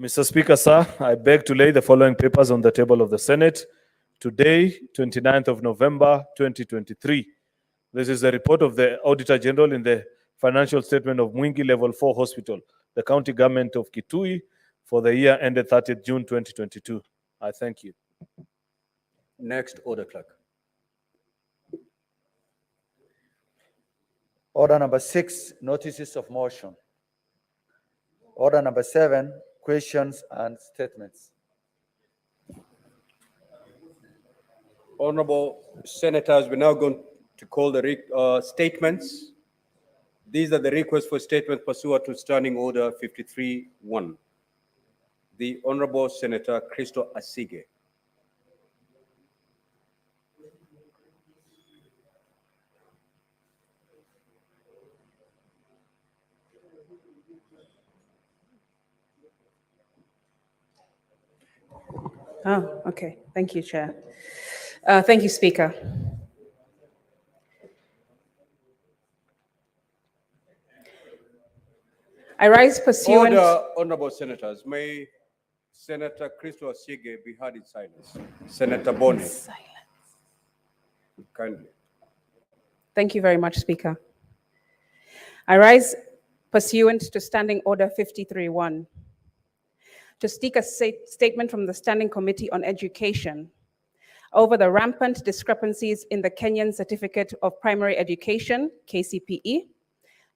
Mr. Speaker, sir, I beg to lay the following papers on the table of the Senate today, 29th of November, 2023. This is the report of the Auditor General in the financial statement of Mwingi Level 4 Hospital, the county government of Kitui, for the year ended 30th June 2022. I thank you. Next, Order Clerk. Order number 6, notices of motion. Order number 7, questions and statements. Honorable Senators, we're now going to call the statements. These are the requests for statement pursuant to Standing Order 53-1. The Honorable Senator Christo Asige. Oh, okay. Thank you, Chair. Thank you, Speaker. I rise pursuant... Order, Honorable Senators. May Senator Christo Asige be heard in silence. Senator Boni. Silence. Kindly. Thank you very much, Speaker. I rise pursuant to Standing Order 53-1 to seek a statement from the Standing Committee on Education over the rampant discrepancies in the Kenyan Certificate of Primary Education, KCPE,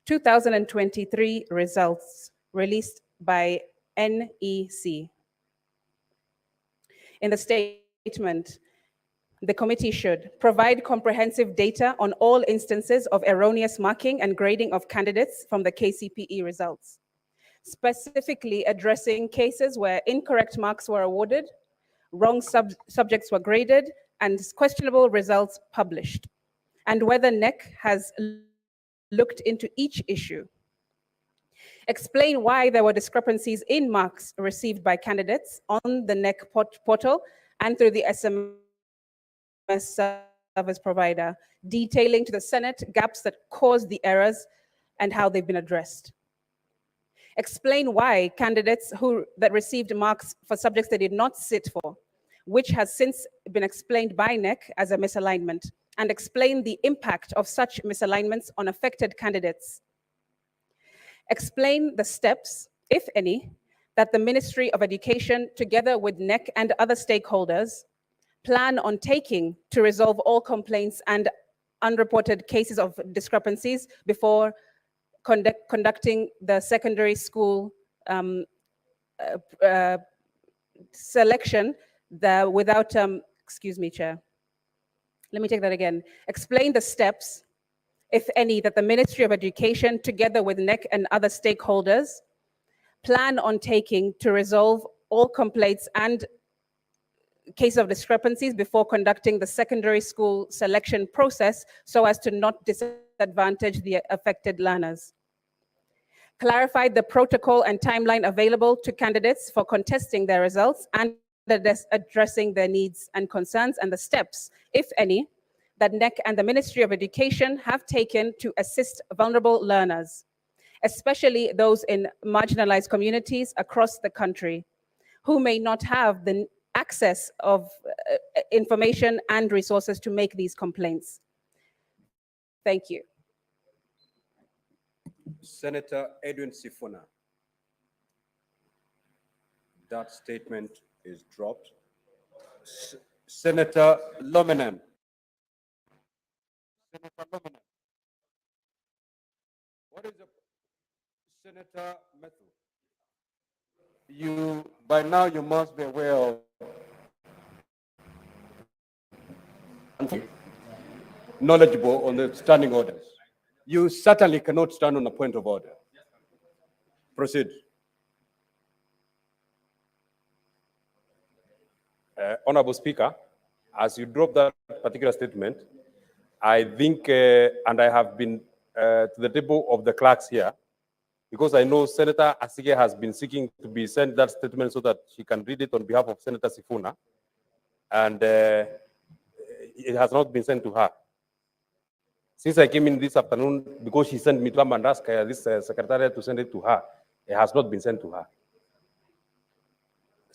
2023 results released by NEC. In the statement, the committee should provide comprehensive data on all instances of erroneous marking and grading of candidates from the KCPE results, specifically addressing cases where incorrect marks were awarded, wrong subjects were graded, and questionable results published, and whether NEC has looked into each issue. Explain why there were discrepancies in marks received by candidates on the NEC portal and through the SMS service provider, detailing to the Senate gaps that caused the errors and how they've been addressed. Explain why candidates that received marks for subjects they did not sit for, which has since been explained by NEC as a misalignment, and explain the impact of such misalignments on affected candidates. Explain the steps, if any, that the Ministry of Education, together with NEC and other stakeholders, plan on taking to resolve all complaints and unreported cases of discrepancies before conducting the secondary school selection without, excuse me, Chair. Let me take that again. Explain the steps, if any, that the Ministry of Education, together with NEC and other stakeholders, plan on taking to resolve all complaints and cases of discrepancies before conducting the secondary school selection process so as to not disadvantage the affected learners. Clarified the protocol and timeline available to candidates for contesting their results and addressing their needs and concerns, and the steps, if any, that NEC and the Ministry of Education have taken to assist vulnerable learners, especially those in marginalized communities across the country, who may not have the access of information and resources to make these complaints. Thank you. Senator Edwin Sifuna. That statement is dropped. Senator Lomenan. Senator Lomenan. What is the Senator Methu? By now you must be aware of knowledgeable on the standing orders. You certainly cannot stand on a point of order. Proceed. Honorable Speaker, as you drop that particular statement, I think, and I have been to the table of the clerks here, because I know Senator Asige has been seeking to be sent that statement so that she can read it on behalf of Senator Sifuna, and it has not been sent to her. Since I came in this afternoon, because she sent me to come and ask this secretariat to send it to her, it has not been sent to her.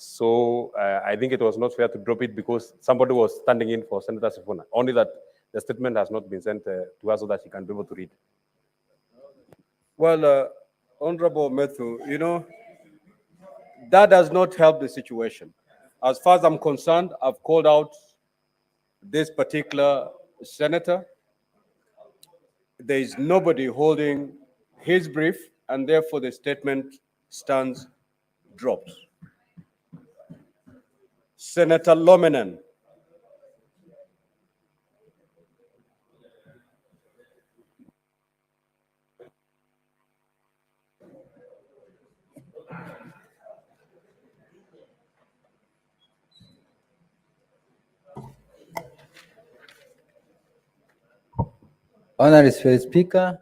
So I think it was not fair to drop it because somebody was standing in for Senator Sifuna. Only that the statement has not been sent to us so that she can be able to read. Well, Honorable Methu, you know, that does not help the situation. As far as I'm concerned, I've called out this particular senator. There is nobody holding his brief, and therefore the statement stands dropped. Senator Lominen. Honorable Speaker,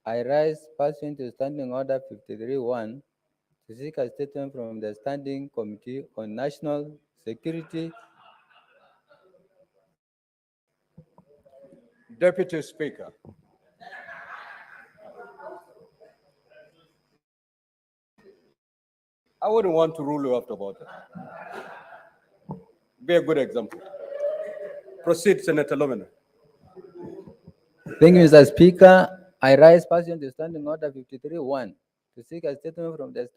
I rise pursuant to Standing Order 53-1 to seek a statement from the Standing Committee on National Security. Deputy Speaker. I wouldn't want to rule you out about it. Be a good example. Proceed, Senator Lominen. Thank you, Mr. Speaker. I rise pursuant to Standing Order 53-1 to seek a statement from the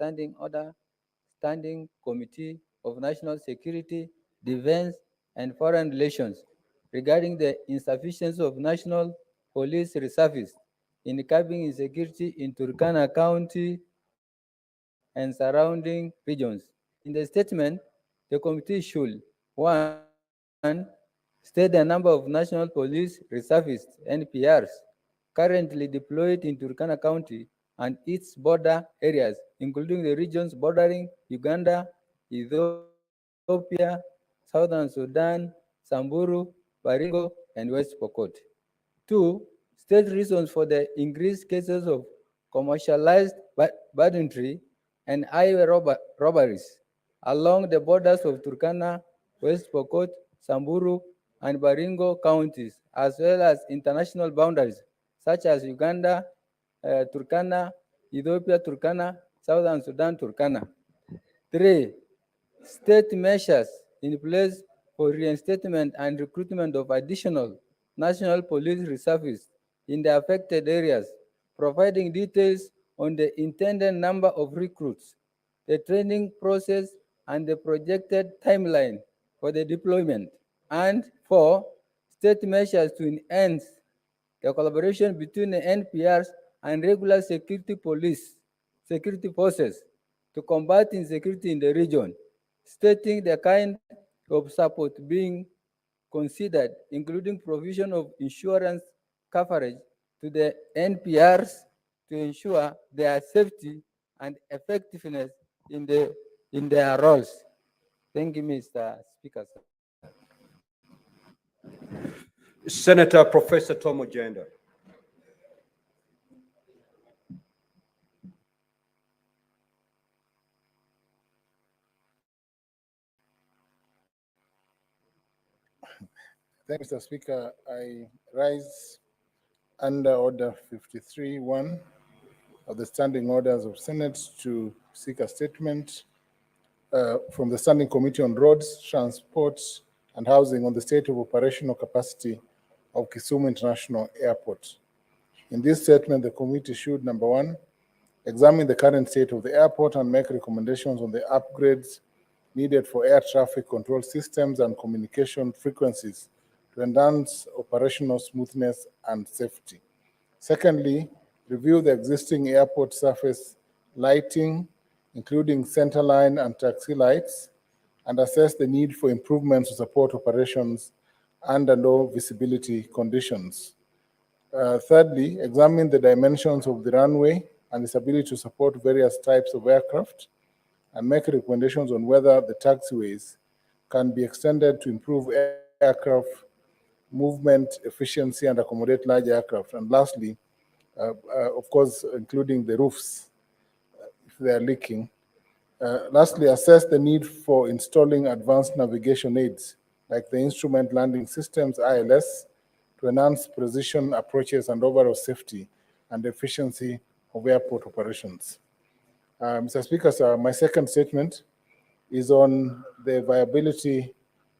Standing Committee of National Security, Defense, and Foreign Relations regarding the insufficiency of national police reservists in curbing insecurity in Turkana County and surrounding regions. In the statement, the committee should, 1, state the number of national police reservists, NPRs, currently deployed in Turkana County and its border areas, including the regions bordering Uganda, Ethiopia, Southern Sudan, Samburu, Baringo, and West Pokot. 2, state reasons for the increased cases of commercialized banditry and highway robberies along the borders of Turkana, West Pokot, Samburu, and Baringo counties, as well as international boundaries such as Uganda, Turkana, Ethiopia, Turkana, Southern Sudan, Turkana. 3, state measures in place for reinstatement and recruitment of additional national police reservists in the affected areas, providing details on the intended number of recruits, the training process, and the projected timeline for the deployment. And 4, state measures to enhance the collaboration between the NPRs and regular security forces to combat insecurity in the region, stating the kind of support being considered, including provision of insurance coverage to the NPRs to ensure their safety and effectiveness in their roles. Thank you, Mr. Speaker, sir. Senator Professor Tom Ojenda. Thank you, Mr. Speaker. I rise under Order 53-1 of the Standing Orders of Senate to seek a statement from the Standing Committee on Roads, Transport, and Housing on the state of operational capacity of Kisumu International Airport. In this statement, the committee should, number 1, examine the current state of the airport and make recommendations on the upgrades needed for air traffic control systems and communication frequencies to enhance operational smoothness and safety. Secondly, review the existing airport surface lighting, including centerline and taxi lights, and assess the need for improvements to support operations under low visibility conditions. Thirdly, examine the dimensions of the runway and its ability to support various types of aircraft, and make recommendations on whether the taxiways can be extended to improve aircraft movement efficiency and accommodate large aircraft. And lastly, of course, including the roofs, if they are leaking. Lastly, assess the need for installing advanced navigation aids, like the Instrument Landing Systems, ILS, to enhance precision approaches and overall safety and efficiency of airport operations. Mr. Speaker, sir, my second statement is on the viability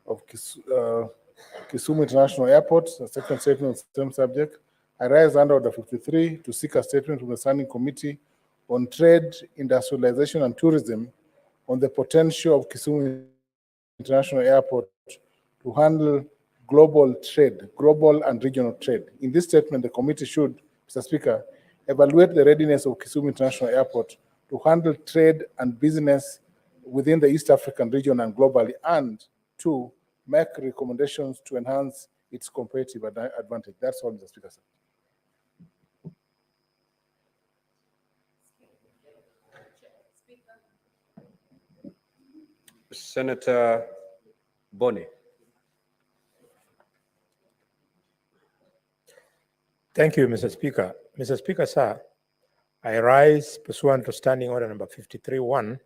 of Kisumu International Airport, a second statement on the same subject. I rise under Order 53 to seek a statement from the Standing Committee on Trade, Industrialization and Tourism on the potential of Kisumu International Airport to handle global trade, global and regional trade. In this statement, the committee should, Mr. Speaker, evaluate the readiness of Kisumu International Airport to handle trade and business within the East African region and globally, and to make recommendations to enhance its competitive advantage. That's all, Mr. Speaker, sir. Senator Boni. Thank you, Mr. Speaker. Mr. Speaker, sir, I rise pursuant to Standing Order number 53-1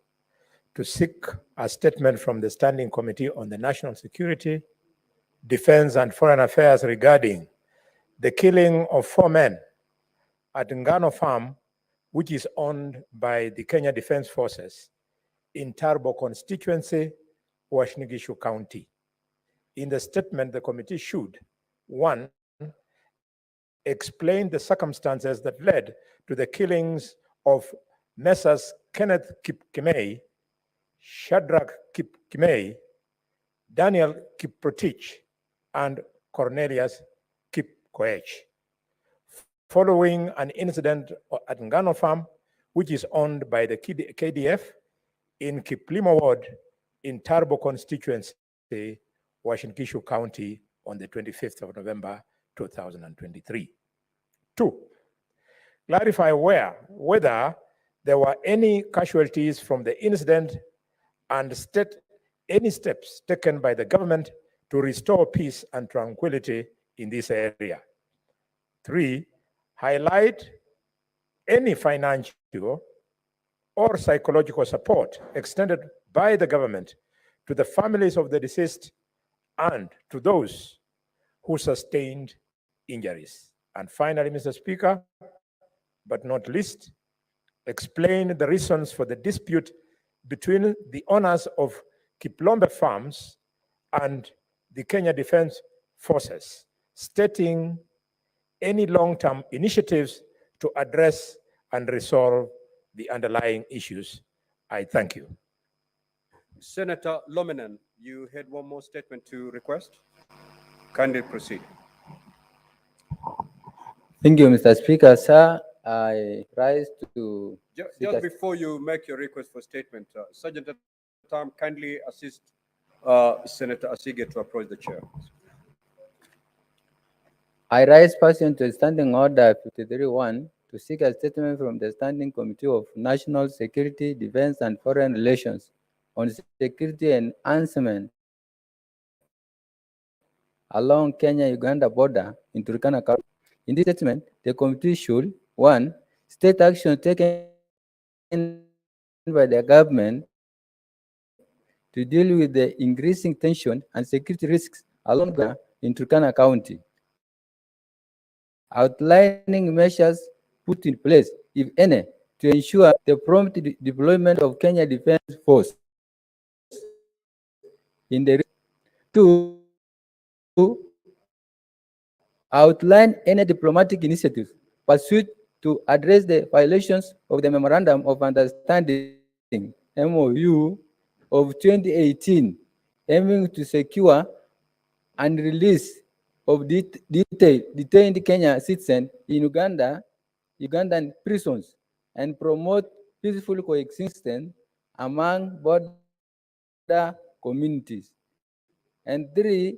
to seek a statement from the Standing Committee on the National Security, Defense and Foreign Affairs regarding the killing of 4 men at Ngano Farm, which is owned by the Kenya Defense Forces in Tarbo constituency, Uasin Gishu County. In the statement, the committee should, 1, explain the circumstances that led to the killings of Messrs. Kenneth Kipkemei, Shadrach Kipkemei, Daniel Kiprotich, and Cornelius Kipkoech, following an incident at Ngano Farm, which is owned by the KDF in Kiplimo Ward in Tarbo constituency, Uasin Gishu County on the 25th of November, 2023. 2, clarify whether there were any casualties from the incident and state any steps taken by the government to restore peace and tranquility in this area. 3, highlight any financial or psychological support extended by the government to the families of the deceased and to those who sustained injuries. And finally, Mr. Speaker, but not least, explain the reasons for the dispute between the owners of Kiplombe Farms and the Kenya Defense Forces, stating any long-term initiatives to address and resolve the underlying issues. I thank you. Senator Lominen, you had one more statement to request. Kindly proceed. Thank you, Mr. Speaker. Sir, I rise to Just before you make your request for statement, Sergeant Tam, kindly assist Senator Asige to approach the chair. I rise pursuant to Standing Order 53-1 to seek a statement from the Standing Committee of National Security, Defense and Foreign Relations on security enhancement along Kenya-Uganda border in Turkana County. In this statement, the committee should, 1, state action taken by the government to deal with the increasing tension and security risks along the in Turkana County, outlining measures put in place, if any, to ensure the prompt deployment of Kenya Defense Force in the 2, outline any diplomatic initiatives pursued to address the violations of the Memorandum of Understanding MOU of 2018, aiming to secure and release of detained Kenya citizens in Ugandan prisons, and promote peaceful coexistence among border communities. And 3,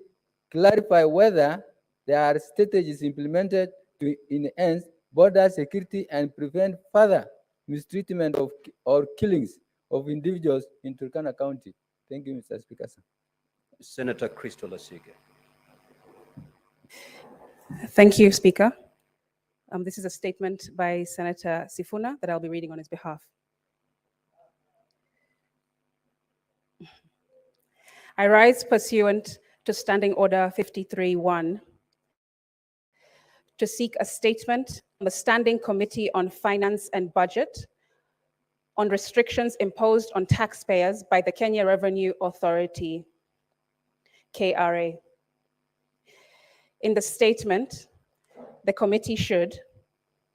clarify whether there are strategies implemented to enhance border security and prevent further mistreatment of or killings of individuals in Turkana County. Thank you, Mr. Speaker. Senator Crystal Asige. Thank you, Speaker. This is a statement by Senator Sifuna that I'll be reading on his behalf. I rise pursuant to Standing Order 53-1 to seek a statement from the Standing Committee on Finance and Budget on restrictions imposed on taxpayers by the Kenya Revenue Authority, KRA. In the statement, the committee should,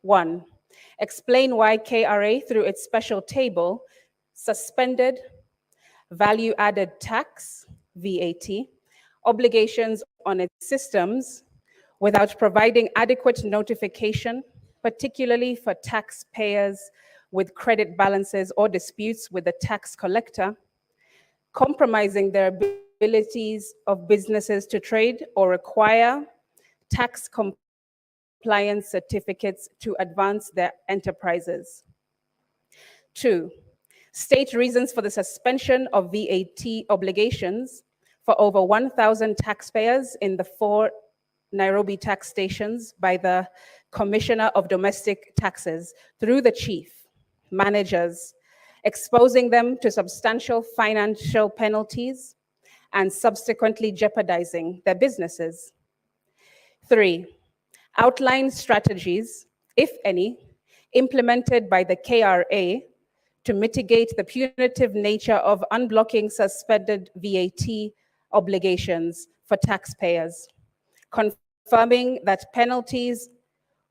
1, explain why KRA, through its special table, suspended value-added tax, VAT, obligations on its systems without providing adequate notification, particularly for taxpayers with credit balances or disputes with the tax collector, compromising their abilities of businesses to trade or require tax compliance certificates to advance their enterprises. 2, state reasons for the suspension of VAT obligations for over 1,000 taxpayers in the 4 Nairobi tax stations by the Commissioner of Domestic Taxes through the chief managers, exposing them to substantial financial penalties and subsequently jeopardizing their businesses. 3, outline strategies, if any, implemented by the KRA to mitigate the punitive nature of unblocking suspended VAT obligations for taxpayers, confirming that penalties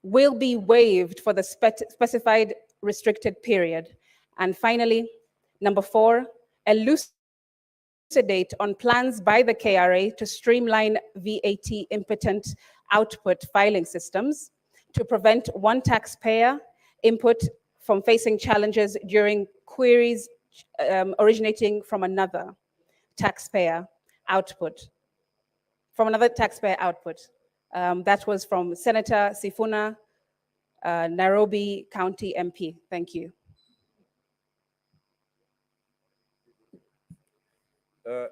will be waived for the specified restricted period. And finally, number 4, elucidate on plans by the KRA to streamline VAT impotent output filing systems to prevent one taxpayer input from facing challenges during queries originating from another taxpayer output. That was from Senator Sifuna, Nairobi County MP. Thank you.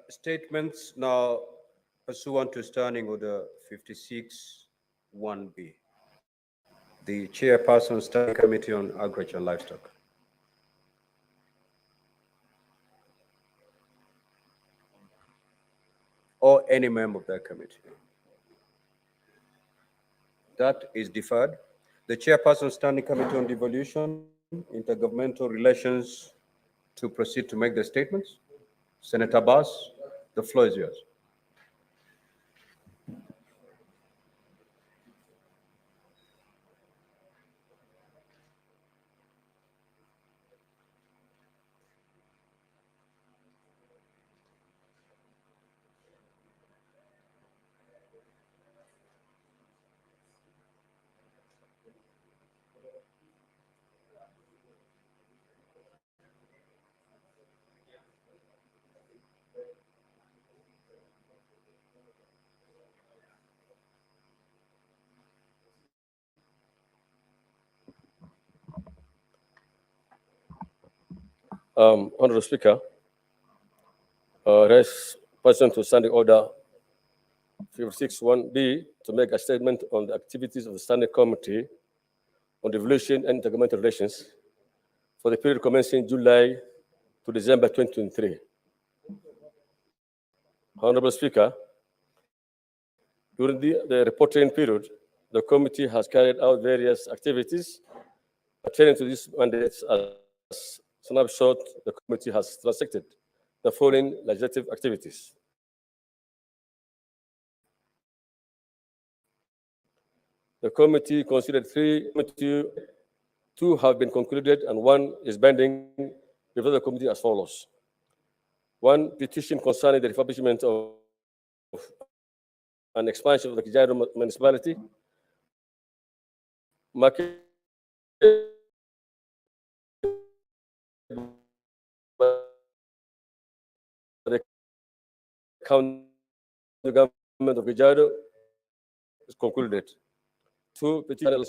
Statements now pursuant to Standing Order 56(1)B. The Chairperson, Standing Committee on Agriculture and Livestock. Or any member of that committee. That is deferred. The Chairperson, Standing Committee on Devolution, Intergovernmental Relations, to proceed to make the statements. Senator Bass, the floor is yours. Honorable Speaker, raise pursuant to Standing Order 56(1)B to make a statement on the activities of the Standing Committee on Devolution and Intergovernmental Relations for the period commencing July to December 2023. Honorable Speaker, during the reporting period, the committee has carried out various activities pertaining to these mandates. As snapshot, the committee has transacted the following legislative activities. The committee considered 3, 2 have been concluded and 1 is pending before the committee as follows. 1, petition concerning the refurbishment of an expansion of the Kajiado municipality, market the county government of Kajiado is concluded. 2, petition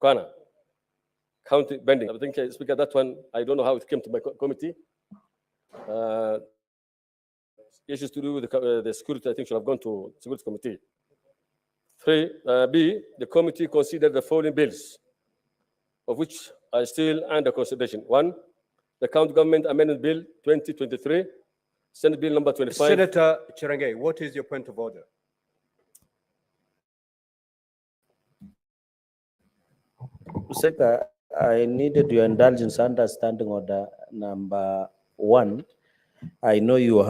Kana, county bending. I think, Speaker, that one, I don't know how it came to my committee. Issues to do with the security, I think, should have gone to Security Committee. 3, B, the committee considered the following bills, of which are still under consideration. 1, the County Government Amendment Bill 2023, Senate Bill number 25. Senator Cherangay, what is your point of order? Speaker, I needed your indulgence under standing order number 1. I know you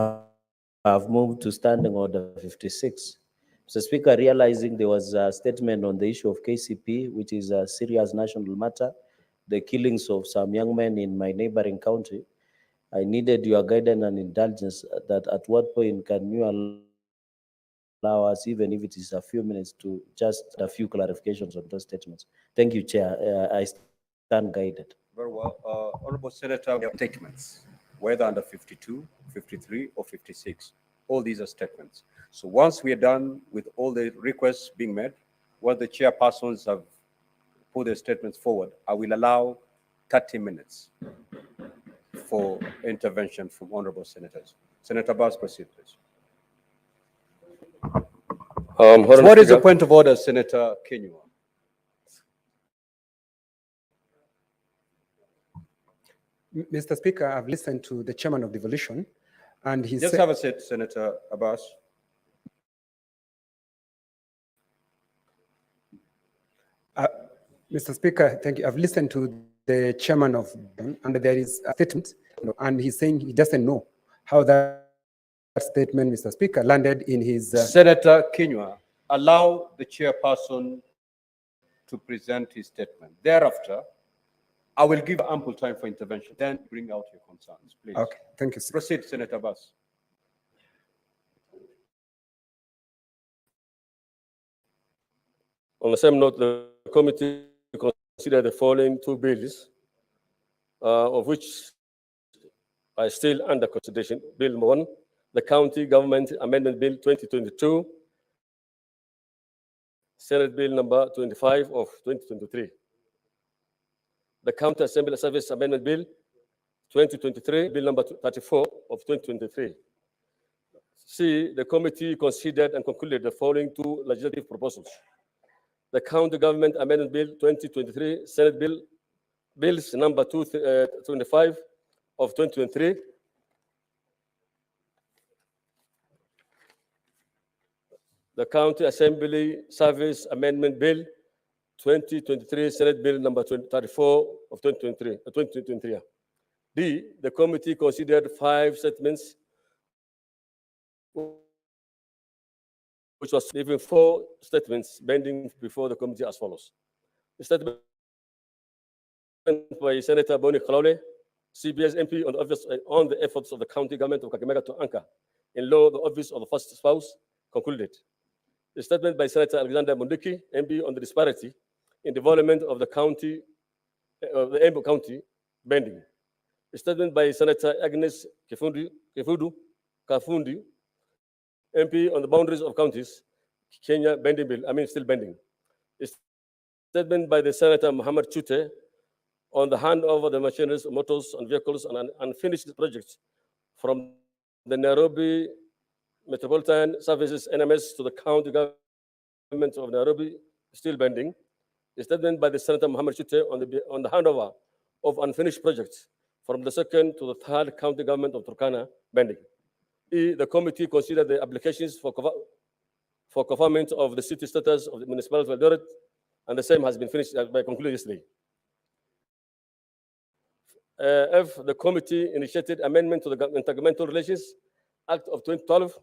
have moved to standing order 56. Mr. Speaker, realizing there was a statement on the issue of KCP, which is a serious national matter, the killings of some young men in my neighboring county, I needed your guidance and indulgence that at what point can you allow us, even if it is a few minutes, to just a few clarifications on those statements. Thank you, Chair. I stand guided. Very well. Honorable Senator, we have statements, whether under 52, 53, or 56. All these are statements. So once we are done with all the requests being made, once the chairpersons have put their statements forward, I will allow 30 minutes for intervention from honorable senators. Senator Bass, proceed, please. Honorable What is the Speaker, point of order, Senator Kenyua? Mr. Speaker, I've listened to the chairman of devolution, and he Just said, have a seat, Senator Abbas. Mr. Speaker, thank you. I've listened to the chairman of, and there is a statement, and he's saying he doesn't know how that statement, Mr. Speaker, landed in his. Senator Kenyua, allow the chairperson to present his statement. Thereafter, I will give ample time for intervention. Then bring out your concerns, please. Okay, thank you, sir. Proceed, Senator Abbas. on the same note, the committee considered the following two bills, of which are still under consideration. Bill number 1, the County Government Amendment Bill 2022, Senate Bill number 25 of 2023. The County Assembly Service Amendment Bill 2023, Bill number 34 of 2023. C, the committee considered and concluded the following two legislative proposals. The County Government Amendment Bill 2023, Senate Bills number 225 of 2023. The County Assembly Service Amendment Bill 2023, Senate Bill number 34 of 2023. D, the committee considered 5 statements, which was leaving 4 statements pending before the committee as follows. The statement by Senator Boni Kalole, CBS MP, on the efforts of the county government of Kakamega to anchor in law the office of the first spouse concluded. The statement by Senator Alexander Mundiki, MP, on the disparity in development of the county, the Embu County, pending. A statement by Senator Agnes Kafundi, MP, on the boundaries of counties, Kenya, bending bill, still bending. A statement by the Senator Muhammad Chute on the handover the machineries, motors, and vehicles and unfinished projects from the Nairobi Metropolitan Services NMS to the county government of Nairobi, still bending. A statement by the Senator Muhammad Chute on the handover of unfinished projects from the second to the third county government of Turkana, bending. E, the committee considered the applications for conferment of the city status of the municipality of Eldoret, and the same has been finished by concluded yesterday. F, the committee initiated amendment to the Intergovernmental Relations Act of 2012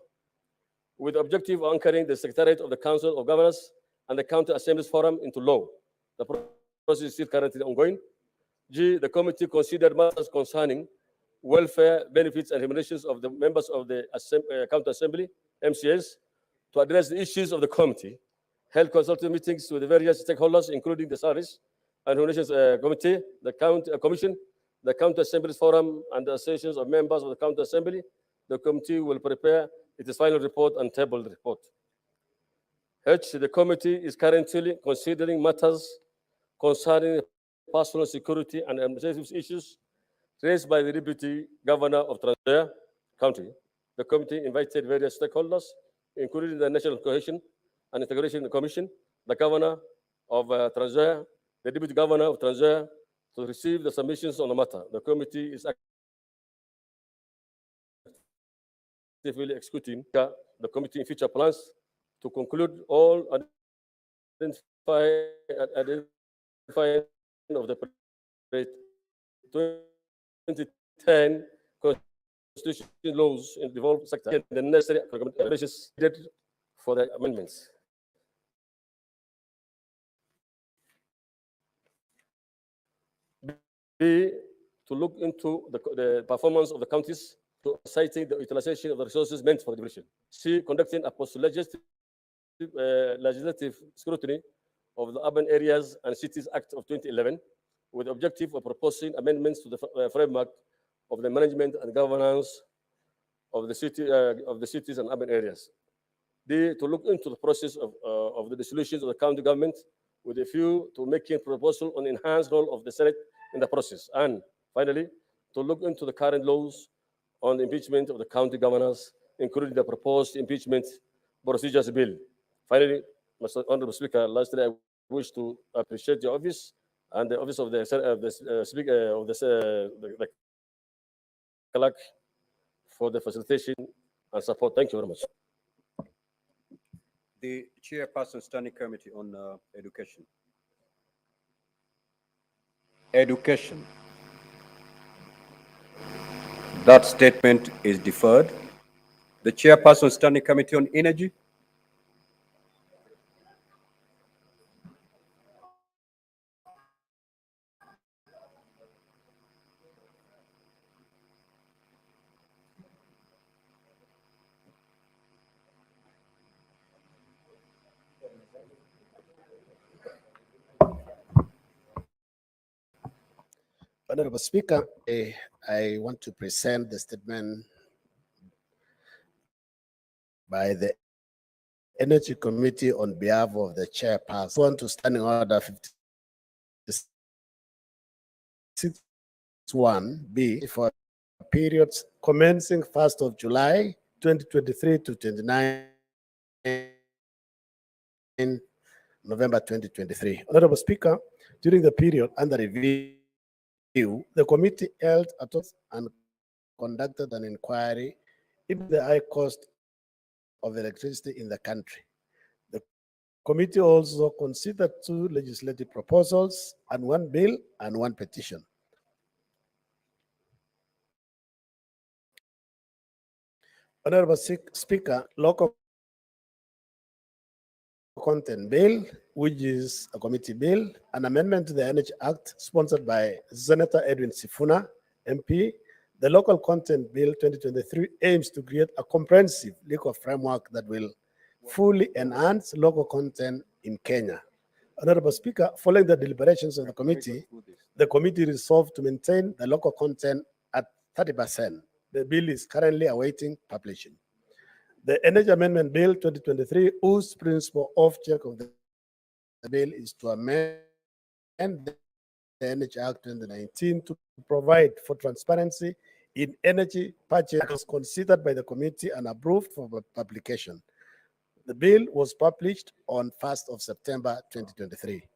with the objective of anchoring the Secretariat of the Council of Governors and the County Assemblies Forum into law. The process is still currently ongoing. G, the committee considered matters concerning welfare, benefits, and remunerations of the members of the County Assembly, MCAs, to address the issues of the committee, held consultative meetings with the various stakeholders, including the Service and Remunerations Committee, the County Commission, the County Assemblies Forum, and the associations of members of the County Assembly. The committee will prepare its final report and table the report. H, the committee is currently considering matters concerning personal security and administrative issues raised by the Deputy Governor of Trans-Nzoia County. The committee invited various stakeholders, including the National Cohesion and Integration Commission, the Governor of Trans-Nzoia, the Deputy Governor of Trans-Nzoia, to receive the submissions on the matter. The committee is actively executing the committee in future plans to conclude all identifying of the 2010 constitution laws in the devolved sector and the necessary recommendations needed for the amendments. B, to look into the performance of the counties to citing the utilization of the resources meant for devolution. C, conducting a post-legislative legislative scrutiny of the Urban Areas and Cities Act of 2011 with the objective of proposing amendments to the framework of the management and governance of the cities and urban areas. D, to look into the process of the dissolutions of the county government with a view to making proposal on enhanced role of the Senate in the process. And finally, to look into the current laws on the impeachment of the county governors, including the proposed impeachment procedures bill. Finally, Mr. Honorable Speaker, lastly, I wish to appreciate your office and the office of the Speaker of the clerk for the facilitation and support. Thank you very much. The Chairperson Standing Committee on Education. Education. That statement is deferred. The Chairperson Standing Committee on Energy. Honorable Speaker, I want to present the statement by the Energy Committee on behalf of the chairperson. I want to Standing Order 56(1)(b) for periods commencing 1st of July 2023 to 29 November 2023. Honorable Speaker, during the period under review, the committee held a talk and conducted an inquiry into the high cost of electricity in the country. The committee also considered 2 legislative proposals and 1 bill and 1 petition. Honorable Speaker, local content bill, which is a committee bill, an amendment to the Energy Act sponsored by Senator Edwin Sifuna, MP. The local content bill 2023 aims to create a comprehensive legal framework that will fully enhance local content in Kenya. Honorable Speaker, following the deliberations of the committee resolved to maintain the local content at 30%. The bill is currently awaiting publishing. The Energy Amendment Bill 2023, whose principal object of the bill is to amend the Energy Act 2019 to provide for transparency in energy purchase, was considered by the committee and approved for publication. The bill was published on 1st of September 2023.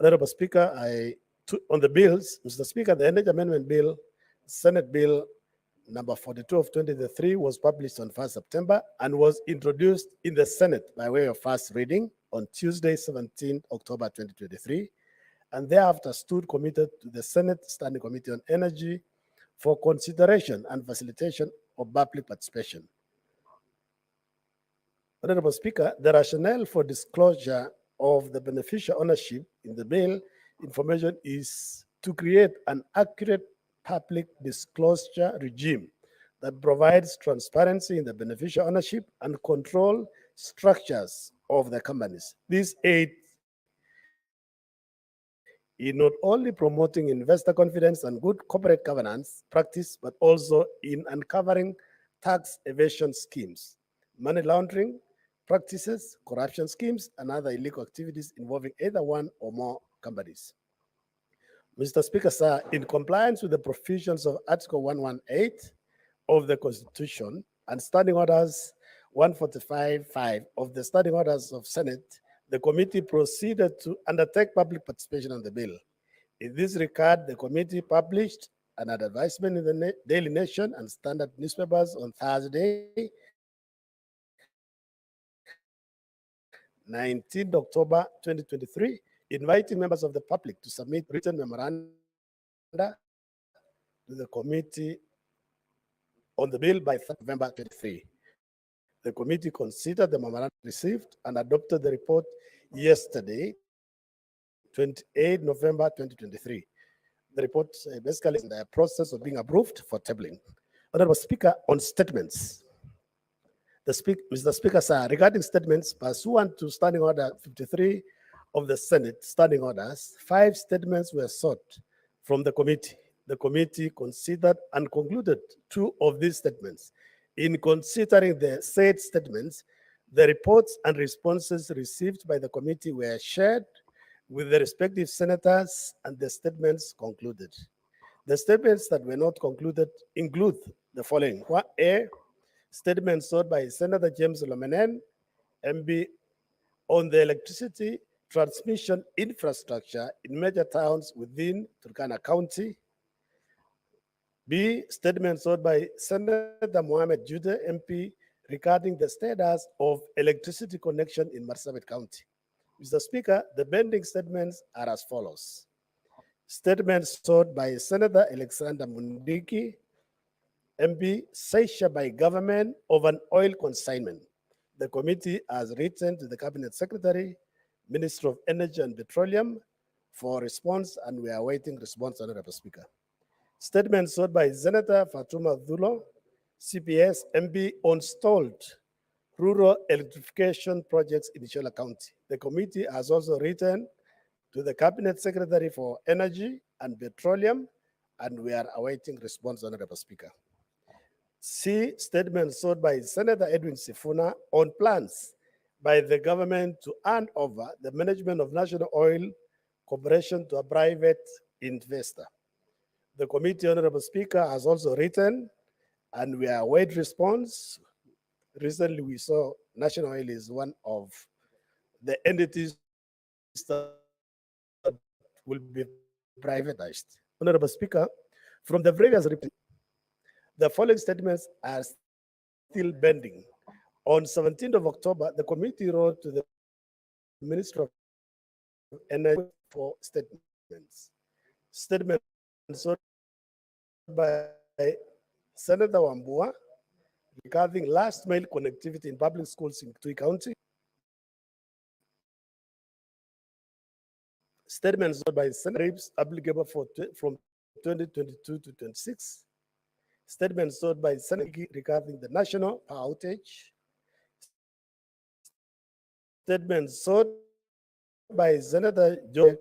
Honorable Speaker, on the bills, Mr. Speaker, the Energy Amendment Bill, Senate Bill number 42 of 2023 was published on 1st September and was introduced in the Senate by way of first reading on Tuesday, 17 October 2023, and thereafter stood committed to the Senate Standing Committee on Energy for consideration and facilitation of public participation. Honorable Speaker, the rationale for disclosure of the beneficial ownership in the bill information is to create an accurate public disclosure regime that provides transparency in the beneficial ownership and control structures of the companies. This aids in not only promoting investor confidence and good corporate governance practice, but also in uncovering tax evasion schemes, money laundering practices, corruption schemes, and other illegal activities involving either one or more companies. Mr. Speaker, sir, in compliance with the provisions of Article 118 of the Constitution and Standing Orders 145(5) of the Standing Orders of Senate, the committee proceeded to undertake public participation on the bill. In this regard, the committee published an advertisement in the Daily Nation and Standard newspapers on Thursday, 19 October 2023, inviting members of the public to submit written memorandum to the committee on the bill by 3rd November 23. The committee considered the memorandum received and adopted the report yesterday, 28 November 2023. The report basically is in the process of being approved for tabling. Honorable Speaker, on statements. Mr. Speaker, sir, regarding statements pursuant to Standing Order 53 of the Senate Standing Orders, 5 statements were sought from the committee. The committee considered and concluded 2 of these statements. In considering the said statements, the reports and responses received by the committee were shared with the respective senators and the statements concluded. The statements that were not concluded include the following. 1A, statement sought by Senator James Lomenen, MB, on the electricity transmission infrastructure in major towns within Turkana County. B, statement sought by Senator Mohammed Jude, MP, regarding the status of electricity connection in Marsabit County. Mr. Speaker, the pending statements are as follows. Statements sought by Senator Alexander Mundiki, MP, seizure by government of an oil consignment. The committee has written to the Cabinet Secretary, Minister of Energy and Petroleum, for response, and we are awaiting response, Honorable Speaker. Statement sought by Senator Fatuma Dhulo, CPS MB, on stalled rural electrification projects in Ishola County. The committee has also written to the Cabinet Secretary for Energy and Petroleum, and we are awaiting response, Honorable Speaker. C, statement sought by Senator Edwin Sifuna on plans by the government to hand over the management of National Oil Corporation to a private investor. The committee, Honorable Speaker, has also written, and we await response. Recently, we saw National Oil is one of the entities that will be privatized. Honorable Speaker, from the previous report, the following statements are still pending. On 17th of October, the committee wrote to the Minister of Energy for statements. Statements sought by Senator Wambua regarding last mile connectivity in public schools in Tui County. Statements sought by Senators applicable from 2022 to 26. Statements sought by Senator regarding the national power outage. Statements sought by Senator Joe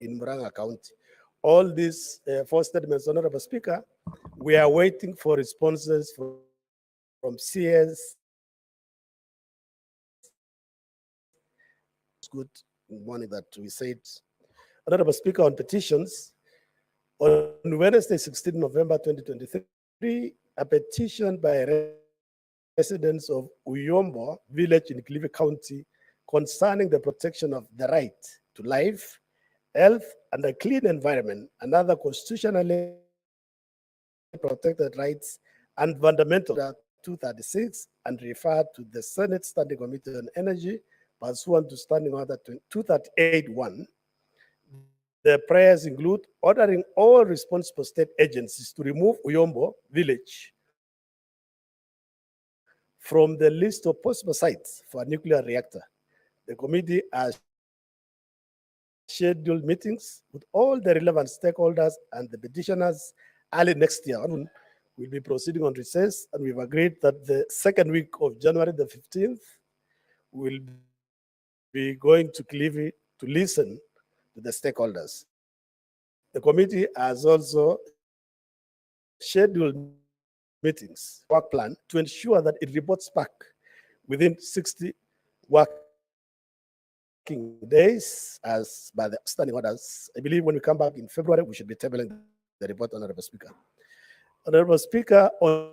in Muranga County. All these 4 statements, Honorable Speaker, we are waiting for responses from CS. It's good morning that we said. Honorable Speaker, on petitions, on Wednesday, 16 November 2023, a petition by residents of Uyombo village in Kilifi County concerning the protection of the right to life, health, and a clean environment, and other constitutionally protected rights and fundamental 236, and referred to the Senate Standing Committee on Energy pursuant to Standing Order 2381. The prayers include ordering all responsible state agencies to remove Uyombo village from the list of possible sites for a nuclear reactor. The committee has scheduled meetings with all the relevant stakeholders and the petitioners early next year. We'll be proceeding on recess, and we've agreed that the second week of January the 15th, we'll be going to Kilifi to listen to the stakeholders. The committee has also scheduled meetings, work plan, to ensure that it reports back within 60 working days as by the standing orders. I believe when we come back in February, we should be tabling the report, Honorable Speaker. Honorable Speaker, on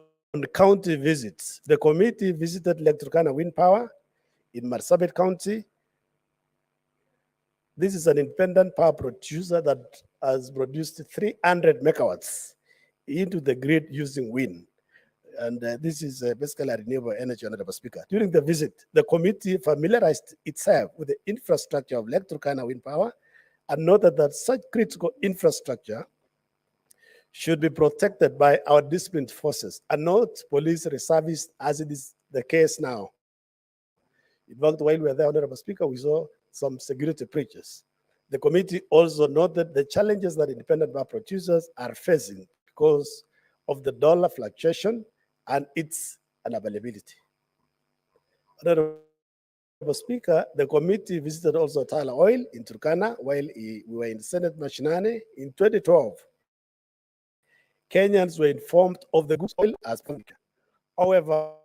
county visits, the committee visited Lake Turkana Wind Power in Marsabit County. This is an independent power producer that has produced 300 megawatts into the grid using wind. And this is basically a renewable energy, Honorable Speaker. During the visit, the committee familiarized itself with the infrastructure of Lake Turkana Wind Power and noted that such critical infrastructure should be protected by our disciplined forces and not police reservists, as it is the case now. In fact, while we were there, Honorable Speaker, we saw some security breaches. The committee also noted the challenges that independent bar producers are facing because of the dollar fluctuation and its unavailability. Honorable Speaker, the committee visited also Tala Oil in Turkana while we were in Senate Machinane in 2012. Kenyans were informed of the goods oil as public. However,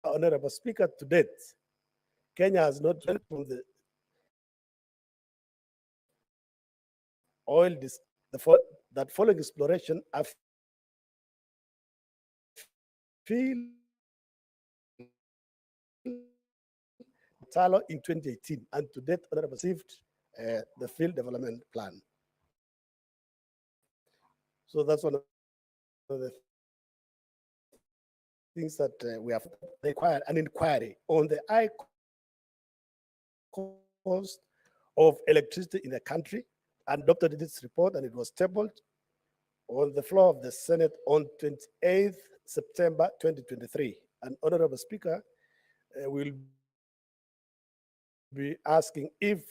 Honorable Speaker, to date, Kenya has not learned from the oil that following exploration, I feel Talo in 2018, and to date, Honorable received the field development plan. So that's one of the things that we have required an inquiry on the high cost of electricity in the country, and adopted this report, and it was tabled on the floor of the Senate on 28th September 2023. And Honorable Speaker, will be asking if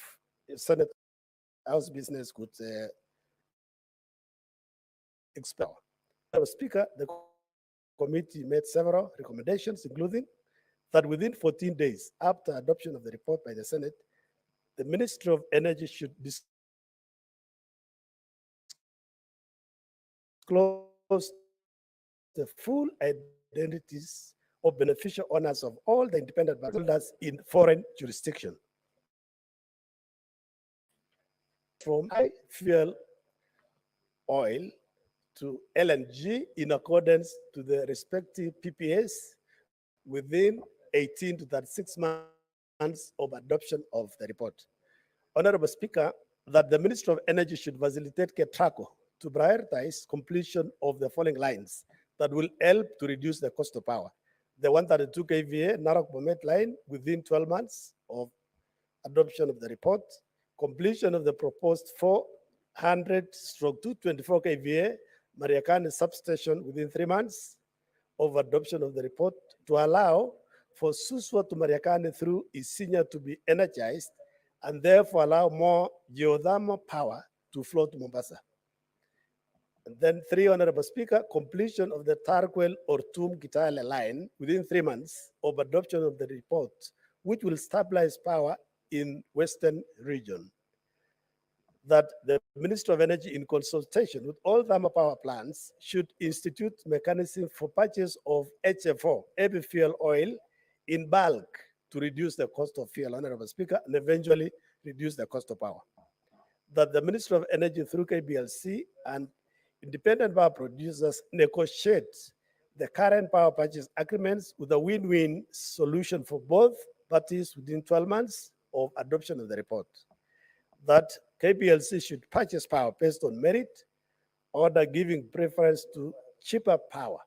Senate House Business could expel. Honorable Speaker, the committee made several recommendations, including that within 14 days after adoption of the report by the Senate, the Ministry of Energy should disclose the full identities of beneficial owners of all the independent holders in foreign jurisdiction. From high fuel oil to LNG in accordance to the respective PPAs within 18 to 36 months of adoption of the report. Honorable Speaker, that the Ministry of Energy should facilitate KETRACO to prioritize completion of the following lines that will help to reduce the cost of power. The 132 kVA Narok-Bomet line within 12 months of adoption of the report, completion of the proposed 400/224 kVA Mariakani substation within 3 months of adoption of the report to allow for Suswa to Mariakani through Isinya to be energized and therefore allow more geothermal power to flow to Mombasa. And then 3, Honorable Speaker, completion of the Tarkwel or Tum Kitale line within 3 months of adoption of the report, which will stabilize power in Western region. That the Minister of Energy, in consultation with all thermal power plants, should institute mechanism for purchase of HFO, heavy fuel oil, in bulk to reduce the cost of fuel, Honorable Speaker, and eventually reduce the cost of power. That the Minister of Energy through KBLC and independent power producers negotiate the current power purchase agreements with a win-win solution for both parties within 12 months of adoption of the report. That KPLC should purchase power based on merit, order giving preference to cheaper power.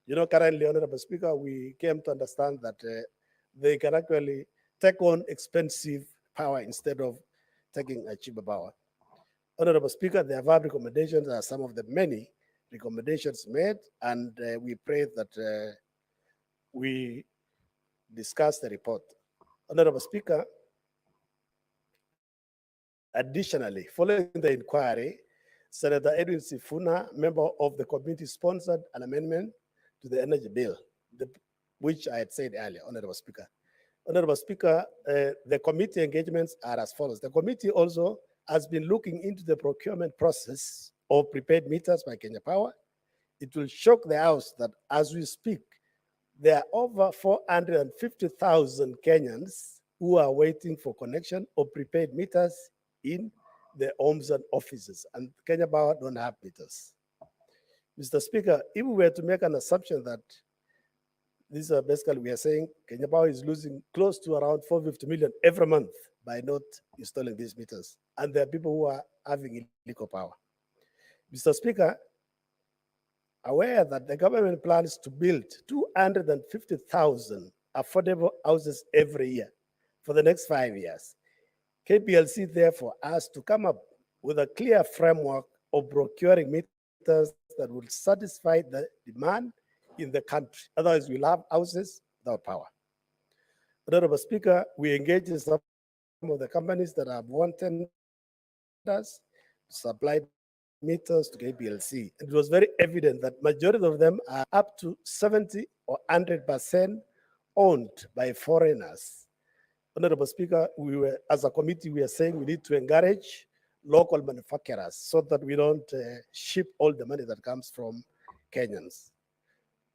You know, currently, Honorable Speaker, we came to understand that they can actually take on expensive power instead of taking a cheaper power. Honorable Speaker, the above recommendations are some of the many recommendations made, and we pray that we discuss the report. Honorable Speaker, additionally, following the inquiry, Senator Edwin Sifuna, member of the committee, sponsored an amendment to the energy bill, which I had said earlier, Honorable Speaker. Honorable Speaker, the committee engagements are as follows. The committee also has been looking into the procurement process of prepaid meters by Kenya Power. It will shock the House that as we speak, there are over 450,000 Kenyans who are waiting for connection of prepaid meters in the homes and offices, and Kenya Power don't have meters. Mr. Speaker, if we were to make an assumption that these are basically, we are saying Kenya Power is losing close to around 450 million every month by not installing these meters, and there are people who are having illegal power. Mr. Speaker, aware that the government plans to build 250,000 affordable houses every year for the next 5 years. KPLC therefore has to come up with a clear framework of procuring meters that will satisfy the demand in the country. Otherwise, we'll have houses without power. Honorable Speaker, we engage in some of the companies that have won tenders to supply meters to KPLC. It was very evident that majority of them are up to 70 or 100% owned by foreigners. Honorable Speaker, as a committee, we are saying we need to encourage local manufacturers so that we don't ship all the money that comes from Kenyans.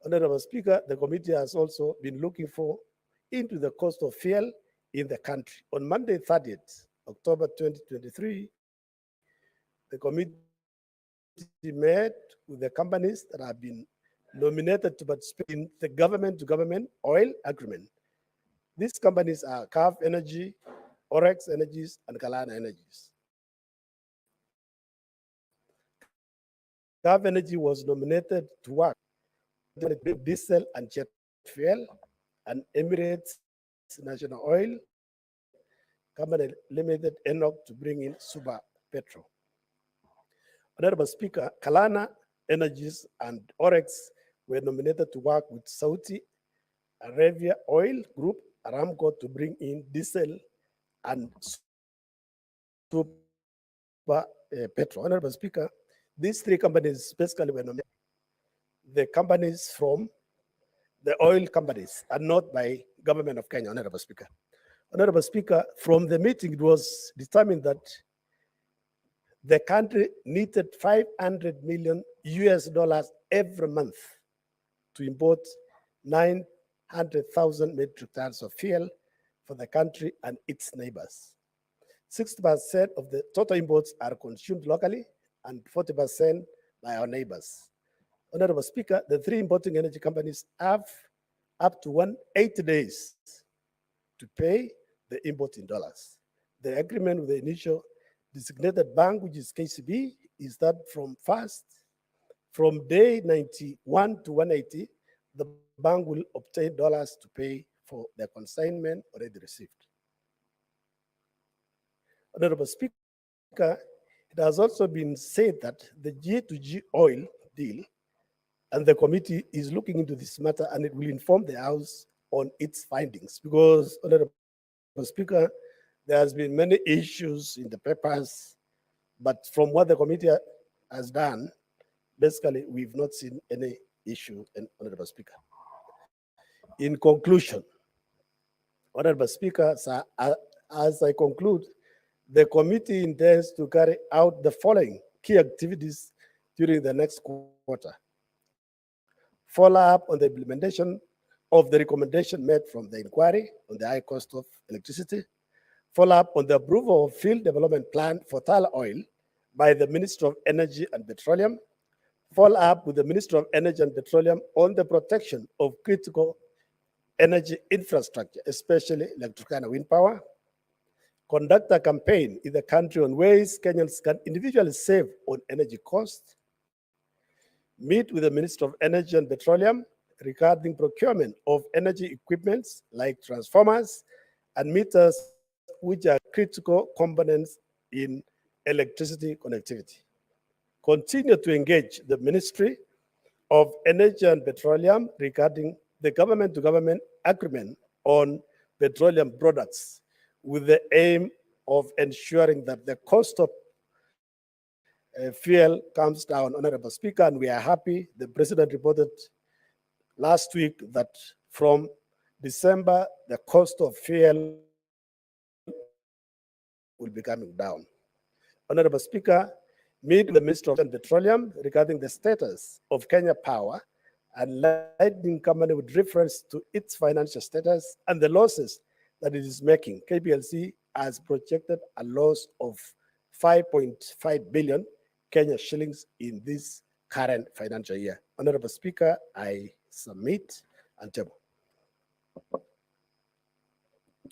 Honorable Speaker, the committee has also been looking into the cost of fuel in the country. On Monday, 30th October 2023, the committee met with the companies that have been nominated to participate in the government-to-government oil agreement. These companies are CAF Energy, Orex Energies, and Kalana Energies. CAF Energy was nominated to work with diesel and jet fuel, and Emirates National Oil Company Limited, ENOC, to bring in super petrol. Honorable Speaker, Kalana Energies and Orex were nominated to work with Saudi Arabia Oil Group, Aramco, to bring in diesel and super petrol. Honorable Speaker, these three companies basically were nominated. The companies from the oil companies and not by government of Kenya, Honorable Speaker. Honorable Speaker, from the meeting, it was determined that the country needed $500 million every month to import 900,000 metric tons of fuel for the country and its neighbors. 60% of the total imports are consumed locally and 40% by our neighbors. Honorable Speaker, the three importing energy companies have up to 180 days to pay the import in dollars. The agreement with the initial designated bank, which is KCB, is that from day 91 to 180, the bank will obtain dollars to pay for the consignment already received. Honorable Speaker, it has also been said that the G2G oil deal, and the committee is looking into this matter, and it will inform the House on its findings, because, Honorable Speaker, there has been many issues in the papers, but from what the committee has done, basically, we've not seen any issue, Honorable Speaker. In conclusion, Honorable Speaker, as I conclude, the committee intends to carry out the following key activities during the next quarter. Follow up on the implementation of the recommendation made from the inquiry on the high cost of electricity. Follow up on the approval of field development plan for Tala Oil by the Minister of Energy and Petroleum. Follow up with the Minister of Energy and Petroleum on the protection of critical energy infrastructure, especially electrical and wind power. Conduct a campaign in the country on ways Kenyans can individually save on energy costs. Meet with the Minister of Energy and Petroleum regarding procurement of energy equipments like transformers and meters, which are critical components in electricity connectivity. Continue to engage the Ministry of Energy and Petroleum regarding the government-to-government agreement on petroleum products, with the aim of ensuring that the cost of fuel comes down, Honorable Speaker, and we are happy. The President reported last week that from December, the cost of fuel will be coming down. Honorable Speaker, meet with the Minister of Petroleum regarding the status of Kenya Power and Lighting Company with reference to its financial status and the losses that it is making. KPLC has projected a loss of 5.5 billion Kenya shillings in this current financial year. Honorable Speaker, I submit and table.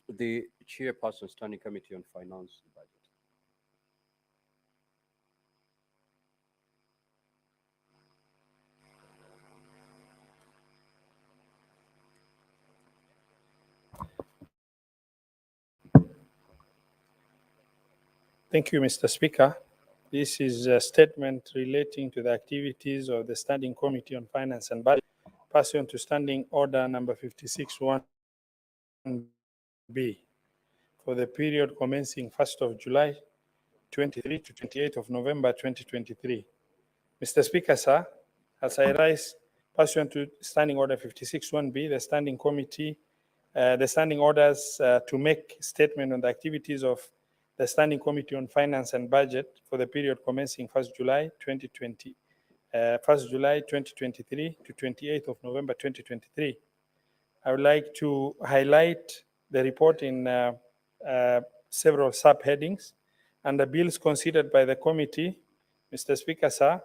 The Chairperson, Standing Committee on Finance and Budget. Thank you, Mr. Speaker. This is a statement relating to the activities of the Standing Committee on Finance and Budget pursuant to Standing Order number 56-1B for the period commencing 1st of July 23 to 28th of November 2023. Mr. Speaker, sir, as I rise pursuant to Standing Order 56-1B, the Standing Committee, the Standing Orders to make statement on the activities of the Standing Committee on Finance and Budget for the period commencing 1st July 2020, 1st July 2023 to 28th of November 2023. I would like to highlight the report in several subheadings. Under bills considered by the committee, Mr. Speaker, sir,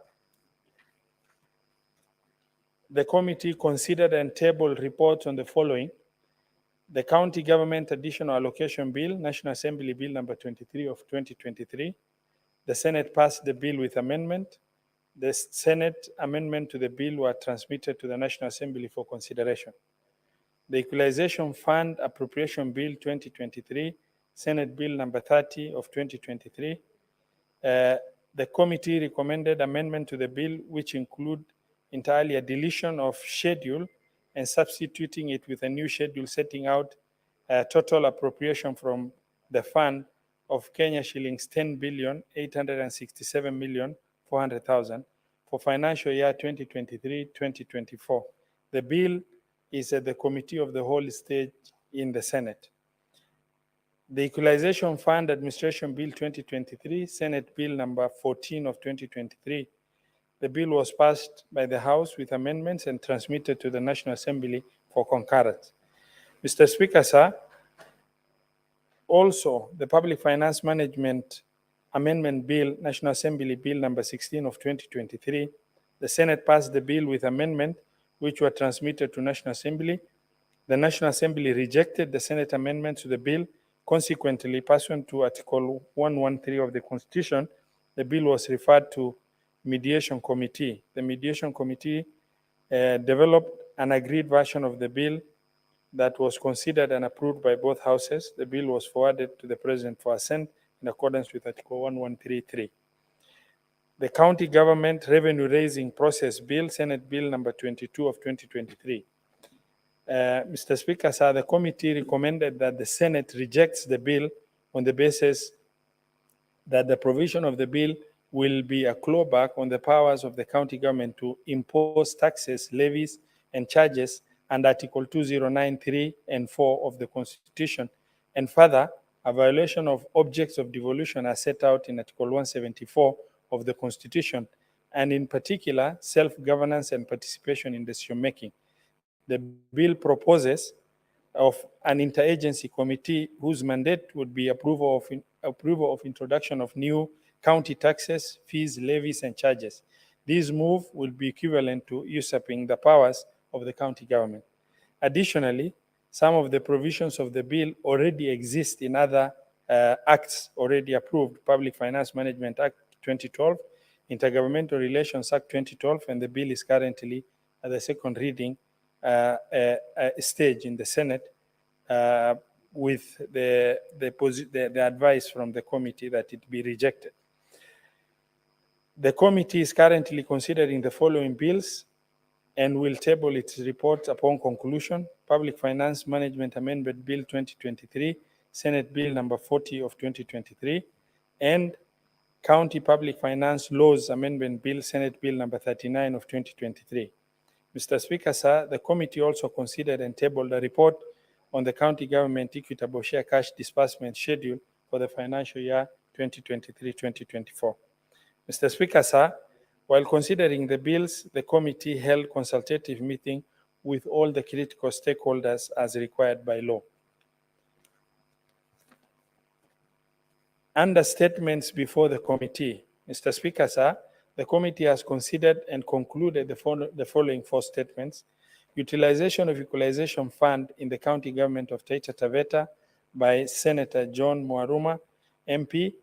the committee considered and tabled reports on the following: the County Government Additional Allocation Bill, National Assembly Bill number 23 of 2023. The Senate passed the bill with amendment. The Senate amendment to the bill were transmitted to the National Assembly for consideration. The Equalization Fund Appropriation Bill 2023, Senate Bill number 30 of 2023. The committee recommended amendment to the bill, which include entirely a deletion of schedule and substituting it with a new schedule setting out a total appropriation from the fund of Kenya shillings 10,867,400,000 for financial year 2023-2024. The bill is at the Committee of the Whole stage in the Senate. The Equalization Fund Administration Bill 2023, Senate Bill number 14 of 2023. The bill was passed by the House with amendments and transmitted to the National Assembly for concurrence. Mr. Speaker, sir, also the Public Finance Management Amendment Bill, National Assembly Bill number 16 of 2023. The Senate passed the bill with amendment, which were transmitted to National Assembly. The National Assembly rejected the Senate amendment to the bill. Consequently, pursuant to Article 113 of the Constitution, the bill was referred to Mediation Committee. The Mediation Committee developed an agreed version of the bill that was considered and approved by both houses. The bill was forwarded to the President for assent in accordance with Article 1133. The County Government Revenue Raising Process Bill, Senate Bill number 22 of 2023. Mr. Speaker, sir, the committee recommended that the Senate rejects the bill on the basis that the provision of the bill will be a clawback on the powers of the county government to impose taxes, levies, and charges under Article 2093 and 4 of the Constitution, and further, a violation of objects of devolution as set out in Article 174 of the Constitution, and in particular, self-governance and participation in decision-making. The bill proposes of an interagency committee whose mandate would be approval of introduction of new county taxes, fees, levies, and charges. This move will be equivalent to usurping the powers of the county government. Additionally, some of the provisions of the bill already exist in other acts already approved: Public Finance Management Act 2012, Intergovernmental Relations Act 2012, and the bill is currently at the second reading stage in the Senate with the advice from the committee that it be rejected. The committee is currently considering the following bills and will table its report upon conclusion: Public Finance Management Amendment Bill 2023, Senate Bill number 40 of 2023, and County Public Finance Laws Amendment Bill, Senate Bill number 39 of 2023. Mr. Speaker, sir, the committee also considered and tabled a report on the county government equitable share cash disbursement schedule for the financial year 2023-2024. Mr. Speaker, sir, while considering the bills, the committee held consultative meeting with all the critical stakeholders as required by law. Under statements before the committee, Mr. Speaker, sir, the committee has considered and concluded the following four statements: utilization of equalization fund in the county government of Taita Taveta by Senator John Mwaruma, MP.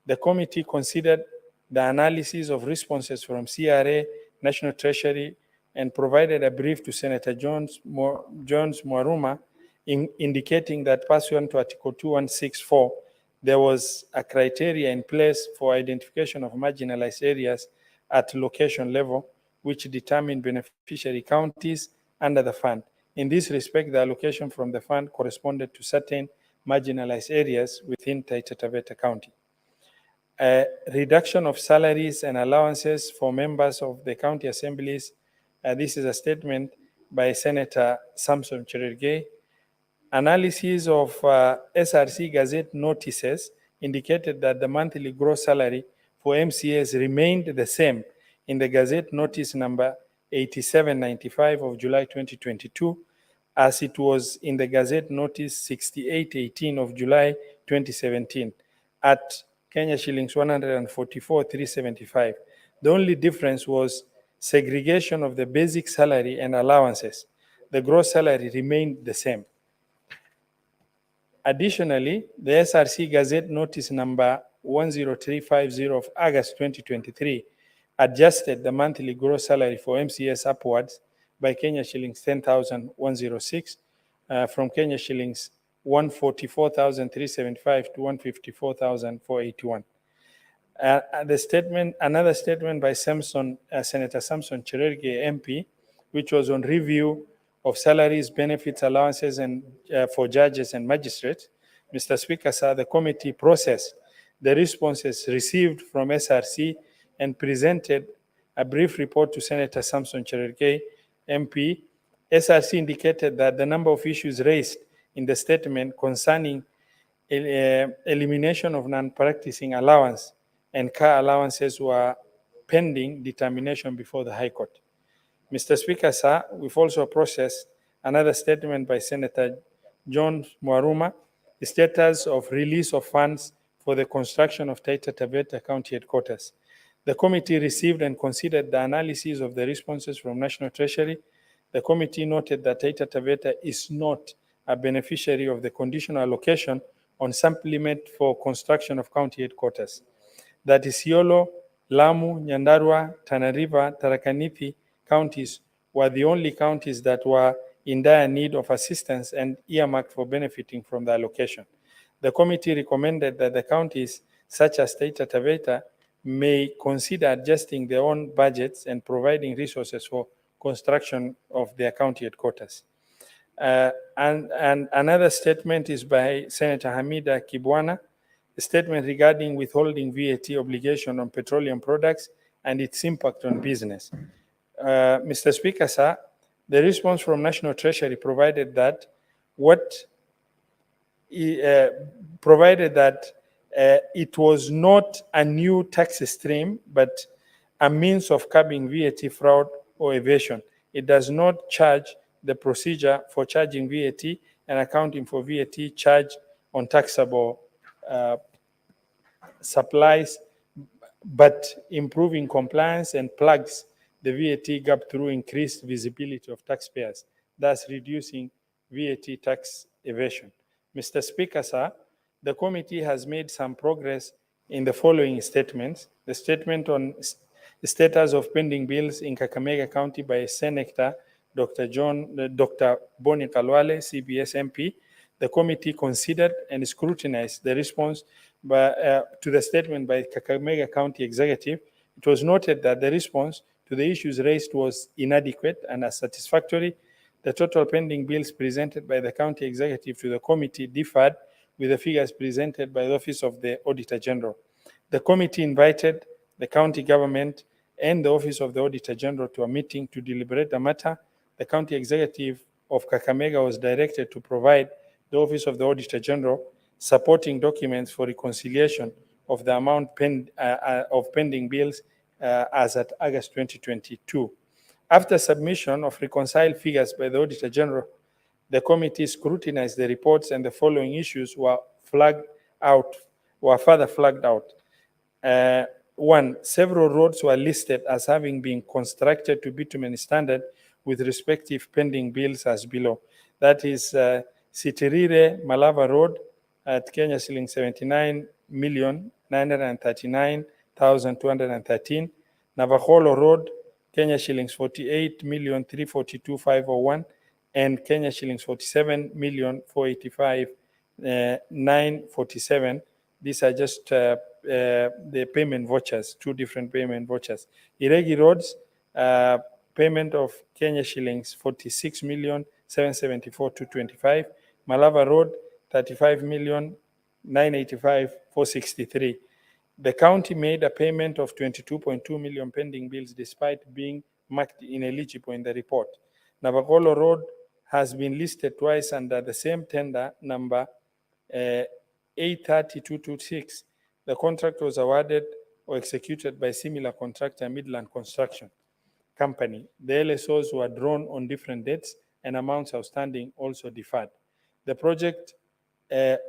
The committee considered the analysis of responses from CRA, National Treasury, and provided a brief to Senator Jones Mwaruma indicating that pursuant to Article 2164, there was a criteria in place for identification of marginalized areas at location level, which determined beneficiary counties under the fund. In this respect, the allocation from the fund corresponded to certain marginalized areas within Taita Taveta County. A reduction of salaries and allowances for members of the county assemblies. This is a statement by Senator Samson Cherargei. Analysis of SRC Gazette notices indicated that the monthly gross salary for MCAs remained the same in the Gazette notice number 8795 of July 2022 as it was in the Gazette notice 6818 of July 2017 at Kenya shillings 144,375. The only difference was segregation of the basic salary and allowances. The gross salary remained the same. Additionally, the SRC Gazette Notice number 10350 of August 2023 adjusted the monthly gross salary for MCS upwards by Kenya shillings 10,106 from Kenya shillings 144,375 to 154,481. Another statement by Senator Samson Cherargei MP, which was on review of salaries, benefits, allowances, and for judges and magistrates. Mr. Speaker, sir, the committee processed the responses received from SRC and presented a brief report to Senator Samson Cherargei MP. SRC indicated that the number of issues raised in the statement concerning elimination of non-practicing allowance and car allowances were pending determination before the High Court. Mr. Speaker, sir, we've also processed another statement by Senator John Mwaruma, the status of release of funds for the construction of Taita Taveta County Headquarters. The committee received and considered the analysis of the responses from National Treasury. The committee noted that Taita Taveta is not a beneficiary of the conditional allocation on supplement for construction of county headquarters. That Isiolo, Lamu, Nyandarua, Tana River, Tharaka Nithi counties were the only counties that were in dire need of assistance and earmarked for benefiting from the allocation. The committee recommended that the counties such as Taita Taveta may consider adjusting their own budgets and providing resources for construction of their county headquarters. And another statement is by Senator Hamida Kibwana, a statement regarding withholding VAT obligation on petroleum products and its impact on business. Mr. Speaker, sir, the response from National Treasury provided that it was not a new tax stream, but a means of curbing VAT fraud or evasion. It does not charge the procedure for charging VAT and accounting for VAT charged on taxable supplies, but improving compliance and plugs the VAT gap through increased visibility of taxpayers, thus reducing VAT tax evasion. Mr. Speaker, sir, the committee has made some progress in the following statements. The statement on the status of pending bills in Kakamega County by Senator Dr. Boni Kalwale, CBS MP. The committee considered and scrutinized the response to the statement by Kakamega County Executive. It was noted that the response to the issues raised was inadequate and unsatisfactory. The total pending bills presented by the county executive to the committee differed with the figures presented by the Office of the Auditor General. The committee invited the county government and the Office of the Auditor General to a meeting to deliberate the matter. The county executive of Kakamega was directed to provide the Office of the Auditor General supporting documents for reconciliation of the amount of pending bills as at August 2022. After submission of reconciled figures by the Auditor General, the committee scrutinized the reports and the following issues were further flagged out. One, several roads were listed as having been constructed to bitumen standard with respective pending bills as below. That is Sitirire Malava Road at Kenya shilling 79,939,213. Navaholo Road, Kenya shillings 48,342,501, and Kenya shillings 47,485,947. These are just the payment vouchers, two different payment vouchers. Iregi Roads, payment of Kenya shillings 46,774,225. Malava Road, 35,985,463. The county made a payment of 22.2 million pending bills despite being marked ineligible in the report. Navagolo Road has been listed twice under the same tender number 830226. The contract was awarded or executed by similar contractor Midland Construction Company. The LSOs were drawn on different dates and amounts outstanding also deferred. The project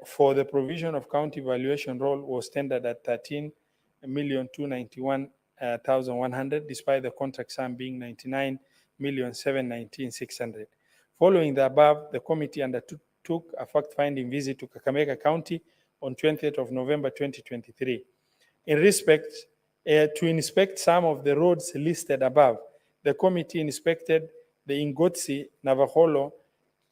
for the provision of county valuation roll was tendered at 13,291,100, despite the contract sum being 99,719,600. Following the above, the committee undertook a fact-finding visit to Kakamega County on 20th of November 2023. In respect to inspect some of the roads listed above, the committee inspected the Ingotsi Navaholo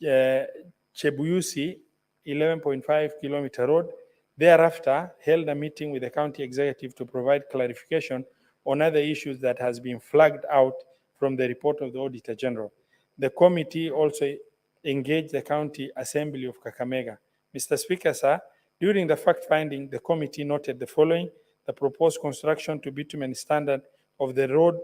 Chebuyusi 11.5 kilometer road. Thereafter, held a meeting with the county executive to provide clarification on other issues that has been flagged out from the report of the Auditor General. The committee also engaged the County Assembly of Kakamega. Mr. Speaker, sir, during the fact-finding, the committee noted the following: the proposed construction to bitumen standard of the road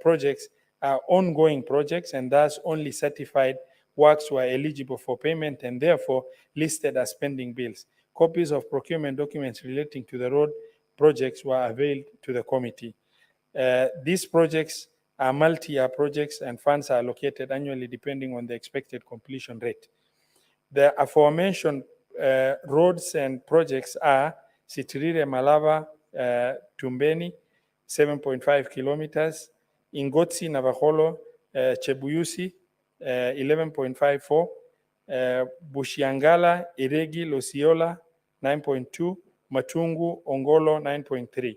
projects are ongoing projects, and thus only certified works were eligible for payment and therefore listed as pending bills. Copies of procurement documents relating to the road projects were availed to the committee. These projects are multi-year projects and funds are allocated annually depending on the expected completion rate. The aforementioned roads and projects are Sitirire Malava Tumbeni, 7.5 kilometers, Ingotsi Navaholo Chebuyusi, 11.54, Bushiangala Iregi Losiola, 9.2, Matungu Ongolo, 9.3.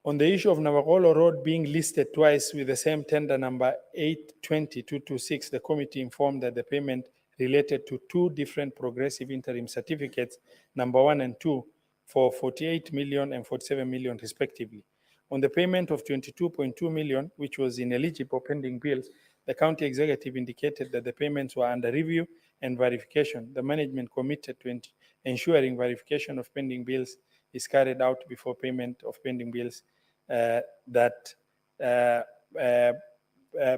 On the issue of Navagolo Road being listed twice with the same tender number 820226, the committee informed that the payment related to two different progressive interim certificates, number 1 and 2, for 48 million and 47 million respectively. On the payment of 22.2 million, which was ineligible pending bills, the county executive indicated that the payments were under review and verification. The management committed to ensuring verification of pending bills is carried out before payment of pending bills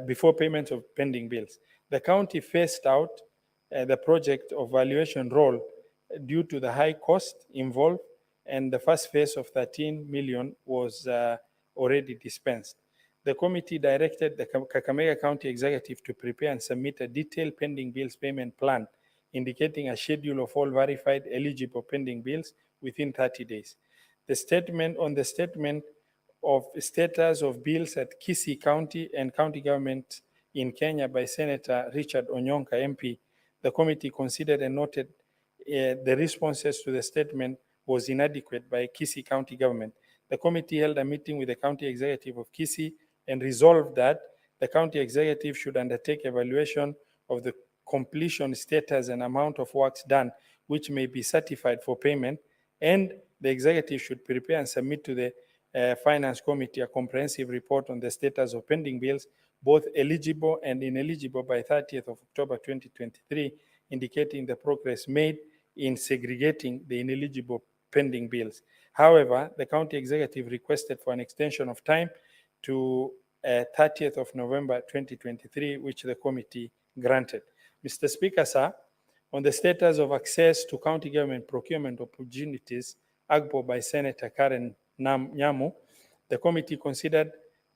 before payment of pending bills. The county phased out the project of valuation roll due to the high cost involved, and the first phase of 13 million was already dispensed. The committee directed the Kakamega County Executive to prepare and submit a detailed pending bills payment plan, indicating a schedule of all verified eligible pending bills within 30 days. The statement of status of bills at Kisii County and county government in Kenya by Senator Richard Onyonka, MP. The committee considered and noted the responses to the statement was inadequate by Kisii County government. The committee held a meeting with the county executive of Kisii and resolved that the county executive should undertake evaluation of the completion status and amount of works done, which may be certified for payment, and the executive should prepare and submit to the Finance Committee a comprehensive report on the status of pending bills, both eligible and ineligible, by 30th of October 2023, indicating the progress made in segregating the ineligible pending bills. However, the county executive requested for an extension of time to 30th of November 2023, which the committee granted. Mr. Speaker, sir, on the status of access to county government procurement opportunities, AGBO by Senator Karen Nyamu, the committee considered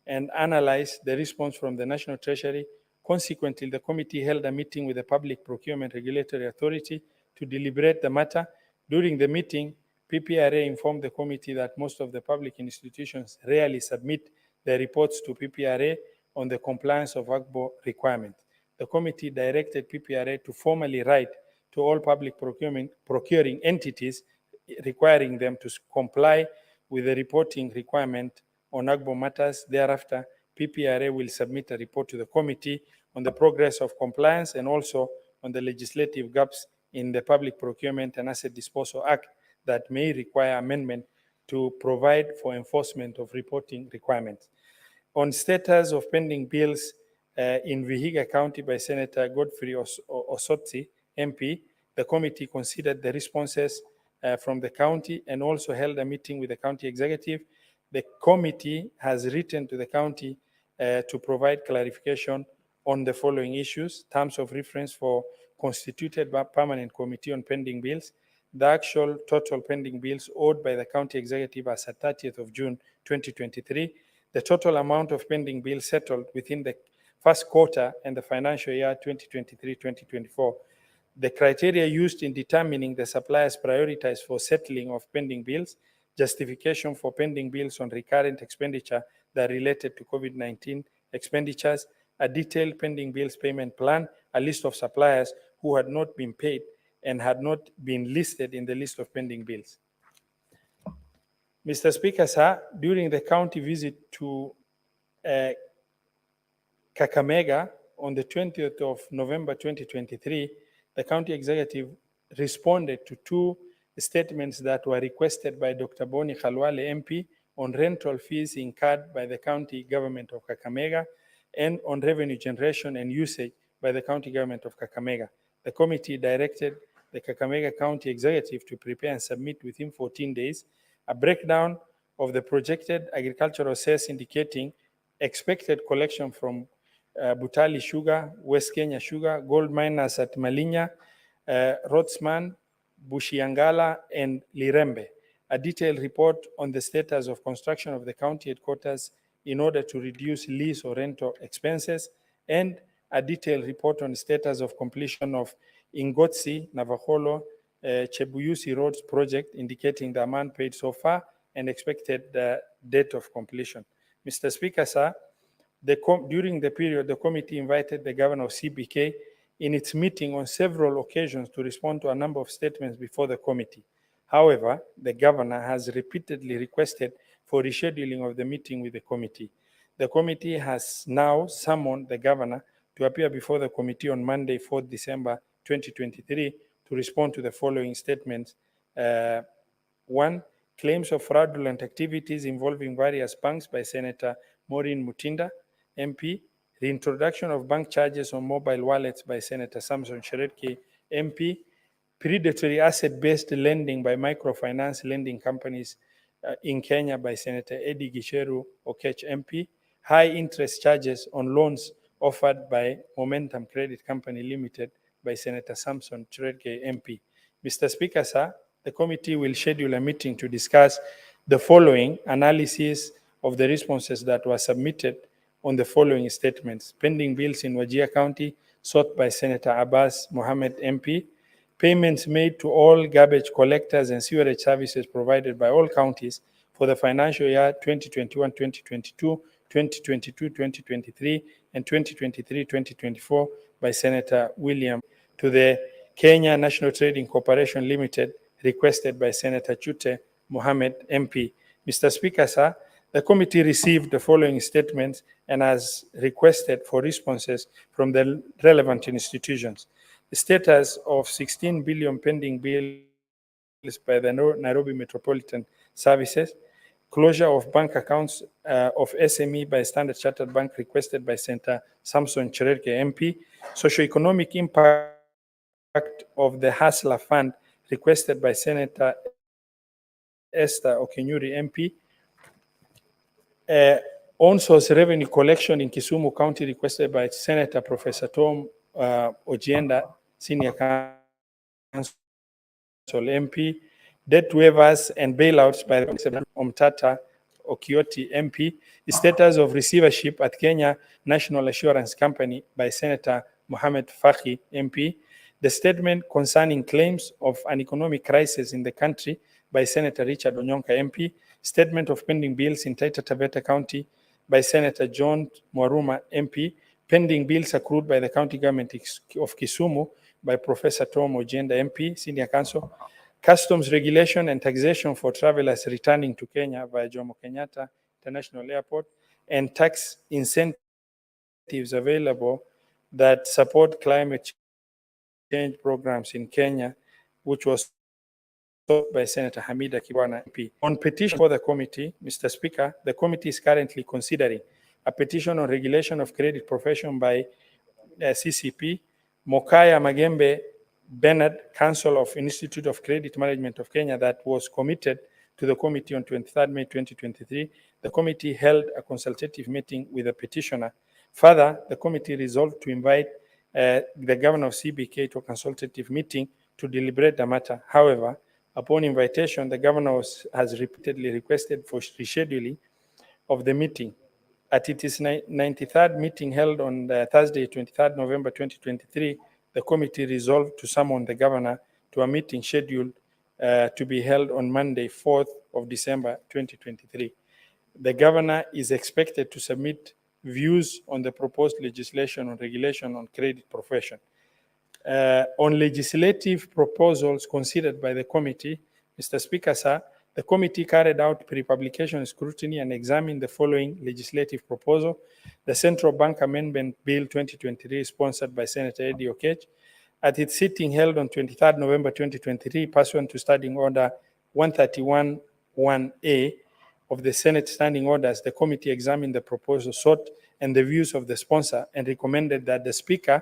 and analyzed the response from the National Treasury. Consequently, the committee held a meeting with the Public Procurement Regulatory Authority to deliberate the matter. During the meeting, PPRA informed the committee that most of the public institutions rarely submit their reports to PPRA on the compliance of AGBO requirements. The committee directed PPRA to formally write to all public procuring entities, requiring them to comply with the reporting requirement on AGBO matters. Thereafter, PPRA will submit a report to the committee on the progress of compliance and also on the legislative gaps in the Public Procurement and Asset Disposal Act that may require amendment to provide for enforcement of reporting requirements. On status of pending bills in Vihiga County by Senator Godfrey Osotsi, MP, the committee considered the responses from the county and also held a meeting with the county executive. The committee has written to the county to provide clarification on the following issues: terms of reference for constituted permanent committee on pending bills, the actual total pending bills owed by the county executive as at 30th of June 2023, the total amount of pending bills settled within the first quarter and the financial year 2023-2024, the criteria used in determining the suppliers prioritized for settling of pending bills, justification for pending bills on recurrent expenditure that related to COVID-19 expenditures, a detailed pending bills payment plan, a list of suppliers who had not been paid and had not been listed in the list of pending bills. Mr. Speaker, sir, during the county visit to Kakamega on the 20th of November 2023, the county executive responded to two statements that were requested by Dr. Boni Khalwale MP on rental fees incurred by the county government of Kakamega and on revenue generation and usage by the county government of Kakamega. The committee directed the Kakamega County Executive to prepare and submit within 14 days a breakdown of the projected agricultural sales indicating expected collection from Butali Sugar, West Kenya Sugar, gold miners at Malinya, Rotsman, Bushiangala, and Lirembe. A detailed report on the status of construction of the county headquarters in order to reduce lease or rental expenses, and a detailed report on the status of completion of Ingotsi, Navaholo, Chebuyusi Roads project, indicating the amount paid so far and expected date of completion. Mr. Speaker, sir, during the period, the committee invited the governor of CBK in its meeting on several occasions to respond to a number of statements before the committee. However, the governor has repeatedly requested for rescheduling of the meeting with the committee. The committee has now summoned the governor to appear before the committee on Monday, 4th December 2023, to respond to the following statements. One, claims of fraudulent activities involving various banks by Senator Maureen Mutinda, MP, reintroduction of bank charges on mobile wallets by Senator Samson Cherargei, MP, predatory asset-based lending by microfinance lending companies in Kenya by Senator Eddie Gicheru Okech, MP, high interest charges on loans offered by Momentum Credit Company Limited by Senator Samson Cherargei, MP. Mr. Speaker, sir, the committee will schedule a meeting to discuss the following analysis of the responses that were submitted on the following statements: pending bills in Wajir County sought by Senator Abbas Mohammed, MP, payments made to all garbage collectors and sewerage services provided by all counties for the financial year 2021-2022, 2022-2023, and 2023-2024 by Senator William to the Kenya National Trading Corporation Limited, requested by Senator Chute Mohammed, MP. Mr. Speaker, sir, the committee received the following statements and has requested for responses from the relevant institutions. The status of 16 billion pending bills by the Nairobi Metropolitan Services, closure of bank accounts of SME by Standard Chartered Bank requested by Senator Samson Cherargei, MP, socioeconomic impact of the Hustler Fund requested by Senator Esther Okenyuri, MP, on-source revenue collection in Kisumu County requested by Senator Professor Tom Ojienda, Senior Counsel MP, debt waivers and bailouts by Omtata Okioti, MP, the status of receivership at Kenya National Assurance Company by Senator Mohamed Faki, MP, the statement concerning claims of an economic crisis in the country by Senator Richard Onyonka, MP, statement of pending bills in Taita Taveta County by Senator John Mwaruma, MP, pending bills accrued by the county government of Kisumu by Professor Tom Ojienda, MP, Senior Counsel, customs regulation and taxation for travelers returning to Kenya via Jomo Kenyatta International Airport, and tax incentives available that support climate change programs in Kenya, which was sought by Senator Hamida Kibwana MP. On petition for the committee, Mr. Speaker, the committee is currently considering a petition on regulation of credit profession by CCP, Mokaya Magembe Bernard, Council of Institute of Credit Management of Kenya, that was committed to the committee on 23rd May 2023. The committee held a meeting with the petitioner. Further, the committee resolved to invite the governor of CBK to a consultative meeting to deliberate the matter. However, upon invitation, the governor has repeatedly requested for rescheduling of the meeting. At its 93rd meeting held on Thursday, 23rd November 2023, the committee resolved to summon the governor to a meeting scheduled to be held on Monday, 4th of December 2023. The governor is expected to submit views on the proposed legislation on regulation on credit profession. On legislative proposals considered by the committee, Mr. Speaker, sir, the committee carried out pre-publication scrutiny and examined the following legislative proposal: the Central Bank Amendment Bill 2023, sponsored by Senator Eddie Okech. At its sitting held on 23rd November 2023, pursuant to Standing Order 131-1A of the Senate Standing Orders, the committee examined the proposal sought and the views of the sponsor and recommended to the Speaker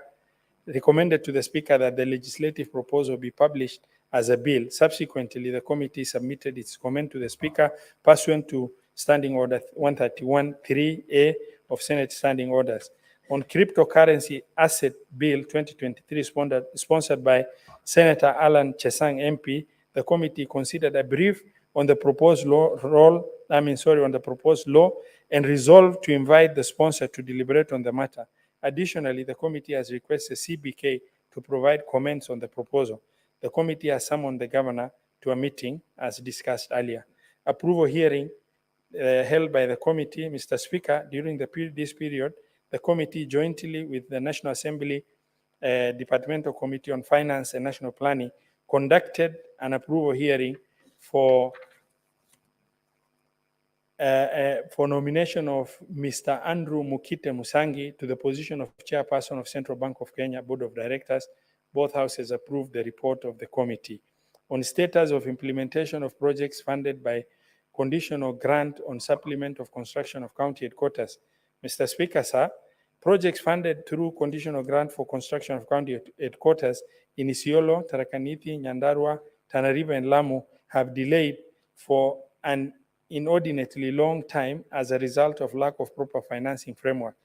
that the legislative proposal be published as a bill. Subsequently, the committee submitted its comment to the Speaker pursuant to Standing Order 131-3A of Senate Standing Orders. On Cryptocurrency Asset Bill 2023, sponsored by Senator Alan Chesang MP, the committee considered a brief on the proposed law and resolved to invite the sponsor to deliberate on the matter. Additionally, the committee has requested CBK to provide comments on the proposal. The committee has summoned the governor to a meeting, as discussed earlier. Approval hearing held by the committee, Mr. Speaker, during this period, the committee jointly with the National Assembly Departmental Committee on Finance and National Planning conducted an approval hearing for nomination of Mr. Andrew Mukite Musangi to the position of Chairperson of Central Bank of Kenya Board of Directors. Both houses approved the report of the committee. On status of implementation of projects funded by conditional grant on supplement of construction of county headquarters. Mr. Speaker, sir, projects funded through conditional grant for construction of county headquarters in Isiolo, Tharaka-Nithi, Nyandarua, Tana River, and Lamu have delayed for an inordinately long time as a result of lack of proper financing framework.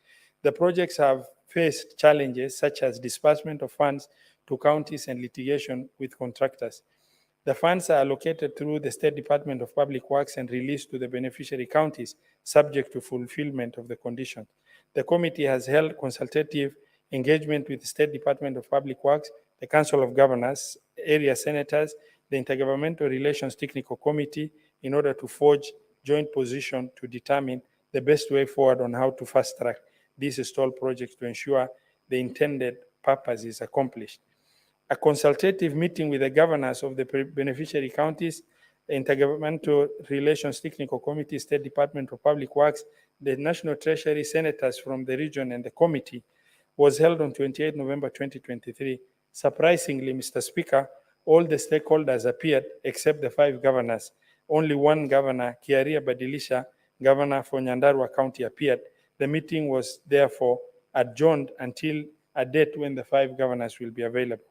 The projects have faced challenges such as disbursement of funds to counties and litigation with contractors. The funds are allocated through the State Department of Public Works and released to the beneficiary counties, subject to fulfillment of the conditions. The committee has held consultative engagement with the State Department of Public Works, the Council of Governors, area senators, the Intergovernmental Relations Technical Committee, in order to forge joint position to determine the best way forward on how to fast-track these stalled projects to ensure the intended purpose is accomplished. A consultative meeting with the governors of the beneficiary counties, the Intergovernmental Relations Technical Committee, State Department of Public Works, the National Treasury, senators from the region, and the committee was held on 28 November 2023. Surprisingly, Mr. Speaker, all the stakeholders appeared except the 5 governors. Only one governor, Kiaria Badilisha, governor for Nyandarua County, appeared. The meeting was therefore adjourned until a date when the 5 governors will be available.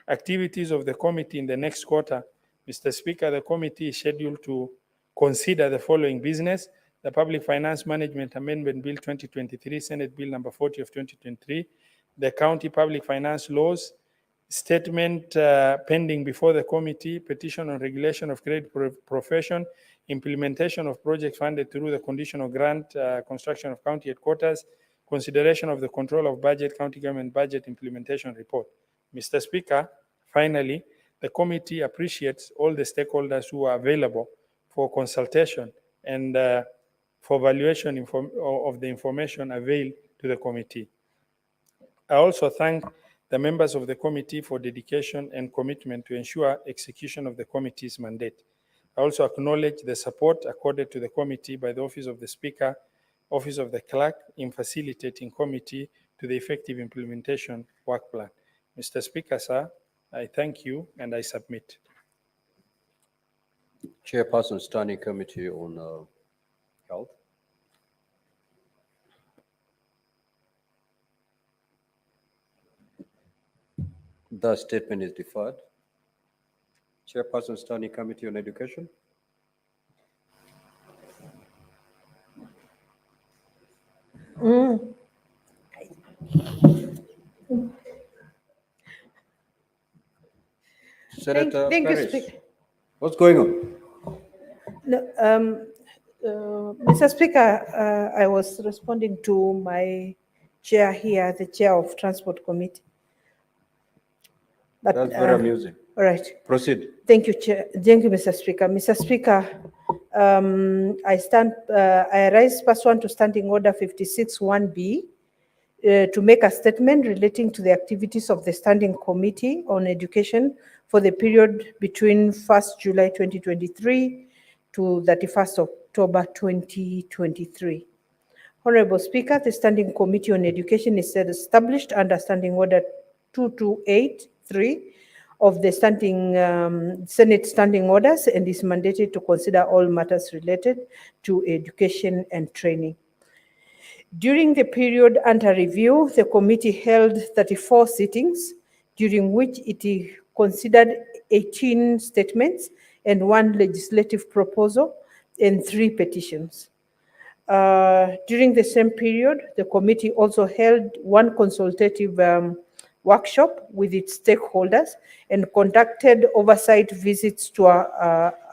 Activities of the committee in the next quarter. Mr. Speaker, the committee is scheduled to consider the following business: the Public Finance Management Amendment Bill 2023, Senate Bill number 40 of 2023, the County Public Finance Laws, statement pending before the committee, petition on regulation of credit profession, implementation of projects funded through the conditional grant, construction of county headquarters, consideration of the control of budget, county government budget implementation report. Mr. Speaker, finally, the committee appreciates all the stakeholders who are available for consultation and for valuation of the information availed to the committee. I also thank the members of the committee for dedication and commitment to ensure execution of the committee's mandate. I also acknowledge the support accorded to the committee by the Office of the Speaker, Office of the Clerk in facilitating committee to the effective implementation work plan. Mr. Speaker, sir, I thank you and I submit. Chairperson, Standing Committee on Health. The statement is deferred. Chairperson, Standing Committee on Education. Senator thank you, Paris, Speaker. what's going on? No, Mr. Speaker, I was responding to my chair here, the chair of Transport Committee. But, That's very amusing. All right. Proceed. Thank you, Chair. Thank you, Mr. Speaker. Mr. Speaker, I raise pursuant to Standing Order 56(1)B to make a statement relating to the activities of the Standing Committee on Education for the period between 1st July 2023 to 31st October 2023. Honorable Speaker, the Standing Committee on Education is established under Standing Order 2283 of the Senate Standing Orders and is mandated to consider all matters related to education and training. During the period under review, the committee held 34 sittings, during which it considered 18 statements and 1 legislative proposal and 3 petitions. During the same period, the committee also held 1 consultative workshop with its stakeholders and conducted oversight visits to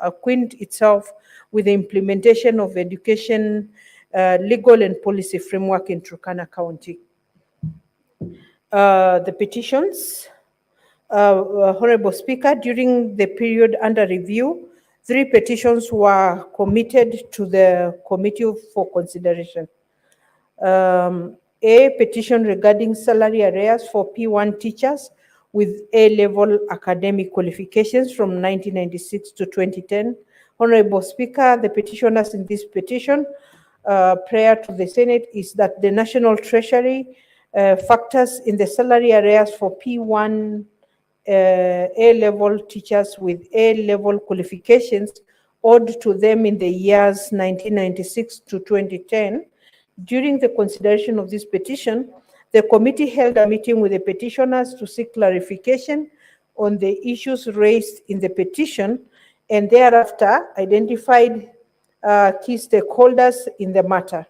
acquaint itself with the implementation of education legal and policy framework in Turkana County. The petitions, Honorable Speaker, during the period under review, 3 petitions were committed to the committee for consideration. A petition regarding salary arrears for P1 teachers with A-level academic qualifications from 1996 to 2010. Honorable Speaker, the petitioners in this petition prior to the Senate is that the National Treasury factors in the salary arrears for P1 A-level teachers with A-level qualifications owed to them in the years 1996 to 2010. During the consideration of this petition, the committee held a meeting with the petitioners to seek clarification on the issues raised in the petition and thereafter identified key stakeholders in the matter.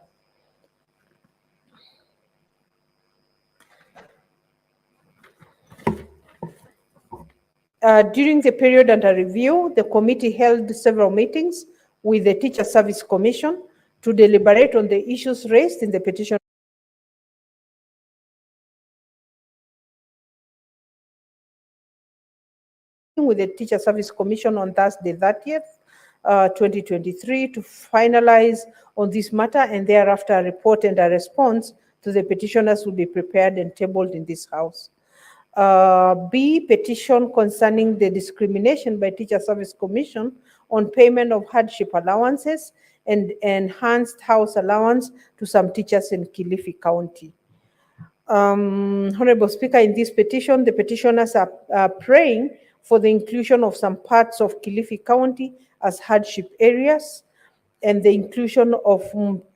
During the period under review, the committee held several meetings with the Teacher Service Commission to deliberate on the issues raised in the petition. With the Teacher Service Commission on Thursday 30th, 2023 to finalize on this matter, and thereafter a report and a response to the petitioners will be prepared and tabled in this House. B, petition concerning the discrimination by Teacher Service Commission on payment of hardship allowances and enhanced house allowance to some teachers in Kilifi County. Honorable Speaker, in this petition, the petitioners are praying for the inclusion of some parts of Kilifi County as hardship areas and the inclusion of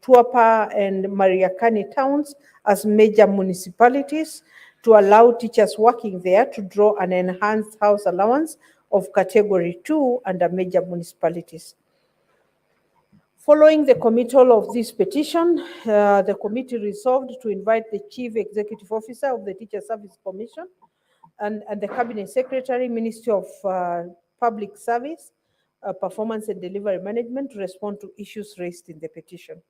Tuapa and Mariakani towns as major municipalities to allow teachers working there to draw an enhanced house allowance of category 2 under major municipalities. Following the committal of this petition, the committee resolved to invite the Chief Executive Officer of the Teacher Service Commission and the Cabinet Secretary, Ministry of Public Service, Performance and Delivery Management to respond to issues raised in the petition.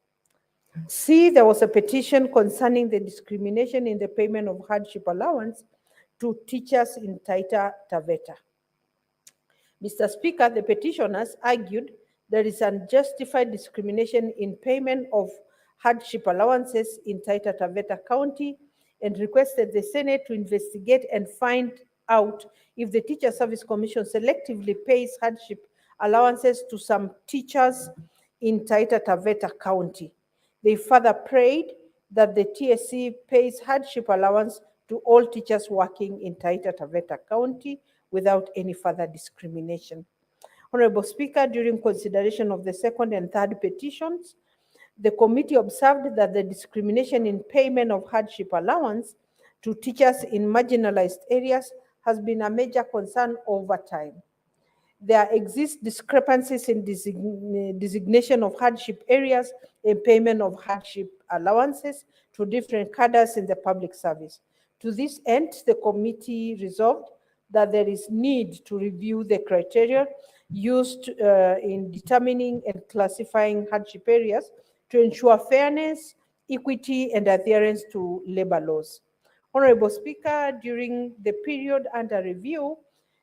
C, there was a petition concerning the discrimination in the payment of hardship allowance to teachers in Taita Taveta. Mr. Speaker, the petitioners argued there is unjustified discrimination in payment of hardship allowances in Taita Taveta County and requested the Senate to investigate and find out if the Teacher Service Commission selectively pays hardship allowances to some teachers in Taita Taveta County. They further prayed that the TSC pays hardship allowance to all teachers working in Taita Taveta County without any further discrimination. Honorable Speaker, during consideration of the second and third petitions, the committee observed that the discrimination in payment of hardship allowance to teachers in marginalized areas has been a major concern over time. There exist discrepancies in designation of hardship areas and payment of hardship allowances to different cadres in the public service. To this end, the committee resolved that there is need to review the criteria used in determining and classifying hardship areas to ensure fairness, equity, and adherence to labor laws. Honorable Speaker, during the period under review,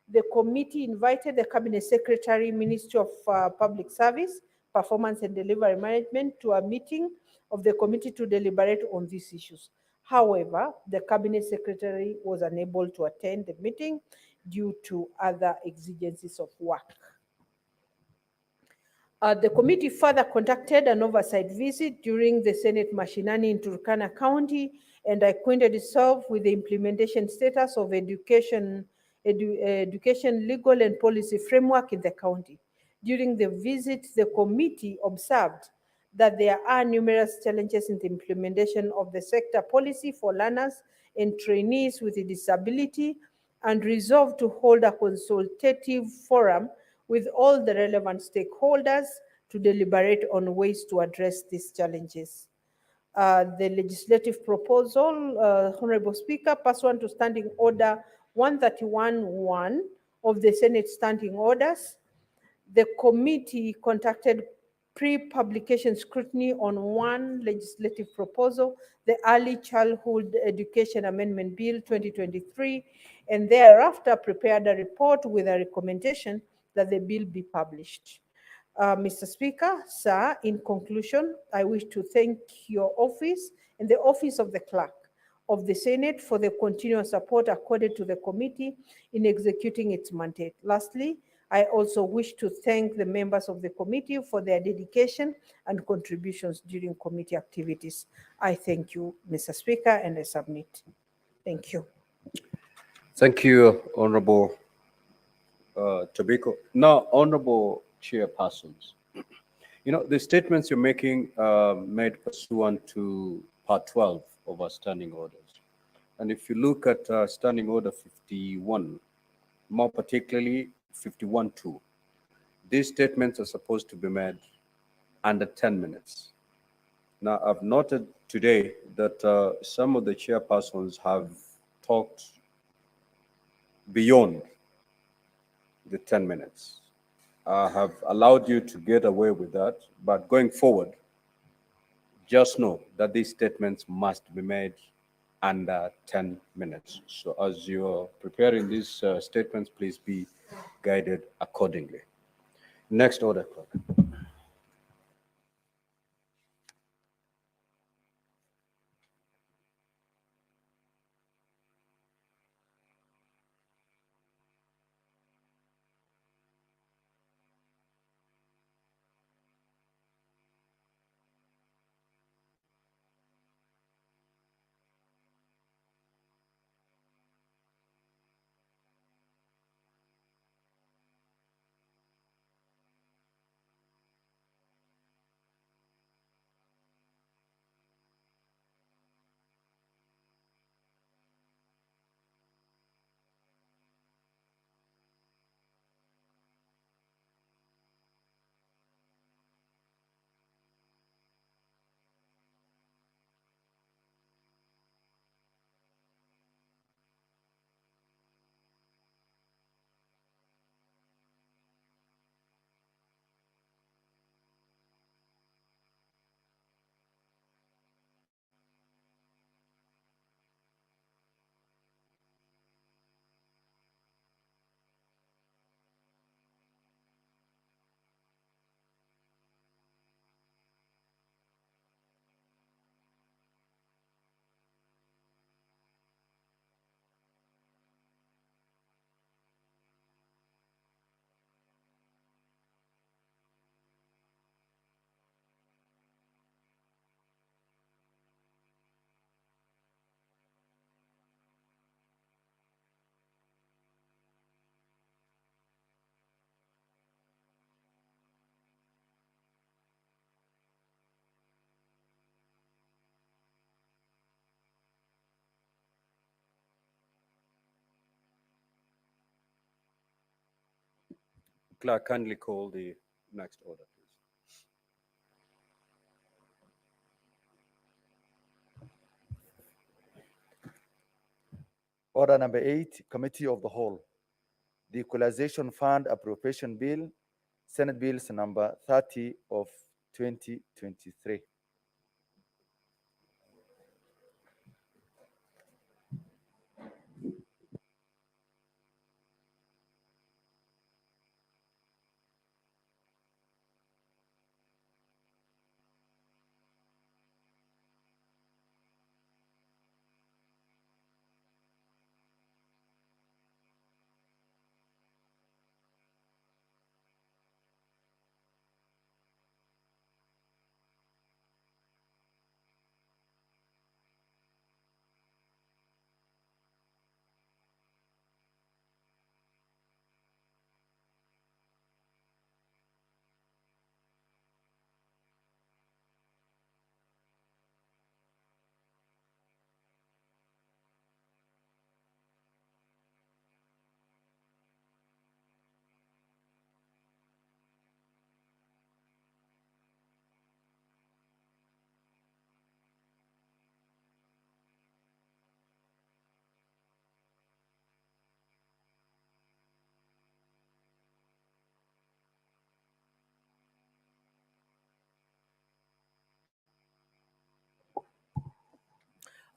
the committee invited the Cabinet Secretary, Ministry of Public Service, Performance and Delivery Management to a meeting of the committee to deliberate on these issues. However, the Cabinet Secretary was unable to attend the meeting due to other exigencies of work. The committee further conducted an oversight visit during the Senate Mashinani in Turkana County and acquainted itself with the implementation status of education legal and policy framework in the county. During the visit, the committee observed that there are numerous challenges in the implementation of the sector policy for learners and trainees with a disability and resolved to hold a consultative forum with all the relevant stakeholders to deliberate on ways to address these challenges. The legislative proposal, Honorable Speaker, pursuant to Standing Order 131-1 of the Senate Standing Orders, the committee conducted pre-publication scrutiny on one legislative proposal, the Early Childhood Education Amendment Bill 2023, and thereafter prepared a report with a recommendation that the bill be published. Mr. Speaker, sir, in conclusion, I wish to thank your office and the office of the clerk of the Senate for the continuous support accorded to the committee in executing its mandate. Lastly, I also wish to thank the members of the committee for their dedication and contributions during committee activities. I thank you, Mr. Speaker, and I submit. Thank you. Thank you, Honorable Tobiko. Now, Honorable Chairpersons, you know, the statements you're making made pursuant to Part 12 of our standing orders. And if you look at Standing Order 51, more particularly 51-2, these statements are supposed to be made under 10 minutes. Now, I've noted today that some of the chairpersons have talked beyond the 10 minutes. I have allowed you to get away with that, but going forward, just know that these statements must be made under 10 minutes. So as you're preparing these statements, please be guided accordingly. Next order, clerk. Clerk, kindly call the next order, please. Order number 8, Committee of the Whole. The Equalization Fund Appropriation Bill, Senate Bills number 30 of 2023.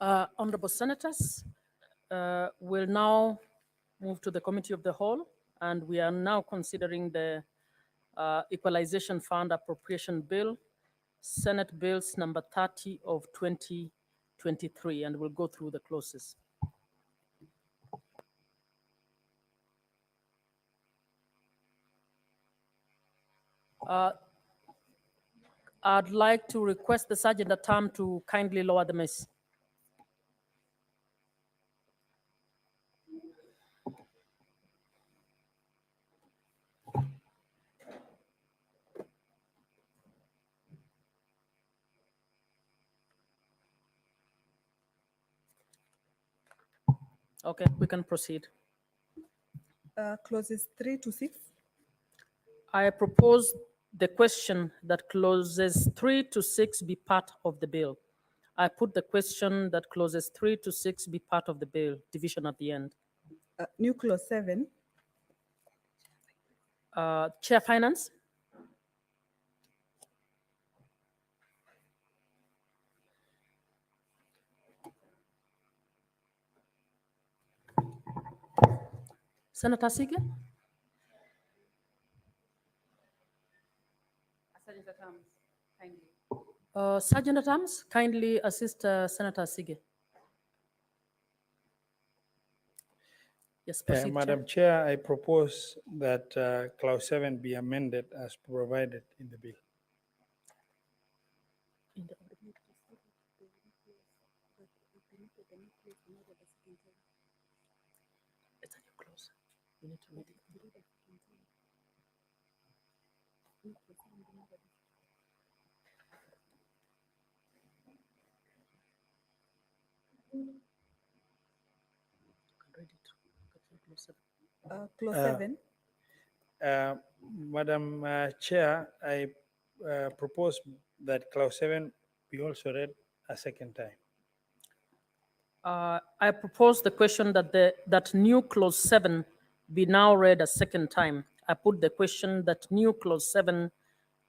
Honorable Senators, we'll now move to the Committee of the Whole, and we are now considering the Equalization Fund Appropriation Bill, Senate Bills number 30 of 2023, and we'll go through the clauses. I'd like to request the Sergeant at Arms to kindly lower the mace. Okay, we can proceed. Clauses 3 to 6. I propose the question that clauses 3 to 6 be part of the bill. I put the question that clauses 3 to 6 be part of the bill, division at the end. New clause 7. Chair Finance? Senator Sige? Sergeant at Arms, kindly. Sergeant at Arms, kindly assist Senator Sige. Yes, proceed, Madam Chair, I propose that clause 7 be amended as provided in the bill. It's a new clause. You need to read it. Clause 7. Madam Chair, I propose that clause 7 be also read a second time. I propose the question that that new clause 7 be now read a second time. I put the question that new clause 7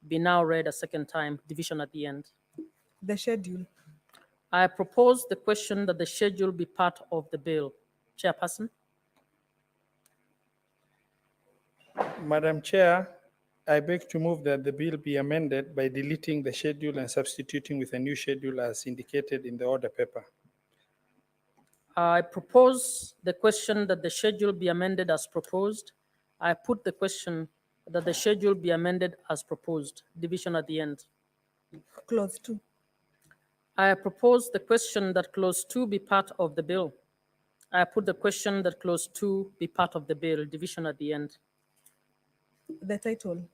be now read a second time, division at the end. The schedule. I propose the question that the schedule be part of the bill. Chairperson? Madam Chair, I beg to move that the bill be amended by deleting the schedule and substituting with a new schedule as indicated in the order paper. I propose the question that the schedule be amended as proposed. I put the question that the schedule be amended as proposed, division at the end. Clause 2. I propose the question that clause 2 be part of the bill. I put the question that clause 2 be part of the bill, division at the end. The title.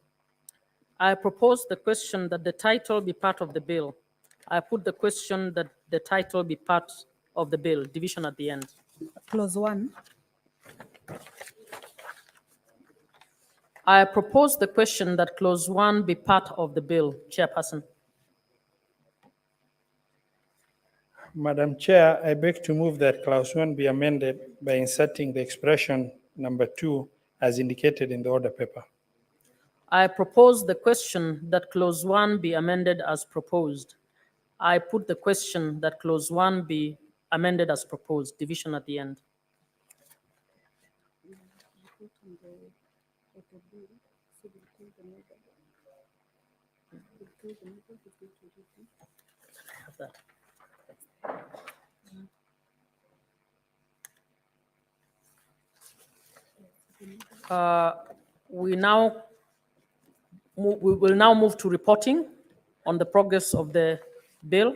I propose the question that the title be part of the bill. I put the question that the title be part of the bill, division at the end. Clause 1. I propose the question that clause 1 be part of the bill, Chairperson. Madam Chair, I beg to move that clause 1 be amended by inserting the expression number 2 as indicated in the order paper. I propose the question that clause 1 be amended as proposed. I put the question that clause 1 be amended as proposed, division at the end. We will now move to reporting on the progress of the bill,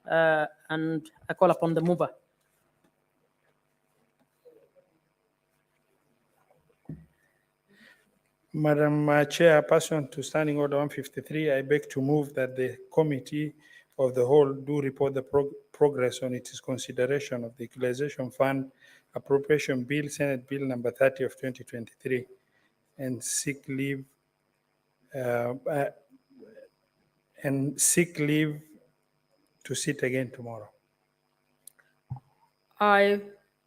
and I call upon the mover. Madam Chair, pursuant to Standing Order 153, I beg to move that the Committee of the Whole do report the progress on its consideration of the Equalization Fund Appropriation Bill, Senate Bill number 30 of 2023, and seek leave to sit again tomorrow. I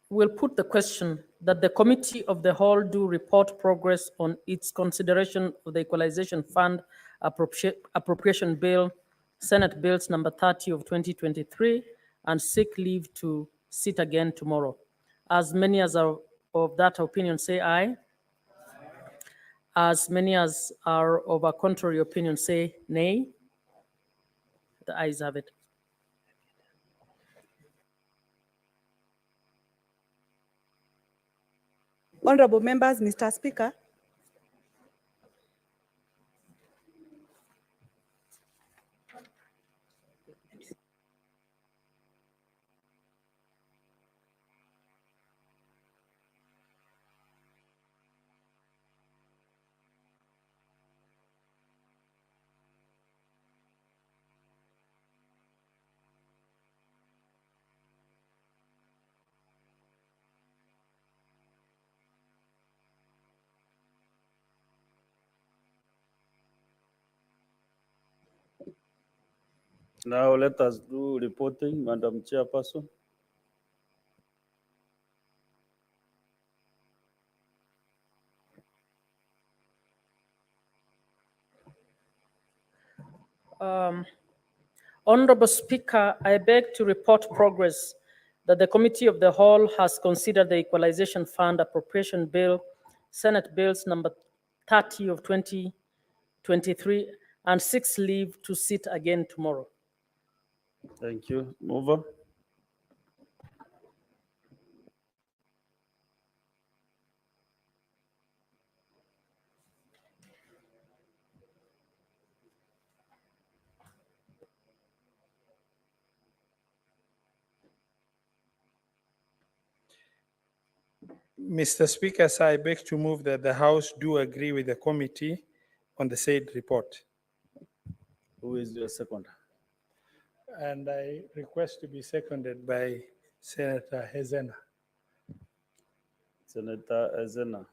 will put the question that the Committee of the Whole do report progress on its consideration of the Equalization Fund Appropriation Bill, Senate Bills number 30 of 2023, and seek leave to sit again tomorrow. As many as are of that opinion say aye. As many as are of a contrary opinion say nay. The ayes have it. Honorable members, Mr. Speaker. Now let us do reporting, Madam Chairperson. Honorable Speaker, I beg to report progress that the Committee of the Whole has considered the Equalization Fund Appropriation Bill, Senate Bills number 30 of 2023, and seeks leave to sit again tomorrow. Thank you. Mover. Mr. Speaker, sir, I beg to move that the House do agree with the committee on the said report. Who is your second? And I request to be seconded by Senator Hezena. Senator Ezena.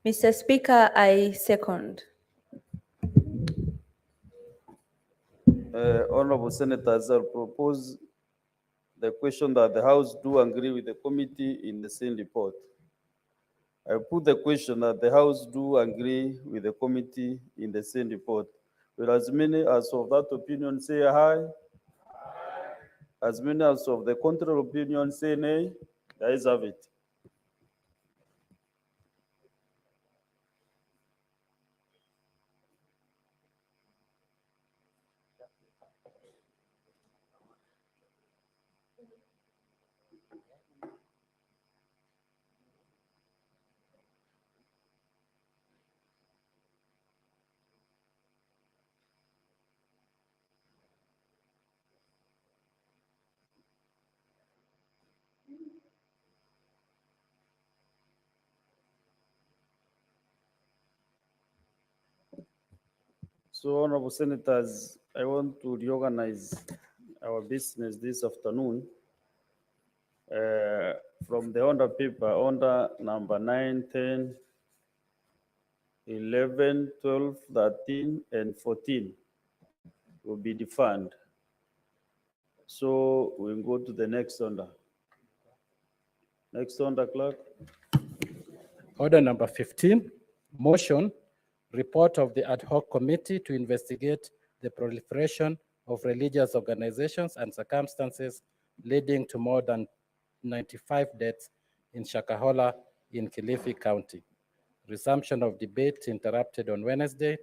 Mr. Speaker, I second. Honorable Senators, I propose the question that the House do agree with the committee in the same report. I put the question that the House do agree with the committee in the same report. Will as many as of that opinion say aye? As many as of the contrary opinion say nay? The ayes have it. So, Honorable Senators, I want to reorganize our business this afternoon. from the order paper, order number 9, 10, 11, 12, 13, and 14 will be defunct. So we'll go to the next order. Next order, clerk. Order number 15, motion, report of the ad hoc committee to investigate the proliferation of religious organizations and circumstances leading to more than 95 deaths in Shakahola in Kilifi County. Resumption of debate interrupted on Wednesday,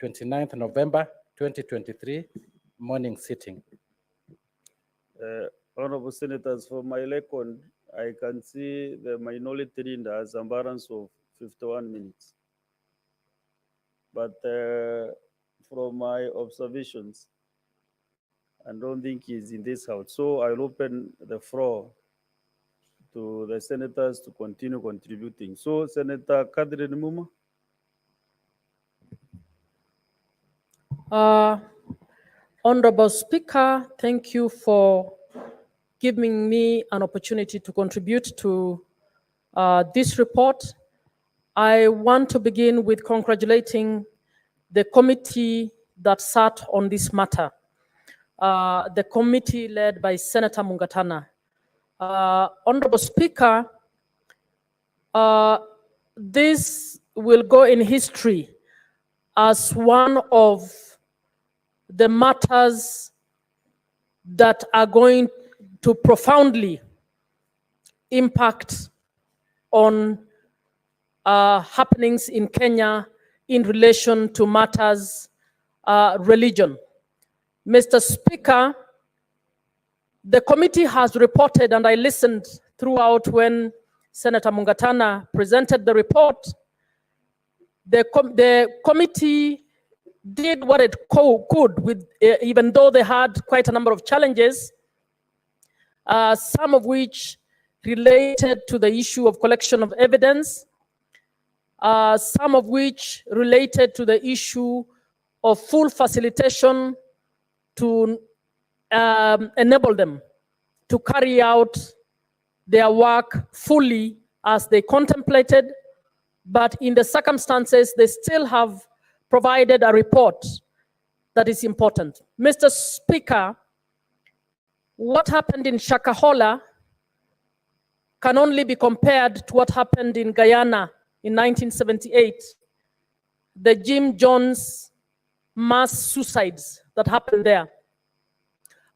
29th November 2023, morning sitting. Honorable Senators, for my record, I can see the minority leader has a balance of 51 minutes. But from my observations, I don't think he's in this house. So I'll open the floor to the senators to continue contributing. So Senator Kadri Muma. Honorable Speaker, thank you for giving me an opportunity to contribute to this report. I want to begin with congratulating the committee that sat on this matter, the committee led by Senator Mungatana. Honorable Speaker, this will go in history as one of the matters that are going to profoundly impact on happenings in Kenya in relation to matters religion. Mr. Speaker, the committee has reported, and I listened throughout when Senator Mungatana presented the report. The committee did what it could, with, even though they had quite a number of challenges, some of which related to the issue of collection of evidence, some of which related to the issue of full facilitation to enable them to carry out their work fully as they contemplated. But in the circumstances, they still have provided a report that is important. Mr. Speaker, what happened in Shakahola can only be compared to what happened in Guyana in 1978, the Jim Jones mass suicides that happened there.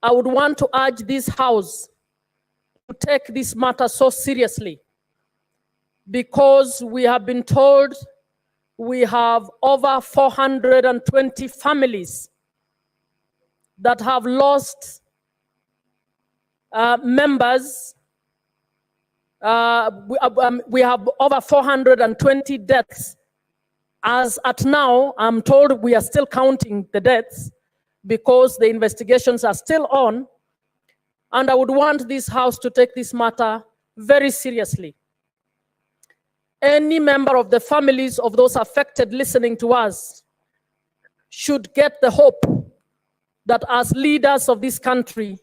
I would want to urge this House to take this matter so seriously, because we have been told we have over 420 families that have lost members. We have over 420 deaths. As at now, I'm told we are still counting the deaths because the investigations are still on. And I would want this House to take this matter very seriously. Any member of the families of those affected listening to us should get the hope that as leaders of this country,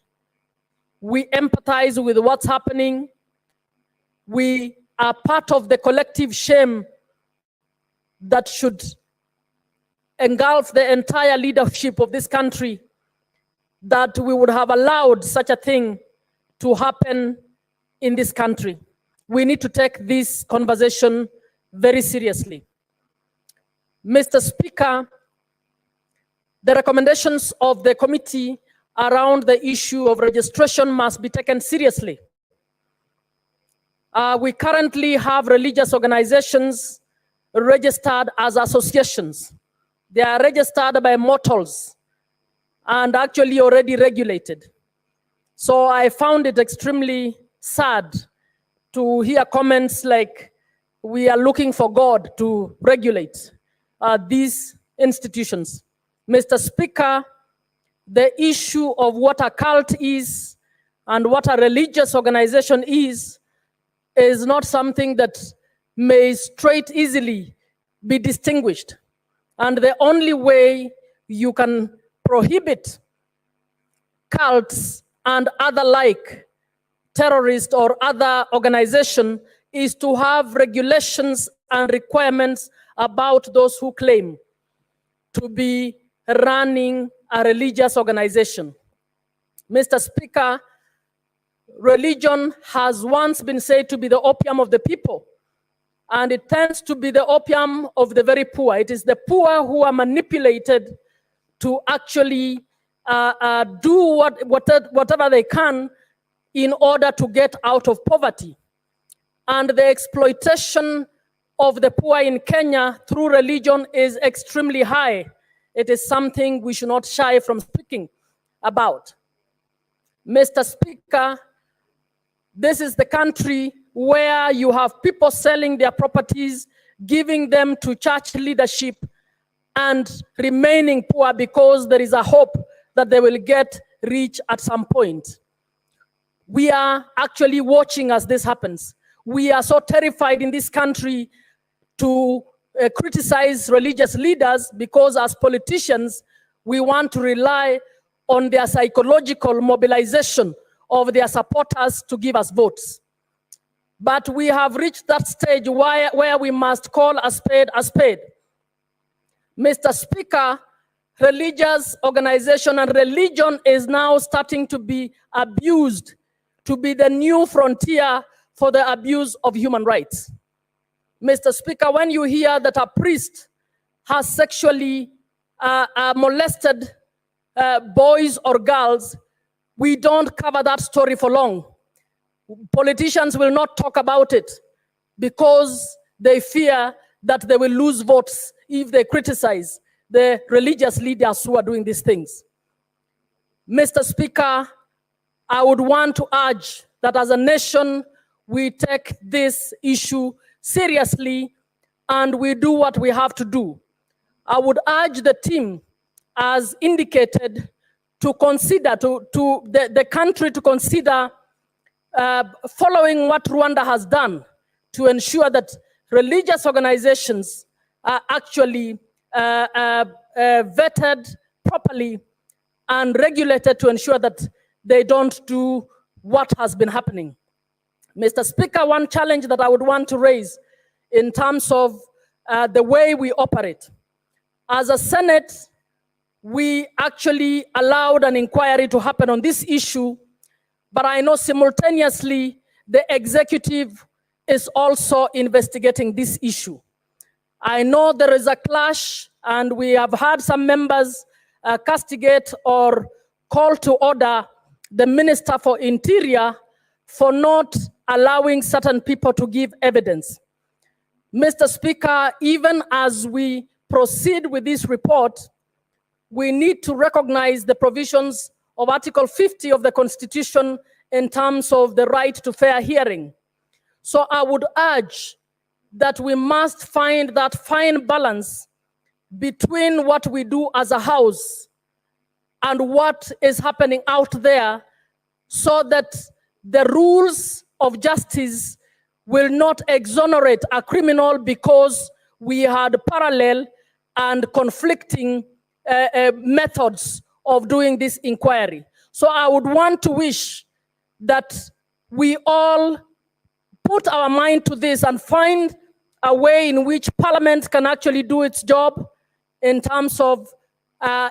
we empathize with what's happening. We are part of the collective shame that should engulf the entire leadership of this country, that we would have allowed such a thing to happen in this country. We need to take this conversation very seriously. Mr. Speaker, the recommendations of the committee around the issue of registration must be taken seriously. We currently have religious organizations registered as associations. They are registered by mortals and actually already regulated. So I found it extremely sad to hear comments like, we are looking for God to regulate these institutions. Mr. Speaker, the issue of what a cult is and what a religious organization is not something that may straight easily be distinguished. And the only way you can prohibit cults and other like terrorist or other organization is to have regulations and requirements about those who claim to be running a religious organization. Mr. Speaker, religion has once been said to be the opium of the people, and it tends to be the opium of the very poor. It is the poor who are manipulated to actually do whatever they can in order to get out of poverty. And the exploitation of the poor in Kenya through religion is extremely high. It is something we should not shy from speaking about. Mr. Speaker, this is the country where you have people selling their properties, giving them to church leadership, and remaining poor because there is a hope that they will get rich at some point. We are actually watching as this happens. We are so terrified in this country to criticize religious leaders because as politicians, we want to rely on their psychological mobilization of their supporters to give us votes. But we have reached that stage where we must call a spade a spade. Mr. Speaker, religious organization and religion is now starting to be abused, to be the new frontier for the abuse of human rights. Mr. Speaker, when you hear that a priest has sexually molested boys or girls, we don't cover that story for long. Politicians will not talk about it because they fear that they will lose votes if they criticize the religious leaders who are doing these things. Mr. Speaker, I would want to urge that as a nation, we take this issue seriously and we do what we have to do. I would urge the team, as indicated, to consider, the country to consider following what Rwanda has done to ensure that religious organizations are actually vetted properly and regulated to ensure that they don't do what has been happening. Mr. Speaker, one challenge that I would want to raise in terms of the way we operate. As a Senate, we actually allowed an inquiry to happen on this issue, but I know simultaneously the executive is also investigating this issue. I know there is a clash, and we have had some members castigate or call to order the Minister for Interior for not allowing certain people to give evidence. Mr. Speaker, even as we proceed with this report, we need to recognize the provisions of Article 50 of the Constitution in terms of the right to fair hearing. So I would urge that we must find that fine balance between what we do as a house and what is happening out there, so that the rules of justice will not exonerate a criminal because we had parallel and conflicting methods of doing this inquiry. So I would want to wish that we all put our mind to this and find a way in which Parliament can actually do its job in terms of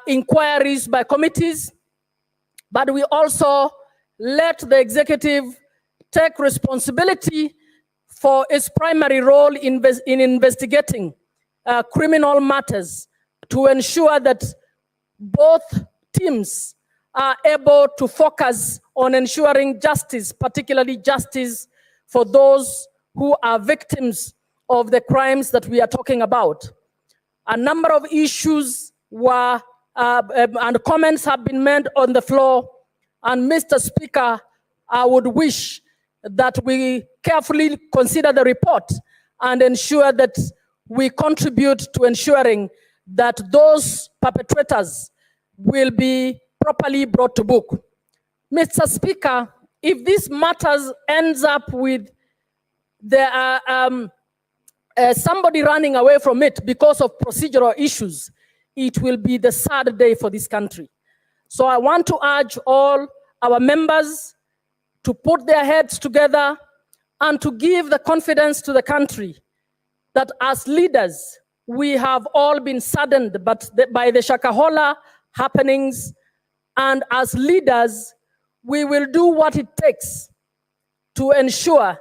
inquiries by committees, but we also let the executive take responsibility for its primary role in investigating criminal matters to ensure that both teams are able to focus on ensuring justice, particularly justice for those who are victims of the crimes that we are talking about. A number of issues were, and comments have been made on the floor. And Mr. Speaker, I would wish that we carefully consider the report and ensure that we contribute to ensuring that those perpetrators will be properly brought to book. Mr. Speaker, if this matters ends up with somebody running away from it because of procedural issues, it will be the sad day for this country. So I want to urge all our members to put their heads together and to give the confidence to the country that as leaders, we have all been saddened by the Shakahola happenings, and as leaders, we will do what it takes to ensure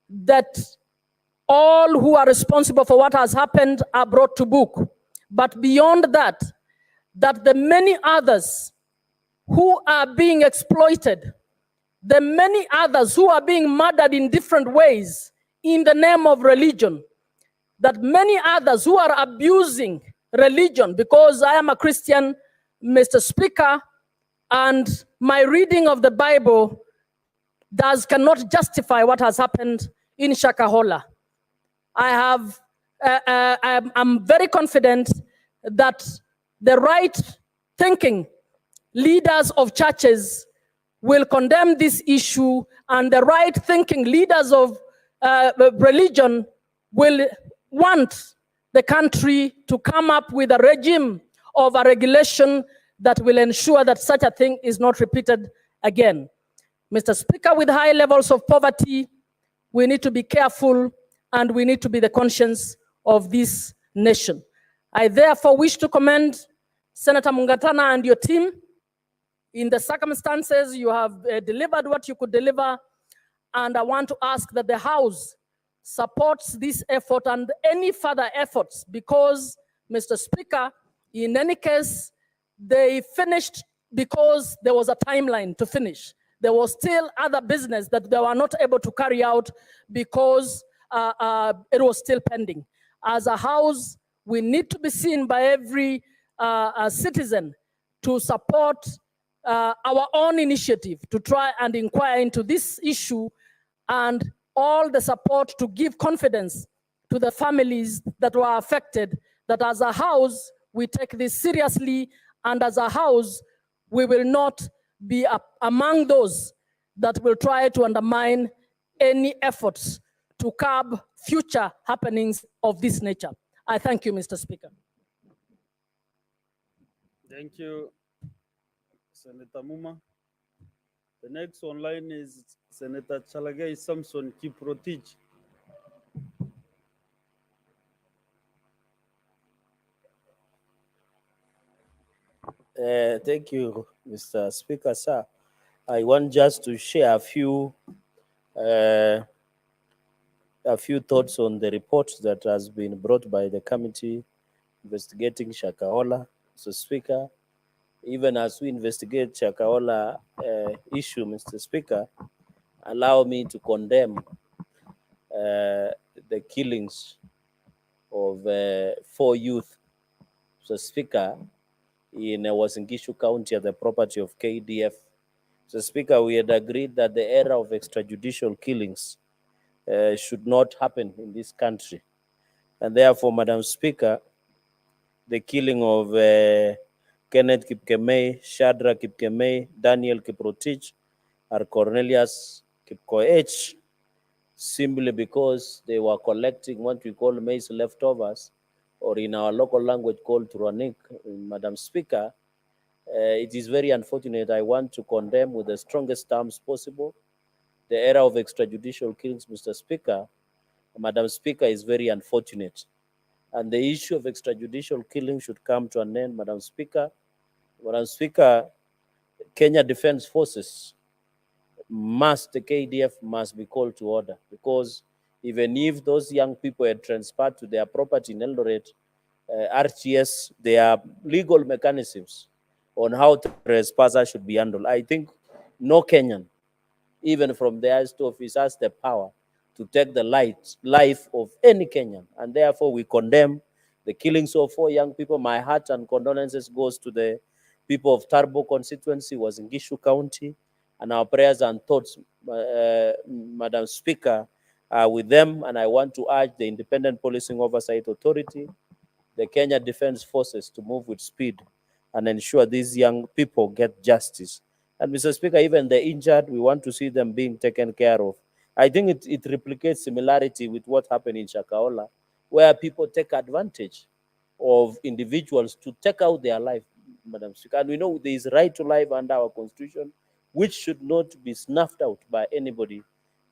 that all who are responsible for what has happened are brought to book. But beyond that, that the many others who are being exploited, the many others who are being murdered in different ways in the name of religion, that many others who are abusing religion, because I am a Christian, Mr. Speaker, and my reading of the Bible cannot justify what has happened in Shakahola. I'm very confident that the right thinking leaders of churches will condemn this issue, and the right thinking leaders of religion will want the country to come up with a regime of a regulation that will ensure that such a thing is not repeated again. Mr. Speaker, with high levels of poverty, we need to be careful and we need to be the conscience of this nation. I therefore wish to commend Senator Mungatana and your team. In the circumstances, you have delivered what you could deliver, and I want to ask that the House supports this effort and any further efforts, because, Mr. Speaker, in any case, they finished because there was a timeline to finish. There was still other business that they were not able to carry out because it was still pending. As a House, we need to be seen by every citizen to support our own initiative to try and inquire into this issue, and all the support to give confidence to the families that were affected, that as a House, we take this seriously, and as a House, we will not be among those that will try to undermine any efforts to curb future happenings of this nature. I thank you, Mr. Speaker. Thank you, Senator Muma. The next online is Senator Chalagay Samson Kiprotich. Thank you, Mr. Speaker, sir. I want just to share a few thoughts on the report that has been brought by the committee investigating Shakahola. So, Speaker, even as we investigate Shakahola issue, Mr. Speaker, allow me to condemn the killings of 4 youth, so Speaker, in Wasingishu County at the property of KDF. So, Speaker, we had agreed that the era of extrajudicial killings should not happen in this country. And therefore, Madam Speaker, the killing of Kenneth Kipkemei, Shadrach Kipkemei, Daniel Kiprotich, or Cornelius Kipkoech, simply because they were collecting what we call maize leftovers, or in our local language called Turanik, Madam Speaker, it is very unfortunate. I want to condemn with the strongest terms possible the era of extrajudicial killings, Mr. Speaker. Madam Speaker, is very unfortunate. And the issue of extrajudicial killing should come to an end, Madam Speaker. Madam Speaker, Kenya Defense Forces the KDF must be called to order, because even if those young people had transferred to their property in Eldoret, RTS, there are legal mechanisms on how trespassers should be handled. I think no Kenyan, even from the highest office, has the power to take the life of any Kenyan. And therefore, we condemn the killings of 4 young people. My heart and condolences goes to the people of Tarbo constituency, was in Gishu County, and our prayers and thoughts, Madam Speaker, are with them. And I want to urge the Independent Policing Oversight Authority, the Kenya Defense Forces, to move with speed and ensure these young people get justice. And Mr. Speaker, even the injured, we want to see them being taken care of. I think it replicates similarity with what happened in Shakahola, where people take advantage of individuals to take out their life, Madam Speaker. And we know there is right to life under our constitution, which should not be snuffed out by anybody,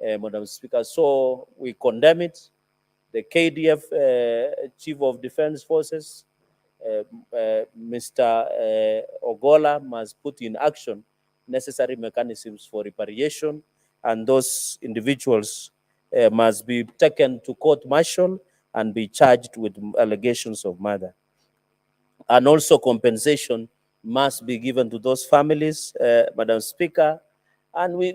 Madam Speaker. So we condemn it. The KDF Chief of Defense Forces, Mr. Ogola, must put in action necessary mechanisms for repatriation, and those individuals must be taken to court-martial and be charged with allegations of murder. And also compensation must be given to those families, Madam Speaker. And we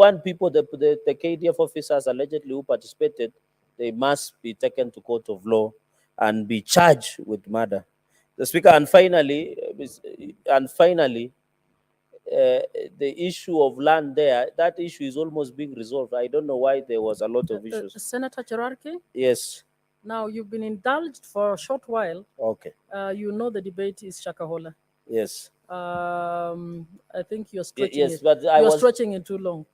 want people, the KDF officers allegedly who participated, they must be taken to court of law and be charged with murder. The Speaker, and finally, the issue of land there, that issue is almost being resolved. I don't know why there was a lot of issues. Senator Cherarki, Yes. now you've been indulged for a short while. Okay. You know the debate is Shakahola. Yes. I think you're stretching yes, it. but You're stretching it too long.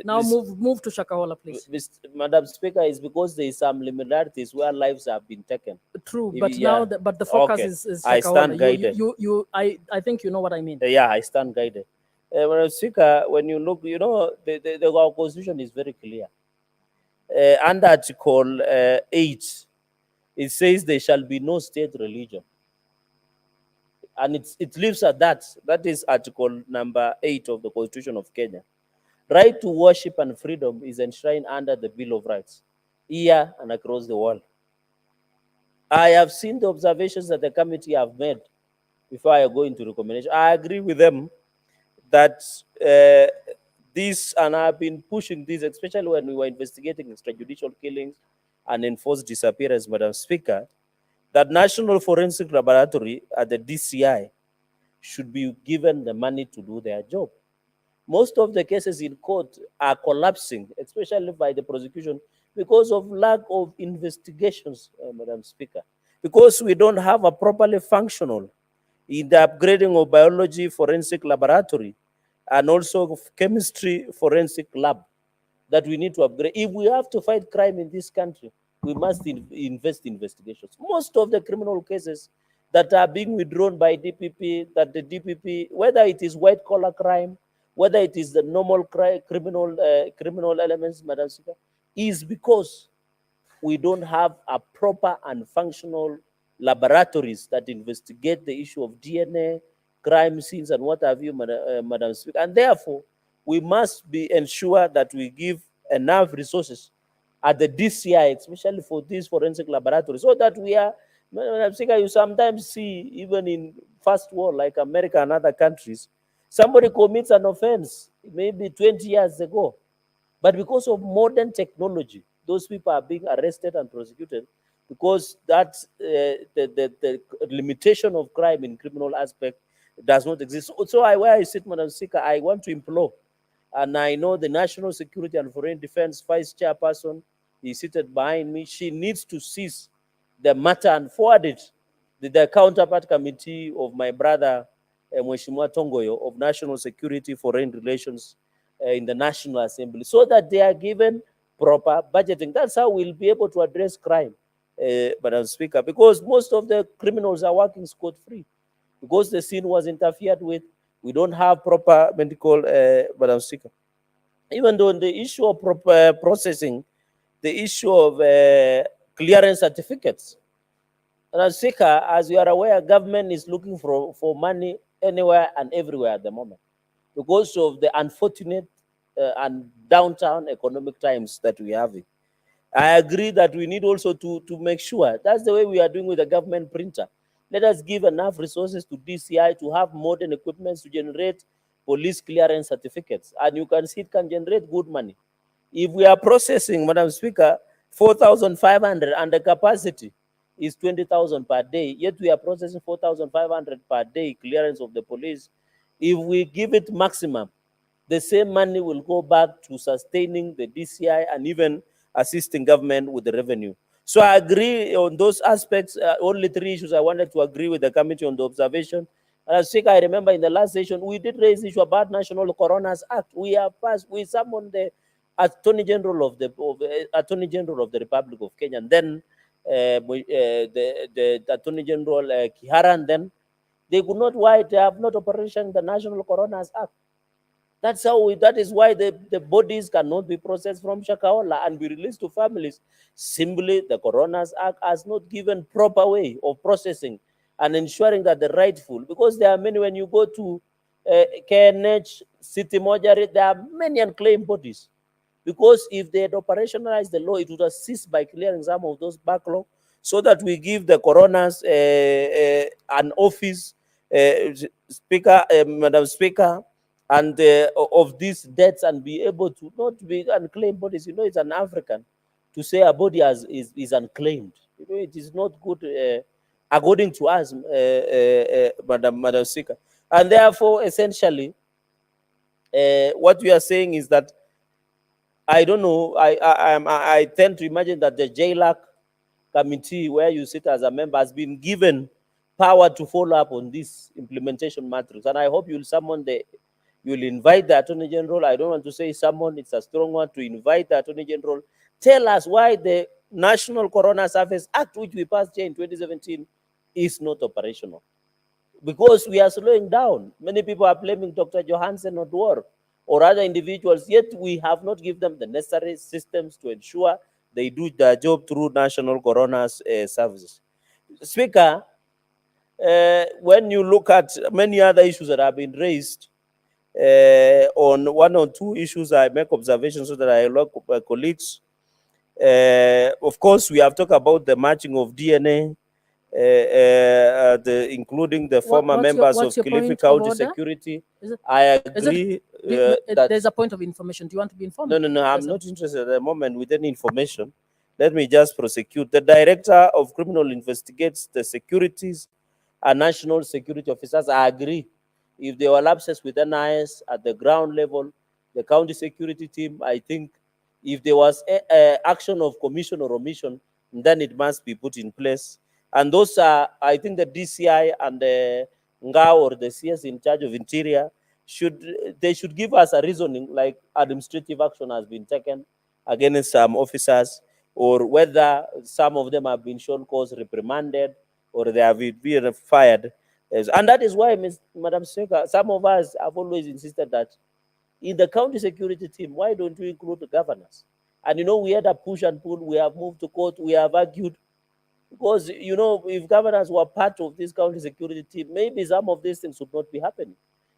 Now Miss- move to Shakahola, please. Madam Speaker, is because there is some liminarities where lives have been taken. True, If but you- now yeah. but the focus Okay. is I stand Shakahola. guided. I think you know what I mean. Yeah, I stand guided. Madam Speaker, when you look, you know, our constitution is very clear. Under Article 8, it says there shall be no state religion. And it leaves at that. That is Article number 8 of the Constitution of Kenya. Right to worship and freedom is enshrined under the Bill of Rights, here and across the world. I have seen the observations that the committee have made before I go into recommendation. I agree with them that this, and I've been pushing this, especially when we were investigating extrajudicial killings and enforced disappearance, Madam Speaker, that National Forensic Laboratory at the DCI should be given the money to do their job. Most of the cases in court are collapsing, especially by the prosecution, because of lack of investigations, Madam Speaker. Because we don't have a properly functional in the upgrading of biology forensic laboratory and also chemistry forensic lab that we need to upgrade. If we have to fight crime in this country, we must invest in investigations. Most of the criminal cases that are being withdrawn by DPP, that the DPP, whether it is white collar crime, whether it is the normal criminal elements, Madam Speaker, is because we don't have a proper and functional laboratories that investigate the issue of DNA, crime scenes, and what have you, Madam Speaker. And therefore, we must be ensure that we give enough resources at the DCI, especially for these forensic laboratories, so that we are, Madam Speaker, you sometimes see, even in first world like America and other countries, somebody commits an offense maybe 20 years ago, but because of modern technology, those people are being arrested and prosecuted because that's the limitation of crime in criminal aspect does not exist. So where I sit, Madam Speaker, I want to implore, and I know the National Security and Foreign Defense Vice Chairperson is seated behind me. She needs to seize the matter and forward it to the counterpart committee of my brother, Mheshimiwa Tongoyo, of National Security Foreign Relations in the National Assembly, so that they are given proper budgeting. That's how we'll be able to address crime, Madam Speaker, because most of the criminals are working scot-free. Because the scene was interfered with, we don't have proper medical, Madam Speaker. Even though the issue of proper processing, the issue of clearance certificates, Madam Speaker, as you are aware, government is looking for money anywhere and everywhere at the moment because of the unfortunate and downtown economic times that we have. I agree that we need also to make sure, that's the way we are doing with the government printer. Let us give enough resources to DCI to have modern equipment to generate police clearance certificates. And you can see it can generate good money. If we are processing, Madam Speaker, 4,500 and the capacity is 20,000 per day, yet we are processing 4,500 per day clearance of the police. If we give it maximum, the same money will go back to sustaining the DCI and even assisting government with the revenue. So I agree on those aspects. Only three issues I wanted to agree with the committee on the observation. I remember in the last session, we did raise the issue about National Coroner's Act. We have passed, we summoned the Attorney General of the Attorney General of the Republic of Kenya, and then the Attorney General Kihara, and then they could not, why they have not operationed the National Coroner's Act. That is why the bodies cannot be processed from Shakahola and be released to families. Simply, the Coroner's Act has not given proper way of processing and ensuring that the rightful, because there are many, when you go to KNH, City Mojari, there are many unclaimed bodies. Because if they had operationalized the law, it would assist by clearing some of those backlog, so that we give the coroners an office, Speaker, Madam Speaker, and of these deaths, and be able to not be unclaimed bodies. You know, it's an African to say a body is unclaimed. You know, it is not good, according to us, Madam Speaker. And therefore, essentially, what we are saying is that I don't know. I tend to imagine that the JLAC committee, where you sit as a member, has been given power to follow up on this implementation matrix. And I hope you'll invite the Attorney General. I don't want to say someone, it's a strong one, to invite the Attorney General. Tell us why the National Corona Service Act, which we passed here in 2017, is not operational. Because we are slowing down. Many people are blaming Dr. Johansson or other individuals, yet we have not given them the necessary systems to ensure they do their job through National Corona Services. Speaker, when you look at many other issues that have been raised, on one or two issues, I make observations so that I allow my colleagues. Of course, we have talked about the matching of DNA, including the former members of Kilifi County Security. I agree that there's a point of information. Do you want to be informed? no, I'm not interested at the moment with any information. Let me just prosecute. The Director of Criminal Investigates the securities and national security officers. I agree. If there were lapses with NIS at the ground level, the county security team, I think if there was action of commission or omission, then it must be put in place. And those are, I think the DCI and the NGA or the CS in charge of Interior, they should give us a reasoning, like administrative action has been taken against some officers, or whether some of them have been shown cause, reprimanded, or they have been fired. And that is why, Madam Speaker, some of us have always insisted that in the county security team, why don't we include the governors? And you know, we had a push and pull, we have moved to court, we have argued, because you know, if governors were part of this county security team, maybe some of these things would not be happening.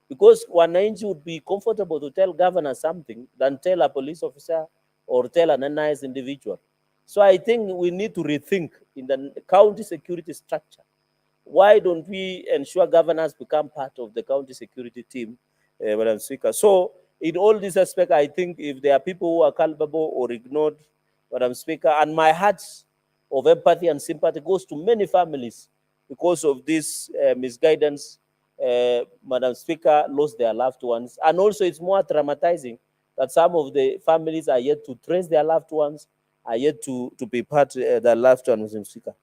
Because wananchi would be comfortable to tell governor something than tell a police officer or tell an NIS individual. So I think we need to rethink in the county security structure. Why don't we ensure governors become part of the county security team, Madam Speaker? So in all this aspect, I think if there are people who are culpable or ignored, Madam Speaker, and my heart of empathy and sympathy goes to many families because of this misguidance. Madam Speaker, lost their loved ones. And also it's more traumatizing that some of the families are yet to trace their loved ones, are yet to be part their loved ones, Madam Speaker.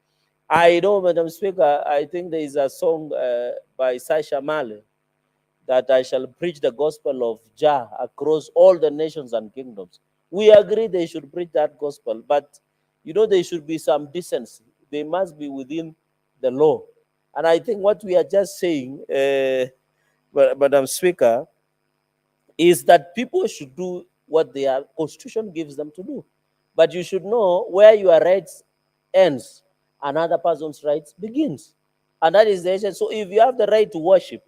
I know, Madam Speaker, I think there is a song by Sasha Male that I shall preach the gospel of Jah across all the nations and kingdoms. We agree they should preach that gospel, but you know, there should be some decency. They must be within the law. And I think what we are just saying, Madam Speaker, is that people should do what their constitution gives them to do. But you should know where your rights ends, another person's rights begins. And that is the essence. So if you have the right to worship,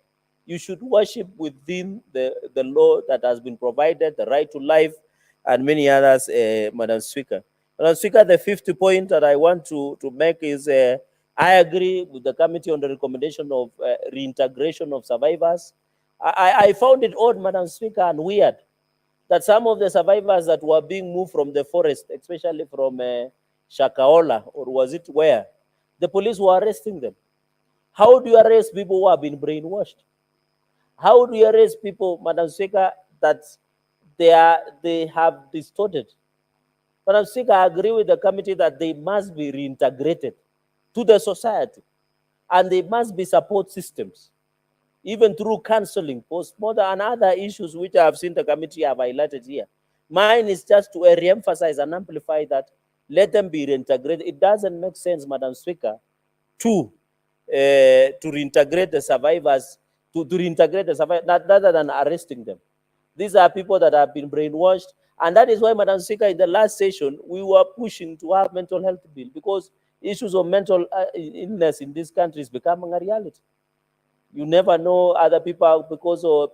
you should worship within the law that has been provided, the right to life, and many others, Madam Speaker. Madam Speaker, the fifth point that I want to make is I agree with the committee on the recommendation of reintegration of survivors. I found it odd, Madam Speaker, and weird that some of the survivors that were being moved from the forest, especially from Shakahola, or was it where, the police were arresting them. How do you arrest people who have been brainwashed? How do you arrest people, Madam Speaker, that they have distorted? Madam Speaker, I agree with the committee that they must be reintegrated to the society, and they must be support systems, even through counseling, postmortem, and other issues which I have seen the committee have highlighted here. Mine is just to re-emphasize and amplify that let them be reintegrated. It doesn't make sense, Madam Speaker, to reintegrate the survivors, to reintegrate the survivors, rather than arresting them. These are people that have been brainwashed. And that is why, Madam Speaker, in the last session, we were pushing to have mental health bill, because issues of mental illness in this country is becoming a reality. You never know, other people, because of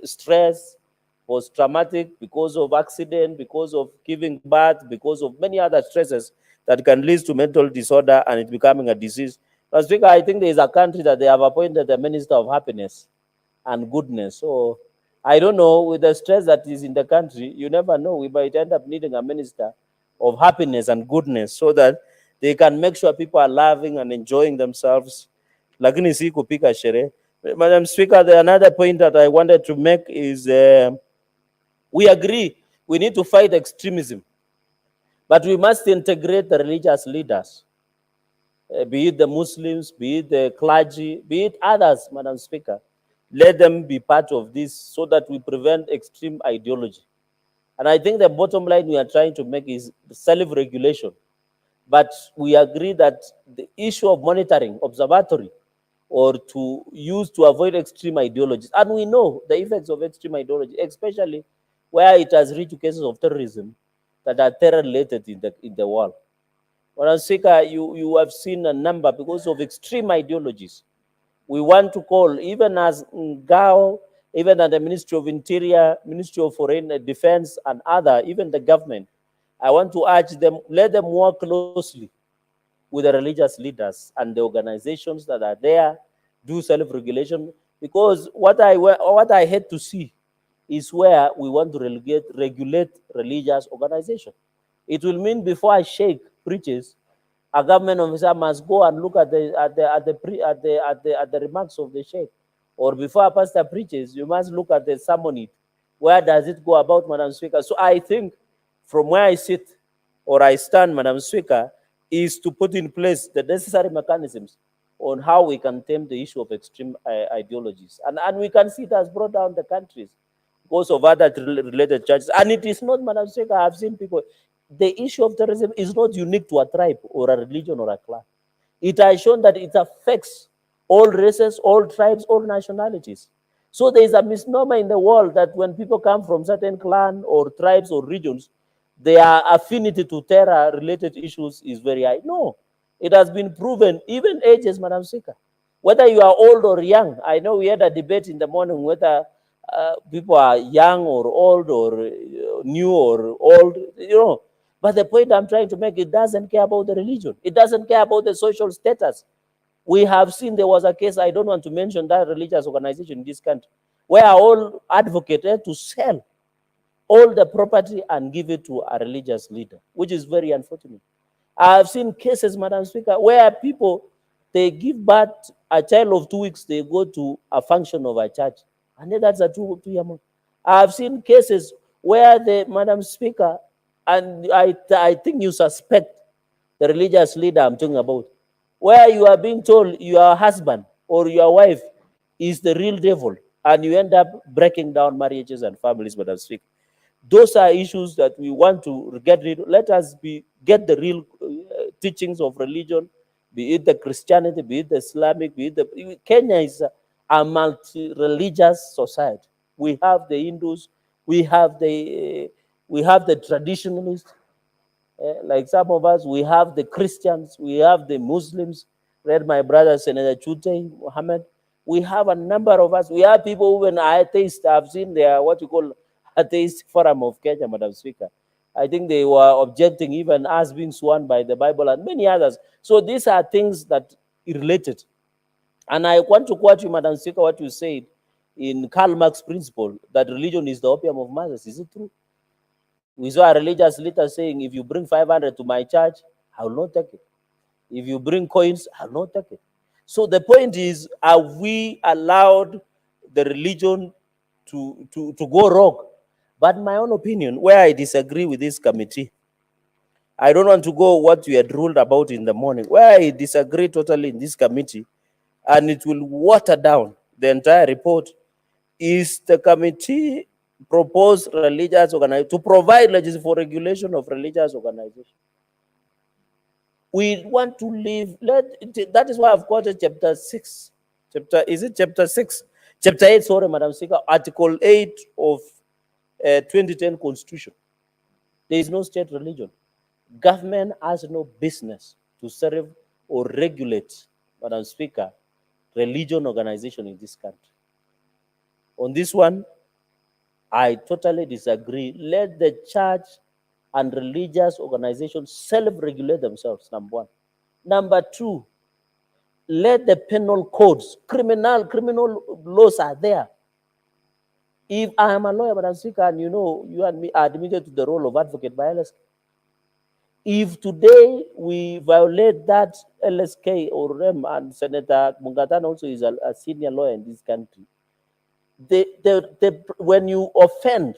stress, post-traumatic, because of accident, because of giving birth, because of many other stresses that can lead to mental disorder and it becoming a disease. Mr. Speaker, I think there is a country that they have appointed a minister of happiness and goodness. So I don't know, with the stress that is in the country, you never know, we might end up needing a minister of happiness and goodness so that they can make sure people are loving and enjoying themselves. Lakini si kupika sherehe. Madam Speaker, another point that I wanted to make is we agree we need to fight extremism, but we must integrate the religious leaders, be it the Muslims, be it the clergy, be it others, Madam Speaker. Let them be part of this so that we prevent extreme ideology. And I think the bottom line we are trying to make is self-regulation. But we agree that the issue of monitoring, observatory, or to use to avoid extreme ideologies. And we know the effects of extreme ideology, especially where it has reached cases of terrorism that are terror-related in the world. Madam Speaker, you have seen a number because of extreme ideologies. We want to call, even as Ngao, even at the Ministry of Interior, Ministry of Foreign Defense, and other, even the government, I want to urge them, let them work closely with the religious leaders and the organizations that are there, do self-regulation, because what I hate to see is where we want to regulate religious organization. It will mean before a sheikh preaches, a government officer must go and look at the remarks of the sheikh. Or before a pastor preaches, you must look at the sermon. Where does it go about, Madam Speaker? So I think from where I sit or I stand, Madam Speaker, is to put in place the necessary mechanisms on how we can tame the issue of extreme ideologies. And we can see it has brought down the countries because of other related charges. And it is not, Madam Speaker, I've seen people, the issue of terrorism is not unique to a tribe or a religion or a clan. It has shown that it affects all races, all tribes, all nationalities. So there is a misnomer in the world that when people come from certain clan or tribes or regions, their affinity to terror-related issues is very high. No, it has been proven, even ages, Madam Speaker. Whether you are old or young, I know we had a debate in the morning whether people are young or old or new or old, But the point I'm trying to make, it doesn't care about the religion. It doesn't care about the social status. We have seen there was a case, I don't want to mention that religious organization in this country, where all advocated to sell all the property and give it to a religious leader, which is very unfortunate. I have seen cases, Madam Speaker, where people, they give birth, a child of 2 weeks, they go to a function of a church. And then that's a two-year month. I have seen cases where the, Madam Speaker, and I think you suspect the religious leader I'm talking about, where you are being told your husband or your wife is the real devil, and you end up breaking down marriages and families, Madam Speaker. Those are issues that we want to get rid of. Let us get the real teachings of religion, be it the Christianity, be it the Islamic, be it the... Kenya is a multi-religious society. We have the Hindus, we have the traditionalists, like some of us, we have the Christians, we have the Muslims. Read my brother, Senator Chute Mohammed. We have a number of us. We have people who are atheists. I've seen their, what you call, atheist forum of Kenya, Madam Speaker. I think they were objecting even us being sworn by the Bible and many others. So these are things that are related. And I want to quote you, Madam Speaker, what you said in Karl Marx principle, that religion is the opium of masses. Is it true? We saw a religious leader saying, if you bring 500 to my church, I will not take it. If you bring coins, I will not take it. So the point is, are we allowed the religion to go rogue? But my own opinion, where I disagree with this committee, I don't want to go what we had ruled about in the morning, where I disagree totally in this committee, and it will water down the entire report, is the committee propose religious organizations to provide legislation for regulation of religious organizations. We want to live, that is why I've quoted chapter 6. Chapter 6? Chapter 8, sorry, Madam Speaker, Article 8 of 2010 constitution. There is no state religion. Government has no business to serve or regulate, Madam Speaker, religion organization in this country. On this one, I totally disagree. Let the church and religious organizations self-regulate themselves, number one. Number two, let the penal codes, criminal laws are there. If I am a lawyer, Madam Speaker, and you know, you and me are admitted to the role of advocate by LSK. If today we violate that LSK or REM, and Senator Mungatan also is a senior lawyer in this country, when you offend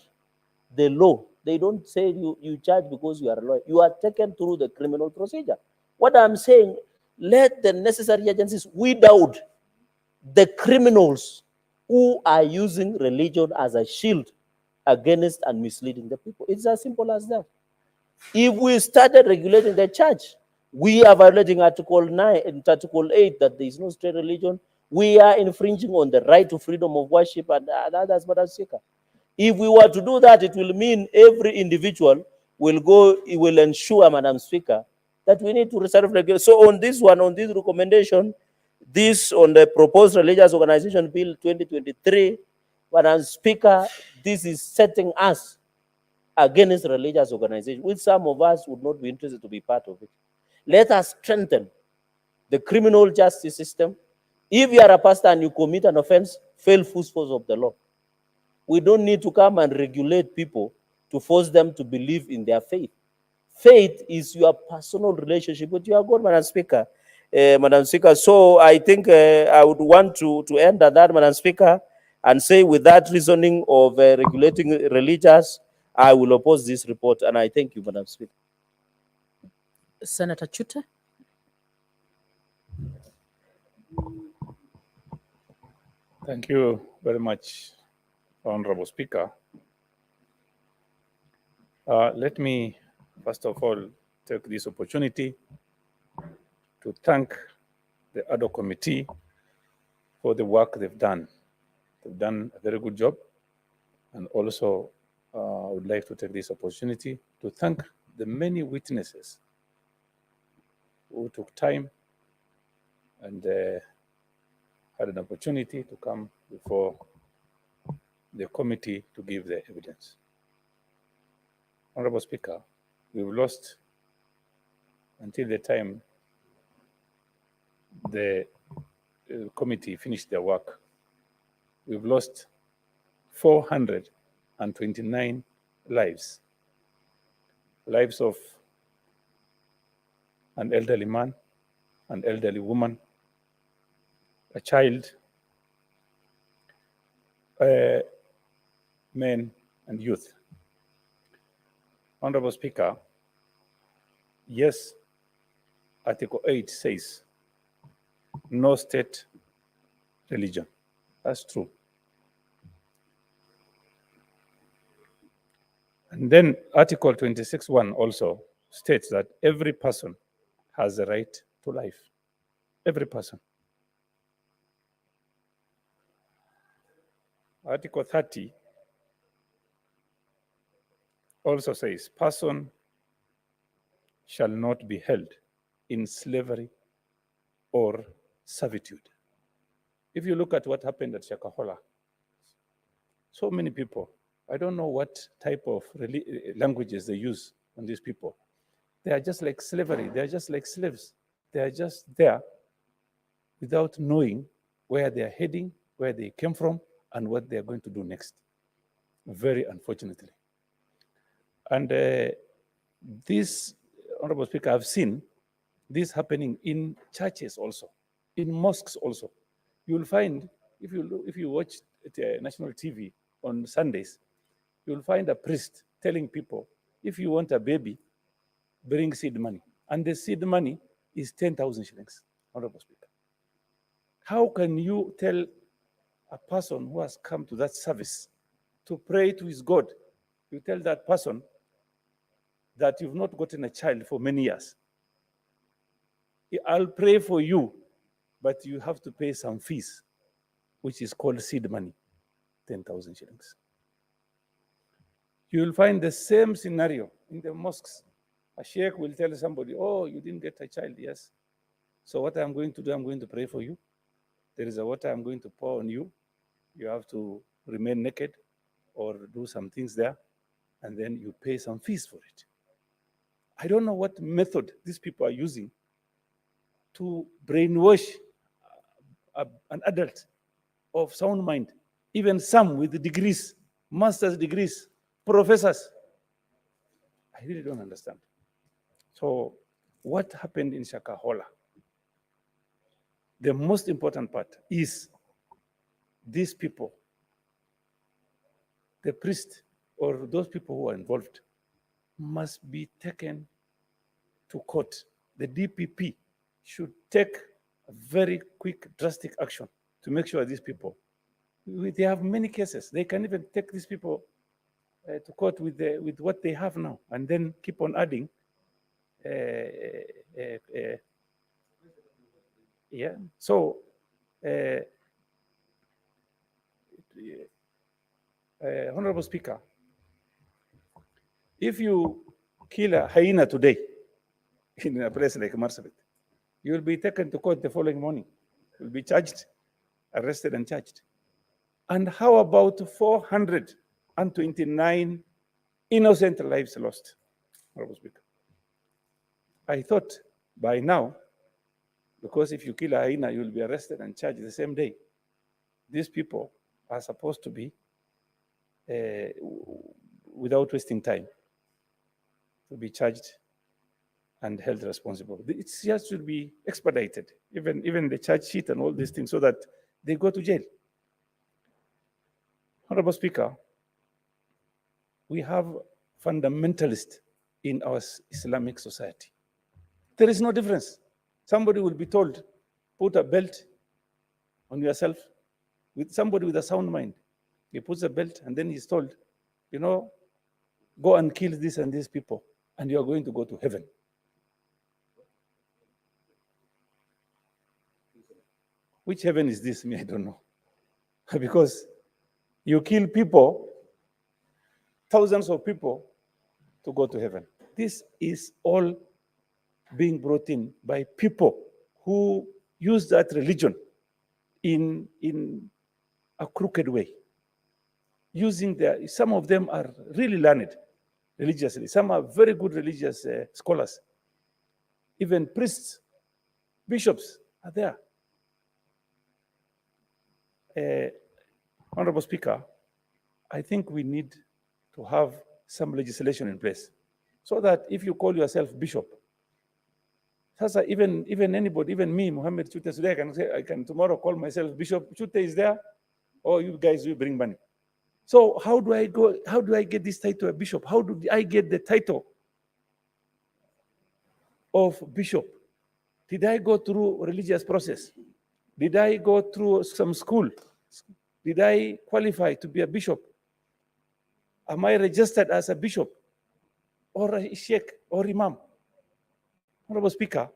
the law, they don't say you charge because you are a lawyer. You are taken through the criminal procedure. What I'm saying, let the necessary agencies weed out the criminals who are using religion as a shield against and misleading the people. It's as simple as that. If we started regulating the church, we are violating Article 9 and Article 8 that there is no state religion. We are infringing on the right to freedom of worship and others, Madam Speaker. If we were to do that, it will mean every individual will go, it will ensure, Madam Speaker, that we need to reserve regulation. So on this one, on this recommendation, this on the proposed religious organization bill 2023, Madam Speaker, this is setting us against religious organizations, which some of us would not be interested to be part of it. Let us strengthen the criminal justice system. If you are a pastor and you commit an offense, fail full force of the law. We don't need to come and regulate people to force them to believe in their faith. Faith is your personal relationship with your God, Madam Speaker. Madam Speaker, so I think I would want to end at that, Madam Speaker, and say with that reasoning of regulating religious, I will oppose this report, and I thank you, Madam Speaker. Senator Chute. Thank you very much, Honorable Speaker. Let me, first of all, take this opportunity to thank the ad hoc committee for the work they've done. They've done a very good job. And also, I would like to take this opportunity to thank the many witnesses who took time and had an opportunity to come before the committee to give their evidence. Honorable Speaker, we've lost, until the time the committee finished their work, we've lost 429 lives. Lives of an elderly man, an elderly woman, a child, men and youth. Honorable Speaker, yes, Article 8 says no state religion. That's true. And then Article 26(1) also states that every person has the right to life. Every person. Article 30 also says, person shall not be held in slavery or servitude. If you look at what happened at Shakahola, so many people, I don't know what type of languages they use on these people. They are just like slavery. They are just like slaves. They are just there without knowing where they are heading, where they came from, and what they are going to do next. Very unfortunately. And this, Honorable Speaker, I've seen this happening in churches also, in mosques also. You will find, if you watch national TV on Sundays, you will find a priest telling people, if you want a baby, bring seed money. And the seed money is 10,000 shillings, Honorable Speaker. How can you tell a person who has come to that service to pray to his God, you tell that person that you've not gotten a child for many years? I'll pray for you, but you have to pay some fees, which is called seed money, 10,000 shillings. You will find the same scenario in the mosques. A sheikh will tell somebody, oh, you didn't get a child, yes. So what I'm going to do, I'm going to pray for you. There is a water I'm going to pour on you. You have to remain naked or do some things there, and then you pay some fees for it. I don't know what method these people are using to brainwash an adult of sound mind, even some with degrees, master's degrees, professors. I really don't understand. So what happened in Shakahola? The most important part is these people, the priest or those people who are involved, must be taken to court. The DPP should take a very quick, drastic action to make sure these people, they have many cases. They can even take these people to court with what they have now, and then keep on adding. Yeah. So, Honorable Speaker, if you kill a hyena today in a place like Marsabit, you will be taken to court the following morning. You will be charged, arrested, and charged. And how about 429 innocent lives lost, Honorable Speaker? I thought by now, because if you kill a hyena, you will be arrested and charged the same day. These people are supposed to be, without wasting time, to be charged and held responsible. It just should be expedited, even the charge sheet and all these things, so that they go to jail. Honorable Speaker, we have fundamentalists in our Islamic society. There is no difference. Somebody will be told, put a belt on yourself. With somebody with a sound mind, he puts a belt and then he's told, you know, go and kill this and these people, and you are going to go to heaven. Which heaven is this? Me, I don't know. Because you kill people, thousands of people, to go to heaven. This is all being brought in by people who use that religion in a crooked way. Using some of them are really learned religiously. Some are very good religious scholars. Even priests, bishops are there. Honorable Speaker, I think we need to have some legislation in place so that if you call yourself bishop, even anybody, even me, Muhammad Chute, today I can tomorrow call myself Bishop Chute is there, or you guys will bring money. So how do I go? How do I get this title of bishop? How do I get the title of bishop? Did I go through religious process? Did I go through some school? Did I qualify to be a bishop? Am I registered as a bishop or a sheikh or imam? Honorable Speaker,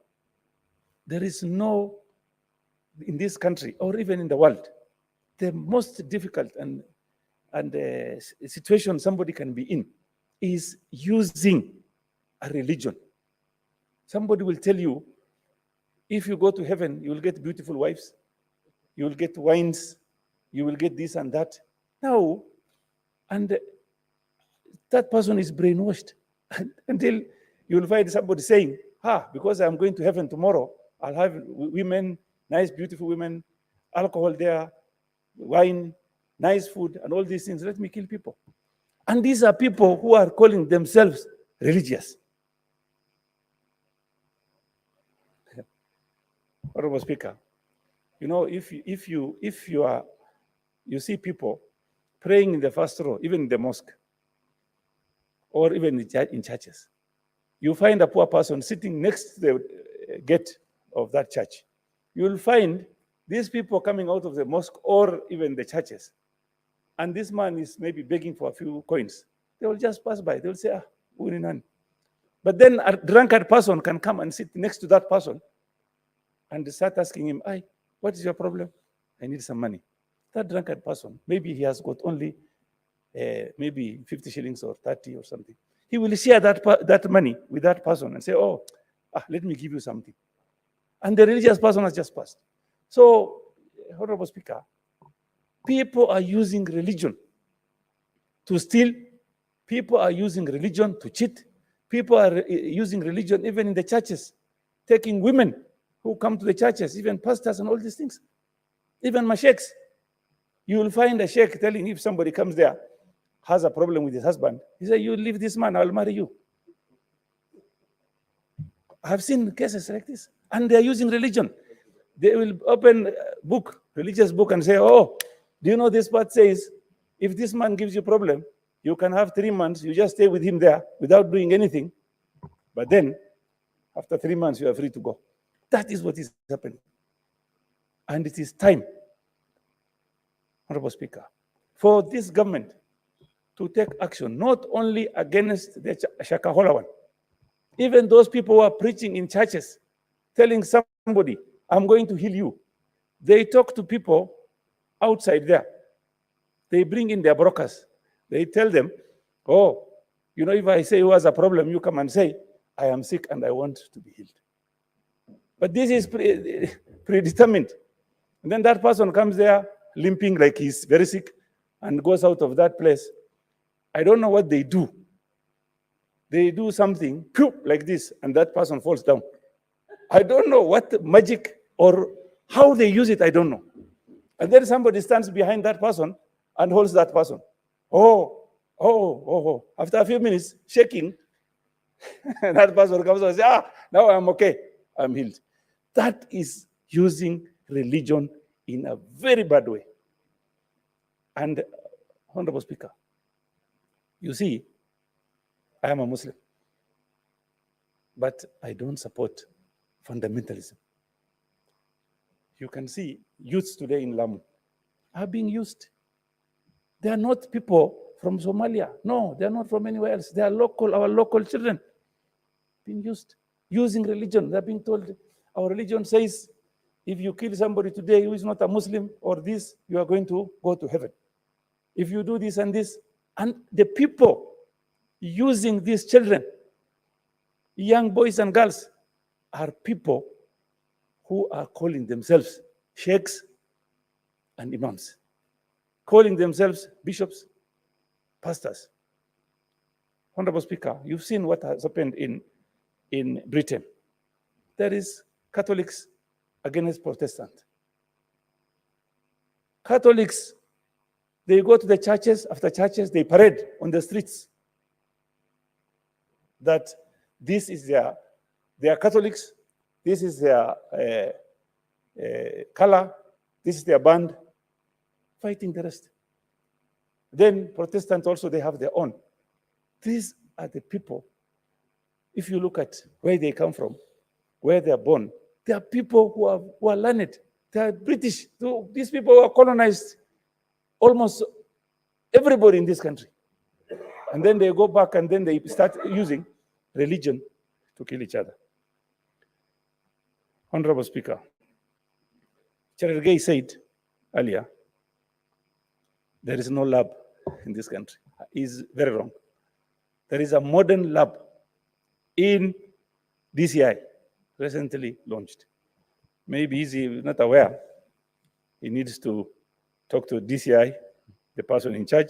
there is no, in this country or even in the world, the most difficult and situation somebody can be in is using a religion. Somebody will tell you, if you go to heaven, you will get beautiful wives, you will get wines, you will get this and that. No, and that person is brainwashed until you will find somebody saying, because I'm going to heaven tomorrow, I'll have women, nice, beautiful women, alcohol there, wine, nice food, and all these things. Let me kill people. And these are people who are calling themselves religious. Honorable Speaker, you know, if you see people praying in the first row, even in the mosque, or even in churches, you find a poor person sitting next to the gate of that church. You will find these people coming out of the mosque or even the churches, and this man is maybe begging for a few coins. They will just pass by. They will say, none. But then a drunkard person can come and sit next to that person and start asking him, what is your problem? I need some money. That drunkard person, maybe he has got only maybe 50 shillings or 30 or something. He will share that money with that person and say, oh, let me give you something. And the religious person has just passed. So, Honorable Speaker, people are using religion to steal. People are using religion to cheat. People are using religion even in the churches, taking women who come to the churches, even pastors and all these things, even masheikhs. You will find a sheikh telling if somebody comes there, has a problem with his husband, he says, you leave this man, I'll marry you. I've seen cases like this. And they're using religion. They will open a book, religious book, and say, oh, do you know this part says, if this man gives you problem, you can have 3 months, you just stay with him there without doing anything. But then, after 3 months, you are free to go. That is what is happening. And it is time, Honorable Speaker, for this government to take action, not only against the Shakahola one, even those people who are preaching in churches, telling somebody, I'm going to heal you. They talk to people outside there. They bring in their brokers. They tell them, oh, you know, if I say who has a problem, you come and say, I am sick and I want to be healed. But this is predetermined. And then that person comes there limping like he's very sick and goes out of that place. I don't know what they do. They do something like this, and that person falls down. I don't know what magic or how they use it, I don't know. And then somebody stands behind that person and holds that person. After a few minutes, shaking, that person comes and says, now I'm okay, I'm healed. That is using religion in a very bad way. And, Honorable Speaker, you see, I am a Muslim, but I don't support fundamentalism. You can see youths today in Lamu are being used. They are not people from Somalia. No, they are not from anywhere else. They are local, our local children being used, using religion. They're being told, our religion says, if you kill somebody today who is not a Muslim or this, you are going to go to heaven. If you do this and this, and the people using these children, young boys and girls, are people who are calling themselves sheikhs and imams, calling themselves bishops, pastors. Honorable Speaker, you've seen what has happened in Britain. There is Catholics against Protestants. Catholics, they go to the churches, after churches, they parade on the streets that this is they are Catholics, this is their color, this is their band, fighting the rest. Then Protestants also, they have their own. These are the people, if you look at where they come from, where they are born, they are people who are learned. They are British. So these people were colonized almost everybody in this country. And then they go back and then they start using religion to kill each other. Honorable Speaker, Cherargei said earlier, there is no lab in this country. He's very wrong. There is a modern lab in DCI, recently launched. Maybe he's not aware. He needs to talk to DCI, the person in charge.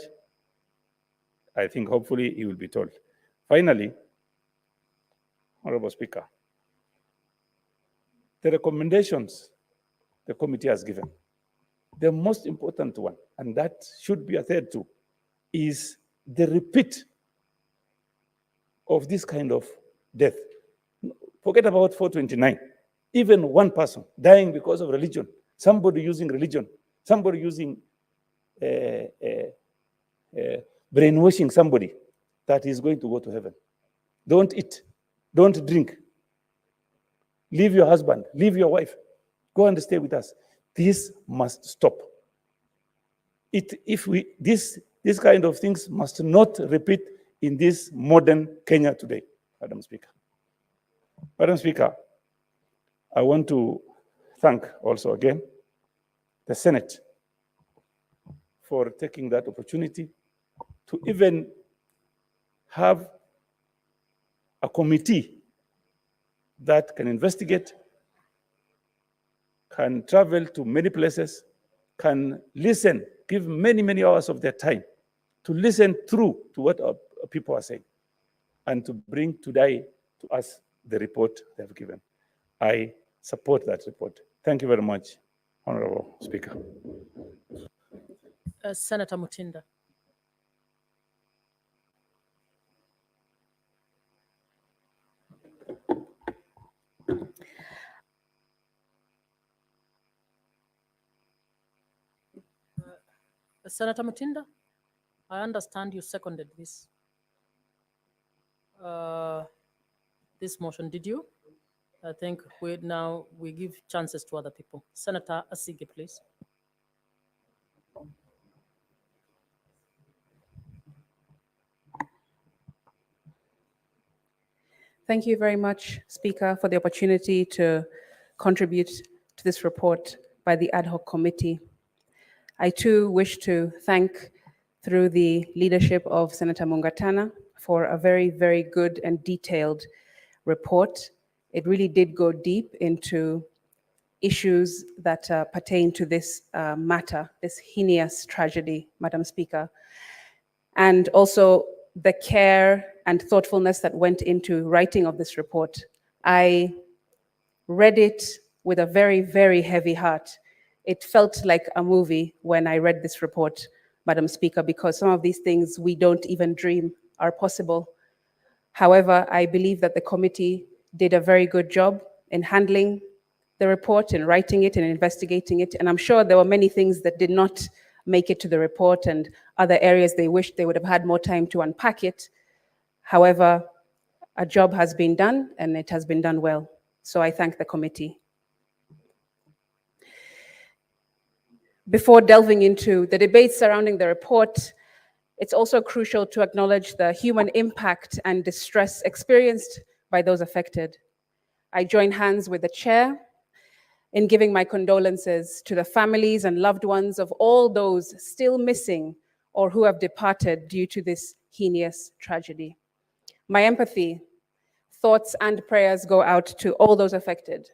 I think hopefully he will be told. Finally, Honorable Speaker, the recommendations the committee has given, the most important one, and that should be adhered to, is the repeat of this kind of death. Forget about 429. Even one person dying because of religion, somebody using religion, somebody using brainwashing somebody that is going to go to heaven. Don't eat, don't drink, leave your husband, leave your wife, go and stay with us. This must stop. This kind of things must not repeat in this modern Kenya today, Madam Speaker. Madam Speaker, I want to thank also again the Senate for taking that opportunity to even have a committee that can investigate, can travel to many places, can listen, give many, many hours of their time to listen through to what our people are saying and to bring today to us the report they have given. I support that report. Thank you very much, Honorable Speaker. Senator Mutinda. Senator Mutinda, I understand you seconded this motion, did you? I think we give chances to other people. Senator Asige, please. Thank you very much, Speaker, for the opportunity to contribute to this report by the ad hoc committee. I too wish to thank, through the leadership of Senator Mungatana, for a very, very good and detailed report. It really did go deep into issues that pertain to this matter, this heinous tragedy, Madam Speaker, and also the care and thoughtfulness that went into writing of this report. I read it with a very, very heavy heart. It felt like a movie when I read this report, Madam Speaker, because some of these things we don't even dream are possible. However, I believe that the committee did a very good job in handling the report, in writing it, and investigating it. And I'm sure there were many things that did not make it to the report and other areas they wished they would have had more time to unpack it. However, a job has been done and it has been done well. So I thank the committee. Before delving into the debates surrounding the report, it's also crucial to acknowledge the human impact and distress experienced by those affected. I join hands with the chair in giving my condolences to the families and loved ones of all those still missing or who have departed due to this heinous tragedy. My empathy, thoughts, and prayers go out to all those affected,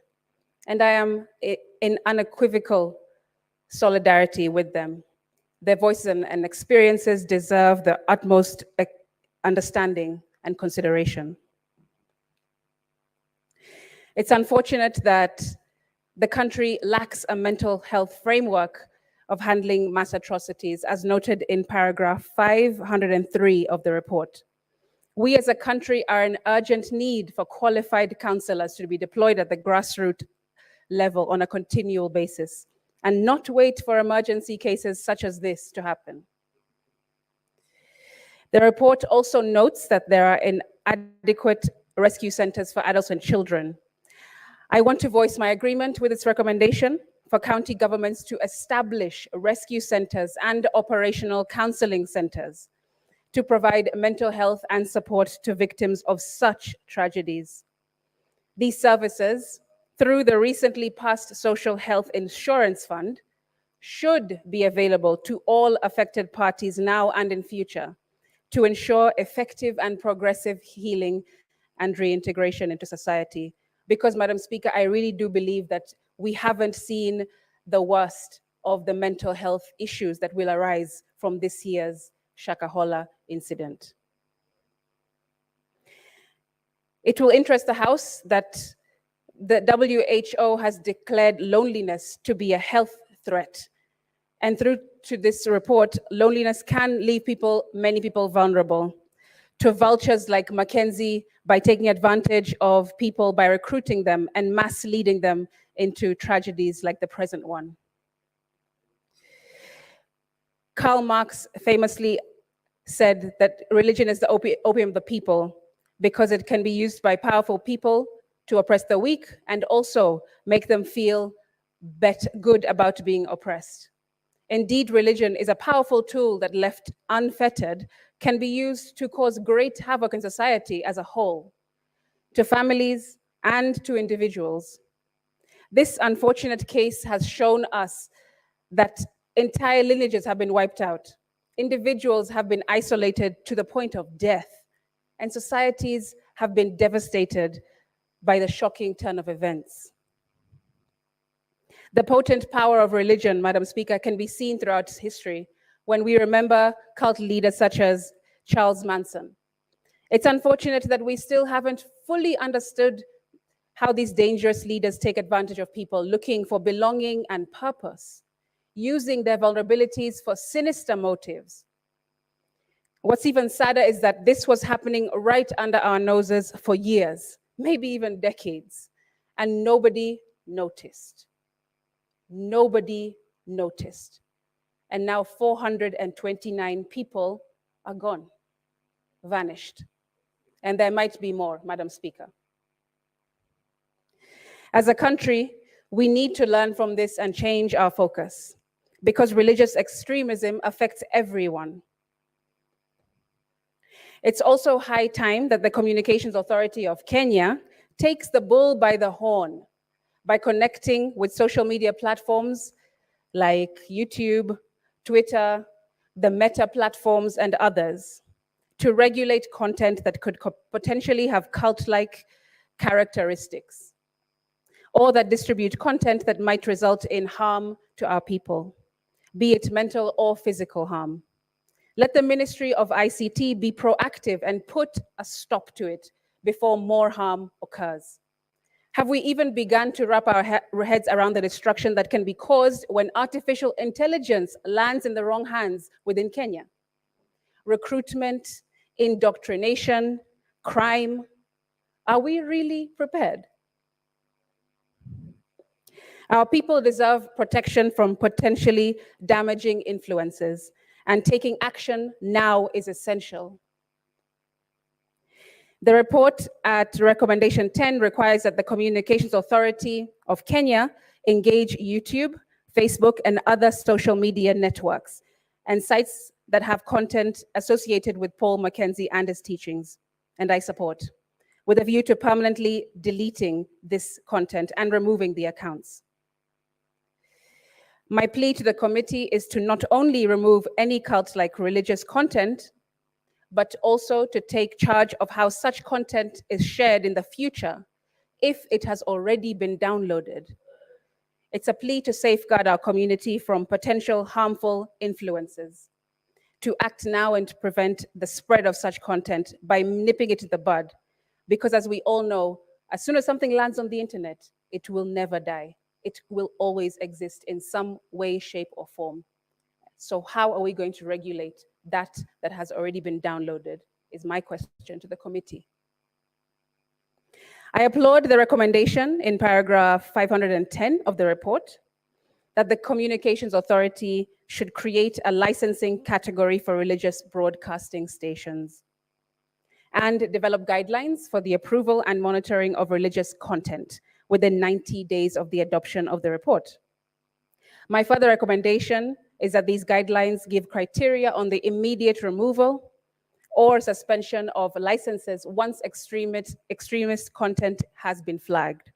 and I am in unequivocal solidarity with them. Their voices and experiences deserve the utmost understanding and consideration. It's unfortunate that the country lacks a mental health framework of handling mass atrocities, as noted in paragraph 503 of the report. We as a country are in urgent need for qualified counselors to be deployed at the grassroots level on a continual basis, and not wait for emergency cases such as this to happen. The report also notes that there are inadequate rescue centers for adults and children. I want to voice my agreement with its recommendation for county governments to establish rescue centers and operational counseling centers to provide mental health and support to victims of such tragedies. These services, through the recently passed Social Health Insurance Fund, should be available to all affected parties now and in future to ensure effective and progressive healing and reintegration into society. Because, Madam Speaker, I really do believe that we haven't seen the worst of the mental health issues that will arise from this year's Shakahola incident. It will interest the House that the WHO has declared loneliness to be a health threat. And through to this report, loneliness can leave many people vulnerable to vultures like Mackenzie by taking advantage of people by recruiting them and mass leading them into tragedies like the present one. Karl Marx famously said that religion is the opium of the people because it can be used by powerful people to oppress the weak and also make them feel good about being oppressed. Indeed, religion is a powerful tool that, left unfettered, can be used to cause great havoc in society as a whole, to families and to individuals. This unfortunate case has shown us that entire lineages have been wiped out. individuals have been isolated to the point of death, and societies have been devastated by the shocking turn of events. The potent power of religion, Madam Speaker, can be seen throughout history when we remember cult leaders such as Charles Manson. It's unfortunate that we still haven't fully understood how these dangerous leaders take advantage of people looking for belonging and purpose, using their vulnerabilities for sinister motives. What's even sadder is that this was happening right under our noses for years, maybe even decades, and nobody noticed. Nobody noticed. And now 429 people are gone, vanished. And there might be more, Madam Speaker. As a country, we need to learn from this and change our focus, because religious extremism affects everyone. It's also high time that the Communications Authority of Kenya takes the bull by the horn by connecting with social media platforms like YouTube, Twitter, the Meta platforms, and others to regulate content that could potentially have cult-like characteristics, or that distribute content that might result in harm to our people, be it mental or physical harm. Let the Ministry of ICT be proactive and put a stop to it before more harm occurs. Have we even begun to wrap our heads around the destruction that can be caused when artificial intelligence lands in the wrong hands within Kenya? Recruitment, indoctrination, crime. Are we really prepared? Our people deserve protection from potentially damaging influences, and taking action now is essential. The report at recommendation 10 requires that the Communications Authority of Kenya engage YouTube, Facebook, and other social media networks and sites that have content associated with Paul Mackenzie and his teachings, and I support, with a view to permanently deleting this content and removing the accounts. My plea to the committee is to not only remove any cult-like religious content, but also to take charge of how such content is shared in the future if it has already been downloaded. It's a plea to safeguard our community from potential harmful influences, to act now and to prevent the spread of such content by nipping it in the bud. Because as we all know, as soon as something lands on the internet, it will never die. It will always exist in some way, shape, or form. So how are we going to regulate that has already been downloaded, is my question to the committee. I applaud the recommendation in paragraph 510 of the report that the Communications Authority should create a licensing category for religious broadcasting stations and develop guidelines for the approval and monitoring of religious content within 90 days of the adoption of the report. My further recommendation is that these guidelines give criteria on the immediate removal or suspension of licenses once extremist content has been flagged.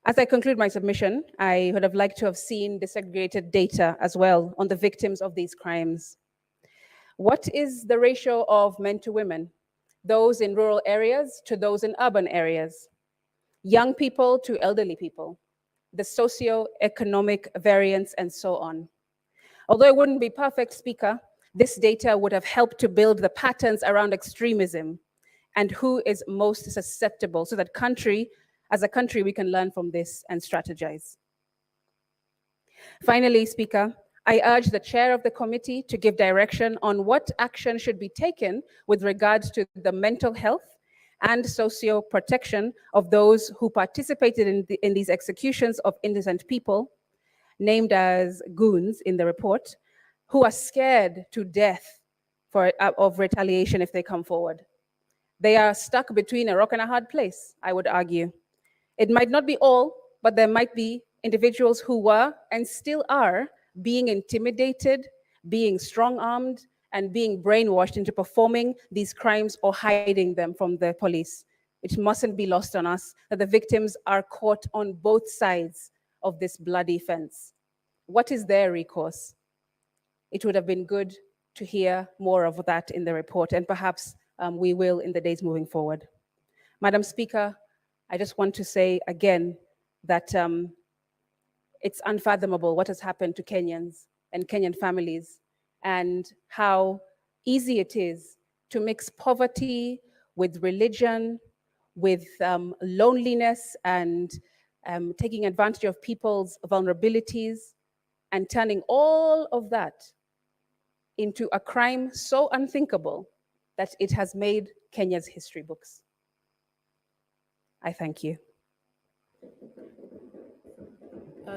As I conclude my submission, I would have liked to have seen disaggregated data as well on the victims of these crimes. What is the ratio of men to women, those in rural areas to those in urban areas, young people to elderly people, the socio-economic variance, and so on? Although it wouldn't be perfect, Speaker, this data would have helped to build the patterns around extremism and who is most susceptible, so that as a country, we can learn from this and strategize. Finally, Speaker, I urge the chair of the committee to give direction on what action should be taken with regards to the mental health and socio-protection of those who participated in these executions of innocent people, named as goons in the report, who are scared to death of retaliation if they come forward. They are stuck between a rock and a hard place, I would argue. It might not be all, but there might be individuals who were and still are being intimidated, being strong-armed, and being brainwashed into performing these crimes or hiding them from the police. It mustn't be lost on us that the victims are caught on both sides of this bloody fence. What is their recourse? it would have been good to hear more of that in the report, and perhaps we will in the days moving forward. Madam Speaker, I just want to say again that it's unfathomable what has happened to Kenyans and Kenyan families, and how easy it is to mix poverty with religion, with loneliness, and taking advantage of people's vulnerabilities, and turning all of that into a crime so unthinkable that it has made Kenya's history books. I thank you.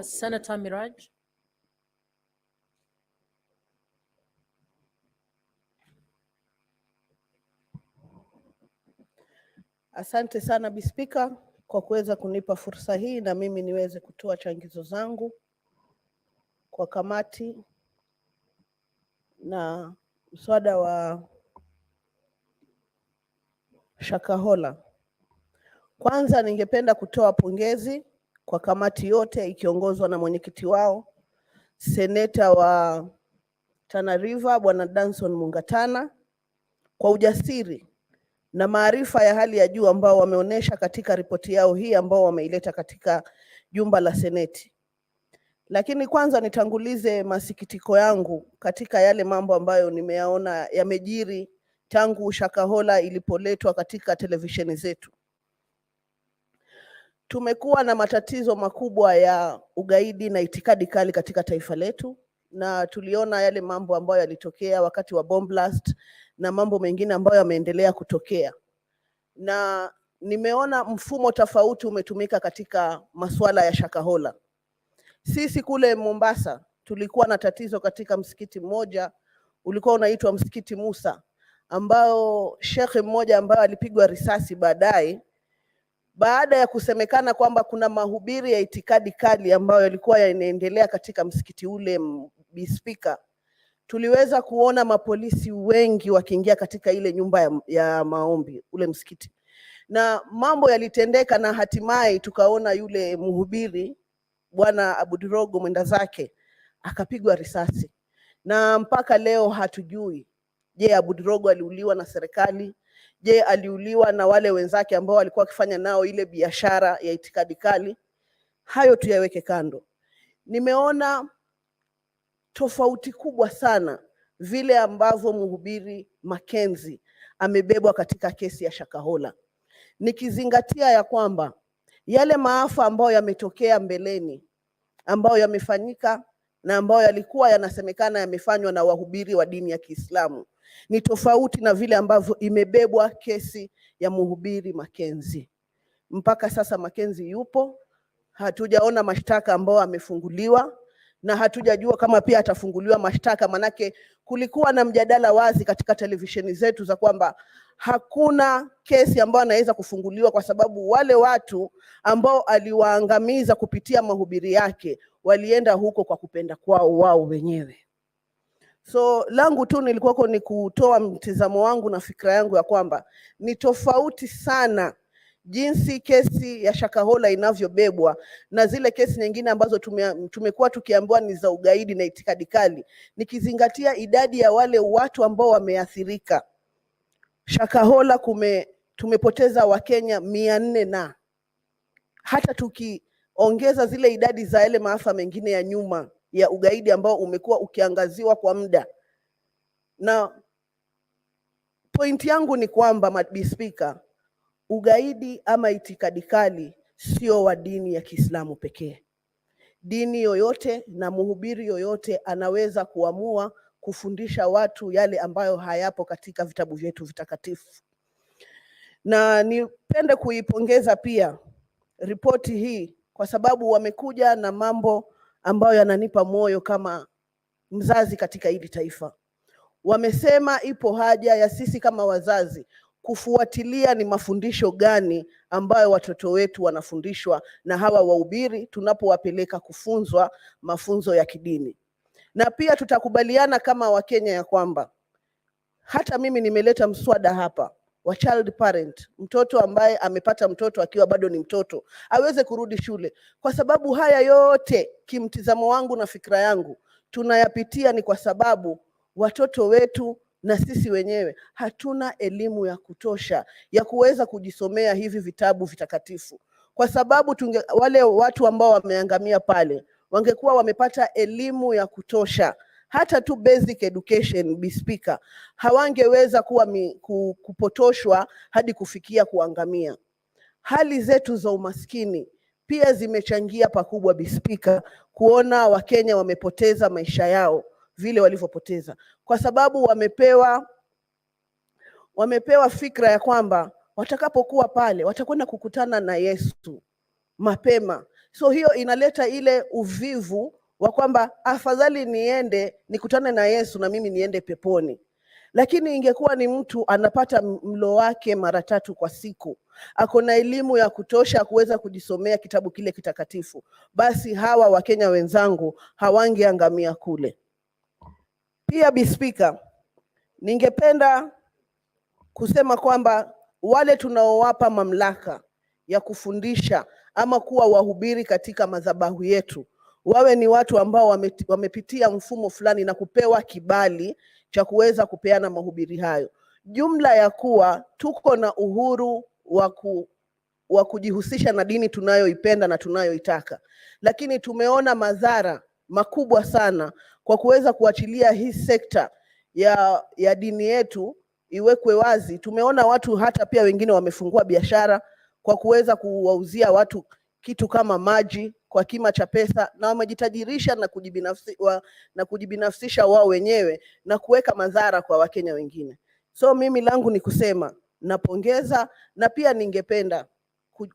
Senator Miraj. Asante sana Bi Spika kwa kuweza kunipa fursa hii na mimi niweze kutoa changizo zangu kwa kamati na mswada wa Shakahola. Kwanza ningependa kutoa pongezi kwa kamati yote ikiongozwa na mwenyekiti wao, seneta wa Tana River Bwana Danson Mungatana, kwa ujasiri na maarifa ya hali ya juu ambao wameonyesha katika ripoti yao hii ambao wameileta katika jumba la Seneti. Lakini kwanza nitangulize masikitiko yangu katika yale mambo ambayo nimeyaona yamejiri tangu Shakahola ilipoletwa katika televisheni zetu. Tumekuwa na matatizo makubwa ya ugaidi na itikadi kali katika taifa letu, na tuliona yale mambo ambayo yalitokea wakati wa bomb blast na mambo mengine ambayo yameendelea kutokea. Na nimeona mfumo tofauti umetumika katika masuala ya Shakahola. Sisi kule Mombasa tulikuwa na tatizo katika msikiti mmoja ulikuwa unaitwa Msikiti Musa, ambao shekhe mmoja ambaye alipigwa risasi baada ya kusemekana kwamba kuna mahubiri ya itikadi kali ambayo yalikuwa yanaendelea katika msikiti ule. Bi Spika, tuliweza kuona mapolisi wengi wakiingia katika ile nyumba ya maombi ule msikiti, na mambo yalitendeka, na hatimaye tukaona yule mhubiri Bwana Abudirogo mwenda zake akapigwa risasi, na mpaka leo hatujui, je, Abudirogo aliuliwa na serikali? Je, aliuliwa na wale wenzake ambao walikuwa wakifanya nao ile biashara ya itikadi kali? Hayo tuyaweke kando. Nimeona tofauti kubwa sana vile ambavyo mhubiri Mackenzie amebebwa katika kesi ya Shakahola, nikizingatia ya kwamba yale maafa ambayo yametokea mbeleni ambayo yamefanyika na ambayo yalikuwa yanasemekana yamefanywa na wahubiri wa dini ya Kiislamu ni tofauti na vile ambavyo imebebwa kesi ya mhubiri Mackenzie. Mpaka sasa Mackenzie yupo, hatujaona mashtaka ambayo amefunguliwa, na hatujajua kama pia atafunguliwa mashtaka, manake kulikuwa na mjadala wazi katika televisheni zetu za kwamba hakuna kesi ambayo anaweza kufunguliwa kwa sababu wale watu ambao aliwaangamiza kupitia mahubiri yake walienda huko kwa kupenda kwao wao wenyewe. So langu tu nilikuwa ni kutoa mtizamo wangu na fikra yangu ya kwamba ni tofauti sana jinsi kesi ya Shakahola inavyobebwa na zile kesi nyingine ambazo tumekuwa tukiambiwa ni za ugaidi na itikadi kali, nikizingatia idadi ya wale watu ambao wameathirika. Shakahola tumepoteza Wakenya 400, na hata tukiongeza zile idadi za yale maafa mengine ya nyuma ya ugaidi ambao umekuwa ukiangaziwa kwa muda. Na point yangu ni kwamba Bi Spika, ugaidi ama itikadi kali sio wa dini ya Kiislamu pekee. Dini yoyote na mhubiri yoyote anaweza kuamua kufundisha watu yale ambayo hayapo katika vitabu vyetu vitakatifu. Na nipende kuipongeza pia ripoti hii kwa sababu wamekuja na mambo ambayo yananipa moyo kama mzazi katika hili taifa. Wamesema ipo haja ya sisi kama wazazi kufuatilia ni mafundisho gani ambayo watoto wetu wanafundishwa na hawa wahubiri tunapowapeleka kufunzwa mafunzo ya kidini. Na pia tutakubaliana kama Wakenya ya kwamba hata mimi nimeleta mswada hapa wa child parent, mtoto ambaye amepata mtoto akiwa bado ni mtoto aweze kurudi shule, kwa sababu haya yote kimtizamo wangu na fikra yangu tunayapitia ni kwa sababu watoto wetu na sisi wenyewe hatuna elimu ya kutosha ya kuweza kujisomea hivi vitabu vitakatifu. Kwa sababu wale watu ambao wameangamia pale wangekuwa wamepata elimu ya kutosha, hata tu basic education, Bi Speaker, hawangeweza kupotoshwa hadi kufikia kuangamia. Hali zetu za umaskini pia zimechangia pakubwa, Bi Speaker, kuona Wakenya wamepoteza maisha yao vile walivyopoteza, kwa sababu wamepewa fikra ya kwamba watakapokuwa pale watakwenda kukutana na Yesu mapema. So hiyo inaleta ile uvivu wa kwamba afadhali niende nikutane na Yesu na mimi niende peponi. Lakini ingekuwa ni mtu anapata mlo wake mara 3 kwa siku, ako na elimu ya kutosha kuweza kujisomea kitabu kile kitakatifu, basi hawa Wakenya wenzangu hawangeangamia kule. Pia Bi Speaker, ningependa kusema kwamba wale tunaowapa mamlaka ya kufundisha ama kuwa wahubiri katika madhabahu yetu wawe ni watu ambao wamepitia mfumo fulani na kupewa kibali cha kuweza kupeana mahubiri hayo. Jumla ya kuwa tuko na uhuru wa kujihusisha na dini tunayoipenda na tunayoitaka, lakini tumeona madhara makubwa sana kwa kuweza kuachilia hii sekta ya dini yetu iwekwe wazi. Tumeona watu hata pia wengine wamefungua biashara kwa kuweza kuwauzia watu kitu kama maji kwa kima cha pesa, na wamejitajirisha na kujibinafsisha wao wenyewe na kuweka madhara kwa Wakenya wengine. So mimi langu ni kusema napongeza, na pia ningependa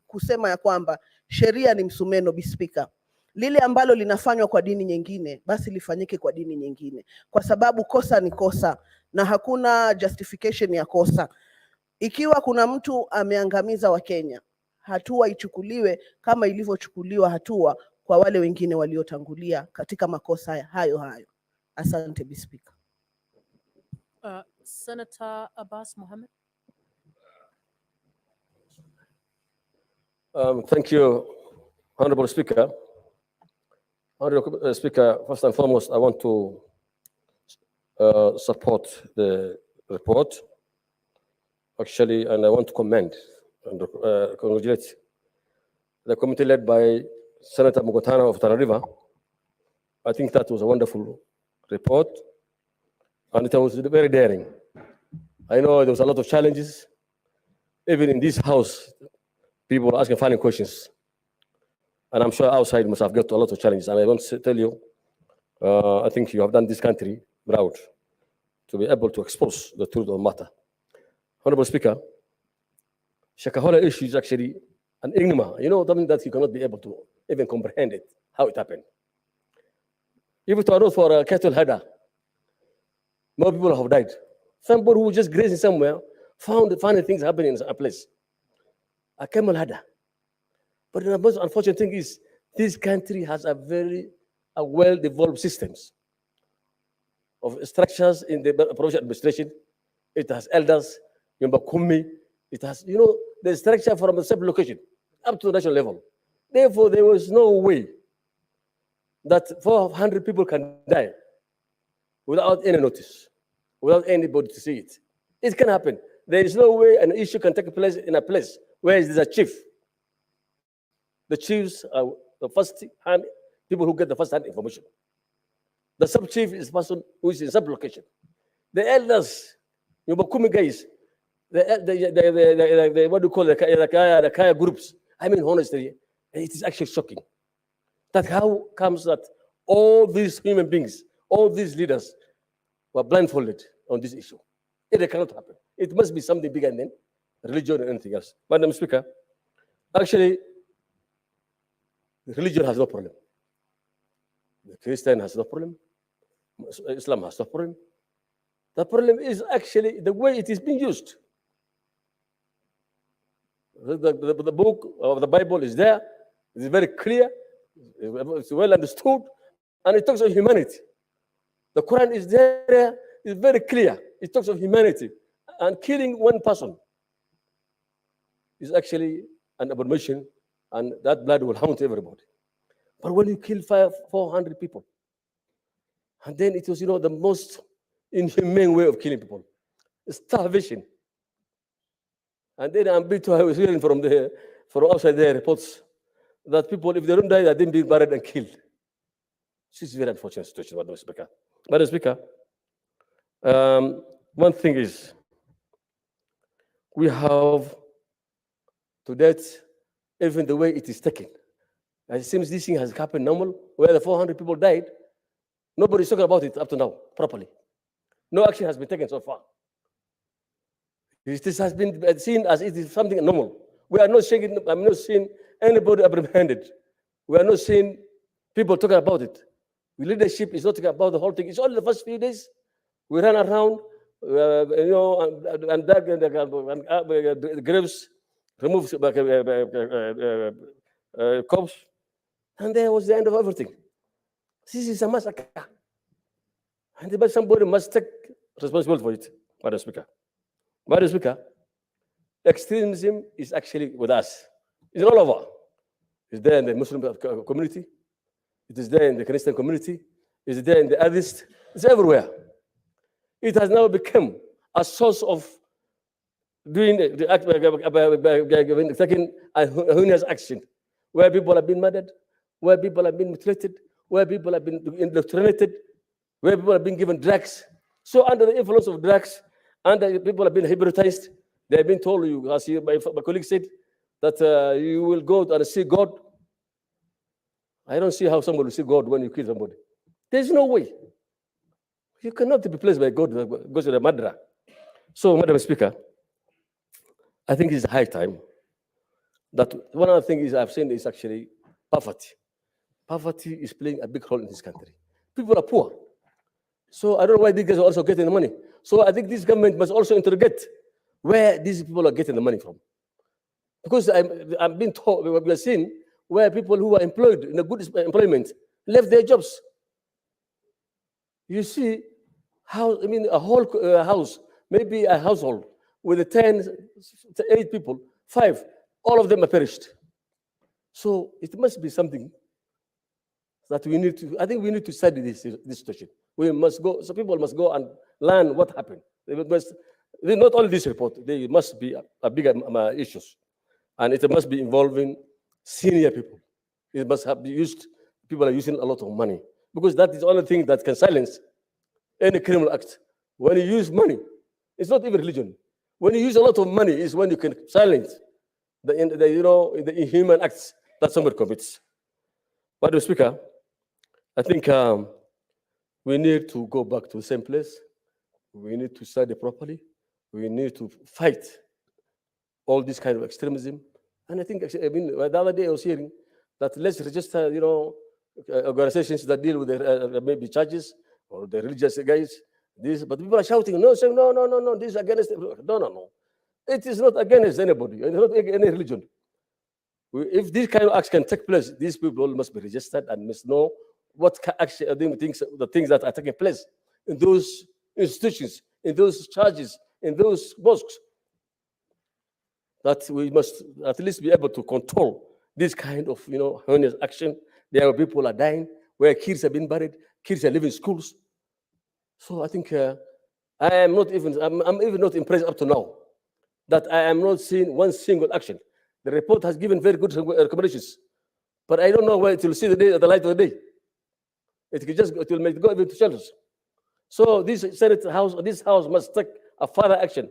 kusema ya kwamba sheria ni msumeno, Bi Speaker. Lile ambalo linafanywa kwa dini nyingine basi lifanyike kwa dini nyingine, kwa sababu kosa ni kosa na hakuna justification ya kosa. Ikiwa kuna mtu ameangamiza Wakenya, hatua ichukuliwe kama ilivyochukuliwa hatua kwa wale wengine waliotangulia katika makosa hayo hayo. Asante Bi Speaker. Senator Abbas Mohammed. Thank you, Honorable Speaker. Honorable Speaker, first and foremost, I want to support the report, actually, and I want to commend and congratulate the committee led by Senator Mugotana of Tana River. I think that was a wonderful report, and it was very daring. I know there was a lot of challenges. Even in this house, people were asking funny questions. And I'm sure outside must have got a lot of challenges. And I want to tell you, I think you have done this country proud to be able to expose the truth of the matter. Honorable Speaker, Shakahola issue is actually an enigma. You know, something that you cannot be able to even comprehend it, how it happened. If it were not for a cattle header, more people have died. Somebody who was just grazing somewhere found funny things happening in a place. A camel header. But the most unfortunate thing is this country has a very well-developed systems of structures in the provincial administration. It has elders, Kumi. It has, you know, the structure from the sub-location up to the national level. Therefore, there was no way that 400 people can die without any notice, without anybody to see it. It can happen. There is no way an issue can take place in a place where there is a chief. The chiefs are the first-hand people who get the first-hand information. The sub-chief is the person who is in sub-location. The elders, Kumi guys, the what do you call the Kaya groups? I mean, honestly, it is actually shocking. That how comes that all these human beings, all these leaders were blindfolded on this issue. It cannot happen. It must be something bigger than religion or anything else. Madam Speaker, actually, religion has no problem. The Christian has no problem. Islam has no problem. The problem is actually the way it is being used. The book of the Bible is there. It's very clear. It's well understood. And it talks of humanity. The Quran is there. It's very clear. It talks of humanity. And killing one person is actually an abomination. And that blood will haunt everybody. But when you kill 400 people, And then it was, the most inhumane way of killing people. Starvation. And then I was hearing from outside the reports that people, if they don't die, they're then being buried and killed. This is a very unfortunate situation, Madam Speaker. Madam Speaker, one thing is, we have, to date, even the way it is taken, it seems this thing has happened normal, where the 400 people died. Nobody's talking about it up to now, properly. No action has been taken so far. This has been seen as it is something normal. We are not seeing, I'm not seeing anybody apprehended. We are not seeing people talking about it. The leadership is not talking about the whole thing. It's only the first few days. We ran around, and dug the graves, removed corpse, and there was the end of everything. This is a massacre. And somebody must take responsibility for it, Madam Speaker. Madam Speaker, extremism is actually with us. It's all over. It's there in the Muslim community. It is there in the Christian community. It's there in the others. It's everywhere. It has now become a source of doing taking a heinous action, where people have been murdered, where people have been mutilated, where people have been indoctrinated, where people have been given drugs. So under the influence of drugs, and people have been hypnotized, they have been told, as my colleague said, that you will go and see God. I don't see how somebody will see God when you kill somebody. There's no way. You cannot be placed by God because you're a murderer. So, Madam Speaker, I think it's high time that one of the things I've seen is actually poverty. Poverty is playing a big role in this country. People are poor. So I don't know why these guys are also getting the money. So I think this government must also interrogate where these people are getting the money from. Because I'm being told, we are seeing where people who are employed in a good employment left their jobs. You see how, a whole house, maybe a household with 10, 8 people, 5, all of them are perished. So it must be something that we need to, I think we need to study this situation. We must go, so people must go and learn what happened. Not only this report, there must be a bigger issues. And it must be involving senior people. It must have used, people are using a lot of money, because that is the only thing that can silence any criminal act. When you use money, it's not even religion. When you use a lot of money is when you can silence the inhuman acts that somebody commits. Madam Speaker, I think we need to go back to the same place. We need to study properly. We need to fight all this kind of extremism. And I think, the other day I was hearing that let's register, organizations that deal with the, maybe churches or the religious guys. But people are shouting, no, saying, no, this is against, no. It is not against anybody. It's not any religion. If these kind of acts can take place, these people must be registered and must know what actually are the things that are taking place in those institutions, in those churches, in those mosques. That we must at least be able to control this kind of, heinous action. There are people are dying, where kids have been buried, kids are leaving schools. So I think I'm even not impressed up to now that I am not seeing one single action. The report has given very good recommendations, but I don't know where it will see the light of the day. It will make go even to shelters. So this Senate House, this House must take a further action.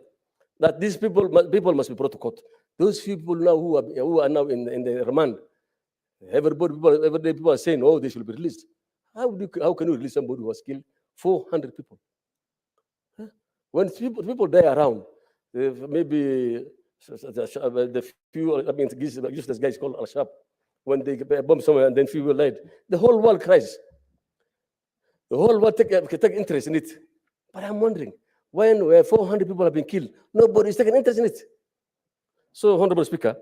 That these people must be brought to court. Those people now who are now in the remand, every day people are saying, oh, they should be released. How can you release somebody who has killed 400 people? Huh? When people die around, maybe the few, this guy is called Al-Shabaab, when they bomb somewhere and then few will died, the whole world cries. The whole world take interest in it. But I'm wondering, where 400 people have been killed, nobody is taking interest in it. So, Honorable Speaker,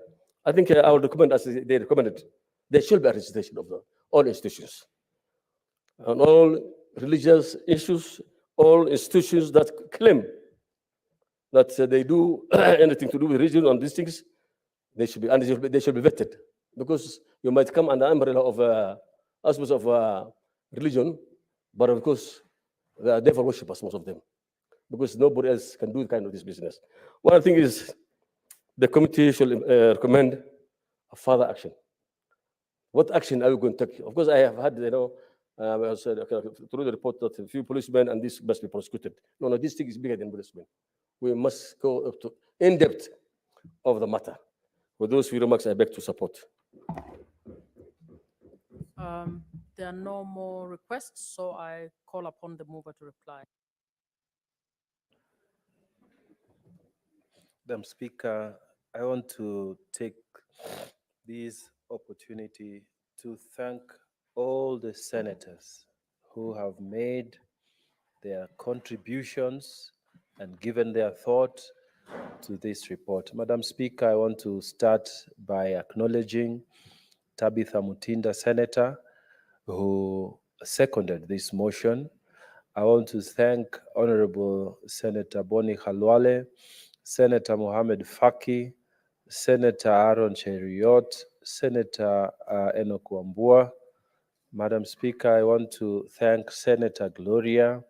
I think I will recommend, as they recommended, there should be a registration of all institutions. On all religious issues, all institutions that claim that they do anything to do with religion on these things, they should be vetted. Because you might come under the umbrella of auspice of religion, But of course, they are devil worshippers, most of them, because nobody else can do kind of this business. One thing is the committee should recommend a further action. What action are we going to take? Of course, I have had, I said, through the report that a few policemen and this must be prosecuted. No, this thing is bigger than policemen. We must go up to in depth of the matter. With those few remarks, I beg to support. There are no more requests, so I call upon the mover to reply. Madam Speaker, I want to take this opportunity to thank all the senators who have made their contributions and given their thought to this report. Madam Speaker, I want to start by acknowledging Tabitha Mutinda, Senator, who seconded this motion. I want to thank Honorable Senator Boni Khalwale, Senator Mohamed Faki, Senator Aaron Cheriot, Senator Enoch Wambua. Madam Speaker, I want to thank Senator Gloria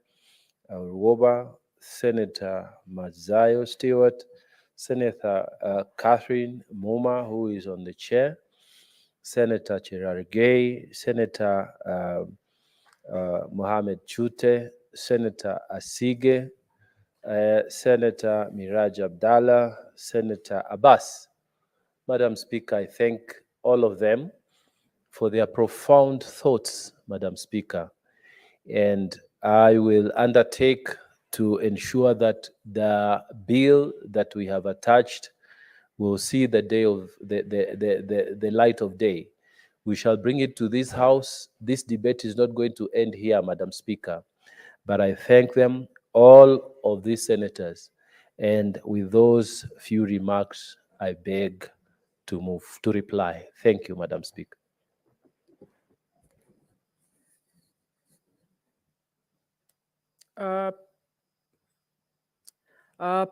Ruoba, Senator Mazayo Stewart, Senator Catherine Muma, who is on the chair, Senator Cherargei, Senator Mohamed Chute, Senator Asige, Senator Miraj Abdallah, Senator Abbas. Madam Speaker, I thank all of them for their profound thoughts, Madam Speaker. And I will undertake to ensure that the bill that we have attached will see the day of the light of day. We shall bring it to this house. This debate is not going to end here, Madam Speaker. But I thank them, all of these senators. And with those few remarks, I beg to move to reply. Thank you, Madam Speaker.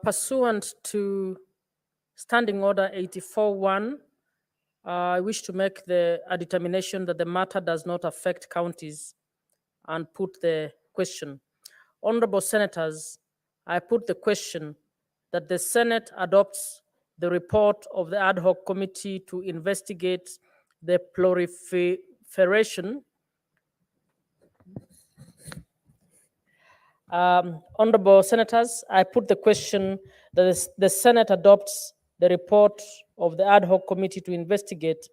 Pursuant to Standing Order 84-1, I wish to make a determination that the matter does not affect counties and put the question. Honorable Senators, I put the question that the Senate adopts the report of the ad hoc committee to investigate the proliferation. Honorable Senators, I put the question that the Senate adopts the report of the ad hoc committee to investigate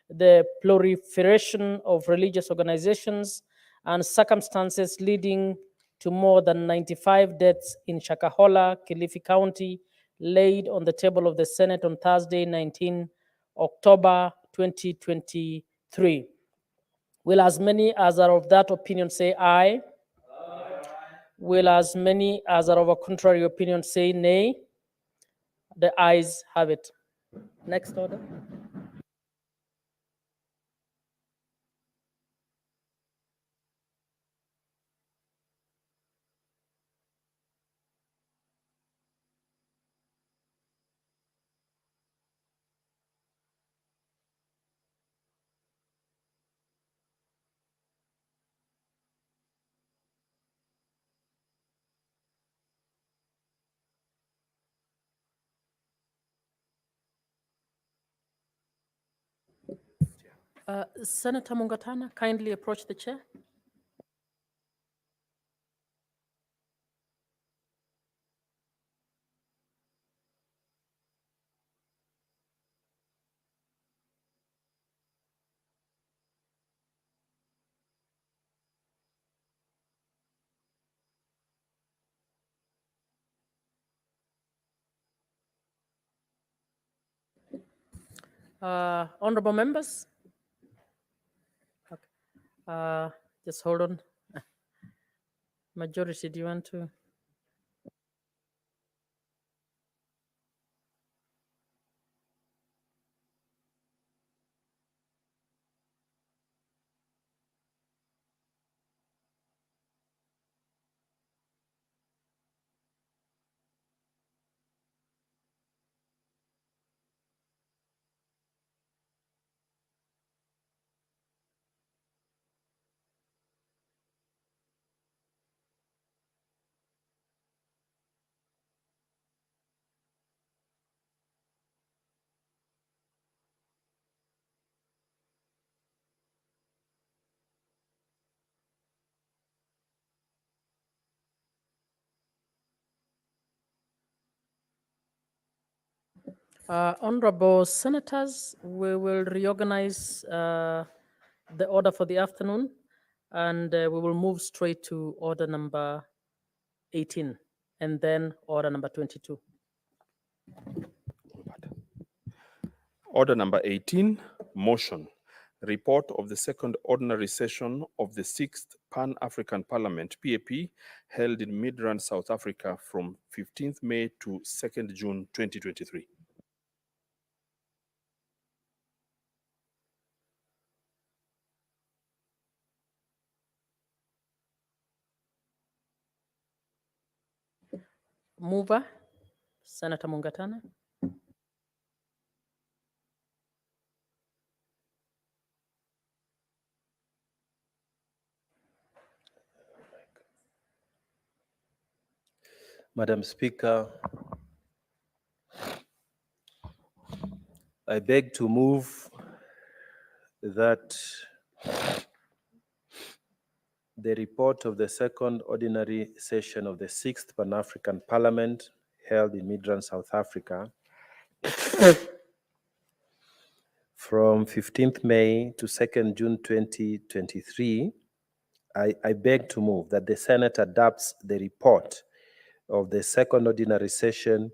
the proliferation of religious organizations and circumstances leading to more than 95 deaths in Shakahola, Kilifi County, laid on the table of the Senate on Thursday, 19 October 2023. Will as many as are of that opinion say aye? Will as many as are of a contrary opinion say nay? The ayes have it. Next order. Senator Mungatana, kindly approach the chair. Honorable members. Okay. Just hold on. Majority, do you want to? Honorable Senators, we will reorganize the order for the afternoon, and we will move straight to order number 18 and then order number 22. Order number 18, motion. Report of the second ordinary session of the 6th Pan-African Parliament, PAP, held in Midrand, South Africa from 15th May to 2nd June 2023. Mover, Senator Mungatana. Madam Speaker, I beg to move that the report of the second ordinary session of the 6th Pan-African Parliament held in Midrand, South Africa from 15th May to 2nd June 2023, I beg to move that the Senate adopts the report of the second ordinary session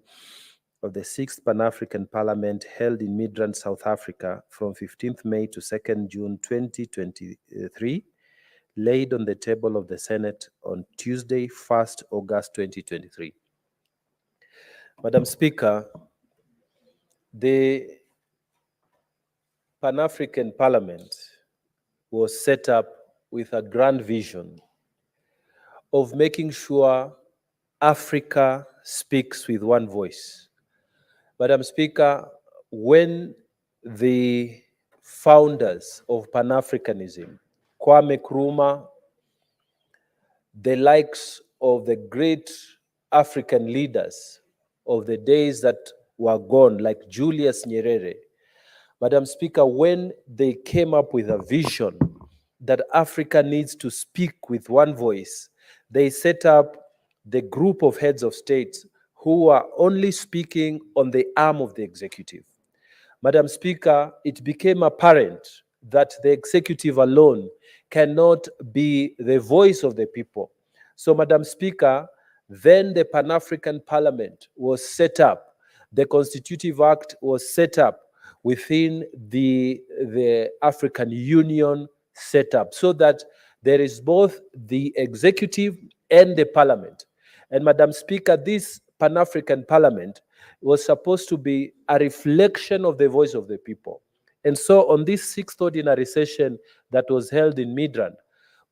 of the 6th Pan-African Parliament held in Midrand, South Africa from 15th May to 2nd June 2023, laid on the table of the Senate on Tuesday, 1st August 2023. Madam Speaker, the Pan-African Parliament was set up with a grand vision of making sure Africa speaks with one voice. Madam Speaker, when the founders of Pan-Africanism, Kwame Nkrumah, the likes of the great African leaders of the days that were gone, like Julius Nyerere, Madam Speaker, when they came up with a vision that Africa needs to speak with one voice, they set up the group of heads of states who are only speaking on the arm of the executive. Madam Speaker, it became apparent that the executive alone cannot be the voice of the people. So, Madam Speaker, then the Pan-African Parliament was set up. The Constitutive Act was set up within the African Union setup so that there is both the executive and the parliament. And Madam Speaker, this Pan-African Parliament was supposed to be a reflection of the voice of the people. And so on this 6th ordinary session that was held in Midrand,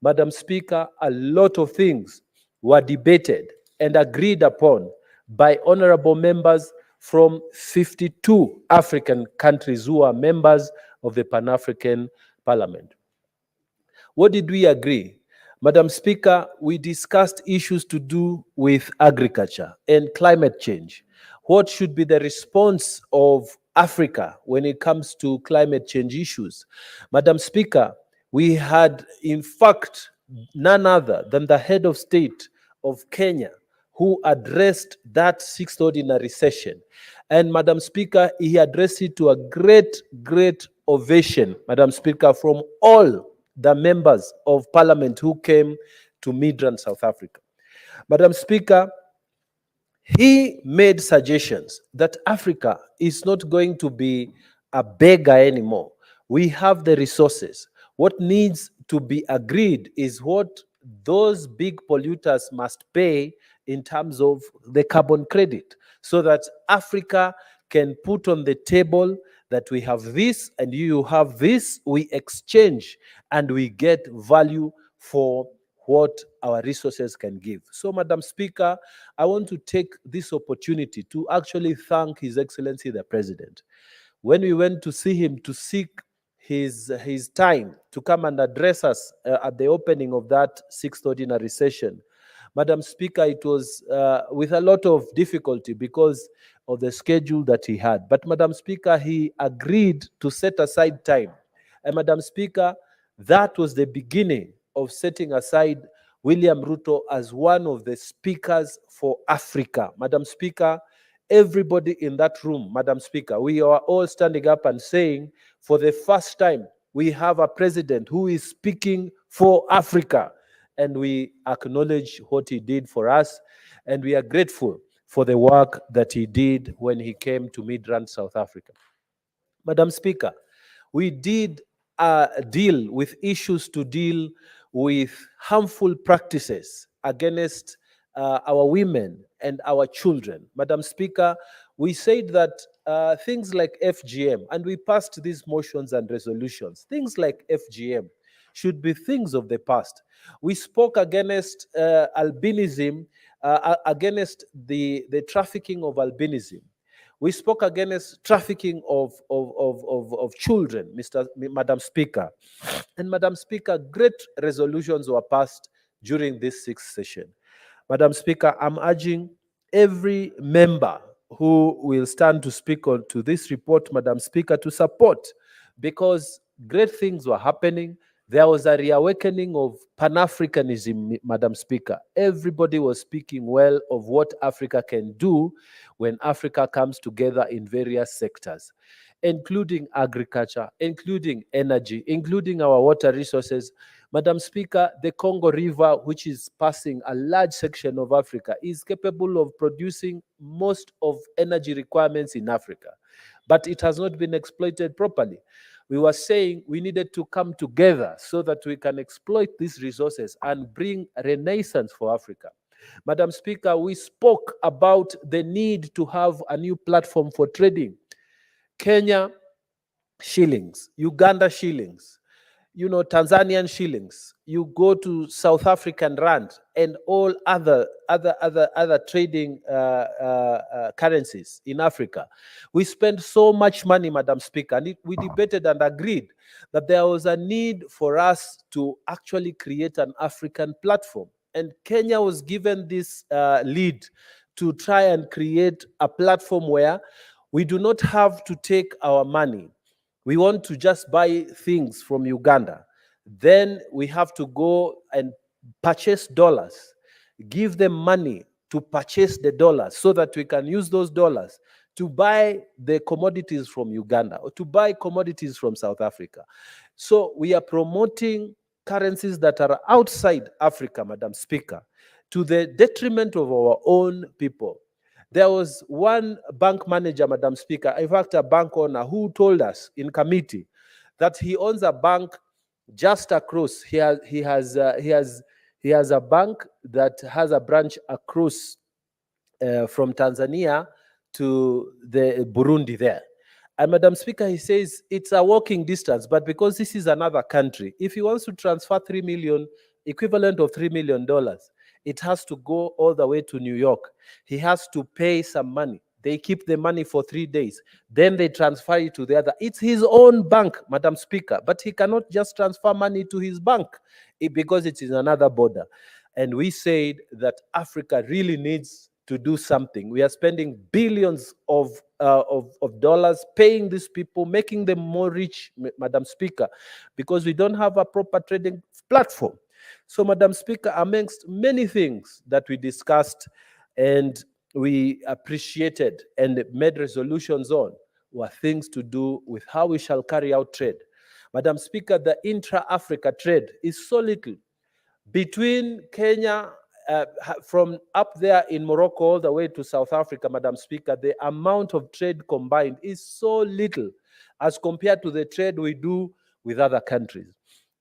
Madam Speaker, a lot of things were debated and agreed upon by honorable members from 52 African countries who are members of the Pan-African Parliament. What did we agree? Madam Speaker, we discussed issues to do with agriculture and climate change. What should be the response of Africa when it comes to climate change issues? Madam Speaker, we had, in fact, none other than the head of state of Kenya who addressed that 6th ordinary session. And Madam Speaker, he addressed it to a great ovation, Madam Speaker, from all the members of parliament who came to Midrand, South Africa. Madam Speaker, he made suggestions that Africa is not going to be a beggar anymore. We have the resources. What needs to be agreed is what those big polluters must pay in terms of the carbon credit, so that Africa can put on the table that we have this and you have this, we exchange and we get value for what our resources can give. So, Madam Speaker, I want to take this opportunity to actually thank His Excellency the President. When we went to see him to seek his time to come and address us at the opening of that 6th ordinary session, Madam Speaker, it was with a lot of difficulty because of the schedule that he had. But Madam Speaker, he agreed to set aside time. And Madam Speaker, that was the beginning of setting aside William Ruto as one of the speakers for Africa. Madam Speaker, everybody in that room, Madam Speaker, we are all standing up and saying, for the first time, we have a president who is speaking for Africa. And we acknowledge what he did for us, and we are grateful for the work that he did when he came to Midrand, South Africa. Madam Speaker, we did deal with issues to deal with harmful practices against our women and our children. Madam Speaker, we said that things like FGM, and we passed these motions and resolutions, things like FGM should be things of the past. We spoke against albinism, against the trafficking of albinism. We spoke against trafficking of children, Madam Speaker. And Madam Speaker, great resolutions were passed during this sixth session. Madam Speaker, I'm urging every member who will stand to speak on to this report, Madam Speaker, to support, because great things were happening. There was a reawakening of Pan-Africanism, Madam Speaker. Everybody was speaking well of what Africa can do when Africa comes together in various sectors, including agriculture, including energy, including our water resources. Madam Speaker, the Congo River, which is passing a large section of Africa, is capable of producing most of energy requirements in Africa, but it has not been exploited properly. We were saying we needed to come together so that we can exploit these resources and bring a renaissance for Africa. Madam Speaker, we spoke about the need to have a new platform for trading. Kenya shillings, Uganda shillings, Tanzanian shillings, you go to South African rand and all other trading currencies in Africa. We spent so much money, Madam Speaker, and we debated and agreed that there was a need for us to actually create an African platform. And Kenya was given this lead to try and create a platform where we do not have to take our money. We want to just buy things from Uganda. Then we have to go and purchase dollars, give them money to purchase the dollars so that we can use those dollars to buy the commodities from Uganda or to buy commodities from South Africa. So we are promoting currencies that are outside Africa, Madam Speaker, to the detriment of our own people. There was one bank manager, Madam Speaker, in fact, a bank owner, who told us in committee that he owns a bank just across. He has a bank that has a branch across from Tanzania to the Burundi there. And Madam Speaker, he says it's a walking distance, but because this is another country, if he wants to transfer 3 million, equivalent of $3 million, it has to go all the way to New York. He has to pay some money. They keep the money for 3 days. Then they transfer it to the other. It's his own bank, Madam Speaker, but he cannot just transfer money to his bank because it is another border. And we said that Africa really needs to do something. We are spending billions of dollars paying these people, making them more rich, Madam Speaker, because we don't have a proper trading platform. So, Madam Speaker, amongst many things that we discussed and we appreciated and made resolutions on were things to do with how we shall carry out trade. Madam Speaker, the intra-Africa trade is so little. Between Kenya, from up there in Morocco all the way to South Africa, Madam Speaker, the amount of trade combined is so little as compared to the trade we do with other countries.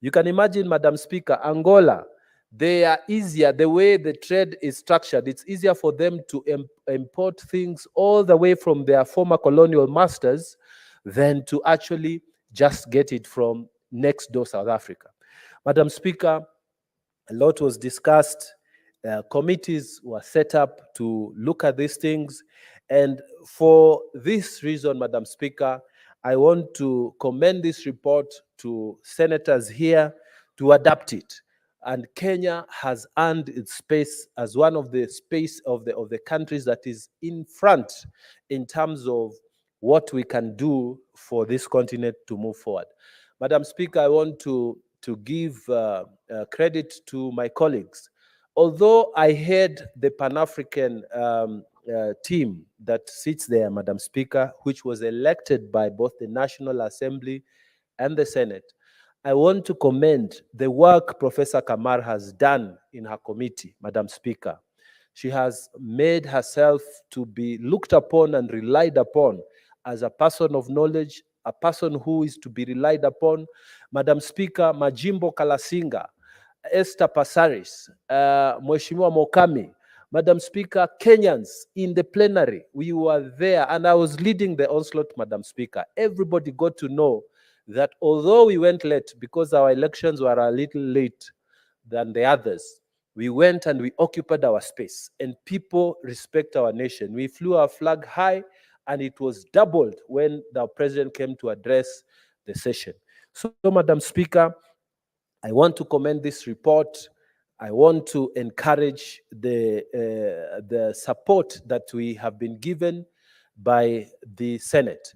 You can imagine, Madam Speaker, Angola, they are easier, the way the trade is structured, it's easier for them to import things all the way from their former colonial masters than to actually just get it from next door South Africa. Madam Speaker, a lot was discussed. Committees were set up to look at these things. And for this reason, Madam Speaker, I want to commend this report to senators here to adapt it. And Kenya has earned its space as one of the countries that is in front in terms of what we can do for this continent to move forward. Madam Speaker, I want to give credit to my colleagues. Although I heard the Pan-African team that sits there, Madam Speaker, which was elected by both the National Assembly and the Senate. I want to commend the work Professor Kamar has done in her committee, Madam Speaker. She has made herself to be looked upon and relied upon as a person of knowledge, a person who is to be relied upon. Madam Speaker, Majimbo Kalasinga, Esther Passaris, Mheshimiwa Mokami, Madam Speaker, Kenyans in the plenary, we were there and I was leading the onslaught, Madam Speaker. Everybody got to know that although we went late because our elections were a little late than the others, we went and we occupied our space and people respect our nation. We flew our flag high and it was doubled when the president came to address the session. So, Madam Speaker, I want to commend this report. I want to encourage the support that we have been given by the Senate.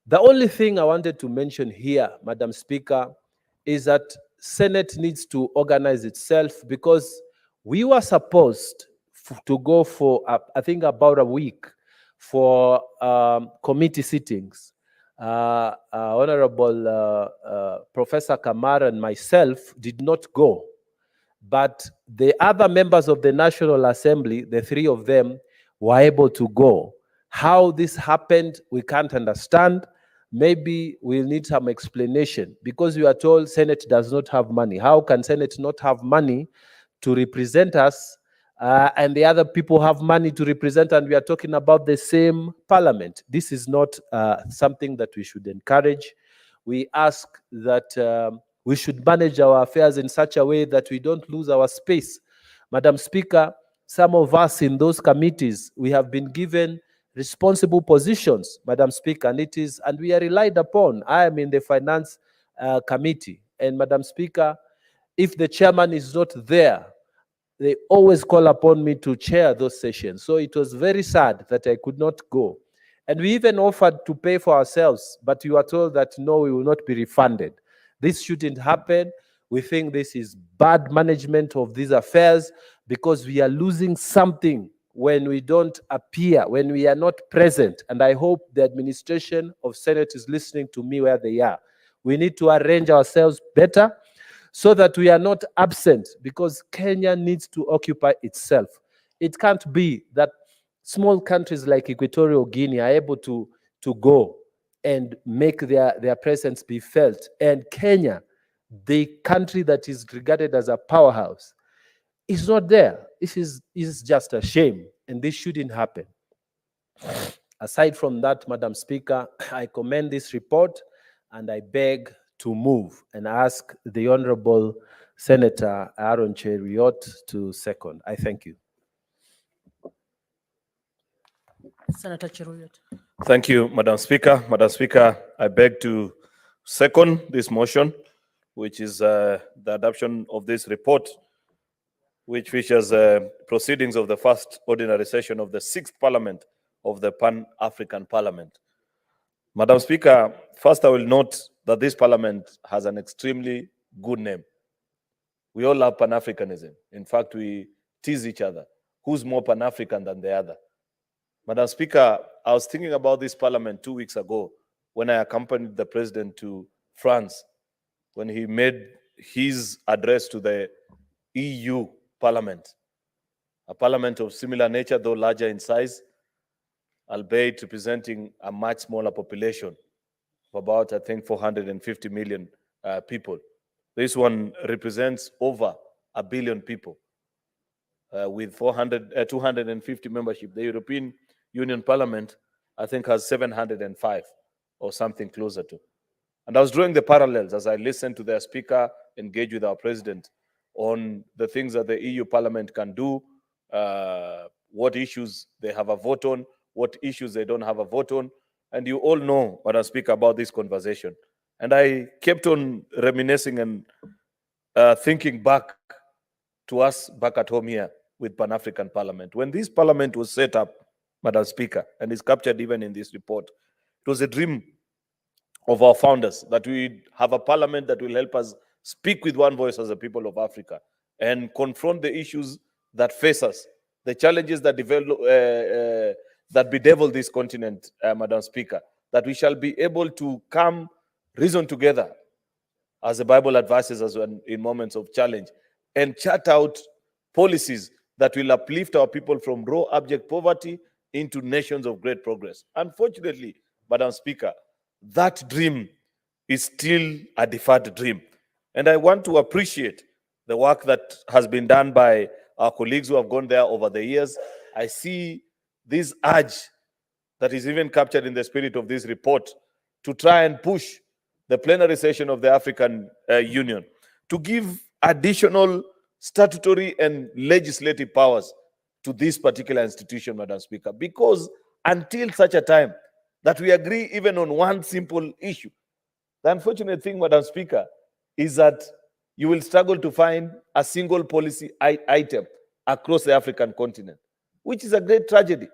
The only thing I wanted to mention here, Madam Speaker, is that Senate needs to organize itself because we were supposed to go for, I think, about a week for committee sittings. Honorable Professor Kamar and myself did not go, but the other members of the National Assembly, the three of them, were able to go. How this happened, we can't understand. Maybe we'll need some explanation because we are told Senate does not have money. How can Senate not have money to represent us and the other people have money to represent and we are talking about the same parliament? This is not something that we should encourage. We ask that we should manage our affairs in such a way that we don't lose our space. Madam Speaker, some of us in those committees, we have been given responsible positions, Madam Speaker, and we are relied upon. I am in the finance committee, and Madam Speaker, if the chairman is not there, they always call upon me to chair those sessions. So it was very sad that I could not go. And we even offered to pay for ourselves, but we were told that no, we will not be refunded. This shouldn't happen. We think this is bad management of these affairs because we are losing something when we don't appear, when we are not present. And I hope the administration of Senate is listening to me where they are. We need to arrange ourselves better so that we are not absent because Kenya needs to occupy itself. It can't be that small countries like Equatorial Guinea are able to go and make their presence be felt. And Kenya, the country that is regarded as a powerhouse, is not there. This is just a shame, and this shouldn't happen. Aside from that, Madam Speaker, I commend this report and I beg to move and ask the Honorable Senator Aaron Cheruiyot to second. I thank you. Senator Cheruiyot. Thank you, Madam Speaker. Madam Speaker, I beg to second this motion, which is the adoption of this report, which features proceedings of the first ordinary session of the 6th Parliament of the Pan-African Parliament. Madam Speaker, first I will note that this Parliament has an extremely good name. We all love Pan-Africanism. In fact, we tease each other. Who's more Pan-African than the other? Madam Speaker, I was thinking about this Parliament 2 weeks ago when I accompanied the President to France, when he made his address to the EU Parliament, a parliament of similar nature, though larger in size, albeit representing a much smaller population of about, I think, 450 million people. This one represents over 1 billion people with 250 membership. The European Union Parliament, I think, has 705 or something closer to. And I was drawing the parallels as I listened to their speaker engage with our president on the things that the EU Parliament can do, what issues they have a vote on, what issues they don't have a vote on. And you all know what I speak about this conversation. And I kept on reminiscing and thinking back to us back at home here with Pan-African Parliament. When this parliament was set up, Madam Speaker, and is captured even in this report, it was a dream of our founders that we have a parliament that will help us speak with one voice as a people of Africa and confront the issues that face us the challenges that that bedevil this continent, Madam Speaker, that we shall be able to come, reason together, as the Bible advises us in moments of challenge, and chart out policies that will uplift our people from raw abject poverty into nations of great progress. Unfortunately, Madam Speaker, that dream is still a deferred dream. And I want to appreciate the work that has been done by our colleagues who have gone there over the years. I see this urge that is even captured in the spirit of this report to try and push the plenary session of the African Union to give additional statutory and legislative powers to this particular institution, Madam Speaker, because until such a time that we agree even on one simple issue, the unfortunate thing, Madam Speaker, is that you will struggle to find a single policy item across the African continent, which is a great tragedy.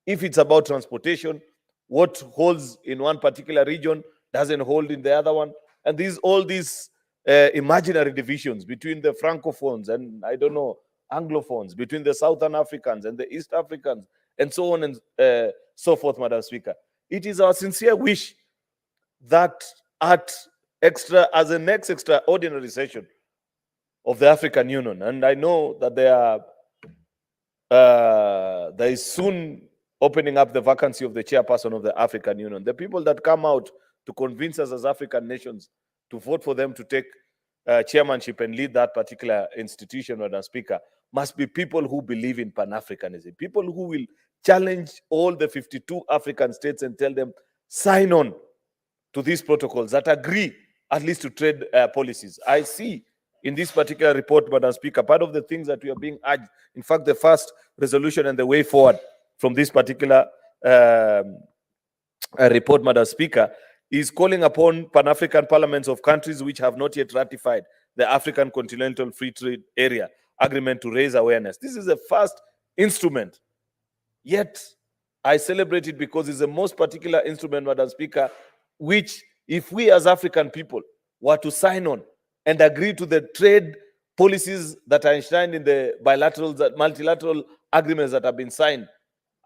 If it's about transportation, what holds in one particular region doesn't hold in the other one. And all these imaginary divisions between the Francophones and, I don't know, Anglophones, between the Southern Africans and the East Africans, and so on and so forth, Madam Speaker. It is our sincere wish that as the next extraordinary session of the African Union, and I know that there is soon opening up the vacancy of the chairperson of the African Union. The people that come out to convince us as African nations to vote for them to take chairmanship and lead that particular institution, Madam Speaker, must be people who believe in Pan-Africanism, people who will challenge all the 52 African states and tell them, sign on to these protocols that agree at least to trade policies. I see in this particular report, Madam Speaker, part of the things that we are being urged, in fact, the first resolution and the way forward from this particular report, Madam Speaker, is calling upon Pan-African parliaments of countries which have not yet ratified the African Continental Free Trade Area Agreement to raise awareness. This is the first instrument, yet I celebrate it because it's the most particular instrument, Madam Speaker, which if we as African people were to sign on and agree to the trade policies that are enshrined in the bilateral, multilateral agreements that have been signed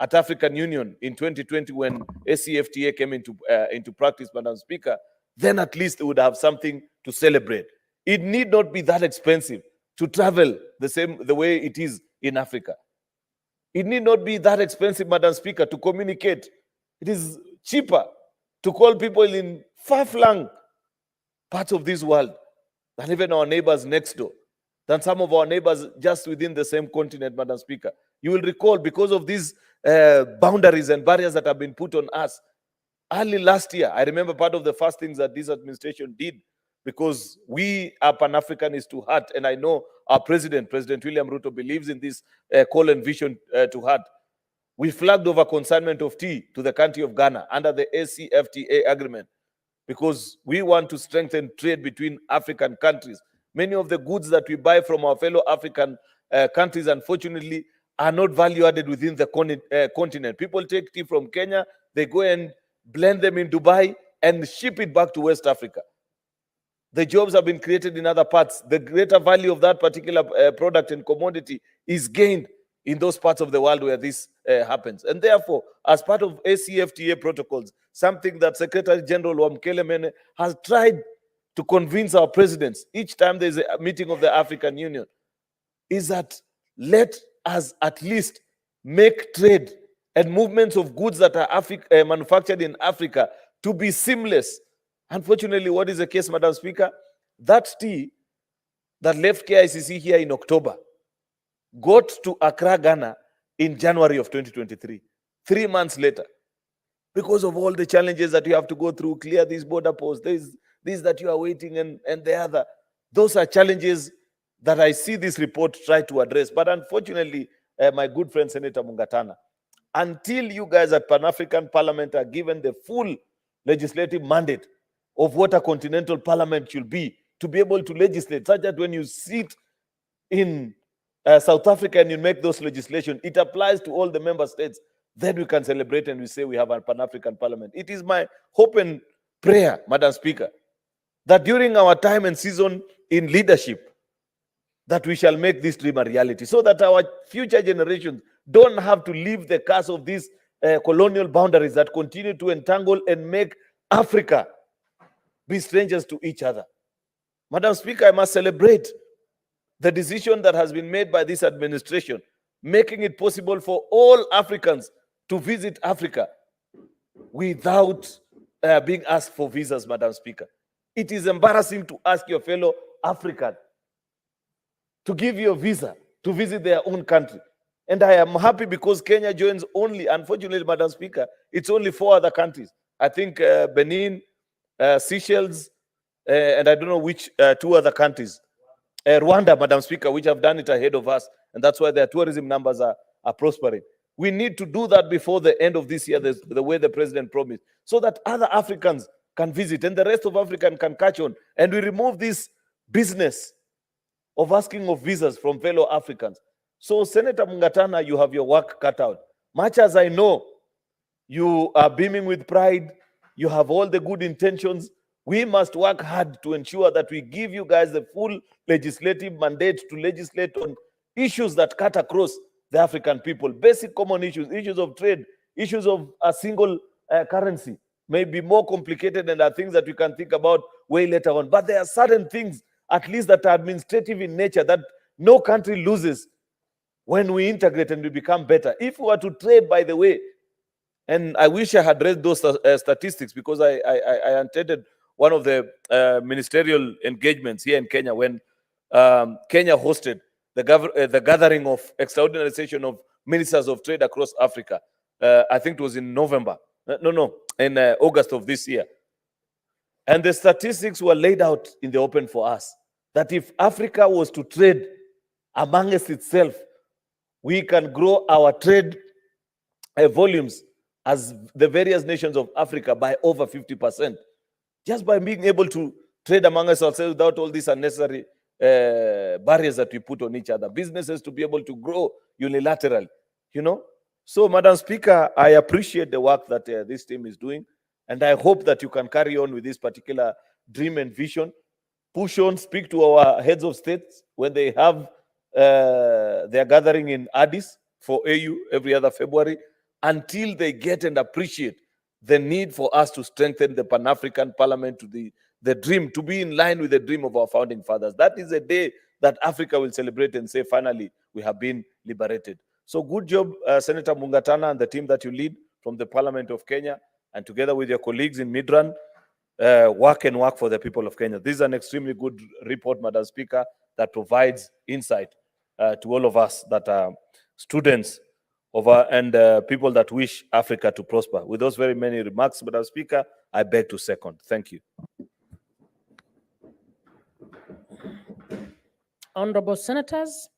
at African Union in 2020 when ACFTA came into practice, Madam Speaker, then at least they would have something to celebrate. It need not be that expensive to travel the way it is in Africa. It need not be that expensive, Madam Speaker, to communicate. It is cheaper to call people in far-flung parts of this world than even our neighbors next door, than some of our neighbors just within the same continent, Madam Speaker. You will recall, because of these boundaries and barriers that have been put on us, early last year, I remember part of the first things that this administration did, because we are Pan-Africanists to heart, and I know our President William Ruto, believes in this call and vision to heart. We flagged over consignment of tea to the country of Ghana under the ACFTA agreement, because we want to strengthen trade between African countries. Many of the goods that we buy from our fellow African countries, unfortunately, are not value added within the continent. People take tea from Kenya, they go and blend them in Dubai and ship it back to West Africa. The jobs have been created in other parts. The greater value of that particular product and commodity is gained in those parts of the world where this happens. And therefore, as part of ACFTA protocols, something that Secretary General Wamkele Mene has tried to convince our presidents each time there's a meeting of the African Union, is that let us at least make trade and movements of goods that are manufactured in Africa to be seamless. Unfortunately, what is the case, Madam Speaker? That tea that left KICC here in October got to Accra, Ghana in January of 2023, 3 months later, because of all the challenges that you have to go through, clear these border posts, these that you are waiting, and the other. Those are challenges that I see this report try to address. But unfortunately, my good friend Senator Mungatana, until you guys at Pan-African Parliament are given the full legislative mandate of what a continental parliament should be, to be able to legislate, such that when you sit in South Africa and you make those legislation, it applies to all the member states, then we can celebrate and we say we have a Pan-African Parliament. It is my hope and prayer, Madam Speaker, that during our time and season in leadership, that we shall make this dream a reality, so that our future generations don't have to live the curse of these colonial boundaries that continue to entangle and make Africa be strangers to each other. Madam Speaker, I must celebrate the decision that has been made by this administration, making it possible for all Africans to visit Africa without being asked for visas, Madam Speaker. It is embarrassing to ask your fellow African to give you a visa to visit their own country. And I am happy because Kenya joins only, unfortunately, Madam Speaker, it's only 4 other countries. I think Benin, Seychelles, and I don't know which 2 other countries. Rwanda, Madam Speaker, which have done it ahead of us. And that's why their tourism numbers are prospering. We need to do that before the end of this year, the way the president promised, so that other Africans can visit and the rest of Africa can catch on. And we remove this business of asking of visas from fellow Africans. So, Senator Mungatana, you have your work cut out. Much as I know you are beaming with pride, you have all the good intentions, we must work hard to ensure that we give you guys the full legislative mandate to legislate on issues that cut across the African people, basic common issues, issues of trade, issues of a single currency, may be more complicated and are things that we can think about way later on. But there are certain things, at least that are administrative in nature, that no country loses when we integrate and we become better. If we were to trade, by the way, and I wish I had read those statistics, because I attended one of the ministerial engagements here in Kenya when Kenya hosted the gathering of extraordinary session of ministers of trade across Africa. I think it was in November. In August of this year. And the statistics were laid out in the open for us, that if Africa was to trade amongst itself, we can grow our trade volumes as the various nations of Africa by over 50%, just by being able to trade among ourselves without all these unnecessary barriers that we put on each other. Businesses to be able to grow unilaterally, you know. So, Madam Speaker, I appreciate the work that this team is doing, and I hope that you can carry on with this particular dream and vision. Push on, speak to our heads of states when they have their gathering in Addis for AU every other February, until they get and appreciate the need for us to strengthen the Pan-African Parliament to the dream, to be in line with the dream of our founding fathers. That is a day that Africa will celebrate and say, finally, we have been liberated. So good job, Senator Mungatana and the team that you lead from the Parliament of Kenya, and together with your colleagues in Midran, work for the people of Kenya. This is an extremely good report, Madam Speaker, that provides insight to all of us that are students and people that wish Africa to prosper. With those very many remarks, Madam Speaker, I beg to second. Thank you. Honorable Senators,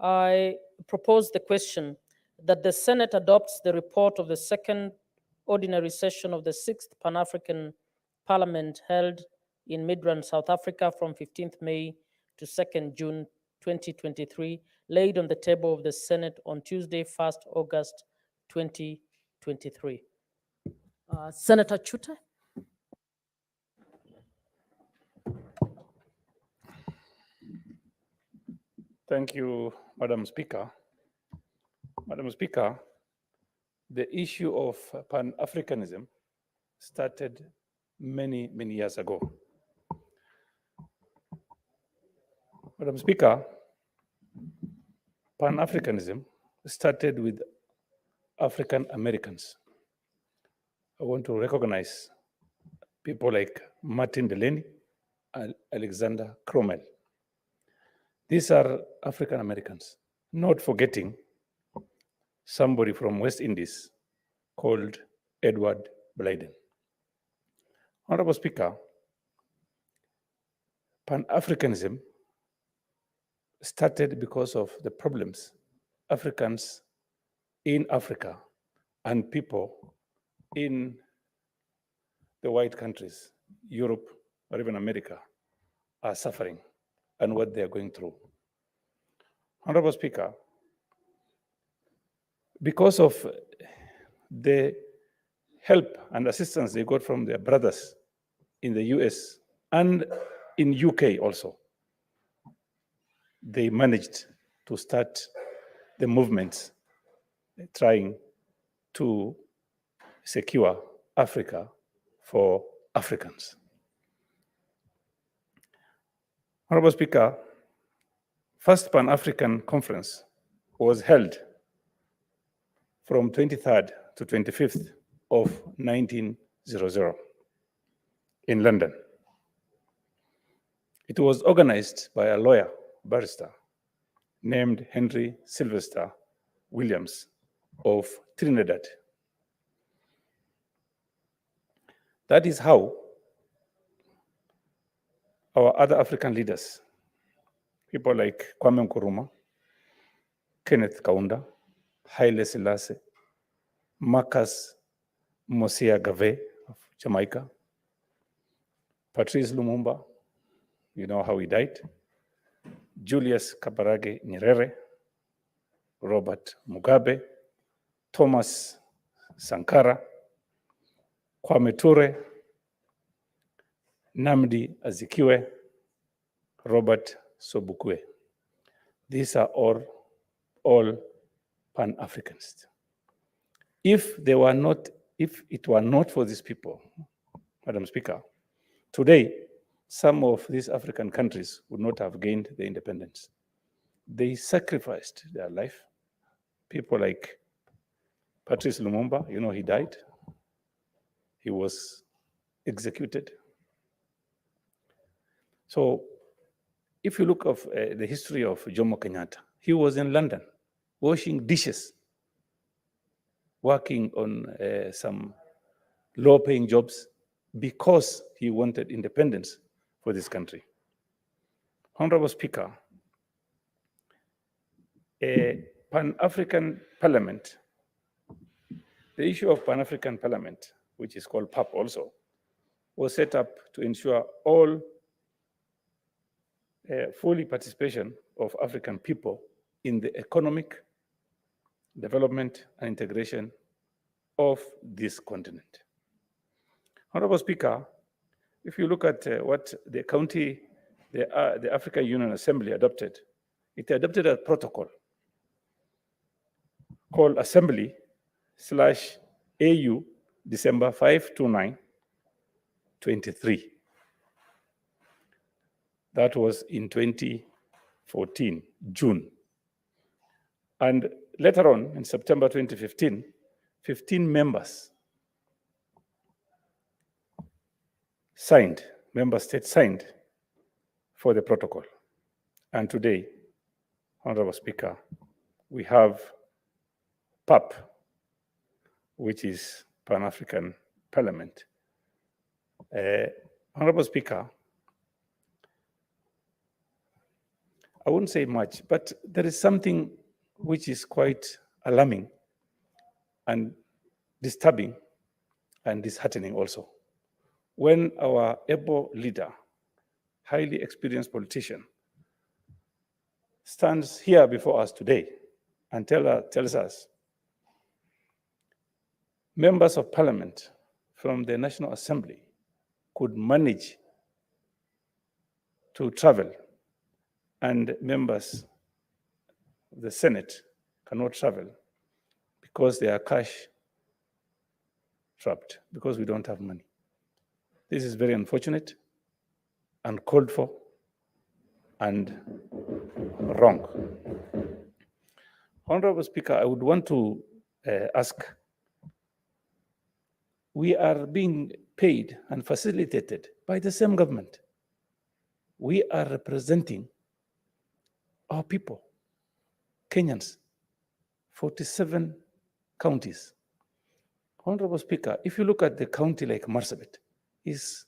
I propose the question that the Senate adopts the report of the second ordinary session of the 6th Pan-African Parliament held in Midrand, South Africa from 15th May to 2nd June 2023, laid on the table of the Senate on Tuesday, 1st August 2023. Senator Chute. Thank you, Madam Speaker. Madam Speaker, the issue of Pan-Africanism started many, many years ago. Madam Speaker, Pan-Africanism started with African Americans. I want to recognize people like Martin Delany and Alexander Cromwell. These are African Americans, not forgetting somebody from West Indies called Edward Blyden. Honorable Speaker, Pan-Africanism started because of the problems Africans in Africa and people in the white countries, Europe or even America, are suffering and what they are going through. Honorable Speaker, because of the help and assistance they got from their brothers in the US and in UK also, they managed to start the movements trying to secure Africa for Africans. Honorable Speaker, first Pan-African Conference was held from 23rd to 25th of 1900 in London. It was organized by a lawyer, barrister, named Henry Sylvester Williams of Trinidad. That is how our other African leaders, people like Kwame Nkrumah, Kenneth Kaunda, Haile Selassie, Marcus Mosiah Gave of Jamaica, Patrice Lumumba, you know how he died, Julius Kabarage Nyerere, Robert Mugabe, Thomas Sankara, Kwame Ture, Nnamdi Azikiwe, Robert Sobukwe. These are all Pan-Africans. If it were not for these people, Madam Speaker, today, some of these African countries would not have gained their independence. They sacrificed their life. People like Patrice Lumumba, you know, he died. He was executed. So if you look at the history of Jomo Kenyatta, he was in London washing dishes, working on some low-paying jobs because he wanted independence for this country. Honorable Speaker, a Pan-African Parliament, the issue of Pan-African Parliament, which is called PAP also, was set up to ensure all fully participation of African people in the economic development and integration of this continent. Honorable Speaker, if you look at what the African Union Assembly adopted, it adopted a protocol called Assembly/AU December 529, 23. That was in 2014, June. And later on, in September 2015, 15 members signed, member states signed for the protocol. And today, Honorable Speaker, we have PAP, which is Pan-African Parliament. Honorable Speaker, I wouldn't say much, but there is something which is quite alarming and disturbing and disheartening also. When our able leader, highly experienced politician, stands here before us today and tells us members of parliament from the National Assembly could manage to travel and members of the Senate cannot travel because they are cash trapped, because we don't have money. This is very unfortunate, uncalled for, and wrong. Honorable Speaker, I would want to ask, we are being paid and facilitated by the same government. We are representing our people, Kenyans, 47 counties. Honorable Speaker, if you look at the county like Marsabit, is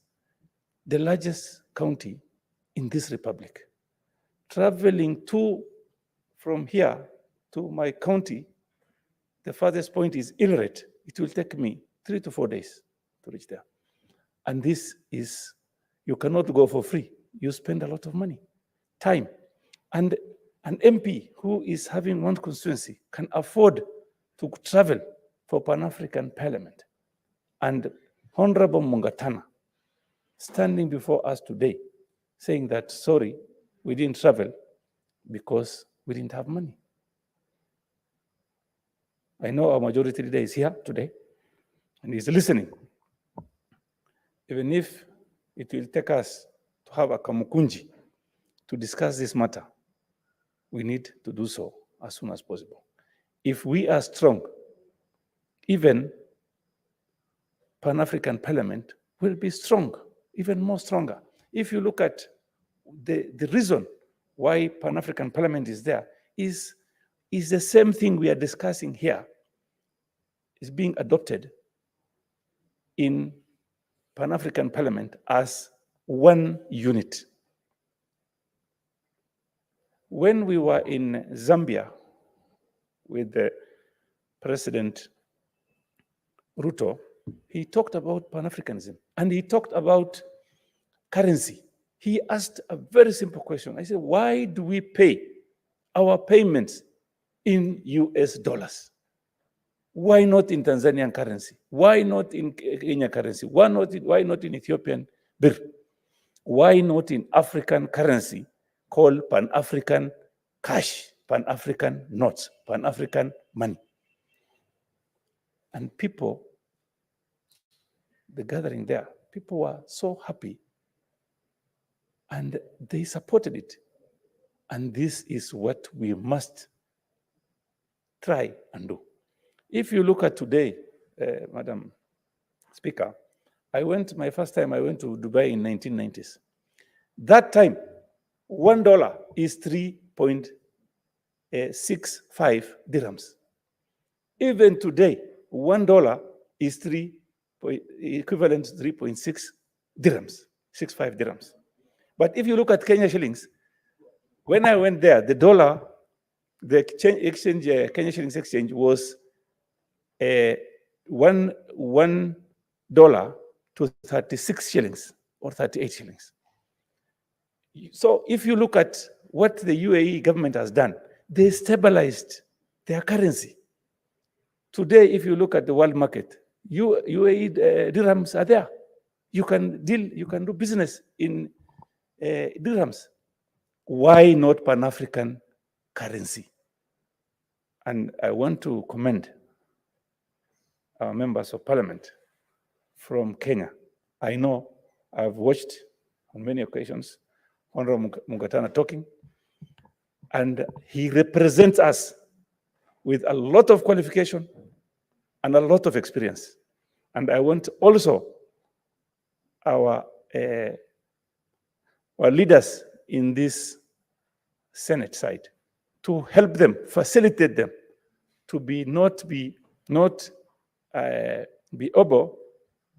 the largest county in this republic. Traveling from here to my county, the farthest point is Ilret. It will take me 3 to 4 days to reach there. And this is, you cannot go for free. You spend a lot of money, time. And an MP who is having one constituency can afford to travel for Pan-African Parliament. And Honorable Mungatana, standing before us today, saying that, sorry, we didn't travel because we didn't have money. I know our majority leader is here today and he's listening. Even if it will take us to have a kamukunji to discuss this matter, we need to do so as soon as possible. If we are strong, even Pan-African Parliament will be strong, even more stronger. If you look at the reason why Pan-African Parliament is there is the same thing we are discussing here is being adopted in Pan-African Parliament as one unit. When we were in Zambia with the President Ruto, he talked about Pan-Africanism and he talked about currency. He asked a very simple question. I said, why do we pay our payments in US dollars? Why not in Tanzanian currency? Why not in Kenya currency? Why not in Ethiopian birr? Why not in African currency called Pan-African cash, Pan-African notes, Pan-African money? And people, the gathering there, people were so happy and they supported it. And this is what we must try and do. If you look at today, Madam Speaker, my first time I went to Dubai in 1990s. That time, $1 is 3.65 dirhams. Even today, $1 is equivalent to 3.6 dirhams, 65 dirhams. But if you look at Kenya shillings, when I went there, the dollar, the exchange, Kenya shillings exchange was $1 to 36 shillings or 38 shillings. So if you look at what the UAE government has done, they stabilized their currency. Today, if you look at the world market, UAE dirhams are there. You can do business in dirhams. Why not Pan-African currency? And I want to commend our members of parliament from Kenya. I know I've watched on many occasions Honorable Mungatana talking, and he represents us with a lot of qualification and a lot of experience. And I want also our leaders in this Senate side to help them, facilitate them to not be able.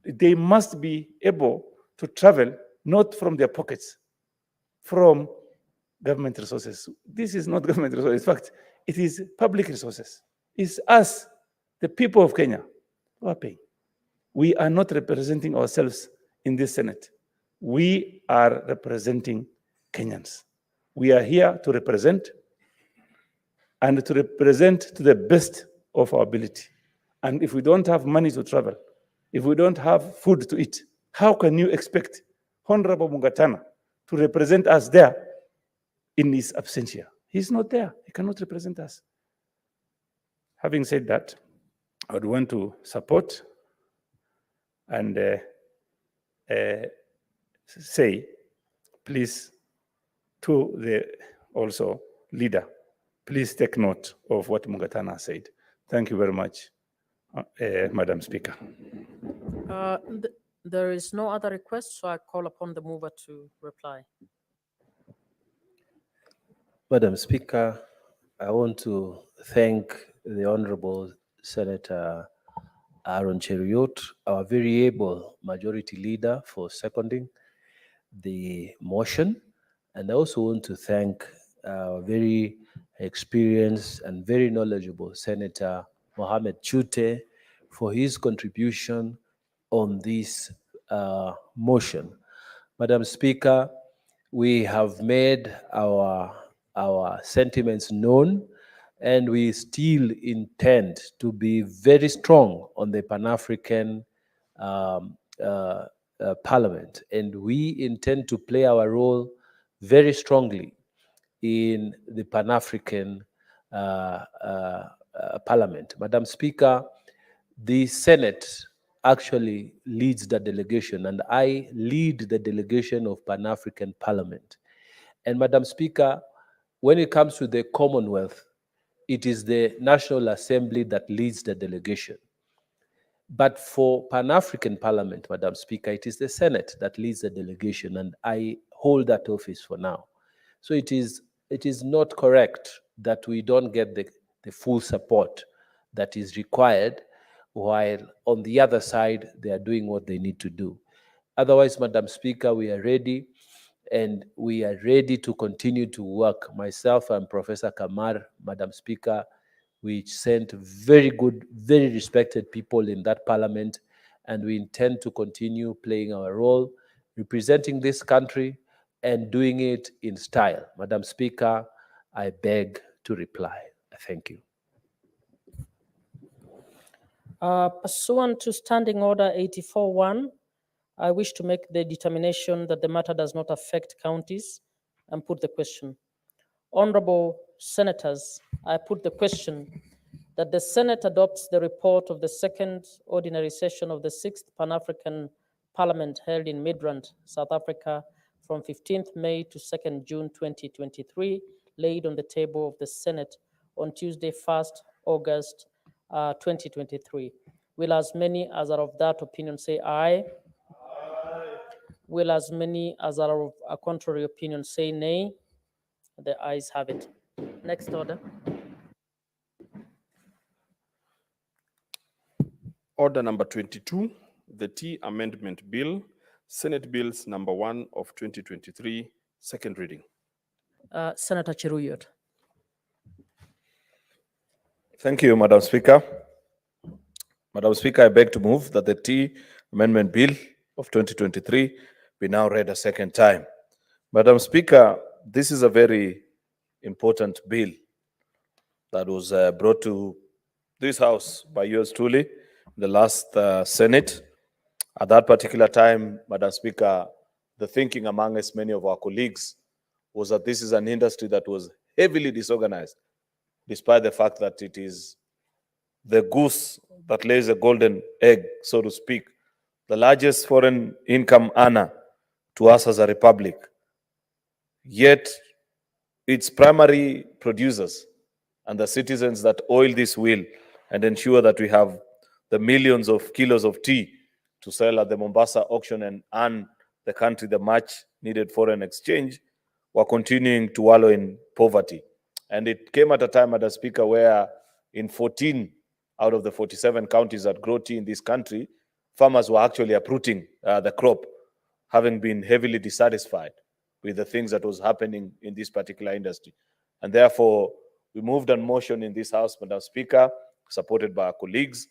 They must be able to travel not from their pockets, from government resources. This is not government resources. In fact, it is public resources. It's us, the people of Kenya, who are paying. We are not representing ourselves in this Senate. We are representing Kenyans. We are here to represent and to represent to the best of our ability. And if we don't have money to travel, if we don't have food to eat, how can you expect Honorable Mungatana to represent us there in his absentia? He's not there. He cannot represent us. Having said that, I would want to support and say, please, to the also leader, please take note of what Mungatana said. Thank you very much, Madam Speaker. There is no other request, so I call upon the mover to reply. Madam Speaker, I want to thank the Honorable Senator Aaron Cheriot, our very able majority leader, for seconding the motion. And I also want to thank our very experienced and very knowledgeable Senator Mohamed Chute for his contribution on this motion. Madam Speaker, we have made our sentiments known, and we still intend to be very strong on the Pan-African Parliament, and we intend to play our role very strongly in the Pan-African Parliament. Madam Speaker, the Senate actually leads the delegation, and I lead the delegation of Pan-African Parliament. And Madam Speaker, when it comes to the Commonwealth, it is the National Assembly that leads the delegation. But for Pan-African Parliament, Madam Speaker, it is the Senate that leads the delegation, and I hold that office for now. So it is not correct that we don't get the full support that is required, while on the other side, they are doing what they need to do. Otherwise, Madam Speaker, we are ready, and we are ready to continue to work. Myself and Professor Kamar, Madam Speaker, we sent very good, very respected people in that parliament, and we intend to continue playing our role, representing this country and doing it in style. Madam Speaker, I beg to reply. Thank you. Pursuant to Standing Order 84-1, I wish to make the determination that the matter does not affect counties and put the question. Honorable Senators, I put the question that the Senate adopts the report of the second ordinary session of the 6th Pan-African Parliament held in Midrand, South Africa from 15th May to 2nd June 2023, laid on the table of the Senate on Tuesday, 1st August 2023. Will as many as are of that opinion say aye? Aye. Will as many as are of a contrary opinion say nay? The ayes have it. Next order. Order number 22, the Tea Amendment Bill, Senate Bills number 1 of 2023, second reading. Senator Chiruyot. Thank you, Madam Speaker. Madam Speaker, I beg to move that the Tea Amendment Bill of 2023 be now read a second time. Madam Speaker, this is a very important bill that was brought to this House by yours truly, the last Senate. At that particular time, Madam Speaker, the thinking among us, many of our colleagues, was that this is an industry that was heavily disorganized, despite the fact that it is the goose that lays a golden egg, so to speak, the largest foreign income earner to us as a republic. Yet, its primary producers and the citizens that oil this wheel and ensure that we have the millions of kilos of tea to sell at the Mombasa auction and earn the country the much needed foreign exchange, were continuing to wallow in poverty. And it came at a time, Madam Speaker, where in 14 out of the 47 counties that grow tea in this country, farmers were actually uprooting the crop, having been heavily dissatisfied with the things that was happening in this particular industry. And therefore, we moved a motion in this House, Madam Speaker, supported by our colleagues.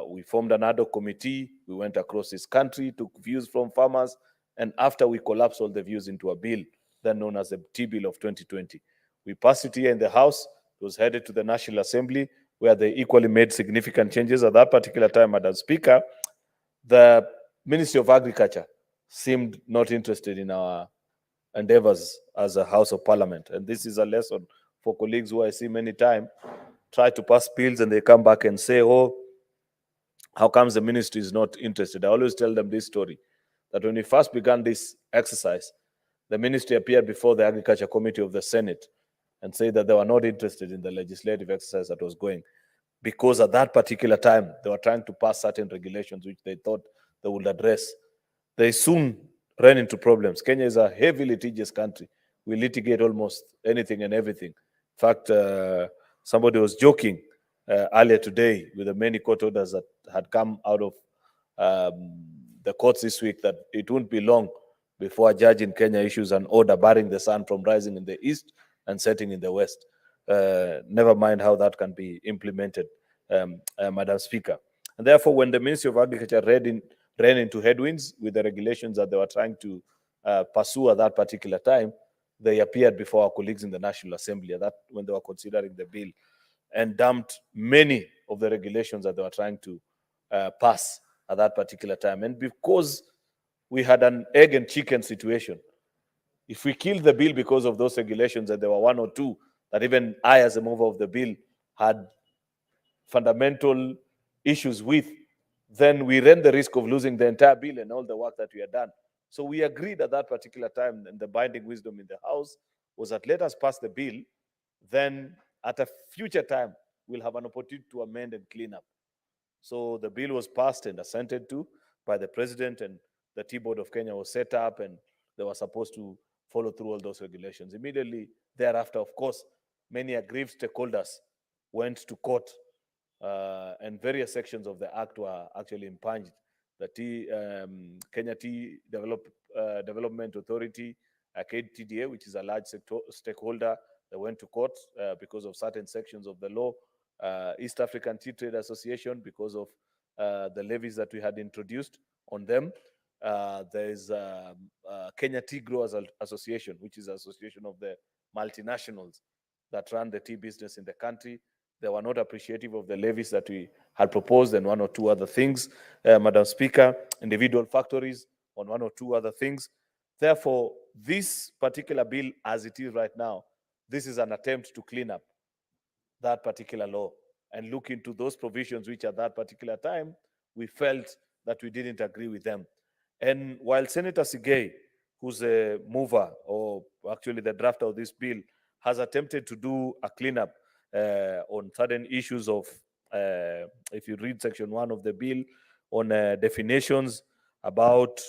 We formed an ad hoc committee. We went across this country, took views from farmers, and after we collapsed all the views into a bill, then known as the Tea Bill of 2020. We passed it here in the House. It was headed to the National Assembly, where they equally made significant changes. At that particular time, Madam Speaker, the Ministry of Agriculture seemed not interested in our endeavors as a House of Parliament. And this is a lesson for colleagues who I see many times try to pass bills and they come back and say, oh, how comes the ministry is not interested? I always tell them this story, that when we first began this exercise, the ministry appeared before the Agriculture Committee of the Senate and said that they were not interested in the legislative exercise that was going, because at that particular time, they were trying to pass certain regulations which they thought they would address. They soon ran into problems. Kenya is a heavy litigious country. We litigate almost anything and everything. In fact, somebody was joking earlier today with the many court orders that had come out of the courts this week that it won't be long before a judge in Kenya issues an order barring the sun from rising in the east and setting in the west. Never mind how that can be implemented, Madam Speaker. And therefore, when the Ministry of Agriculture ran into headwinds with the regulations that they were trying to pursue at that particular time, they appeared before our colleagues in the National Assembly when they were considering the bill and dumped many of the regulations that they were trying to pass at that particular time. And because we had an egg and chicken situation, If we killed the bill because of those regulations, and there were one or two that even I, as a mover of the bill, had fundamental issues with, then we ran the risk of losing the entire bill and all the work that we had done. So we agreed at that particular time, and the binding wisdom in the House was that let us pass the bill, then at a future time, we'll have an opportunity to amend and clean up. So the bill was passed and assented to by the president, and the Tea Board of Kenya was set up, and they were supposed to follow through all those regulations. Immediately thereafter, of course, many aggrieved stakeholders went to court, and various sections of the act were actually impunged. The Kenya Tea Development Authority, KTDA, which is a large stakeholder, they went to court because of certain sections of the law. East African Tea Trade Association, because of the levies that we had introduced on them. There is Kenya Tea Growers Association, which is an association of the multinationals that run the tea business in the country. They were not appreciative of the levies that we had proposed, and one or two other things, Madam Speaker, individual factories on one or two other things. Therefore, this particular bill, as it is right now, this is an attempt to clean up that particular law and look into those provisions which at that particular time we felt that we didn't agree with them. And while Senator Sigei, who's a mover, or actually the drafter of this bill, has attempted to do a cleanup on certain issues of, if you read section 1 of the bill, on definitions about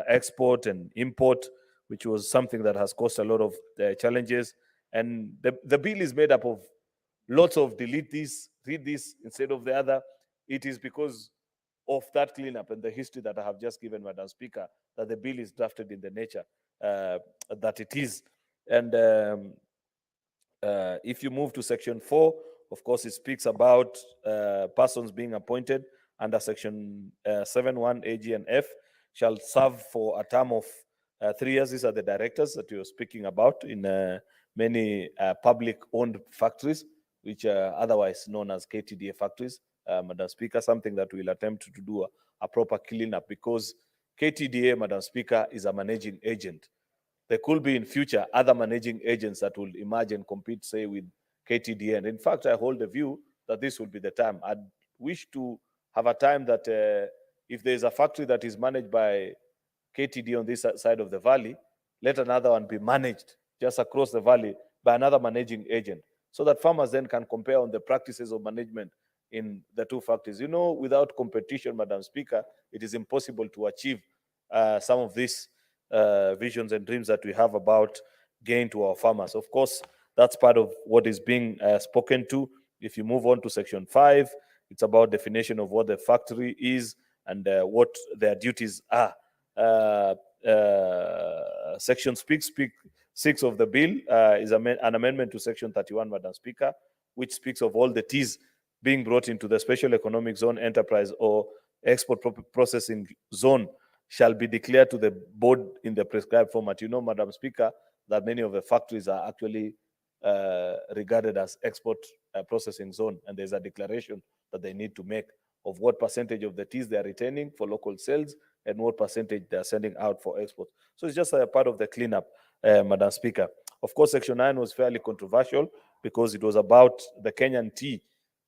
export and import, which was something that has caused a lot of challenges. And the bill is made up of lots of delete this, read this instead of the other. It is because of that cleanup and the history that I have just given, Madam Speaker, that the bill is drafted in the nature that it is. And if you move to section 4, of course, it speaks about persons being appointed under section 7(1) A, G, and F shall serve for a term of 3 years. These are the directors that you're speaking about in many public-owned factories, which are otherwise known as KTDA factories. Madam Speaker, something that we'll attempt to do a proper cleanup, because KTDA, Madam Speaker, is a managing agent. There could be in future other managing agents that will emerge and compete, say, with KTDA. And in fact, I hold the view that this will be the time. I'd wish to have a time that if there's a factory that is managed by KTDA on this side of the valley, let another one be managed just across the valley by another managing agent, so that farmers then can compare on the practices of management in the two factories. You know, without competition, Madam Speaker, it is impossible to achieve some of these visions and dreams that we have about gain to our farmers. Of course, that's part of what is being spoken to. If you move on to section 5, it's about definition of what the factory is and what their duties are. Section 6 of the bill is an amendment to section 31, Madam Speaker, which speaks of all the teas being brought into the special economic zone, enterprise, or export processing zone shall be declared to the board in the prescribed format. You know, Madam Speaker, that many of the factories are actually regarded as export processing zone, and there's a declaration that they need to make of what percentage of the teas they are retaining for local sales and what percentage they are sending out for export. So it's just a part of the cleanup, Madam Speaker. Of course, Section 9 was fairly controversial because it was about the Kenyan tea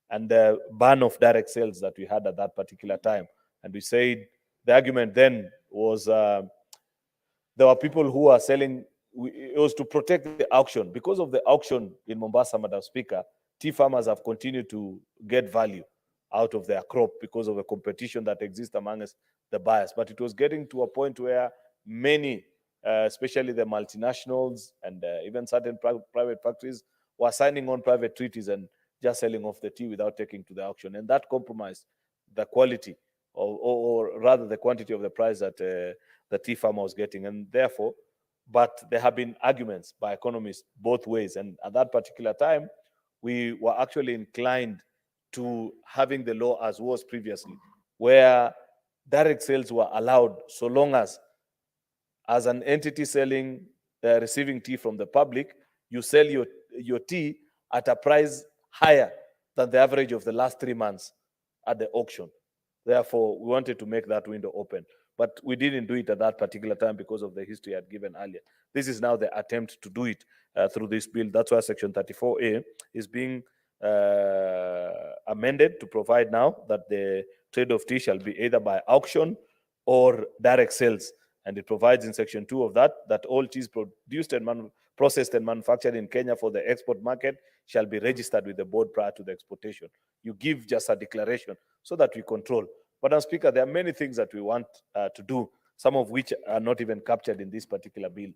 and the ban of direct sales that we had at that particular time. And we said the argument then was there were people who are selling, it was to protect the auction. Because of the auction in Mombasa, Madam Speaker, tea farmers have continued to get value out of their crop because of the competition that exists amongst the buyers. But it was getting to a point where many, especially the multinationals and even certain private factories, were signing on private treaties and just selling off the tea without taking to the auction. And that compromised the quality, or rather the quantity of the price that the tea farmer was getting. And therefore, but there have been arguments by economists both ways. And at that particular time, we were actually inclined to having the law as was previously, where direct sales were allowed so long as an entity selling, receiving tea from the public, you sell your tea at a price higher than the average of the last 3 months at the auction. Therefore, we wanted to make that window open. but we didn't do it at that particular time because of the history I had given earlier. This is now the attempt to do it through this bill. That's why Section 34A is being amended to provide now that the trade of tea shall be either by auction or direct sales. And it provides in Section 2 of that all teas produced and processed and manufactured in Kenya for the export market shall be registered with the board prior to the exportation. You give just a declaration so that we control. Madam Speaker, there are many things that we want to do, some of which are not even captured in this particular bill,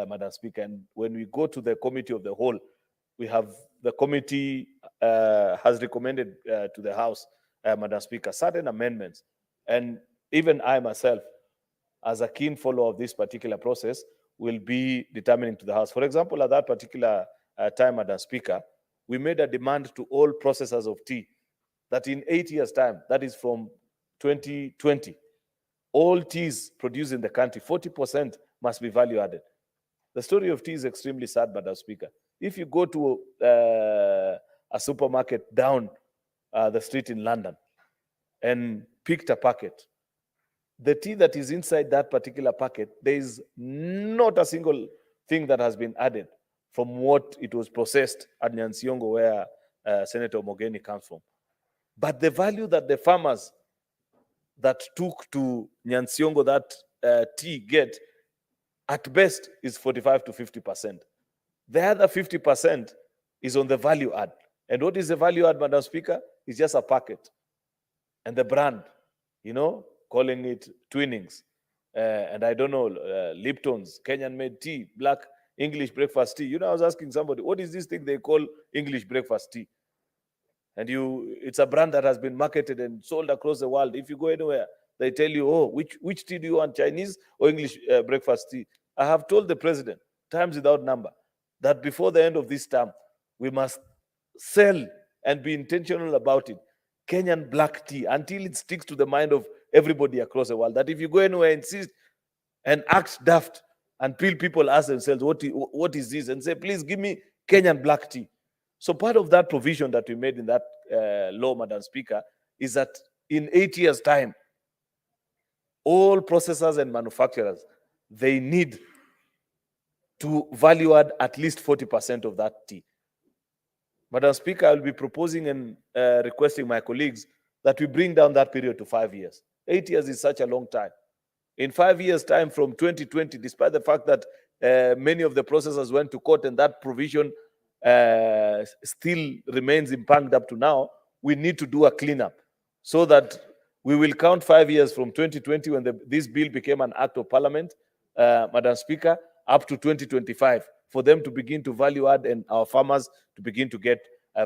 Madam Speaker. And when we go to the committee of the whole, we have the committee has recommended to the House, Madam Speaker, certain amendments. And even I myself, as a keen follower of this particular process, will be determining to the House. For example, at that particular time, Madam Speaker, we made a demand to all processors of tea that in 8 years' time, that is from 2020, all teas produced in the country, 40% must be value added. The story of tea is extremely sad, Madam Speaker. If you go to a supermarket down the street in London and picked a packet, the tea that is inside that particular packet, there is not a single thing that has been added from what it was processed at Nyansiongo, where Senator Mogeni comes from. But the value that the farmers that took to Nyansiongo that tea get, at best, is 45 to 50%. The other 50% is on the value add. And what is the value add, Madam Speaker? It's just a packet. And the brand, calling it Twinnings. And I don't know, Lipton's, Kenyan-made tea, black English breakfast tea. I was asking somebody, what is this thing they call English breakfast tea? And it's a brand that has been marketed and sold across the world. If you go anywhere, they tell you, oh, which tea do you want, Chinese or English breakfast tea? I have told the president, times without number, that before the end of this term, we must sell and be intentional about it. Kenyan black tea, until it sticks to the mind of everybody across the world. That if you go anywhere, insist and act daft until people ask themselves, what is this? And say, please give me Kenyan black tea. So part of that provision that we made in that law, Madam Speaker, is that in 8 years' time, all processors and manufacturers, they need to value add at least 40% of that tea. Madam Speaker, I will be proposing and requesting my colleagues that we bring down that period to 5 years. 8 years is such a long time. In 5 years' time from 2020, despite the fact that many of the processors went to court and that provision still remains impugned up to now, we need to do a cleanup so that we will count 5 years from 2020 when this bill became an act of parliament, Madam Speaker, up to 2025 for them to begin to value add and our farmers to begin to get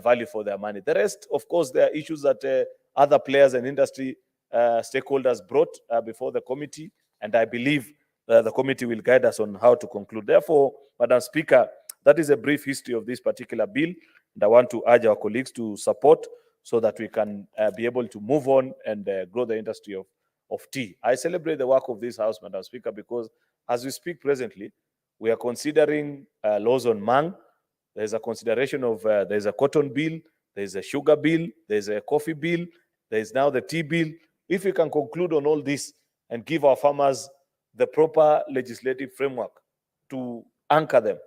value for their money. The rest, of course, there are issues that other players and industry stakeholders brought before the committee, and I believe the committee will guide us on how to conclude. Therefore, Madam Speaker, that is a brief history of this particular bill, and I want to urge our colleagues to support so that we can be able to move on and grow the industry of tea. I celebrate the work of this House, Madam Speaker, because as we speak presently, we are considering laws on mang. There's a consideration of, there's a cotton bill, there's a sugar bill, there's a coffee bill, there's now the tea bill. If we can conclude on all this and give our farmers the proper legislative framework to anchor them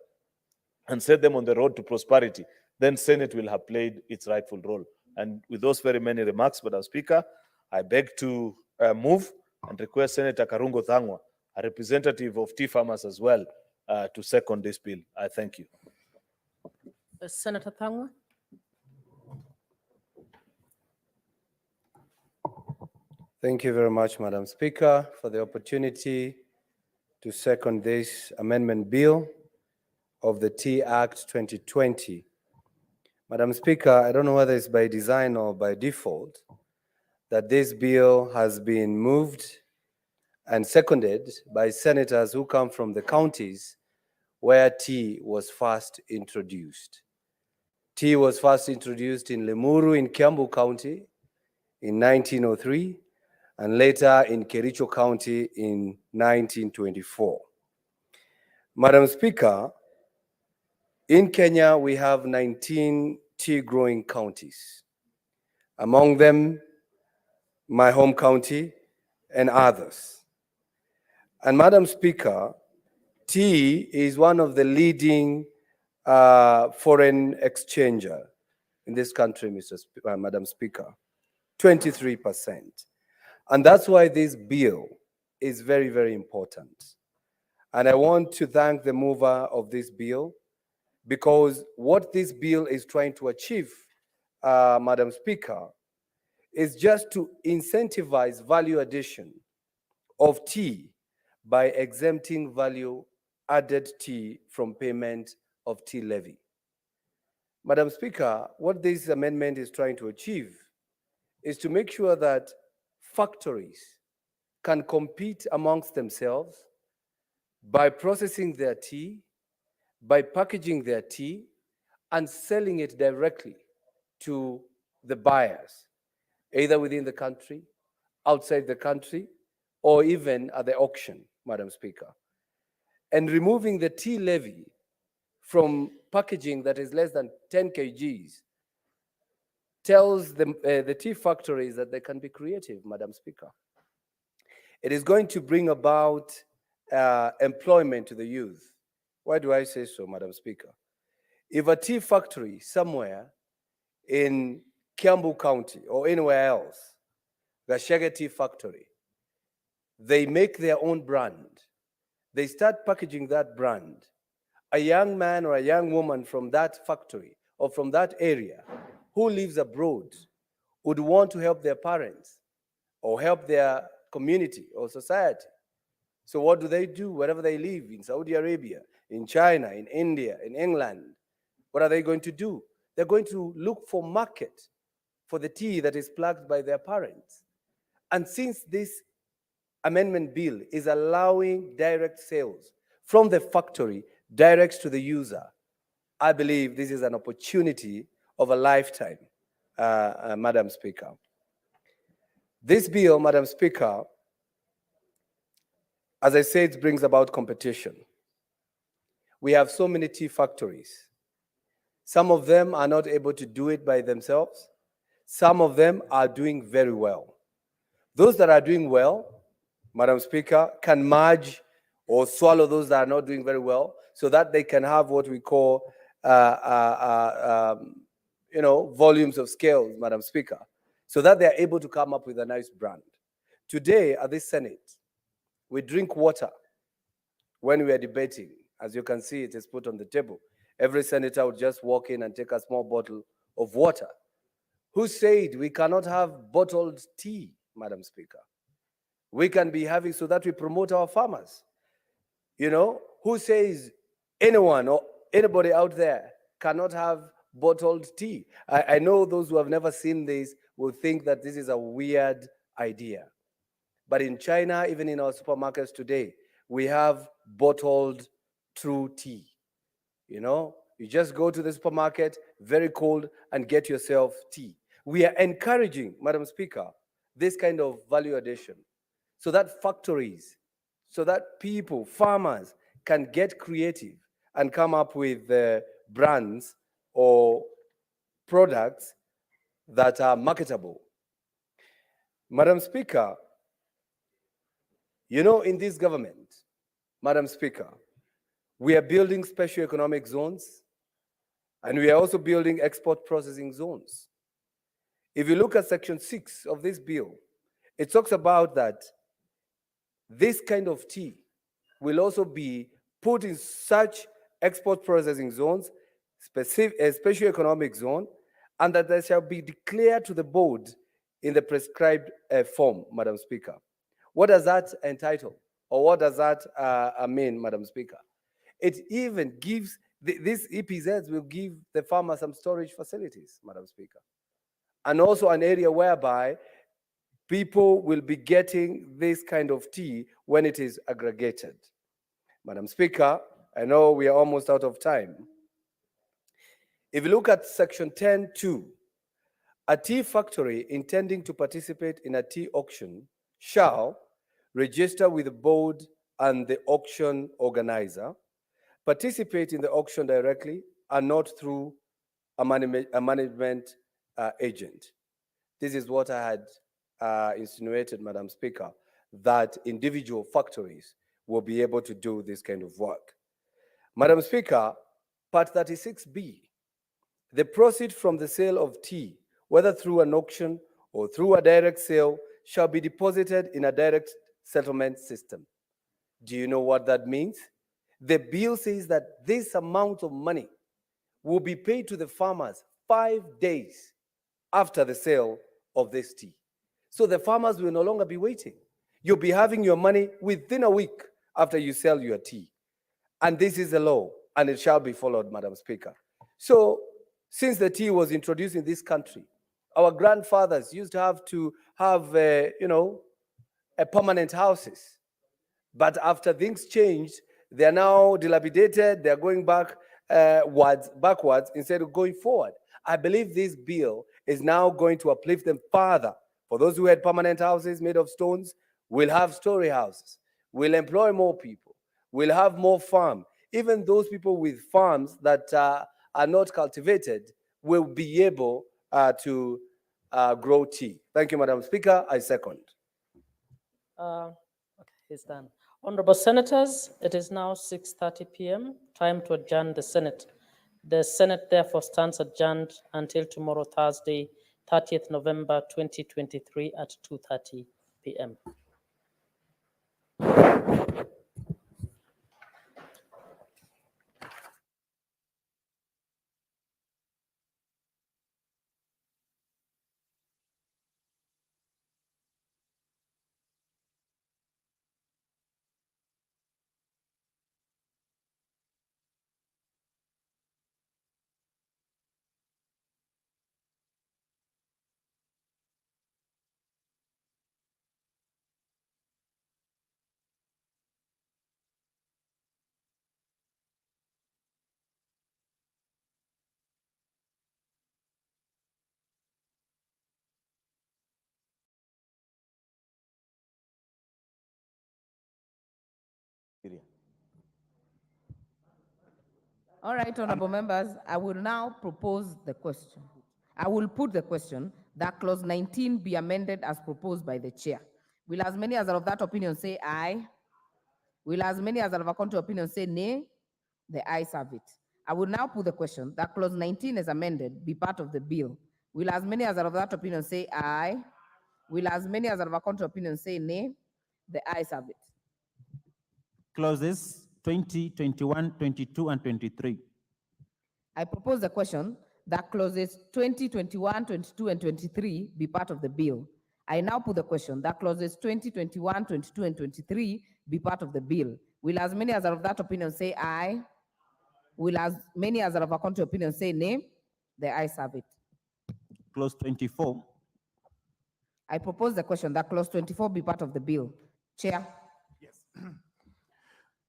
and set them on the road to prosperity, then Senate will have played its rightful role. And with those very many remarks, Madam Speaker, I beg to move and request Senator Karungo Thangwa, a representative of tea farmers as well, to second this bill. I thank you. Senator Thangwa. Thank you very much, Madam Speaker, for the opportunity to second this amendment bill of the Tea Act 2020. Madam Speaker, I don't know whether it's by design or by default that this bill has been moved and seconded by senators who come from the counties where tea was first introduced. Tea was first introduced in Limuru in Kiambu County in 1903 and later in Kericho County in 1924. Madam Speaker, in Kenya, we have 19 tea-growing counties, among them my home county and others. And Madam Speaker, tea is one of the leading foreign exchanger in this country, Madam Speaker, 23%. And that's why this bill is very, very important. And I want to thank the mover of this bill, because what this bill is trying to achieve, Madam Speaker, is just to incentivize value addition of tea by exempting value-added tea from payment of tea levy. Madam Speaker, what this amendment is trying to achieve is to make sure that factories can compete amongst themselves by processing their tea, by packaging their tea, and selling it directly to the buyers, either within the country, outside the country, or even at the auction, Madam Speaker. And removing the tea levy from packaging that is less than 10 kgs tells the tea factories that they can be creative, Madam Speaker. It is going to bring about employment to the youth. Why do I say so, Madam Speaker? If a tea factory somewhere in Kiambu County or anywhere else, the Shege Tea Factory, they make their own brand, they start packaging that brand, a young man or a young woman from that factory or from that area who lives abroad would want to help their parents or help their community or society. So what do wherever they live, in Saudi Arabia, in China, in India, in England? What are they going to do? They're going to look for market for the tea that is plugged by their parents. And since this amendment bill is allowing direct sales from the factory direct to the user, I believe this is an opportunity of a lifetime, Madam Speaker. This bill, Madam Speaker, as I said, it brings about competition. We have so many tea factories. Some of them are not able to do it by themselves. Some of them are doing very well. Those that are doing well, Madam Speaker, can merge or swallow those that are not doing very well, so that they can have what we call, volumes of scales, Madam Speaker, so that they are able to come up with a nice brand. Today at this Senate, we drink water when we are debating. As you can see, it is put on the table. Every senator would just walk in and take a small bottle of water. Who said we cannot have bottled tea, Madam Speaker? We can be having, so that we promote our farmers. Who says anyone or anybody out there cannot have bottled tea? I know those who have never seen this will think that this is a weird idea. But in China, even in our supermarkets today, we have bottled true tea. You just go to the supermarket, very cold, and get yourself tea. We are encouraging, Madam Speaker, this kind of value addition, so that factories, so that people, farmers, can get creative and come up with brands or products that are marketable. Madam Speaker, in this government, Madam Speaker, we are building special economic zones, and we are also building export processing zones. If you look at Section 6 of this bill, it talks about that this kind of tea will also be put in such export processing zones, a special economic zone, and that they shall be declared to the board in the prescribed form, Madam Speaker. What does that entitle? Or what does that mean, Madam Speaker? It even gives, these EPZs will give the farmer some storage facilities, Madam Speaker. And also an area whereby people will be getting this kind of tea when it is aggregated. Madam Speaker, I know we are almost out of time. If you look at Section 10(2), a tea factory intending to participate in a tea auction shall register with the board and the auction organizer, participate in the auction directly and not through a management agent. This is what I had insinuated, Madam Speaker, that individual factories will be able to do this kind of work. Madam Speaker, Part 36B, the proceeds from the sale of tea, whether through an auction or through a direct sale, shall be deposited in a direct settlement system. Do you know what that means? The bill says that this amount of money will be paid to the farmers 5 days after the sale of this tea. So the farmers will no longer be waiting. You'll be having your money within a week after you sell your tea. And this is the law, and it shall be followed, Madam Speaker. So since the tea was introduced in this country, our grandfathers used to have permanent houses. But after things changed, they are now dilapidated. They are going backwards instead of going forward. I believe this bill is now going to uplift them further. For those who had permanent houses made of stones, we'll have story houses. We'll employ more people. We'll have more farm. Even those people with farms that are not cultivated will be able to grow tea. Thank you, Madam Speaker. I second. Okay, he's done. Honorable Senators, it is now 6:30 p.m. Time to adjourn the Senate. The Senate therefore stands adjourned until tomorrow, Thursday, 30th November 2023 at 2:30 p.m. All right, honorable members, I will now propose the question. I will put the question that clause 19 be amended as proposed by the chair. Will as many as are of that opinion say aye? Will as many as are of a contrary opinion say nay? The ayes have it. I will now put the question that clause 19 is amended be part of the bill. Will as many as are of that opinion say aye? Will as many as are of a contrary opinion say nay? The ayes have it. Clauses 20, 21, 22, and 23. I propose the question that clauses 20, 21, 22, and 23 be part of the bill. I now put the question that clauses 20, 21, 22, and 23 be part of the bill. Will as many as are of that opinion say aye? Will as many as are of a contrary opinion say nay? The ayes have it. Clause 24. I propose the question that clause 24 be part of the bill. Chair.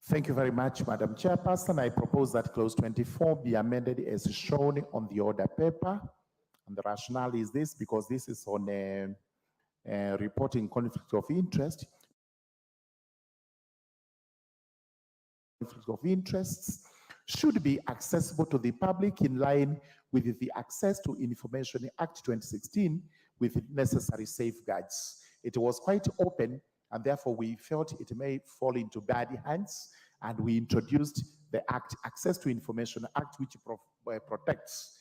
Thank you very much, Madam Chairperson. I propose that clause 24 be amended as shown on the order paper. And the rationale is this, because this is on reporting conflict of interest. Conflict of interests should be accessible to the public in line with the Access to Information Act 2016 with necessary safeguards. It was quite open, and therefore we felt it may fall into bad hands, and we introduced the Act, Access to Information Act, which protects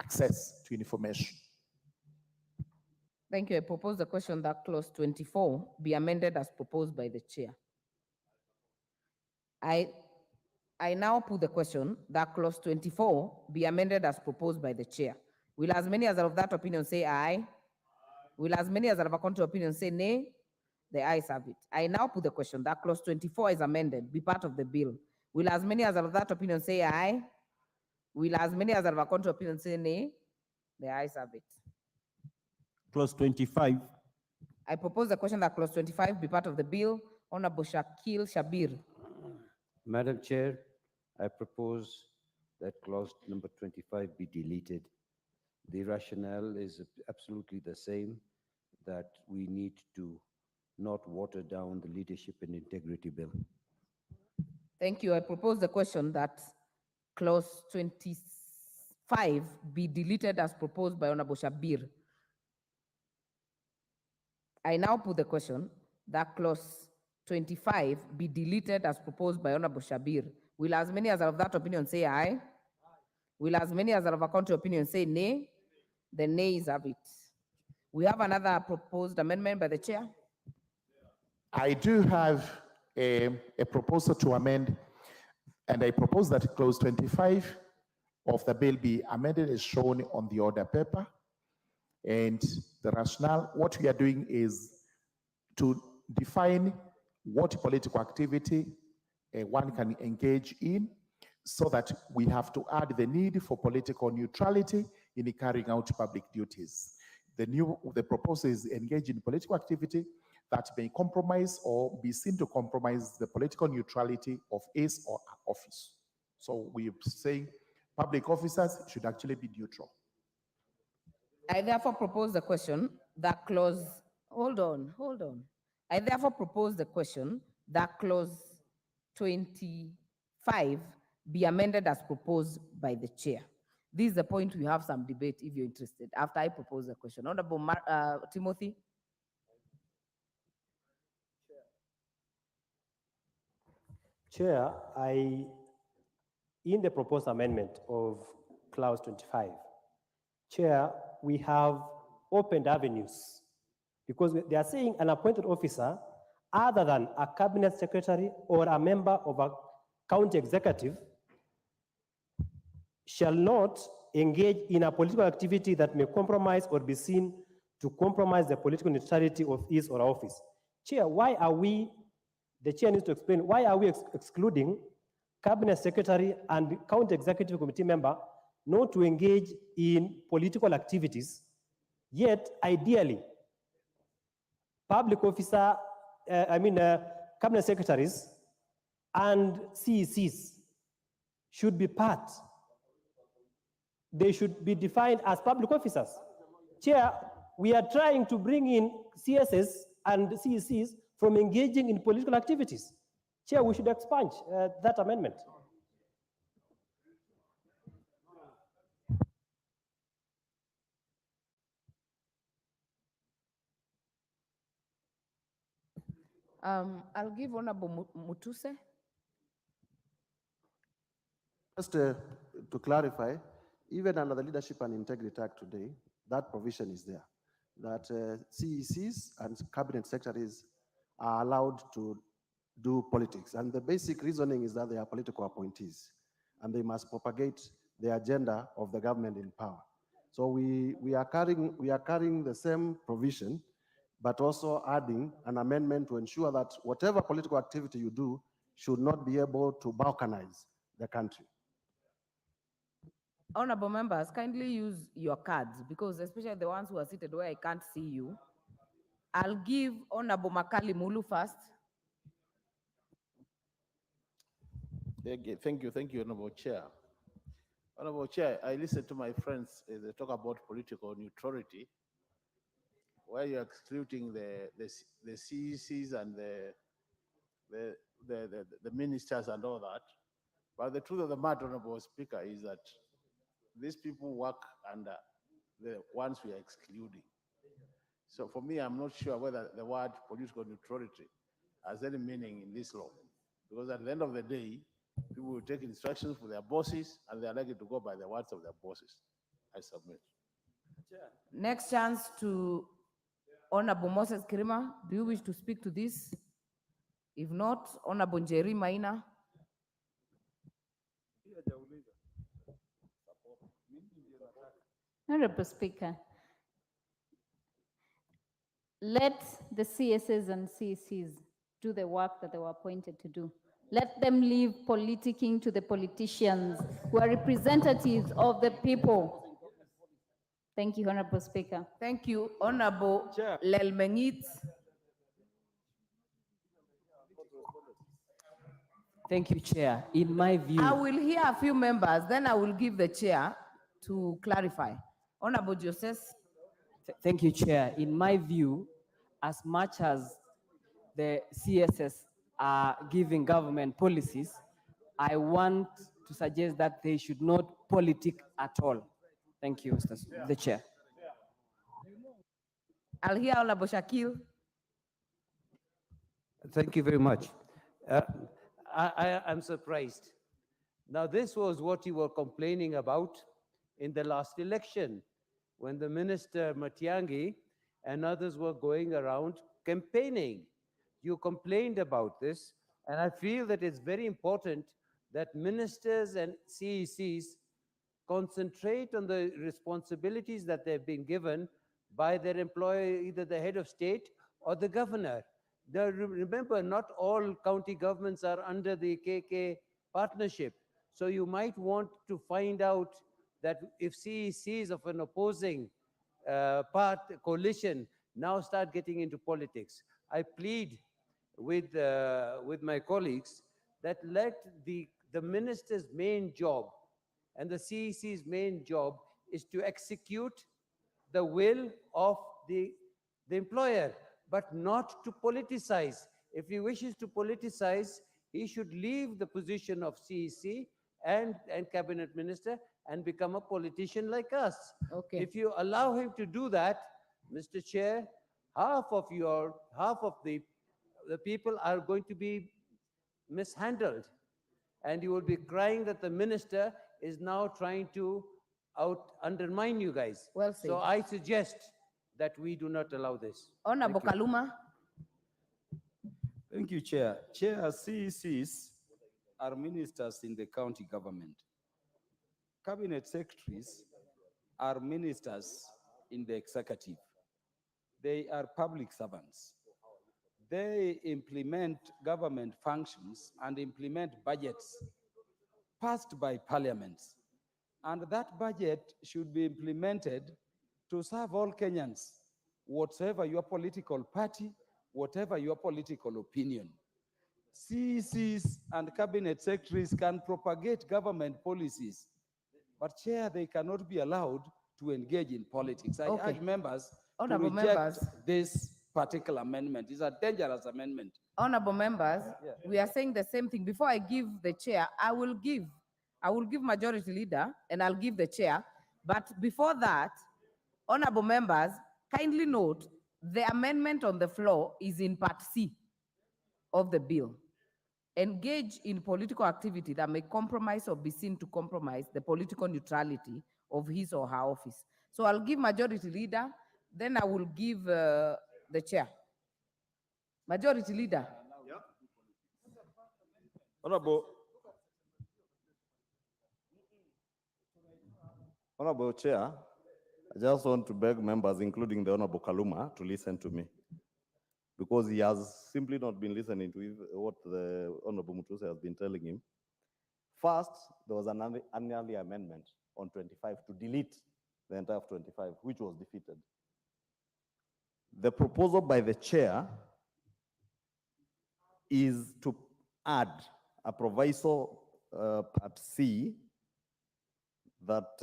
access to information. Thank you. I propose the question that clause 24 be amended as proposed by the chair. I now put the question that clause 24 be amended as proposed by the chair. Will as many as are of that opinion say aye? Will as many as are of a contrary opinion say nay? The ayes have it. I now put the question that clause 24 is amended, be part of the bill. Will as many as are of that opinion say aye? Will as many as are of a contrary opinion say nay? The ayes have it. Clause 25. I propose the question that clause 25 be part of the bill. Honorable Shakil Shabir. Madam Chair, I propose that clause number 25 be deleted. The rationale is absolutely the same, that we need to not water down the leadership and integrity bill. Thank you. I propose the question that clause 25 be deleted as proposed by Honorable Shabir. I now put the question that clause 25 be deleted as proposed by Honorable Shabir. Will as many as are of that opinion say aye? Will as many as are of a contrary opinion say nay? The nays have it. We have another proposed amendment by the chair. I do have a proposal to amend, and I propose that clause 25 of the bill be amended as shown on the order paper. And the rationale, what we are doing is to define what political activity one can engage in, so that we have to add the need for political neutrality in carrying out public duties. The proposal is engage in political activity that may compromise or be seen to compromise the political neutrality of his or her office. So we're saying public officers should actually be neutral. I therefore propose the question that clause, hold on. I therefore propose the question that clause 25 be amended as proposed by the chair. This is the point we have some debate if you're interested, after I propose the question. Honorable Timothy. Chair, in the proposed amendment of clause 25, Chair, we have opened avenues because they are saying an appointed officer other than a cabinet secretary or a member of a county executive shall not engage in a political activity that may compromise or be seen to compromise the political neutrality of his or her office. Chair, the chair needs to explain, why are we excluding cabinet secretary and county executive committee member not to engage in political activities, yet ideally, public officer, cabinet secretaries and CECs should be part. They should be defined as public officers. Chair, we are trying to bring in CSS and CECs from engaging in political activities. Chair, we should expunge that amendment. I'll give Honorable Mutuse. Just to clarify, even under the Leadership and Integrity Act today, that provision is there, that CECs and cabinet secretaries are allowed to do politics. And the basic reasoning is that they are political appointees and they must propagate the agenda of the government in power. So we are carrying the same provision, but also adding an amendment to ensure that whatever political activity you do should not be able to balkanize the country. Honorable members, kindly use your cards, because especially the ones who are seated where I can't see you. I'll give Honorable Makali Mulu first. Thank you, Honorable Chair. Honorable Chair, I listened to my friends as they talk about political neutrality, where you're excluding the CECs and the ministers and all that. But the truth of the matter, Honorable Speaker, is that these people work under the ones we are excluding. So for me, I'm not sure whether the word political neutrality has any meaning in this law. Because at the end of the day, people will take instructions from their bosses and they are likely to go by the words of their bosses. I submit. Next chance to Honorable Moses Kirima. Do you wish to speak to this? If not, Honorable Njeri Maina. Honorable Speaker, let the CSs and CECs do the work that they were appointed to do. Let them leave politicking to the politicians who are representatives of the people. Thank you, Honorable Speaker. Thank you, Honorable Lelmengit. Thank you, Chair. In my view, I will hear a few members, then I will give the chair to clarify. Honorable Joseph. Thank you, Chair. In my view, as much as the CSS are giving government policies, I want to suggest that they should not politic at all. Thank you, the Chair. I'll hear Honorable Shakil. Thank you very much. Uh, I'm surprised. Now, this was what you were complaining about in the last election, when the Minister Matiangi and others were going around campaigning. You complained about this, and I feel that it's very important that ministers and CECs concentrate on the responsibilities that they've been given by their employer, either the head of state or the governor. Now, remember, not all county governments are under the KK partnership. So you might want to find out that if CECs of an opposing coalition now start getting into politics, I plead with my colleagues that let the minister's main job and the CEC's main job is to execute the will of the employer, but not to politicize. If he wishes to politicize, he should leave the position of CEC and cabinet minister and become a politician like us. Okay. If you allow him to do that, Mr. Chair, half of the people are going to be mishandled, and you will be crying that the minister is now trying to undermine you guys. Well said. So I suggest that we do not allow this. Honorable Thank you. Kaluma. Thank you, Chair. Chair, CECs are ministers in the county government. Cabinet secretaries are ministers in the executive. They are public servants. They implement government functions and implement budgets passed by parliaments. And that budget should be implemented to serve all Kenyans, whatever your political party, whatever your political opinion. CECs and cabinet secretaries can propagate government policies, but Chair, they cannot be allowed to engage in politics. I Okay. urge members Honorable to reject members. this particular amendment. It's a dangerous amendment. Honorable members, Yeah. we are saying the same thing. Before I give the chair, I will give majority leader and I'll give the chair. But before that, honorable members, kindly note the amendment on the floor is in part C of the bill. Engage in political activity that may compromise or be seen to compromise the political neutrality of his or her office. So I'll give majority leader, then I will give the chair. Majority leader. Honorable Chair, I just want to beg members, including the Honorable Kaluma, to listen to me, because he has simply not been listening to what the Honorable Mutuse has been telling him. First, there was an early amendment on 25 to delete the entire 25, which was defeated. The proposal by the chair is to add a proviso, part C, that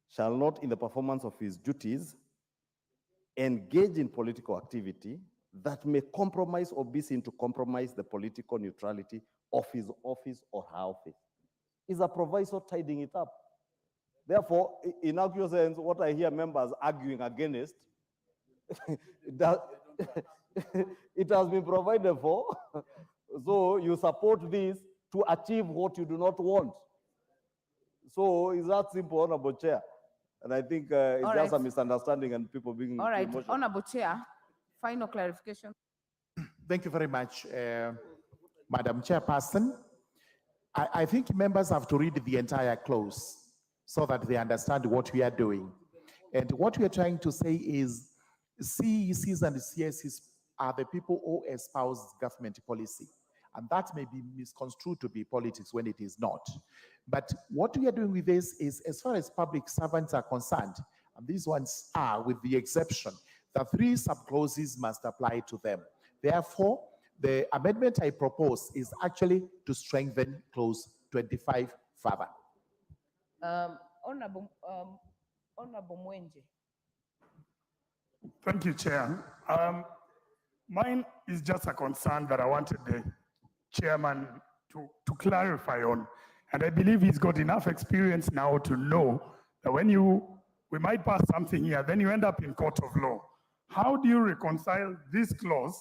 shall not, in the performance of his duties, engage in political activity that may compromise or be seen to compromise the political neutrality of his office or her office. Is a proviso tidying it up. Therefore, in actual sense, what I hear members arguing against, it has been provided for. So you support this to achieve what you do not want. So it's that simple, Honorable Chair. And I think it's All just right. a misunderstanding and people being All right, emotional. honorable chair, final clarification. Thank you very much, Madam Chairperson. I think members have to read the entire clause so that they understand what we are doing. And what we are trying to say is CECs and CSCs are the people who espouse government policy. And that may be misconstrued to be politics when it is not. But what we are doing with this is, as far as public servants are concerned, and these ones are, with the exception, the 3 subclauses must apply to them. Therefore, the amendment I propose is actually to strengthen clause 25 further. Honorable Mwenje. Thank you, Chair. Mine is just a concern that I wanted the chairman to clarify on. And I believe he's got enough experience now to know that when we might pass something here, then you end up in court of law. How do you reconcile this clause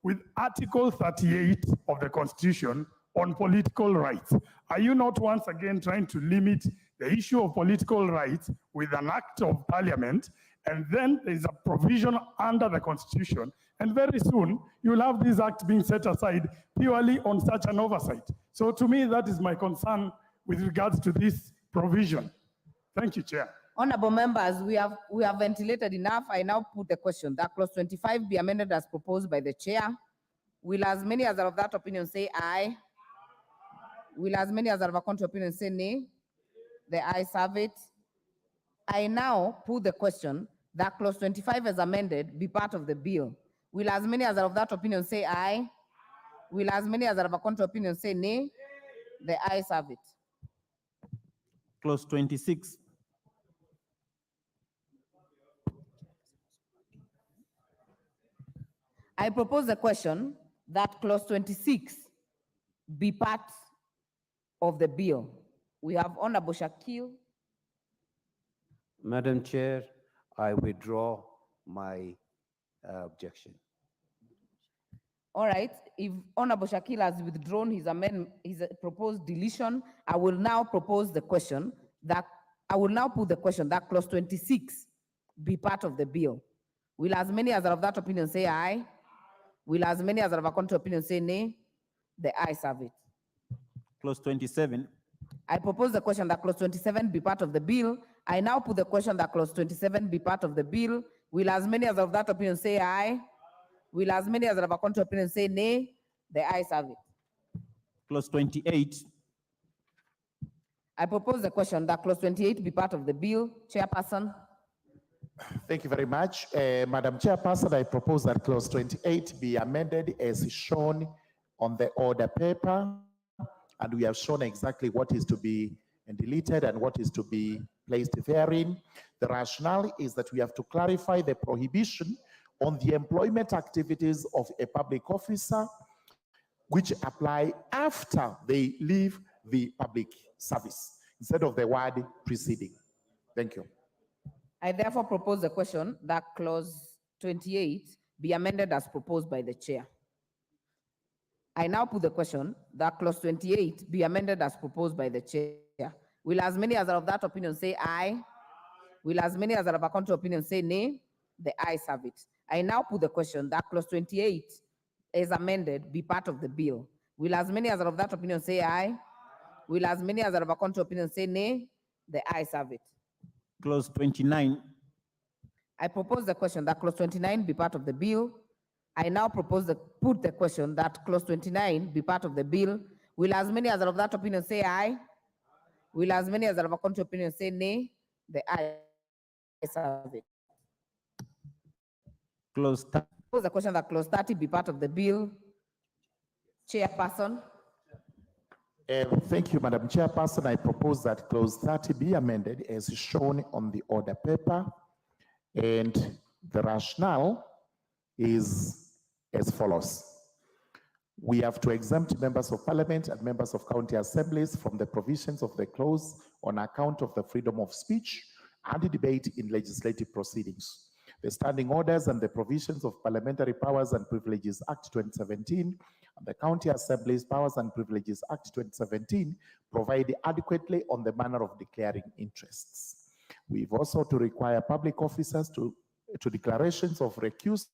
with Article 38 of the Constitution on political rights? Are you not once again trying to limit the issue of political rights with an act of parliament? And then there's a provision under the Constitution, and very soon you'll have this act being set aside purely on such an oversight. So to me, that is my concern with regards to this provision. Thank you, Chair. Honorable members, we have ventilated enough. I now put the question that clause 25 be amended as proposed by the chair. Will as many as are of that opinion say aye? Will as many as are of a contrary opinion say nay? The ayes have it. I now put the question that clause 25 as amended be part of the bill. Will as many as are of that opinion say aye? Will as many as are of a contrary opinion say nay? The ayes have it. Clause 26. I propose the question that clause 26 be part of the bill. We have Honorable Shakil. Madam Chair, I withdraw my objection. All right, if Honorable Shakil has withdrawn his proposed deletion, I will now propose the question that, I will now put the question that clause 26 be part of the bill. Will as many as are of that opinion say aye? Will as many as are of a contrary opinion say nay? The ayes have it. Clause 27. I propose the question that clause 27 be part of the bill. I now put the question that clause 27 be part of the bill. Will as many as of that opinion say aye? Will as many as are of a contrary opinion say nay? The ayes have it. Clause 28. I propose the question that clause 28 be part of the bill. Chairperson. Thank you very much. Madam Chairperson, I propose that clause 28 be amended as shown on the order paper, and we have shown exactly what is to be deleted and what is to be placed therein. The rationale is that we have to clarify the prohibition on the employment activities of a public officer which apply after they leave the public service, instead of the word preceding. Thank you. I therefore propose the question that clause 28 be amended as proposed by the chair. I now put the question that clause 28 be amended as proposed by the chair. Will as many as are of that opinion say aye? Will as many as are of a contrary opinion say nay? The ayes have it. I now put the question that clause 28 as amended be part of the bill. Will as many as are of that opinion say aye? Will as many as are of a contrary opinion say nay? The ayes have it. Clause 29. I propose the question that clause 29 be part of the bill. I now put the question that clause 29 be part of the bill. Will as many as are of that opinion say aye? Will as many as are of a contrary opinion say nay? The ayes have it. Clause 30. Propose the question that clause 30 be part of the bill. Chairperson. Thank you, Madam Chairperson. I propose that clause 30 be amended as shown on the order paper, and the rationale is as follows. We have to exempt members of parliament and members of county assemblies from the provisions of the clause on account of the freedom of speech and debate in legislative proceedings. The Standing Orders and the Provisions of Parliamentary Powers and Privileges Act 2017 and the County Assemblies Powers and Privileges Act 2017 provide adequately on the manner of declaring interests. We've also to require public officers to declarations of recusal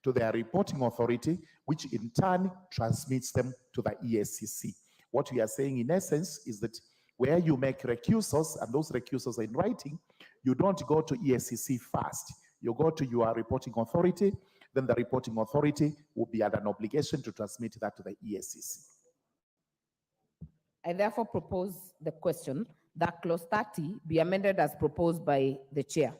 to their reporting authority, which in turn transmits them to the ESCC. What we are saying in essence is that where you make recusals, and those recusals are in writing, you don't go to ESCC first. You go to your reporting authority, then the reporting authority will be under an obligation to transmit that to the ESCC. I therefore propose the question that clause 30 be amended as proposed by the chair.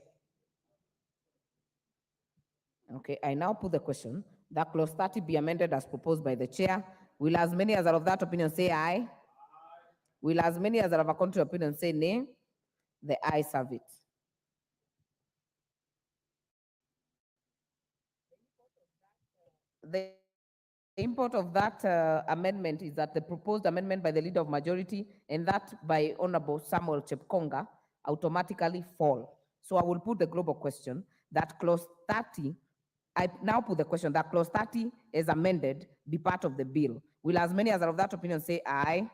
Okay, I now put the question that clause 30 be amended as proposed by the chair. Will as many as are of that opinion say aye? Will as many as are of a contrary opinion say nay? The ayes have it. The import of that amendment is that the proposed amendment by the leader of majority and that by Honorable Samuel Chepkonga automatically fall. So I will put the global question that clause 30 I now put the question that clause 30 is amended be part of the bill. Will as many as are of that opinion say aye?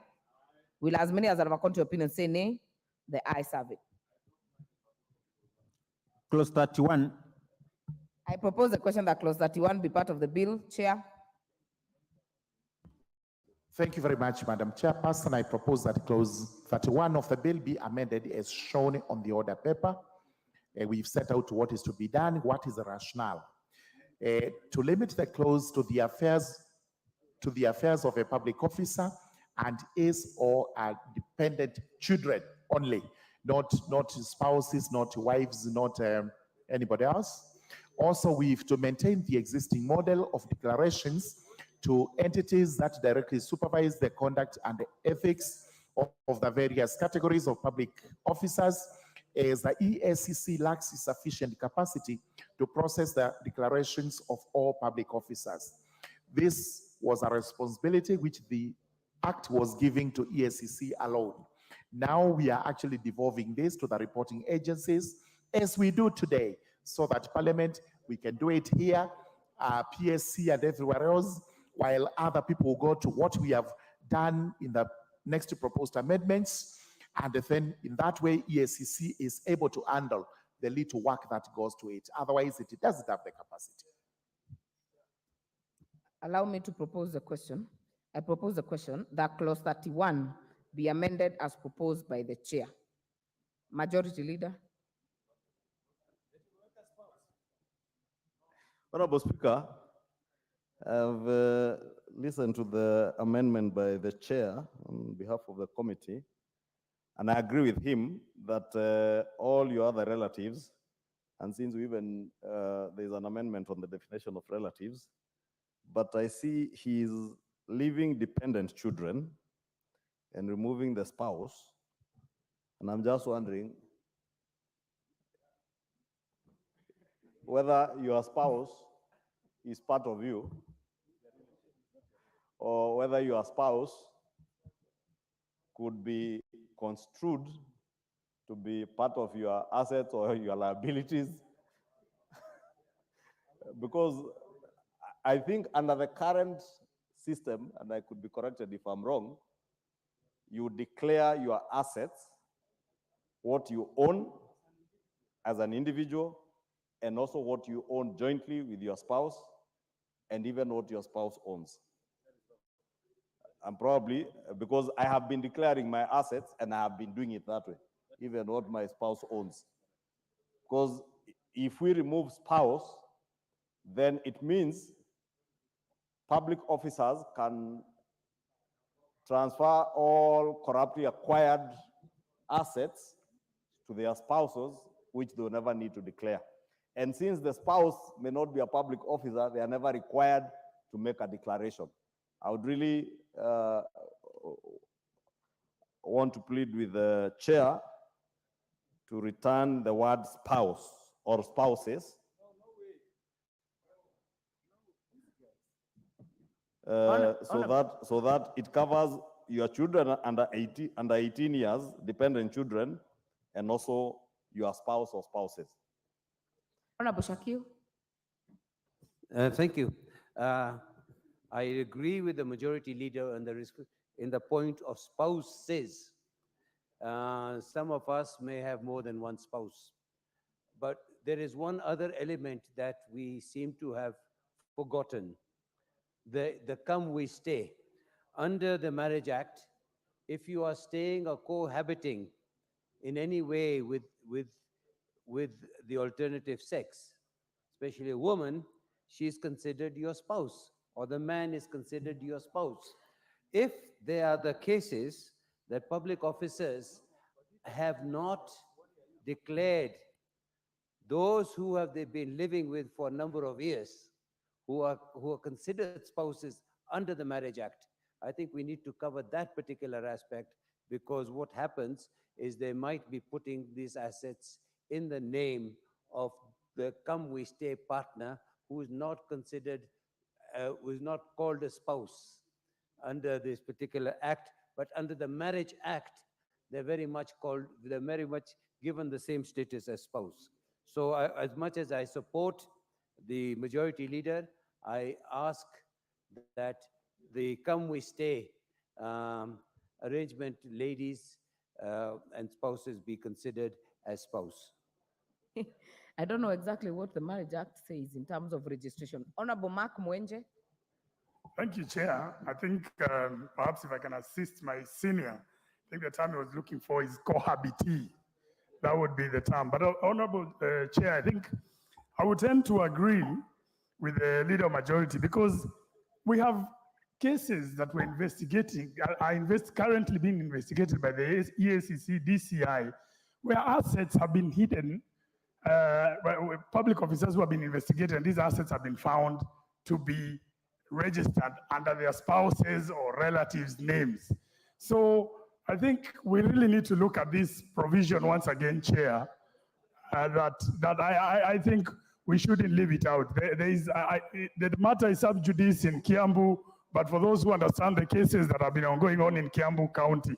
Will as many as are of a contrary opinion say nay? The ayes have it. Clause 31. I propose the question that clause 31 be part of the bill. Chair. Thank you very much, Madam Chairperson. I propose that clause 31 of the bill be amended as shown on the order paper. We've set out what is to be done, what is the rationale. To limit the clause to the affairs of a public officer and his or her dependent children only, not spouses, not wives, not anybody else. Also, we've to maintain the existing model of declarations to entities that directly supervise the conduct and the ethics of the various categories of public officers, as the EACC lacks sufficient capacity to process the declarations of all public officers. This was a responsibility which the Act was giving to EACC alone. Now we are actually devolving this to the reporting agencies, as we do today, so that Parliament, we can do it here, PSC and everywhere else, while other people will go to what we have done in the next proposed amendments. And then in that way, EACC is able to handle the little work that goes to it. Otherwise, it doesn't have the capacity. Allow me to propose the question. I propose the question that clause 31 be amended as proposed by the chair. Majority Leader. Honorable Speaker, I've listened to the amendment by the chair on behalf of the committee, and I agree with him that all your other relatives, and since we even, there's an amendment on the definition of relatives, but I see he's leaving dependent children and removing the spouse, and I'm just wondering whether your spouse is part of you, or whether your spouse could be construed to be part of your assets or your liabilities. Because I think under the current system, and I could be corrected if I'm wrong, you declare your assets, what you own as an individual, and also what you own jointly with your spouse, and even what your spouse owns. And probably, because I have been declaring my assets and I have been doing it that way, even what my spouse owns. Because if we remove spouse, then it means public officers can transfer all corruptly acquired assets to their spouses, which they will never need to declare. And since the spouse may not be a public officer, they are never required to make a declaration. I would really want to plead with the chair to return the word spouse or spouses so that it covers your children under 18 years, dependent children, and also your spouse or spouses. Honorable Shakil. Thank you. I agree with the majority leader on in the point of spouses. Some of us may have more than one spouse, but there is one other element that we seem to have forgotten. The come we stay. Under the Marriage Act, if you are staying or cohabiting in any way with the alternative sex, especially a woman, she is considered your spouse, or the man is considered your spouse. If there are the cases that public officers have not declared those who have they been living with for a number of years, who are considered spouses under the Marriage Act, I think we need to cover that particular aspect, because what happens is they might be putting these assets in the name of the come we stay partner who is not considered, who is not called a spouse under this particular act, but under the Marriage Act, they're very much given the same status as spouse. So as much as I support the majority leader, I ask that the come we stay arrangement, ladies and spouses be considered as spouse. I don't know exactly what the Marriage Act says in terms of registration. Honorable Mark Mwenje. Thank you, Chair. I think perhaps if I can assist my senior, I think the term he was looking for is cohabitee. That would be the term. But Honorable Chair, I think I would tend to agree with the leader majority because we have cases that we're investigating, currently being investigated by the EACC, DCI, where assets have been hidden, public officers who have been investigated, and these assets have been found to be registered under their spouses or relatives' names. So I think we really need to look at this provision once again, Chair, I think we shouldn't leave it out. The matter is sub judice in Kiambu, but for those who understand the cases that have been going on in Kiambu County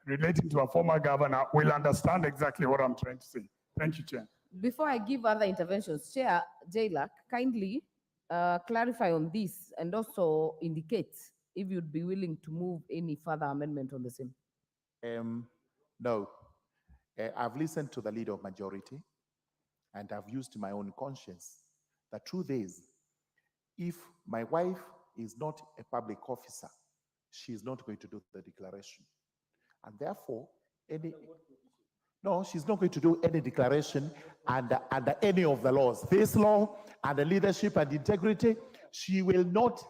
relating to a former governor, will understand exactly what I'm trying to say. Thank you, Chair. Before I give other interventions, Chair Jailak, kindly clarify on this and also indicate if you'd be willing to move any further amendment on the same. No. I've listened to the leader of majority and I've used my own conscience. The truth is, if my wife is not a public officer, she is not going to do the declaration. And therefore, no, she's not going to do any declaration under any of the laws. This law and the leadership and integrity, she will not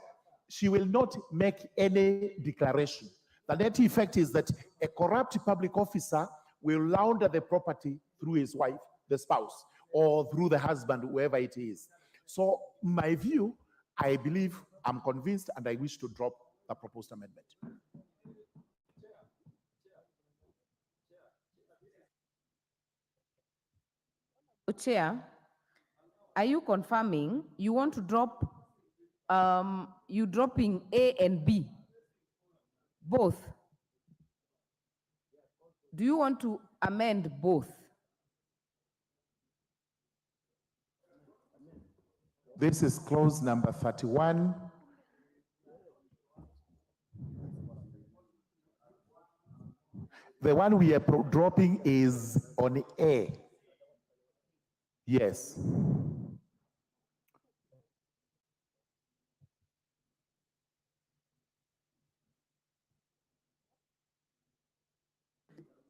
make any declaration. The net effect is that a corrupt public officer will launder the property through his wife, the spouse, or through the husband, whoever it is. So my view, I believe, I'm convinced, and I wish to drop the proposed amendment. Chair, are you confirming you want to drop, you dropping A and B, both? Do you want to amend both? This is clause number 31. The one we are dropping is on A. Yes.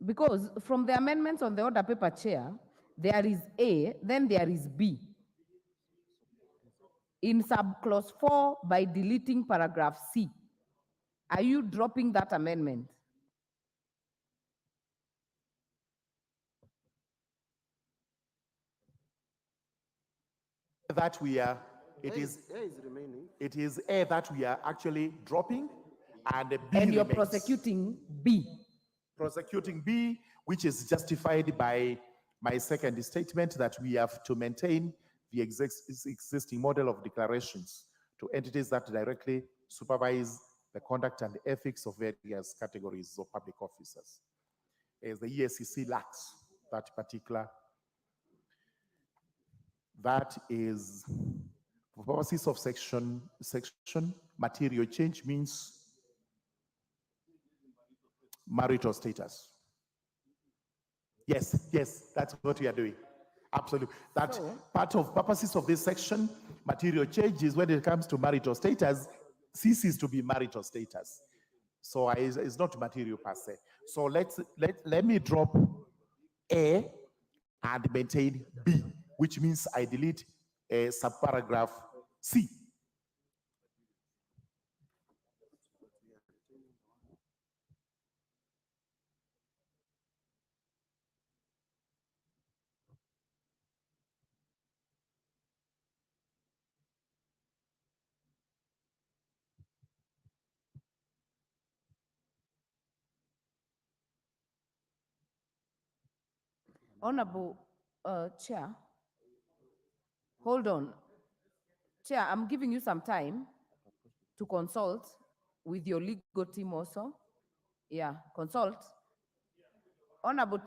Because from the amendments on the order paper, Chair, there is A, then there is B. In subclause 4, by deleting paragraph C, are you dropping that amendment? That we are, it is remaining. It is A that we are actually dropping, and B and you're remains. prosecuting B. Prosecuting B, which is justified by my second statement that we have to maintain the existing model of declarations to entities that directly supervise the conduct and ethics of various categories of public officers. As the EACC lacks that particular, that is, for purposes of section, material change means marital status. Yes, that's what we are doing. Absolutely. That part of purposes of this section, material change is when it comes to marital status, ceases to be marital status. So it's not material per se. So let me drop A and maintain B, which means I delete subparagraph C. Honorable Chair, hold on. Chair, I'm giving you some time to consult with your legal team also. Yeah, consult. Honorable.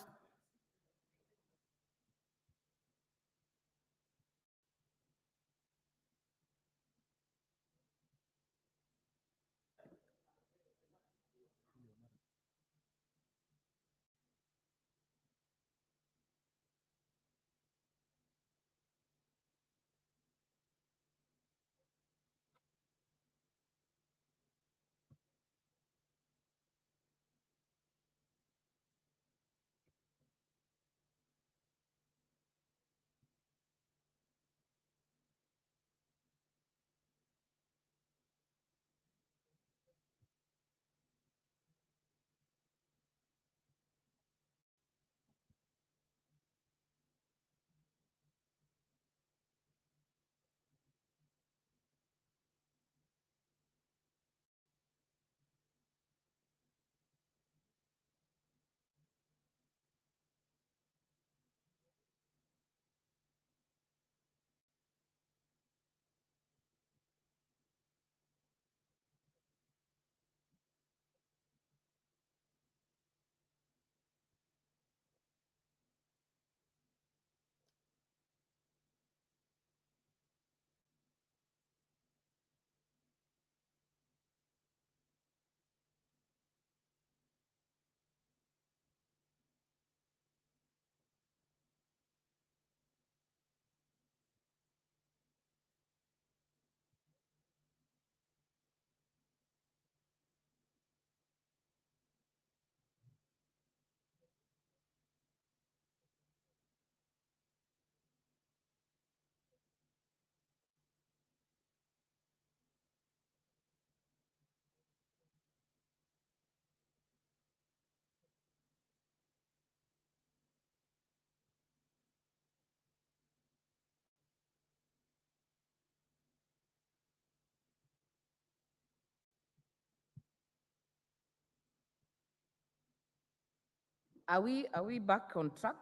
Are we back on track?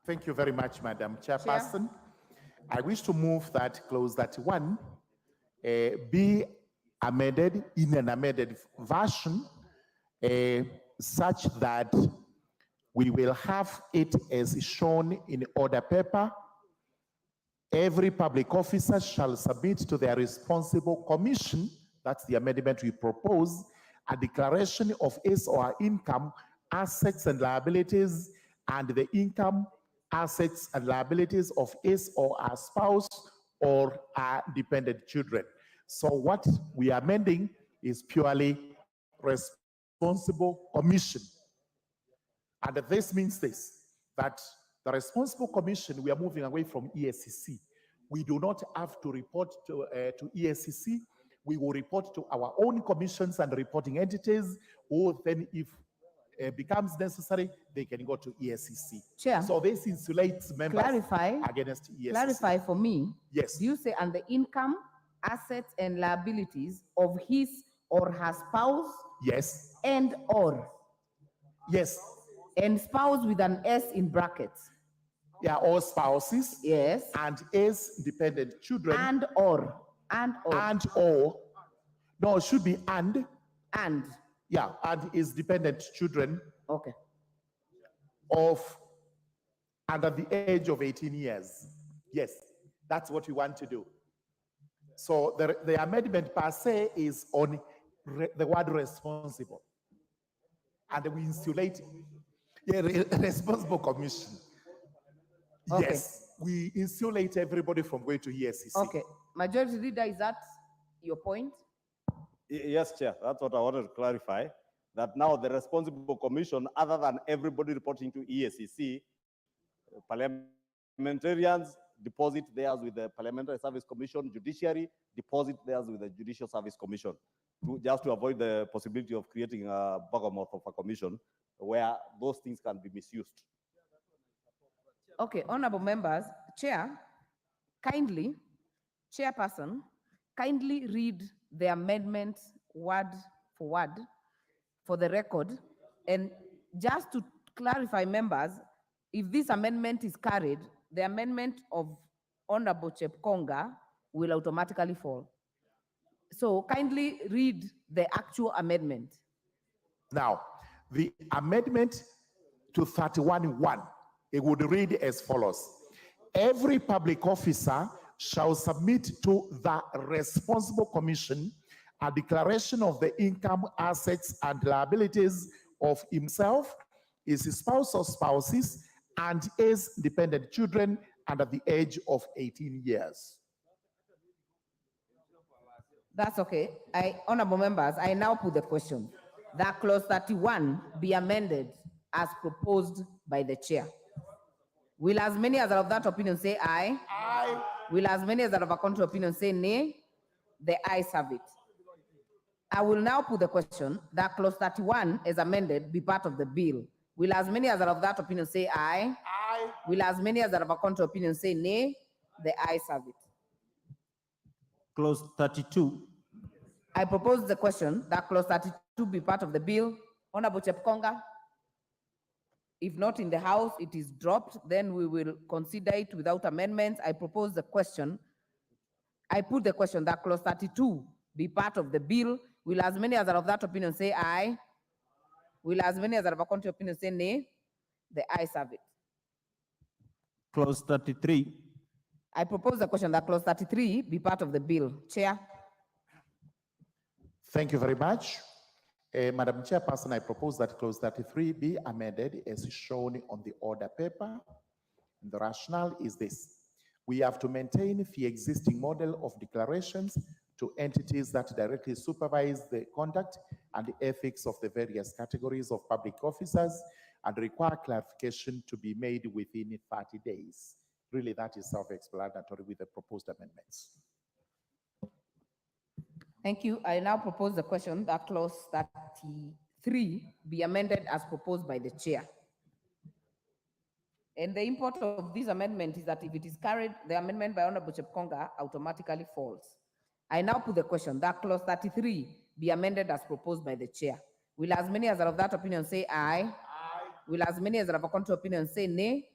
Thank you very much, Madam Chairperson. I wish to move that clause 31 be amended in an amended version such that we will have it as shown in order paper. Every public officer shall submit to their responsible commission, that's the amendment we propose, a declaration of his or her income, assets and liabilities, and the income, assets and liabilities of his or her spouse or her dependent children. So what we are amending is purely responsible commission. And this means this, that the responsible commission, we are moving away from ESCC. We do not have to report to ESCC. We will report to our own commissions and reporting entities, or then if becomes necessary, they can go to ESCC. Chair, so this insulates members against ESCC. Clarify for me. Yes. Do you say and the income, assets, and liabilities of his or her spouse? Yes. And or? Yes. And spouse with an S in brackets. Yeah, all spouses. Yes. And as dependent children. And or. And or. And or. No, it should be and. And. Yeah, and is dependent children. Okay. Of under the age of 18 years. Yes, that's what we want to do. So the amendment per se is on the word responsible. And we insulate responsible commission. Okay. Yes, we insulate everybody from going to ESCC. Okay. Majority Leader, is that your point? Yes, Chair, that's what I wanted to clarify, that now the responsible commission, other than everybody reporting to ESCC, parliamentarians deposit theirs with the Parliamentary Service Commission, judiciary deposit theirs with the Judicial Service Commission, just to avoid the possibility of creating a behemoth of a commission where those things can be misused. Okay, honorable members, Chair, kindly, Chairperson, kindly read the amendment word for word for the record. And just to clarify, members, if this amendment is carried, the amendment of Honorable Chepkonga will automatically fall. So kindly read the actual amendment. Now, the amendment to 31(1), it would read as follows. Every public officer shall submit to the responsible commission a declaration of the income, assets, and liabilities of himself, his spouse or spouses, and his dependent children under the age of 18 years. That's okay. Honorable members, I now put the question that clause 31 be amended as proposed by the chair. Will as many as are of that opinion say aye? Aye. Will as many as are of a contrary opinion say nay? The ayes have it. I will now put the question that clause 31 as amended be part of the bill. Will as many as are of that opinion say aye? Aye. Will as many as are of a contrary opinion say nay? The ayes have it. Clause 32. I propose the question that clause 32 be part of the bill. Honorable Chepkonga. If not in the House, it is dropped. Then we will consider it without amendments. I propose the question. I put the question that clause 32 be part of the bill. Will as many as are of that opinion say aye? Will as many as are of a contrary opinion say nay? The ayes have it. Clause 33. I propose the question that clause 33 be part of the bill. Chair. Thank you very much. Madam Chairperson, I propose that clause 33 be amended as shown on the order paper. And the rationale is this. We have to maintain the existing model of declarations to entities that directly supervise the conduct and the ethics of the various categories of public officers and require clarification to be made within 30 days. Really, that is self-explanatory with the proposed amendments. Thank you. I now propose the question that clause 33 be amended as proposed by the chair. And the import of this amendment is that if it is carried, the amendment by Honorable Chepkonga automatically falls. I now put the question that clause 33 be amended as proposed by the chair. Will as many as are of that opinion say aye? Aye. Will as many as have a contrary opinion say nay?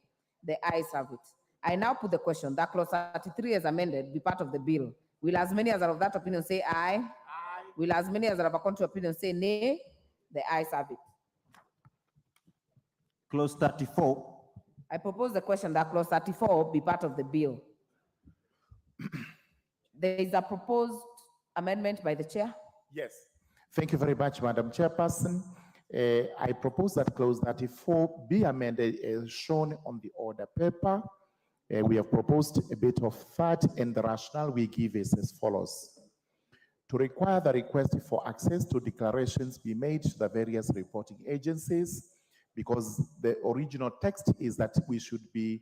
The ayes have it. I now put the question that clause 33 as amended be part of the bill. Will as many as are of that opinion say aye? Will as many as are of a contrary opinion say nay? The ayes have it. Clause 34. I propose the question that clause 34 be part of the bill. There is a proposed amendment by the chair. Yes. Thank you very much, Madam Chairperson. I propose that clause 34 be amended as shown on the order paper. We have proposed a bit of that, and the rationale we give is as follows. To require the request for access to declarations be made to the various reporting agencies, because the original text is that we should be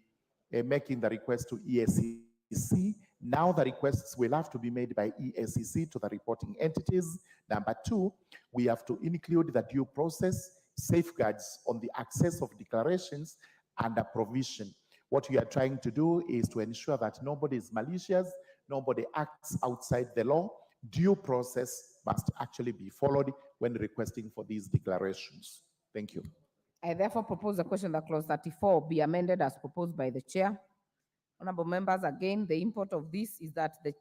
making the request to EACC. Now the requests will have to be made by EACC to the reporting entities. Number two, we have to include the due process safeguards on the access of declarations under provision. What we are trying to do is to ensure that nobody is malicious, nobody acts outside the law. Due process must actually be followed when requesting for these declarations. Thank you. I therefore propose the question that clause 34 be amended as proposed by the chair. Honorable members, again, the import of this is that the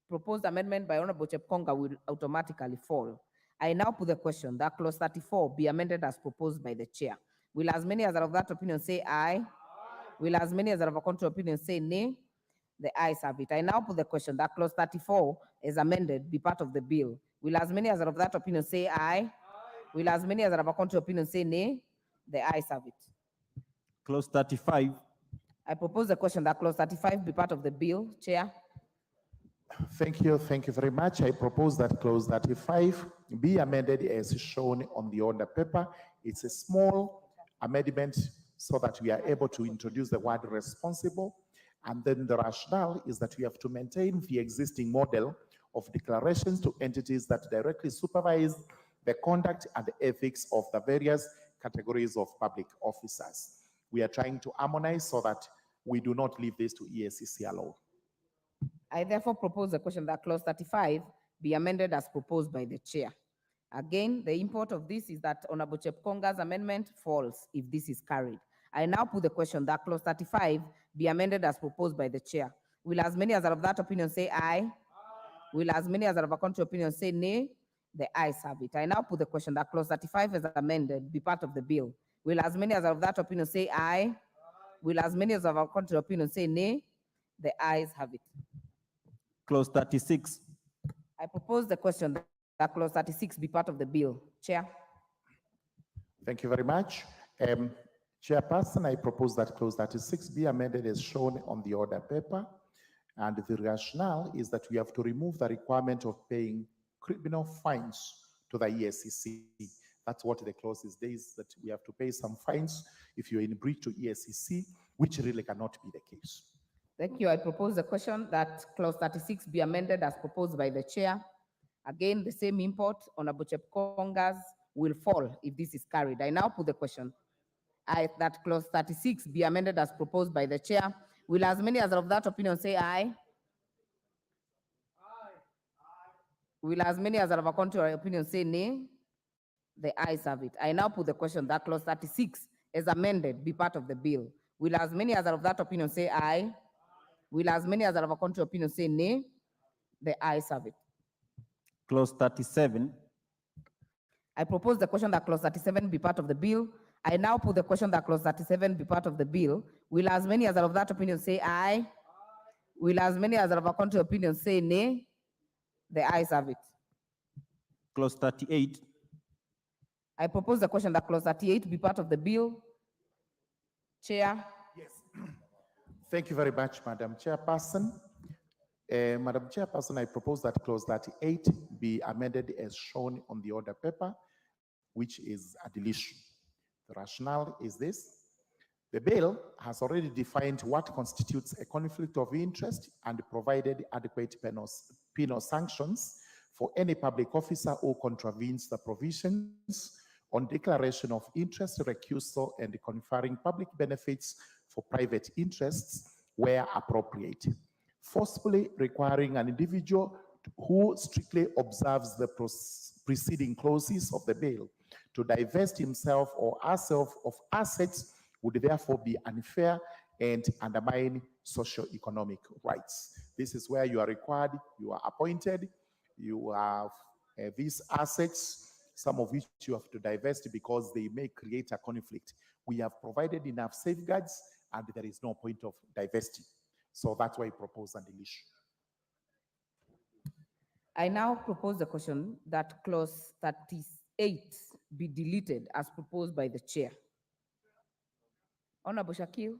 proposed amendment by Honorable Chepkonga will automatically fall. I now put the question that clause 34 be amended as proposed by the chair. Will as many as are of that opinion say aye? Will as many as are of a contrary opinion say nay? The ayes have it. I now put the question that clause 34 is amended be part of the bill. Will as many as are of that opinion say aye? Will as many as are of a contrary opinion say nay? The ayes have it. Clause 35. I propose the question that clause 35 be part of the bill. Chair. Thank you very much. I propose that clause 35 be amended as shown on the order paper. It's a small amendment so that we are able to introduce the word responsible. And then the rationale is that we have to maintain the existing model of declarations to entities that directly supervise the conduct and the ethics of the various categories of public officers. We are trying to harmonize so that we do not leave this to EACC alone. I therefore propose the question that clause 35 be amended as proposed by the chair. Again, the import of this is that Honorable Chepkonga's amendment falls if this is carried. I now put the question that clause 35 be amended as proposed by the chair. Will as many as are of that opinion say aye? Will as many as are of a contrary opinion say nay? The ayes have it. I now put the question that clause 35 is amended be part of the bill. Will as many as are of that opinion say aye? Will as many as are of a contrary opinion say nay? The ayes have it. Clause 36. I propose the question that clause 36 be part of the bill. Chair. Thank you very much. Chairperson, I propose that clause 36 be amended as shown on the order paper. And the rationale is that we have to remove the requirement of paying criminal fines to the EACC. That's what the clause is, that we have to pay some fines if you're in breach to EACC, which really cannot be the case. Thank you. I propose the question that clause 36 be amended as proposed by the chair. Again, the same import on Honorable Chepkonga's will fall if this is carried. I now put the question that clause 36 be amended as proposed by the chair. Will as many as are of that opinion say aye? Will as many as are of a contrary opinion say nay? The ayes have it. I now put the question that clause 36 is amended be part of the bill. Will as many as are of that opinion say aye? Will as many as are of a contrary opinion say nay? The ayes have it. Clause 37. I propose the question that clause 37 be part of the bill. I now put the question that clause 37 be part of the bill. Will as many as are of that opinion say aye? Will as many as are of a contrary opinion say nay? The ayes have it. Clause 38. I propose the question that clause 38 be part of the bill. Chair. Yes. Thank you very much, Madam Chairperson. Madam Chairperson, I propose that clause 38 be amended as shown on the order paper, which is a deletion. The rationale is this. The bill has already defined what constitutes a conflict of interest and provided adequate penal sanctions for any public officer who contravenes the provisions on declaration of interest, recusal, and conferring public benefits for private interests where appropriate, forcefully requiring an individual who strictly observes the preceding clauses of the bill to divest himself or herself of assets would therefore be unfair and undermine socio-economic rights. This is where you are required, you are appointed, you have these assets, some of which you have to divest because they may create a conflict. We have provided enough safeguards and there is no point of divesting. So that's why I propose an deletion. I now propose the question that clause 38 be deleted as proposed by the chair. Honorable Shakil.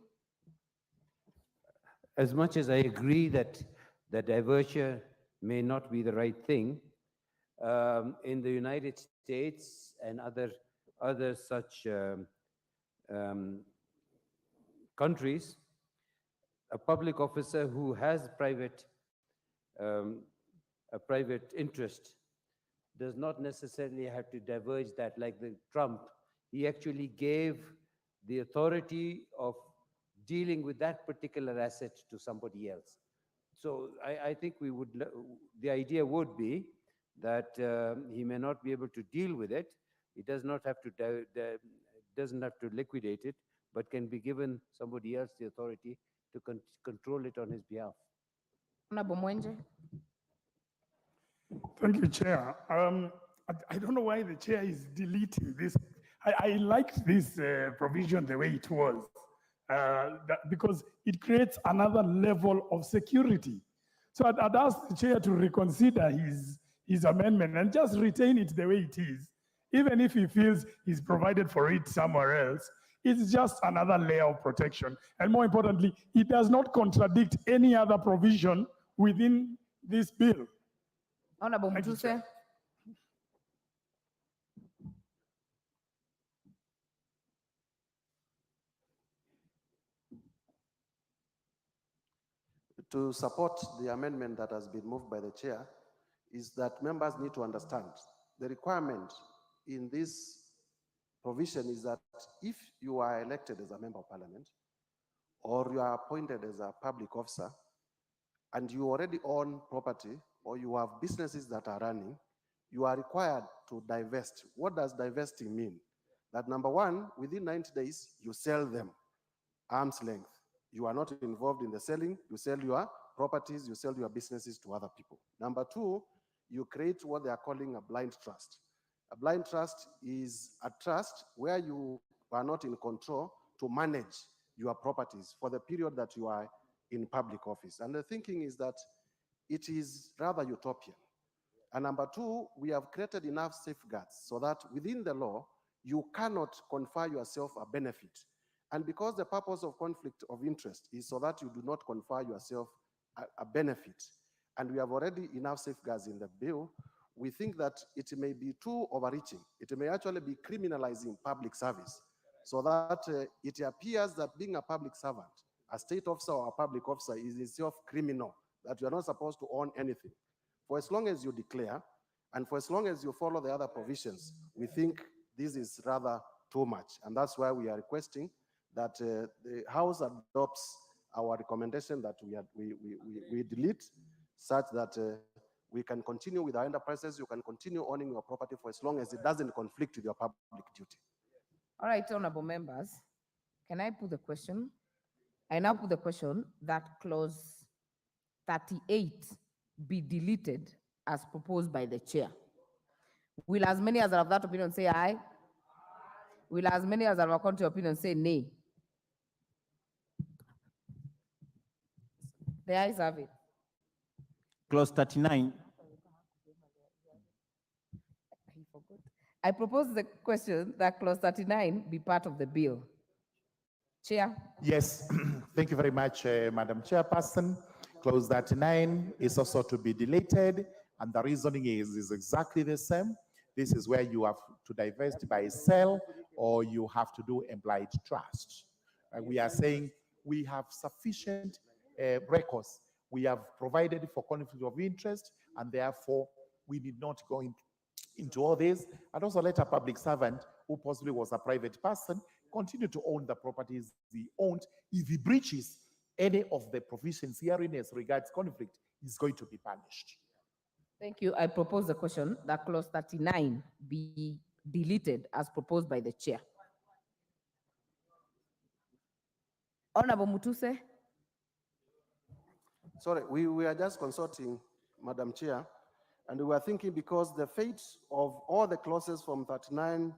As much as I agree that the diversion may not be the right thing, in the United States and other such countries, a public officer who has a private interest does not necessarily have to diverge that. Like the Trump, he actually gave the authority of dealing with that particular asset to somebody else. So I think the idea would be that he may not be able to deal with it. He does not have to doesn't have to liquidate it, but can be given somebody else the authority to control it on his behalf. Honorable Mwenje. Thank you, Chair. I don't know why the Chair is deleting this. I liked this provision the way it was, because it creates another level of security. So I'd ask the Chair to reconsider his amendment and just retain it the way it is. Even if he feels he's provided for it somewhere else, it's just another layer of protection. And more importantly, it does not contradict any other provision within this bill. Honorable Mutuse. To support the amendment that has been moved by the chair is that members need to understand the requirement in this provision is that if you are elected as a member of parliament or you are appointed as a public officer and you already own property or you have businesses that are running, you are required to divest. What does divesting mean? That number one, within 90 days, you sell them, arm's length. You are not involved in the selling, you sell your properties, you sell your businesses to other people. Number two, you create what they are calling a blind trust. A blind trust is a trust where you are not in control to manage your properties for the period that you are in public office. And the thinking is that it is rather utopian. And number two, we have created enough safeguards so that within the law, you cannot confer yourself a benefit. And because the purpose of conflict of interest is so that you do not confer yourself a benefit, and we have already enough safeguards in the bill, we think that it may be too overreaching. It may actually be criminalizing public service, so that it appears that being a public servant, a state officer or a public officer is itself criminal, that you are not supposed to own anything. For as long as you declare, and for as long as you follow the other provisions, we think this is rather too much. And that's why we are requesting that the House adopts our recommendation that we delete, such that we can continue with our enterprises, you can continue owning your property for as long as it doesn't conflict with your public duty. All right, honorable members, can I put the question? I now put the question that clause 38 be deleted as proposed by the chair. Will as many as are of that opinion say aye? Will as many as are of contrary opinion say nay? The ayes have it. Clause 39. I propose the question that clause 39 be part of the bill. Chair. Yes, thank you very much, Madam Chairperson. Clause 39 is also to be deleted, and the reasoning is exactly the same. This is where you have to divest by sale or you have to do implied trust. We are saying we have sufficient records. We have provided for conflict of interest, and therefore we need not go into all this. And also let a public servant who possibly was a private person continue to own the properties he owned. If he breaches any of the provisions herein as regards conflict, he's going to be punished. Thank you. I propose the question that clause 39 be deleted as proposed by the chair. Honorable Mutuse. Sorry, we are just consulting, Madam Chair, and we were thinking because the fate of all the clauses from 39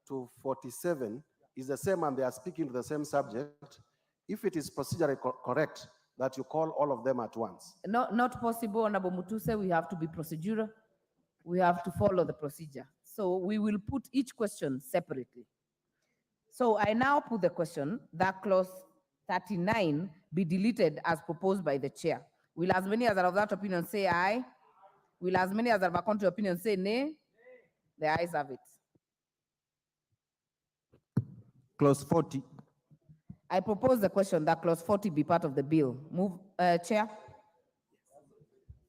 to 47 is the same and they are speaking to the same subject, if it is procedurally correct that you call all of them at once. Not possible, Honorable Mutuse. We have to be procedural. We have to follow the procedure. So we will put each question separately. So I now put the question that clause 39 be deleted as proposed by the chair. Will as many as are of that opinion say aye? Will as many as are of a contrary opinion say nay? The ayes have it. Clause 40. I propose the question that clause 40 be part of the bill. Move, Chair.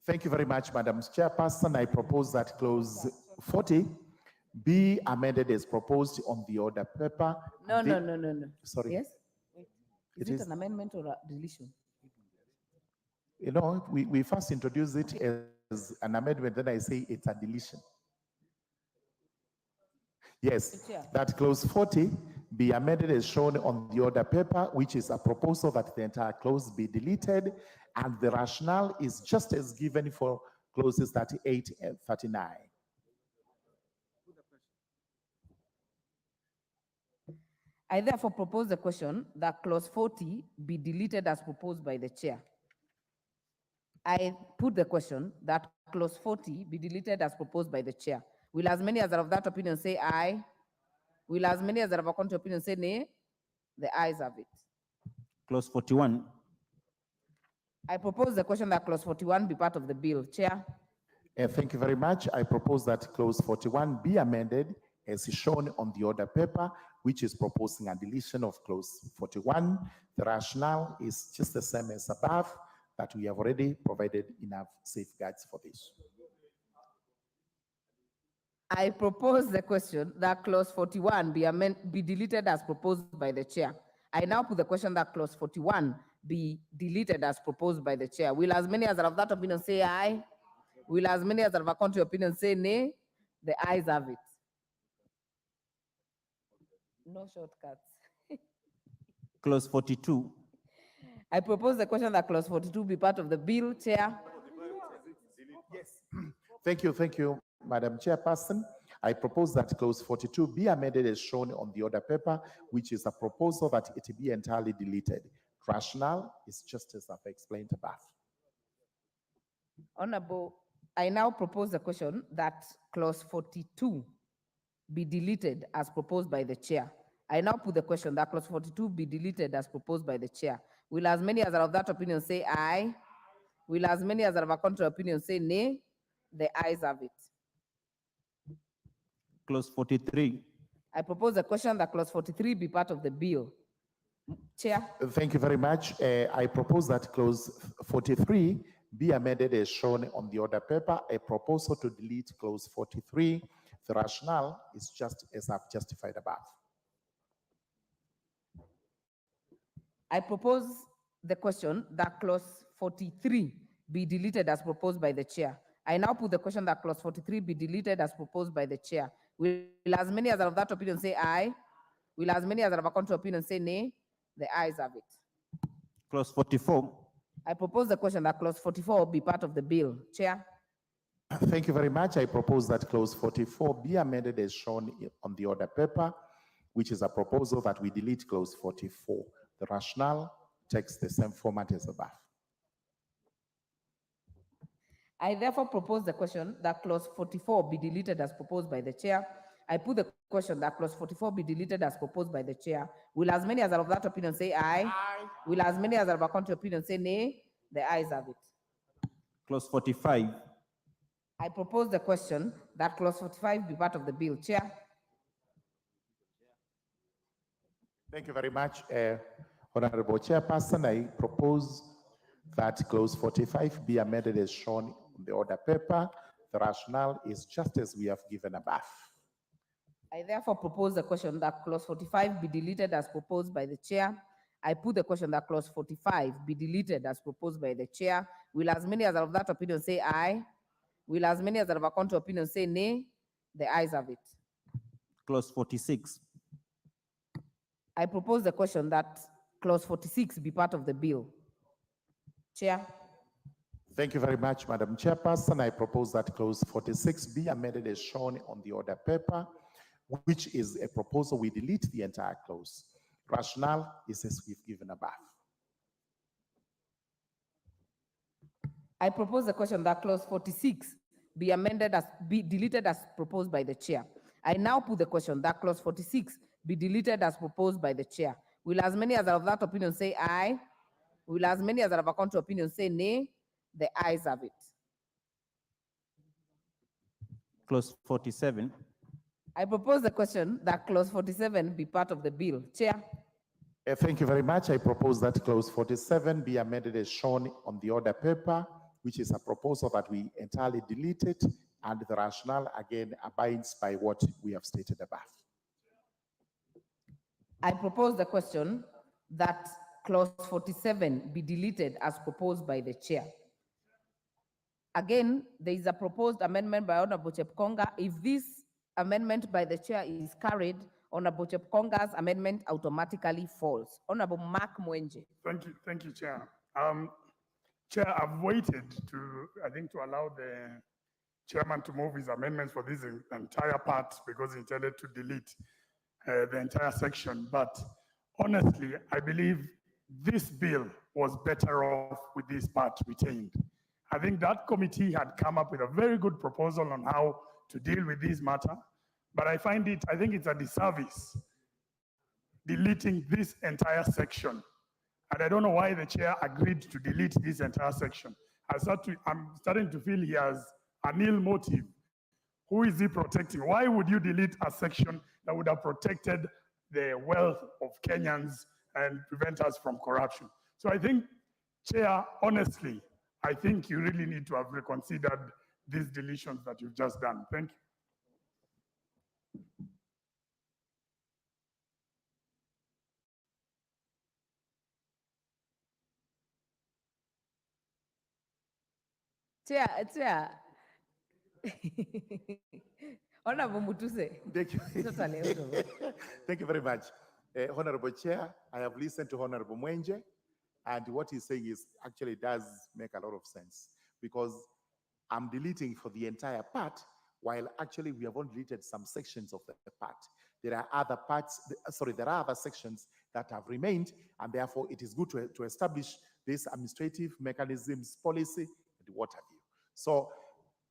Thank you very much, Madam Chairperson. I propose that clause 40 be amended as proposed on the order paper. No. Sorry. Yes? Wait. Is It it is- an amendment or a deletion? You know, we first introduced it as an amendment, then I say it's a deletion. Yes, Chair. that clause 40 be amended as shown on the order paper, which is a proposal that the entire clause be deleted, and the rationale is just as given for clauses 38 and 39. I therefore propose the question that clause 40 be deleted as proposed by the chair. I put the question that clause 40 be deleted as proposed by the chair. Will as many as are of that opinion say aye? Will as many as are of a contrary opinion say nay? The ayes have it. Clause 41. I propose the question that clause 41 be part of the bill. Chair. Thank you very much. I propose that clause 41 be amended as shown on the order paper, which is proposing a deletion of clause 41. The rationale is just the same as above, that we have already provided enough safeguards for this. I propose the question that clause 41 be deleted as proposed by the chair. I now put the question that clause 41 be deleted as proposed by the chair. Will as many as are of that opinion say aye? Will as many as are of a contrary opinion say nay? The ayes have it. No shortcuts. Clause 42. I propose the question that clause 42 be part of the bill. Chair. Yes. Thank you, Madam Chairperson. I propose that clause 42 be amended as shown on the order paper, which is a proposal that it be entirely deleted. Rationale is just as I've explained above. Honorable, I now propose the question that clause 42 be deleted as proposed by the chair. I now put the question that clause 42 be deleted as proposed by the chair. Will as many as are of that opinion say aye? Will as many as are of a contrary opinion say nay? The ayes have it. Clause 43. I propose the question that clause 43 be part of the bill. Chair. Thank you very much. I propose that clause 43 be amended as shown on the order paper. A proposal to delete clause 43. The rationale is just as I've justified above. I propose the question that clause 43 be deleted as proposed by the chair. I now put the question that clause 43 be deleted as proposed by the chair. Will as many as are of that opinion say aye? Will as many as are of a contrary opinion say nay? The ayes have it. Clause 44. I propose the question that clause 44 be part of the bill. Chair. Thank you very much. I propose that clause 44 be amended as shown on the order paper, which is a proposal that we delete clause 44. The rationale takes the same format as above. I therefore propose the question that clause 44 be deleted as proposed by the chair. I put the question that clause 44 be deleted as proposed by the chair. Will as many as are of that opinion say aye? Aye. Will as many as are of a contrary opinion say nay? The ayes have it. Clause 45. I propose the question that clause 45 be part of the bill. Chair. Thank you very much, Honorable Chairperson. I propose that clause 45 be amended as shown on the order paper. The rationale is just as we have given above. I therefore propose the question that clause 45 be deleted as proposed by the chair. I put the question that clause 45 be deleted as proposed by the chair. Will as many as are of that opinion say aye? Will as many as are of a contrary opinion say nay? The ayes have it. Clause 46. I propose the question that clause 46 be part of the bill. Chair. Thank you very much, Madam Chairperson. I propose that clause 46 be amended as shown on the order paper, which is a proposal we delete the entire clause. Rationale is as we've given above. I propose the question that clause 46 be amended as be deleted as proposed by the chair. I now put the question that clause 46 be deleted as proposed by the chair. Will as many as are of that opinion say aye? Will as many as are of a contrary opinion say nay? The ayes have it. Clause 47. I propose the question that clause 47 be part of the bill. Chair. Thank you very much. I propose that clause 47 be amended as shown on the order paper, which is a proposal that we entirely delete it, and the rationale again abides by what we have stated above. I propose the question that clause 47 be deleted as proposed by the chair. Again, there is a proposed amendment by Honorable Chepkonga. If this amendment by the chair is carried, Honorable Chepkonga's amendment automatically falls. Honorable Mark Mwenje. Thank you, Chair. Chair, I've waited I think, to allow the chairman to move his amendments for this entire part because he intended to delete the entire section. But honestly, I believe this bill was better off with this part retained. I think that committee had come up with a very good proposal on how to deal with this matter, but I think it's a disservice deleting this entire section. And I don't know why the chair agreed to delete this entire section. I'm starting to feel he has an ill motive. Who is he protecting? Why would you delete a section that would have protected the wealth of Kenyans and prevent us from corruption? So I think, Chair, honestly, I think you really need to have reconsidered these deletions that you've just done. Thank you. Chair. Honorable Mutuse. Thank you. Totally out of it. Thank you very much. Honorable Chair, I have listened to Honorable Mwenje, and what he's saying actually does make a lot of sense, because I'm deleting for the entire part, while actually we have only deleted some sections of the part. There are other parts, there are other sections that have remained, and therefore it is good to establish this administrative mechanisms, policy, and what have you. So,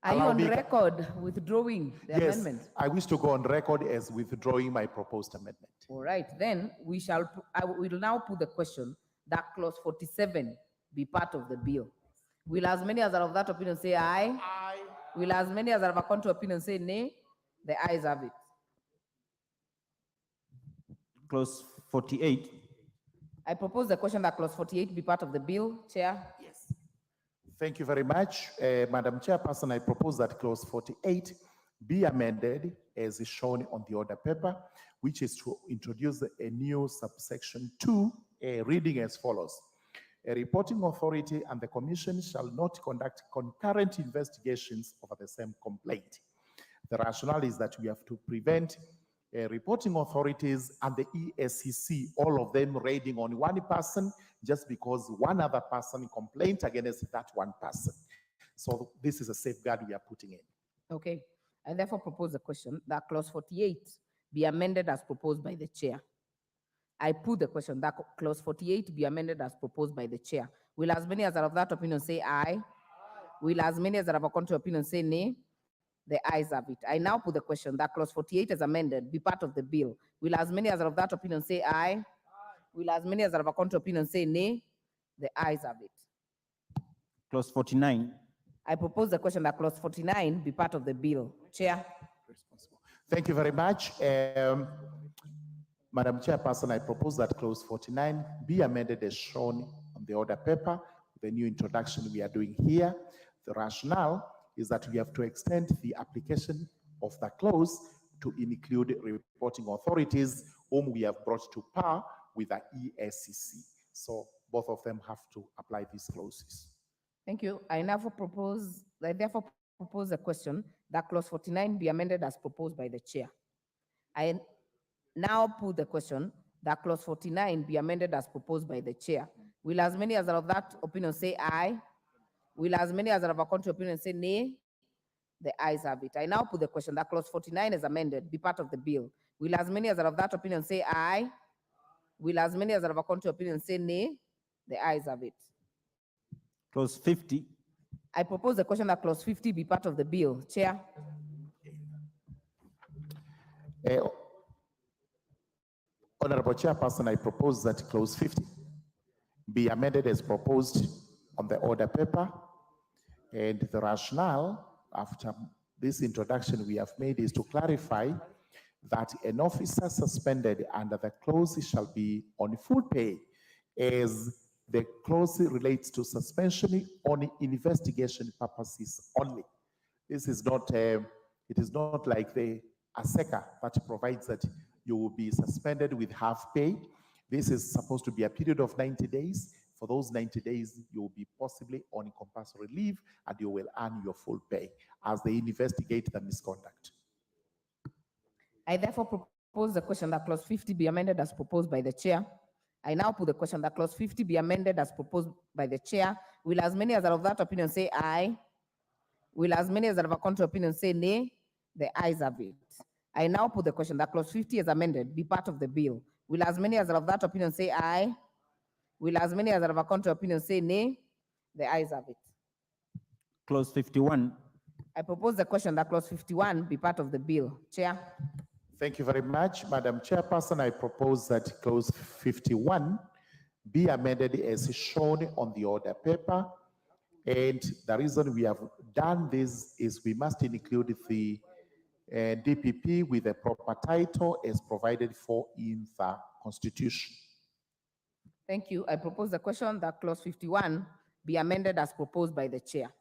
are you on record withdrawing the amendment? I wish to go on record as withdrawing my proposed amendment. All right, then I will now put the question that clause 47 be part of the bill. Will as many as are of that opinion say aye? Aye. Will as many as are of a contrary opinion say nay? The ayes have it. Clause 48. I propose the question that clause 48 be part of the bill. Chair? Yes. Thank you very much. Madam Chairperson, I propose that clause 48 be amended as is shown on the order paper, which is to introduce a new subsection 2, reading as follows. A reporting authority and the commission shall not conduct concurrent investigations over the same complaint. The rationale is that we have to prevent reporting authorities and the ESCC, all of them raiding on one person just because one other person complained against that one person. So this is a safeguard we are putting in. Okay. I therefore propose the question that clause 48 be amended as proposed by the chair. I put the question that clause 48 be amended as proposed by the chair. Will as many as are of that opinion say aye? Will as many as are of a contrary opinion say nay? The ayes have it. I now put the question that clause 48 as amended be part of the bill. Will as many as are of that opinion say aye? Will as many as are of a contrary opinion say nay? The ayes have it. Clause 49. I propose the question that clause 49 be part of the bill. Chair. Thank you very much. Madam Chairperson, I propose that clause 49 be amended as shown on the order paper, the new introduction we are doing here. The rationale is that we have to extend the application of the clause to include reporting authorities whom we have brought to par with the ESCC. So both of them have to apply these clauses. Thank you. I therefore propose a question that clause 49 be amended as proposed by the chair. I now put the question that clause 49 be amended as proposed by the chair. Will as many as are of that opinion say aye? Will as many as are of a contrary opinion say nay? The ayes have it. I now put the question that clause 49 is amended, be part of the bill. Will as many as are of that opinion say aye? Will as many as are of a contrary opinion say nay? The ayes have it. Clause 50. I propose the question that clause 50 be part of the bill. Chair. Honorable Chairperson, I propose that clause 50 be amended as proposed on the order paper. And the rationale after this introduction we have made is to clarify that an officer suspended under the clause shall be on full pay, as the clause relates to suspension on investigation purposes only. This is not, it is not like the ASECA that provides that you will be suspended with half pay. This is supposed to be a period of 90 days. For those 90 days, you will be possibly on compulsory leave and you will earn your full pay as they investigate the misconduct. I therefore propose the question that clause 50 be amended as proposed by the chair. I now put the question that clause 50 be amended as proposed by the chair. Will as many as are of that opinion say aye? Will as many as are of a contrary opinion say nay? The ayes have it. I now put the question that clause 50 is amended, be part of the bill. Will as many as are of that opinion say aye? Will as many as are of a contrary opinion say nay? The ayes have it. Clause 51. I propose the question that clause 51 be part of the bill. Chair. Thank you very much, Madam Chairperson. I propose that clause 51 be amended as shown on the order paper. And the reason we have done this is we must include the DPP with a proper title as provided for in the Constitution. Thank you. I propose the question that clause 51 be amended as proposed by the chair.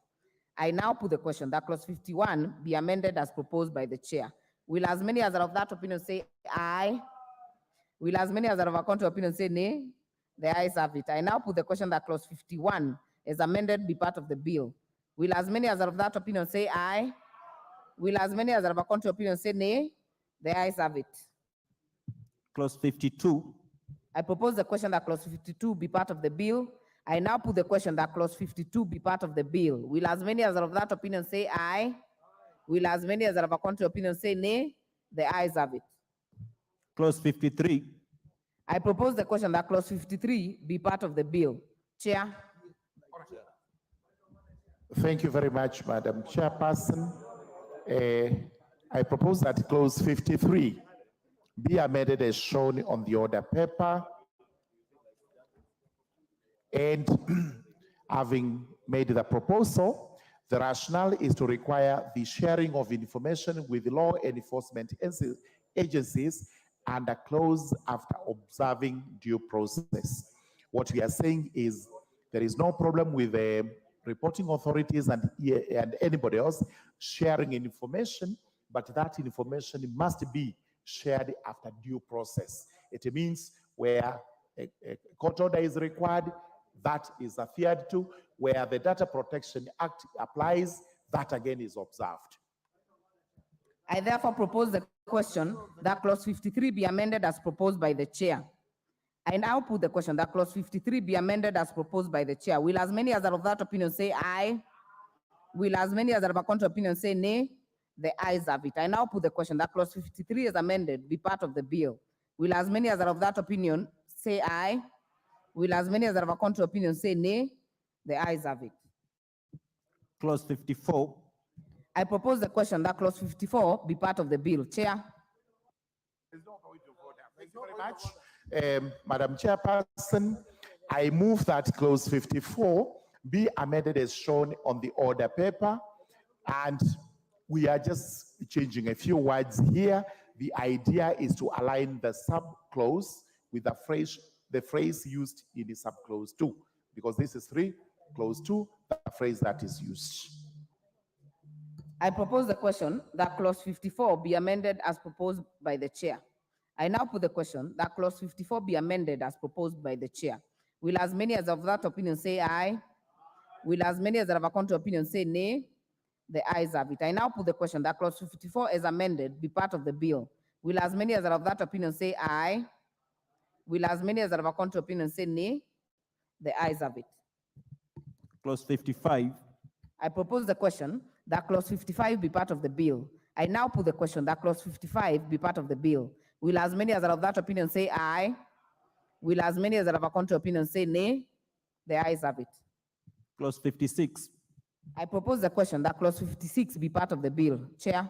I now put the question that clause 51 be amended as proposed by the chair. Will as many as are of that opinion say aye? Will as many as are of a contrary opinion say nay? The ayes have it. I now put the question that clause 51 is amended be part of the bill. Will as many as are of that opinion say aye? Will as many as are of a contrary opinion say nay? The ayes have it. Clause 52. I propose the question that clause 52 be part of the bill. I now put the question that clause 52 be part of the bill. Will as many as are of that opinion say aye? Will as many as are of a contrary opinion say nay? The ayes have it. Clause 53. I propose the question that clause 53 be part of the bill. Chair. Thank you very much, Madam Chairperson. I propose that clause 53 be amended as shown on the order paper. And having made the proposal, the rationale is to require the sharing of information with law enforcement agencies and a clause after observing due process. What we are saying is there is no problem with the reporting authorities and anybody else sharing information, but that information must be shared after due process. It means where a court order is required, that is adhered to. Where the Data Protection Act applies, that again is observed. I therefore propose the question that clause 53 be amended as proposed by the chair. I now put the question that clause 53 be amended as proposed by the chair. Will as many as are of that opinion say aye? Will as many as are of a contrary opinion say nay? The ayes have it. I now put the question that clause 53 is amended, be part of the bill. Will as many as are of that opinion say aye? Will as many as are of a contrary opinion say nay? The ayes have it. Clause 54. I propose the question that clause 54 be part of the bill. Chair. Thank you very much. Madam Chairperson, I move that clause 54 be amended as shown on the order paper. And we are just changing a few words here. The idea is to align the sub-clause with the phrase used in the sub-clause 2, because this is 3, clause 2, the phrase that is used. I propose the question that clause 54 be amended as proposed by the chair. I now put the question that clause 54 be amended as proposed by the chair. Will as many as of that opinion say aye? Will as many as are of a contrary opinion say nay? The ayes have it. I now put the question that clause 54 is amended be part of the bill. Will as many as are of that opinion say aye? Will as many as are of a contrary opinion say nay? The ayes have it. Clause 55. I propose the question that clause 55 be part of the bill. I now put the question that clause 55 be part of the bill. Will as many as are of that opinion say aye? Will as many as are of a contrary opinion say nay? The ayes have it. Clause 56. I propose the question that clause 56 be part of the bill. Chair.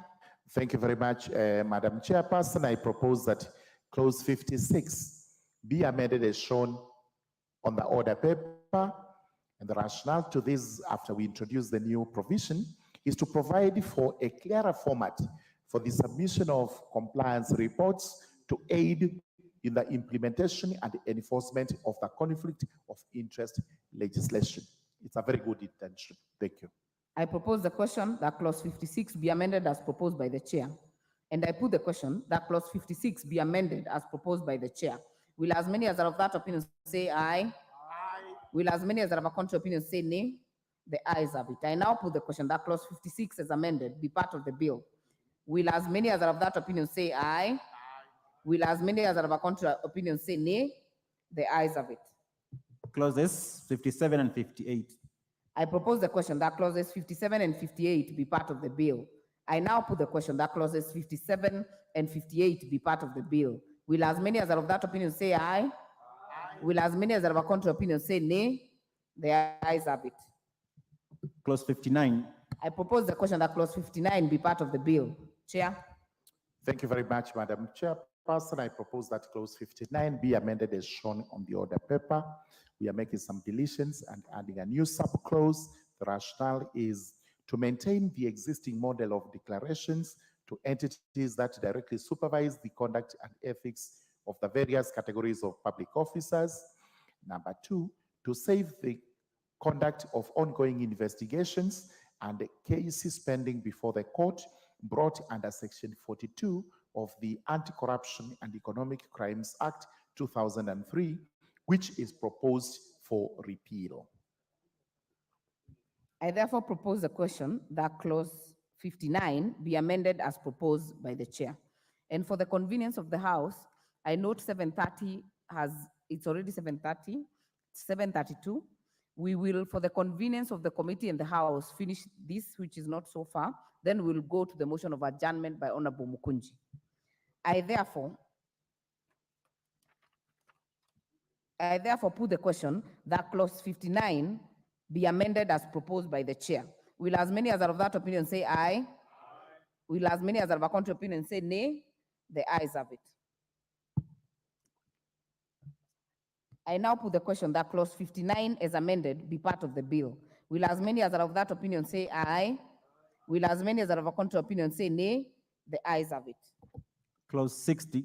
Thank you very much, Madam Chairperson. I propose that clause 56 be amended as shown on the order paper. And the rationale to this, after we introduce the new provision, is to provide for a clearer format for the submission of compliance reports to aid in the implementation and enforcement of the conflict of interest legislation. It's a very good intention. Thank you. I propose the question that clause 56 be amended as proposed by the chair. And I put the question that clause 56 be amended as proposed by the chair. Will as many as are of that opinion say aye? Will as many as are of a contrary opinion say nay? The ayes have it. I now put the question that clause 56 as amended be part of the bill. Will as many as are of that opinion say aye? Will as many as are of a contrary opinion say nay? The ayes have it. Clauses 57 and 58. I propose the question that clauses 57 and 58 be part of the bill. I now put the question that clauses 57 and 58 be part of the bill. Will as many as are of that opinion say aye? Will as many as are of a contrary opinion say nay? The ayes have it. Clause 59. I propose the question that clause 59 be part of the bill. Chair. Thank you very much, Madam Chairperson. I propose that clause 59 be amended as shown on the order paper. We are making some deletions and adding a new subclause. The rationale is to maintain the existing model of declarations to entities that directly supervise the conduct and ethics of the various categories of public officers. Number two, to save the conduct of ongoing investigations and cases pending before the court brought under Section 42 of the Anti-Corruption and Economic Crimes Act 2003, which is proposed for repeal. I therefore propose the question that clause 59 be amended as proposed by the chair. And for the convenience of the House, I note 7:30 it's already 7:30, 7:32. We will, for the convenience of the committee and the House, finish this, which is not so far. Then we'll go to the motion of adjournment by Honorable Mukunji. I therefore put the question that clause 59 be amended as proposed by the chair. Will as many as are of that opinion say aye? Will as many as are of a contrary opinion say nay? The ayes have it. I now put the question that clause 59 as amended be part of the bill. Will as many as are of that opinion say aye? Will as many as are of a contrary opinion say nay? The ayes have it. Clause 60.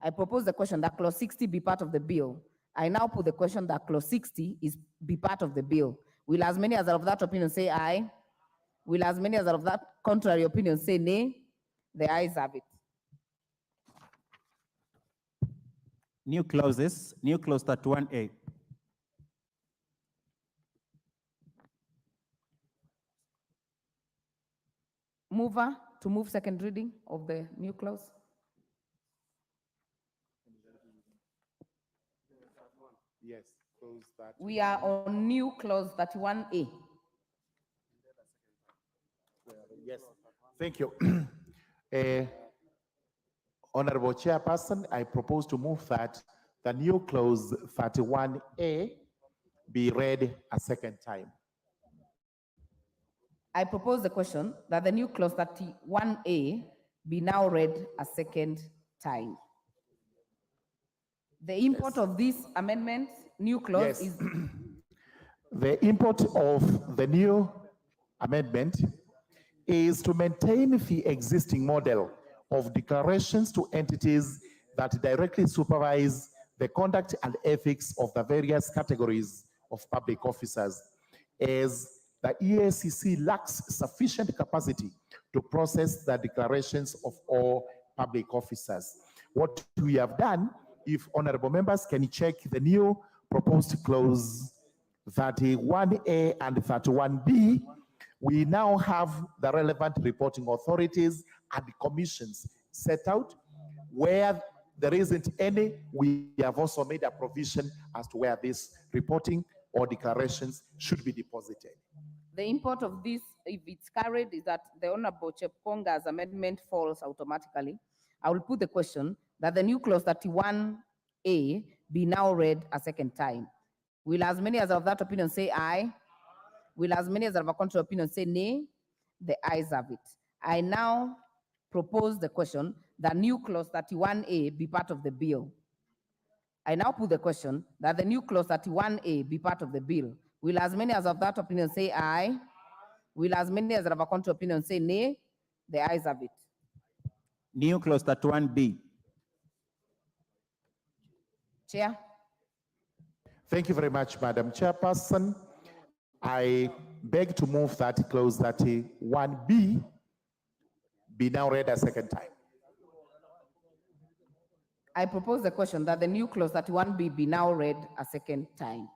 I propose the question that clause 60 be part of the bill. I now put the question that clause 60 be part of the bill. Will as many as are of that opinion say aye? Will as many as are of that contrary opinion say nay? The ayes have it. New clauses. New clause 31A. Mover to move second reading of the new clause. Yes, clause that. We are on new clause 31A. Yes, thank you. Honorable Chairperson, I propose to move that the new clause 31A be read a second time. I propose the question that the new clause 31A be now read a second time. The import of this amendment, new clause Yes. is The import of the new amendment is to maintain the existing model of declarations to entities that directly supervise the conduct and ethics of the various categories of public officers, as the EACC lacks sufficient capacity to process the declarations of all public officers. What we have done, if honorable members can check the new proposed clause 31A and 31B, we now have the relevant reporting authorities and commissions set out. Where there isn't any, we have also made a provision as to where these reporting or declarations should be deposited. The import of this, if it's carried, is that the Honorable Chepkonga's amendment falls automatically. I will put the question that the new clause 31A be now read a second time. Will as many as of that opinion say aye? Will as many as of a contrary opinion say nay? The ayes have it. I now propose the question that new clause 31A be part of the bill. I now put the question that the new clause 31A be part of the bill. Will as many as of that opinion say aye? Will as many as of a contrary opinion say nay? The ayes have it. New clause 31B. Chair. Thank you very much, Madam Chairperson. I beg to move that clause 31B be now read a second time. I propose the question that the new clause 31B be now read a second time.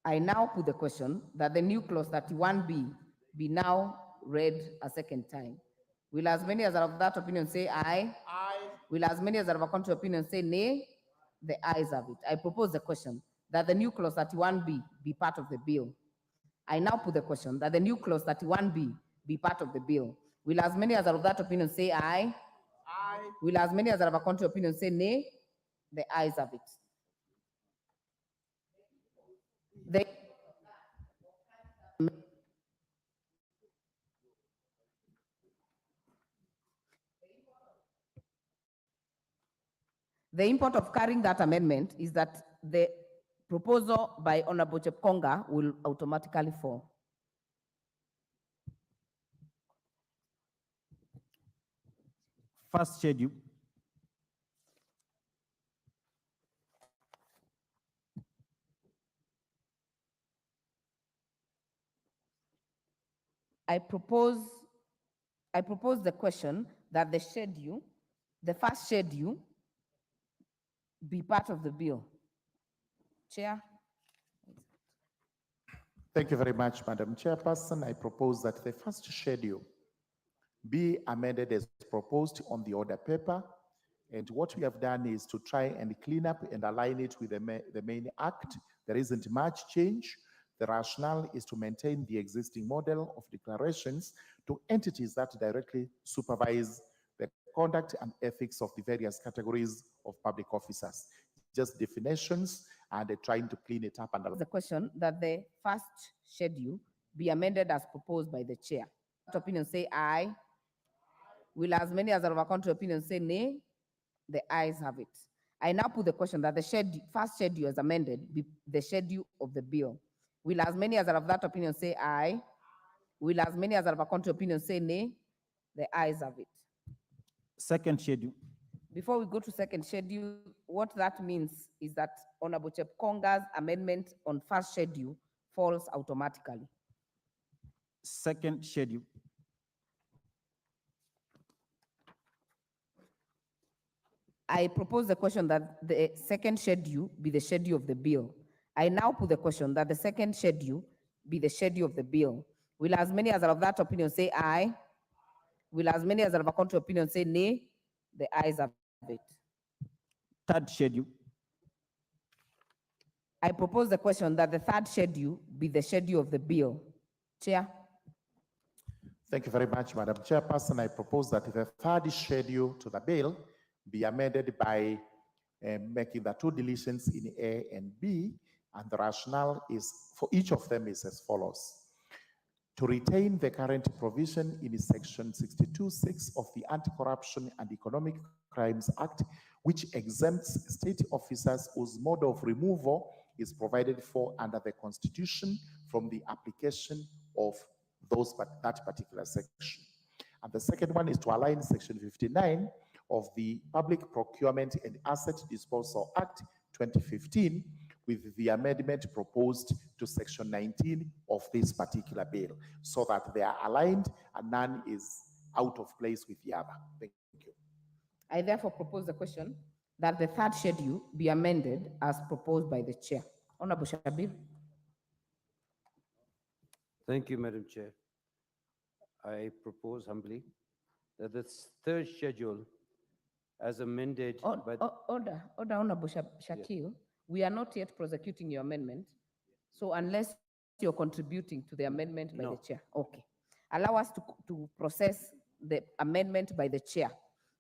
I now put the question that the new clause 31B be now read a second time. Will as many as are of that opinion say aye? Aye. Will as many as are of a contrary opinion say nay? The ayes have it. I propose the question that the new clause 31B be part of the bill. I now put the question that the new clause 31B be part of the bill. Will as many as are of that opinion say aye? Aye. Will as many as are of a contrary opinion say nay? The ayes have it. The import of carrying that amendment is that the proposal by Honorable Chepkonga will automatically fall. First schedule. I propose the question that the schedule, the first schedule, be part of the bill. Chair. Thank you very much, Madam Chairperson. I propose that the first schedule be amended as proposed on the order paper. And what we have done is to try and clean up and align it with the main act. There isn't much change. The rationale is to maintain the existing model of declarations to entities that directly supervise the conduct and ethics of the various categories of public officers. Just definitions and trying to clean it up. And The question that the first schedule be amended as proposed by the chair. Opinion say aye. Will as many as are of a contrary opinion say nay? The ayes have it. I now put the question that the first schedule as amended be the schedule of the bill. Will as many as are of that opinion say aye? Will as many as are of a contrary opinion say nay? The ayes have it. Second schedule. Before we go to second schedule, what that means is that Honorable Chepkonga's amendment on first schedule falls automatically. Second schedule. I propose the question that the second schedule be the schedule of the bill. I now put the question that the second schedule be the schedule of the bill. Will as many as are of that opinion say aye? Will as many as are of a contrary opinion say nay? The ayes have it. Third schedule. I propose the question that the third schedule be the schedule of the bill. Chair. Thank you very much, Madam Chairperson. I propose that the third schedule to the bill be amended by making the two deletions in A and B, and the rationale is for each of them is as follows. To retain the current provision in section 62(6) of the Anti-Corruption and Economic Crimes Act, which exempts state officers whose mode of removal is provided for under the Constitution from the application of that particular section. And the second one is to align section 59 of the Public Procurement and Asset Disposal Act 2015 with the amendment proposed to section 19 of this particular bill, so that they are aligned and none is out of place with the other. Thank you. I therefore propose the question that the third schedule be amended as proposed by the chair. Honorable Shabir. Thank you, Madam Chair. I propose humbly that the third schedule as amended by, Order, Honorable Shakil. We are not yet prosecuting your amendment. So unless you're contributing to the amendment by the No. chair. Okay. Allow us to process the amendment by the chair.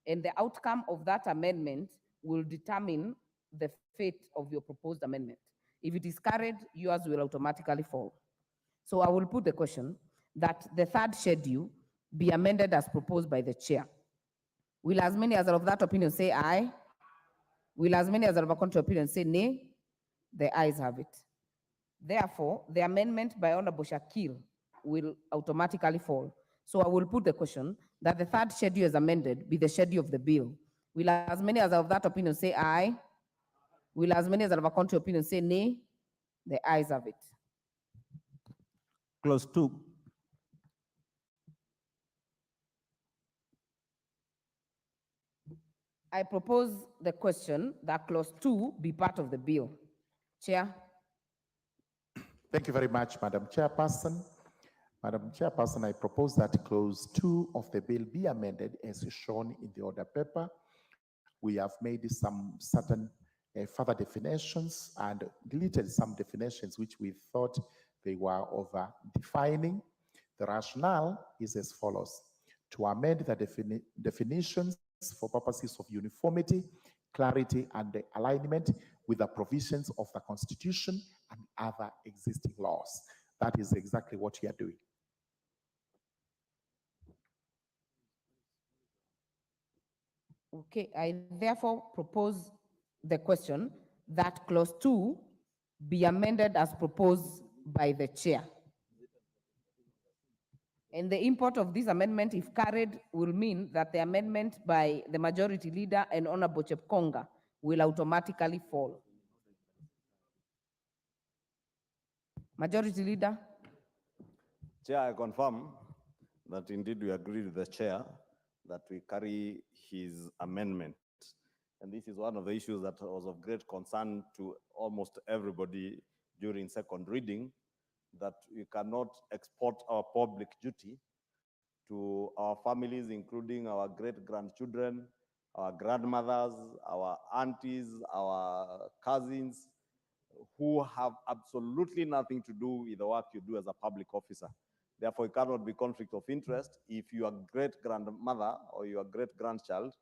And the outcome of that amendment will determine the fate of your proposed amendment. If it is carried, yours will automatically fall. So I will put the question that the third schedule be amended as proposed by the chair. Will as many as are of that opinion say aye? Will as many as are of a contrary opinion say nay? The ayes have it. Therefore, the amendment by Honorable Shakil will automatically fall. So I will put the question that the third schedule as amended be the schedule of the bill. Will as many as are of that opinion say aye? Will as many as are of a contrary opinion say nay? The ayes have it. Clause 2. I propose the question that clause 2 be part of the bill. Chair. Thank you very much, Madam Chairperson. Madam Chairperson, I propose that clause 2 of the bill be amended as shown in the order paper. We have made some certain further definitions and deleted some definitions which we thought they were over-defining. The rationale is as follows: to amend the definitions for purposes of uniformity, clarity, and alignment with the provisions of the Constitution and other existing laws. That is exactly what we are doing. Okay, I therefore propose the question that clause 2 be amended as proposed by the chair. And the import of this amendment, if carried, will mean that the amendment by the majority leader and Honorable Chepkonga will automatically fall. Majority leader. Chair, I confirm that indeed we agree with the chair that we carry his amendment. And this is one of the issues that was of great concern to almost everybody during second reading, that we cannot export our public duty to our families, including our great-grandchildren, our grandmothers, our aunties, our cousins, who have absolutely nothing to do with the work you do as a public officer. Therefore, it cannot be conflict of interest if your great-grandmother or your great-grandchild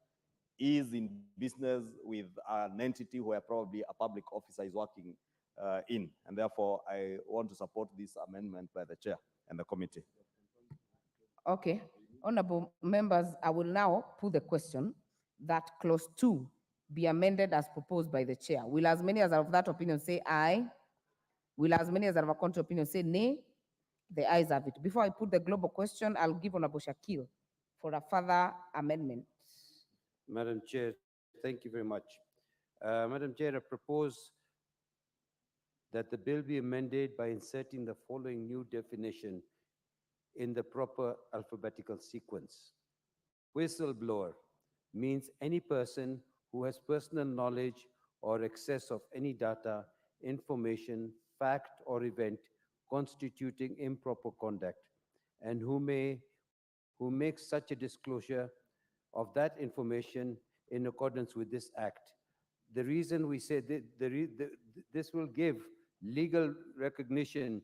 is in business with an entity where probably a public officer is working in. And therefore, I want to support this amendment by the chair and the committee. Okay. Honorable members, I will now put the question that clause 2 be amended as proposed by the chair. Will as many as are of that opinion say aye? Will as many as are of a contrary opinion say nay? The ayes have it. Before I put the global question, I'll give Honorable Shakil for a further amendment. Madam Chair, thank you very much. Madam Chair, I propose that the bill be amended by inserting the following new definition in the proper alphabetical sequence. Whistleblower means any person who has personal knowledge or access of any data, information, fact, or event constituting improper conduct, and who makes such a disclosure of that information in accordance with this act. The reason we say this will give legal recognitions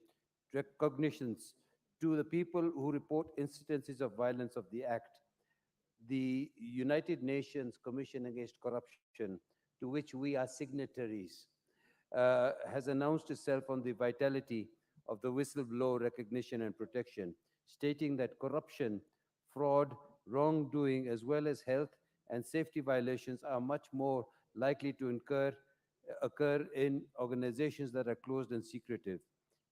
to the people who report incidences of violence of the act. The United Nations Commission Against Corruption, to which we are signatories, has announced itself on the vitality of the whistleblower recognition and protection, stating that corruption, fraud, wrongdoing, as well as health and safety violations are much more likely to occur in organizations that are closed and secretive.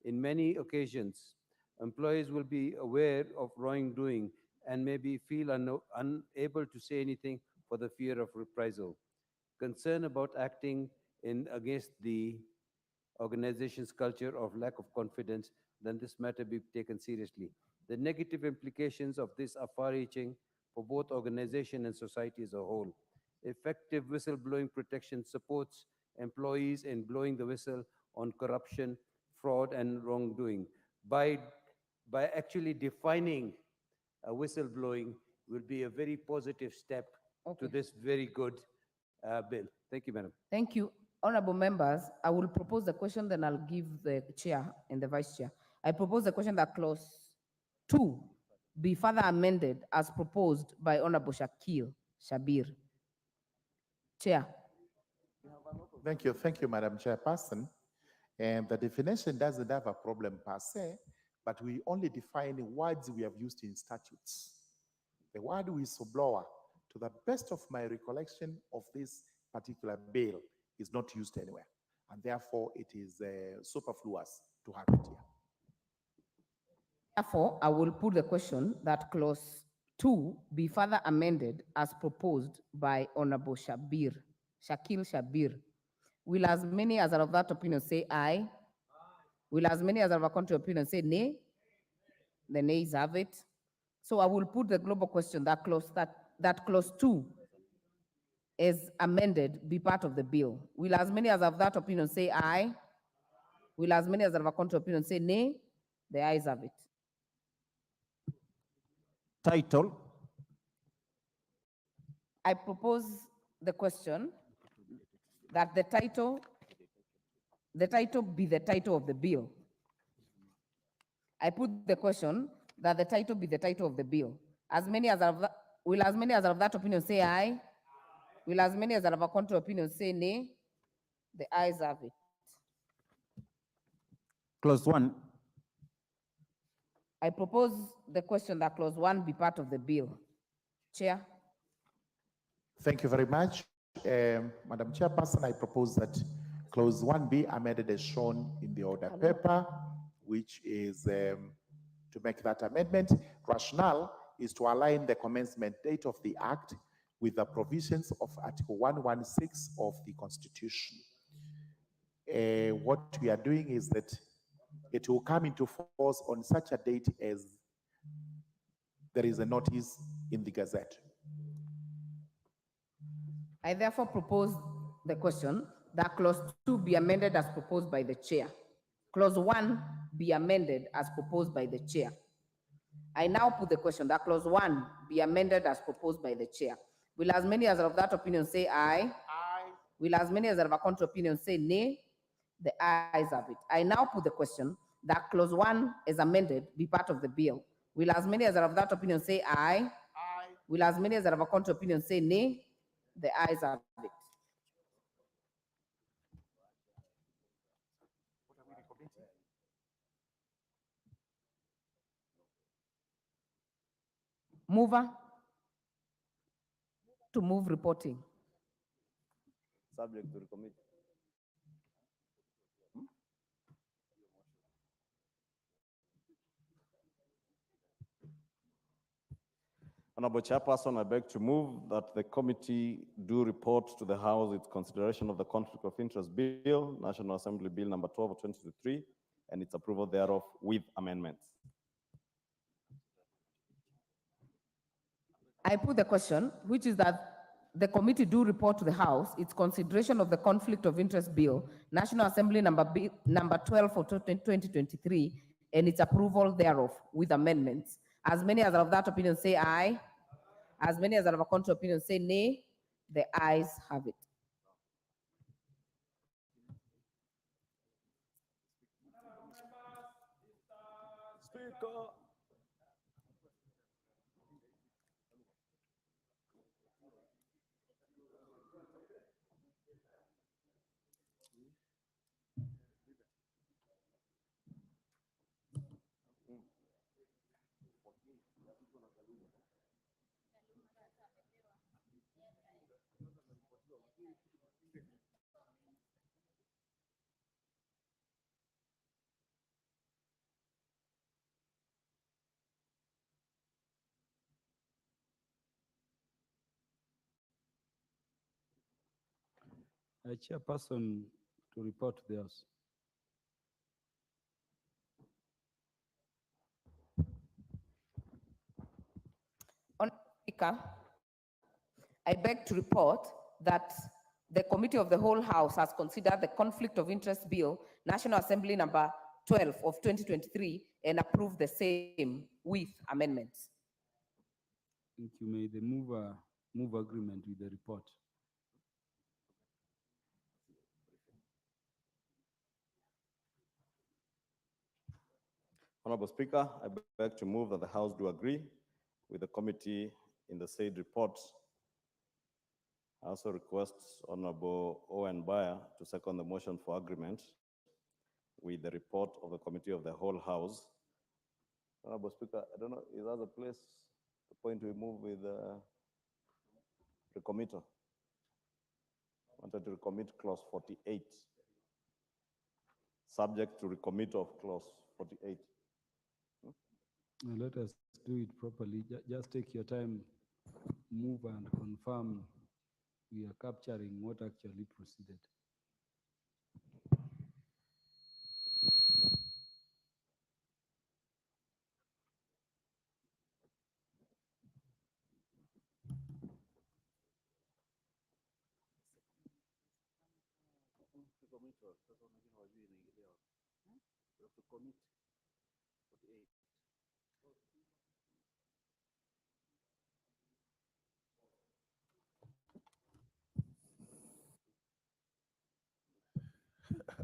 In many occasions, employees will be aware of wrongdoing and maybe feel unable to say anything for the fear of reprisal. Concern about acting against the organization's culture of lack of confidence, then this matter be taken seriously. The negative implications of this are far-reaching for both organization and society as a whole. Effective whistleblowing protection supports employees in blowing the whistle on corruption, fraud, and wrongdoing. By actually defining whistleblowing will be a very positive step to this very good bill. Thank you, Madam. Thank you. Honorable members, I will propose the question, then I'll give the chair and the vice chair. I propose the question that clause 2 be further amended as proposed by Honorable Shakil Shabir. Chair. Thank you, Madam Chairperson. And the definition doesn't have a problem per se, but we only define words we have used in statutes. The word whistleblower, to the best of my recollection of this particular bill, is not used anywhere. And therefore, it is superfluous to have it here. Therefore, I will put the question that clause 2 be further amended as proposed by Honorable Shakil Shabir. Will as many as are of that opinion say aye? Will as many as are of a contrary opinion say nay? The nays have it. So I will put the global question that clause 2 is amended be part of the bill. Will as many as of that opinion say aye? Will as many as are of a contrary opinion say nay? The ayes have it. Title. I propose the question that the title be the title of the bill. I put the question that the title be the title of the bill. As many as are of that, will as many as are of that opinion say aye? Will as many as are of a contrary opinion say nay? The ayes have it. Clause 1. I propose the question that clause 1 be part of the bill. Chair. Thank you very much. Madam Chairperson, I propose that clause 1 be amended as shown in the order paper, which is to make that amendment. Rationale is to align the commencement date of the Act with the provisions of Article 116 of the Constitution. What we are doing is that it will come into force on such a date as there is a notice in the Gazette. I therefore propose the question that clause 2 be amended as proposed by the chair. Clause 1 be amended as proposed by the chair. I now put the question that clause 1 be amended as proposed by the chair. Will as many as are of that opinion say aye? Aye. Will as many as are of a contrary opinion say nay? The ayes have it. I now put the question that clause 1 is amended be part of the bill. Will as many as are of that opinion say aye? Aye. Will as many as are of a contrary opinion say nay? The ayes have it. Mover to move reporting. Subject to the committee. Honorable Chairperson, I beg to move that the committee do report to the House its consideration of the Conflict of Interest Bill, National Assembly Bill number 12 of 2023, and its approval thereof with amendments. I put the question, which is that the committee do report to the House its consideration of the Conflict of Interest Bill, National Assembly number 12 of 2023, and its approval thereof with amendments. As many as are of that opinion say aye. As many as are of a contrary opinion say nay. The ayes have it. Speaker. Chairperson to report to the House. Honourable Speaker, I beg to report that the Committee of the Whole House has considered the Conflict of Interest Bill, National Assembly number 12 of 2023, and approved the same with amendments. Thank you. May the mover move agreement with the report. Honorable Speaker, I beg to move that the House do agree with the committee in the said report. I also request Honorable Owen Bayer to second the motion for agreement with the report of the Committee of the Whole House. Honorable Speaker, I don't know, is that the place, the point we move with the committee? Wanted to recommit clause 48, subject to recommit of clause 48. Let us do it properly. Just take your time, move and confirm we are capturing what actually proceeded.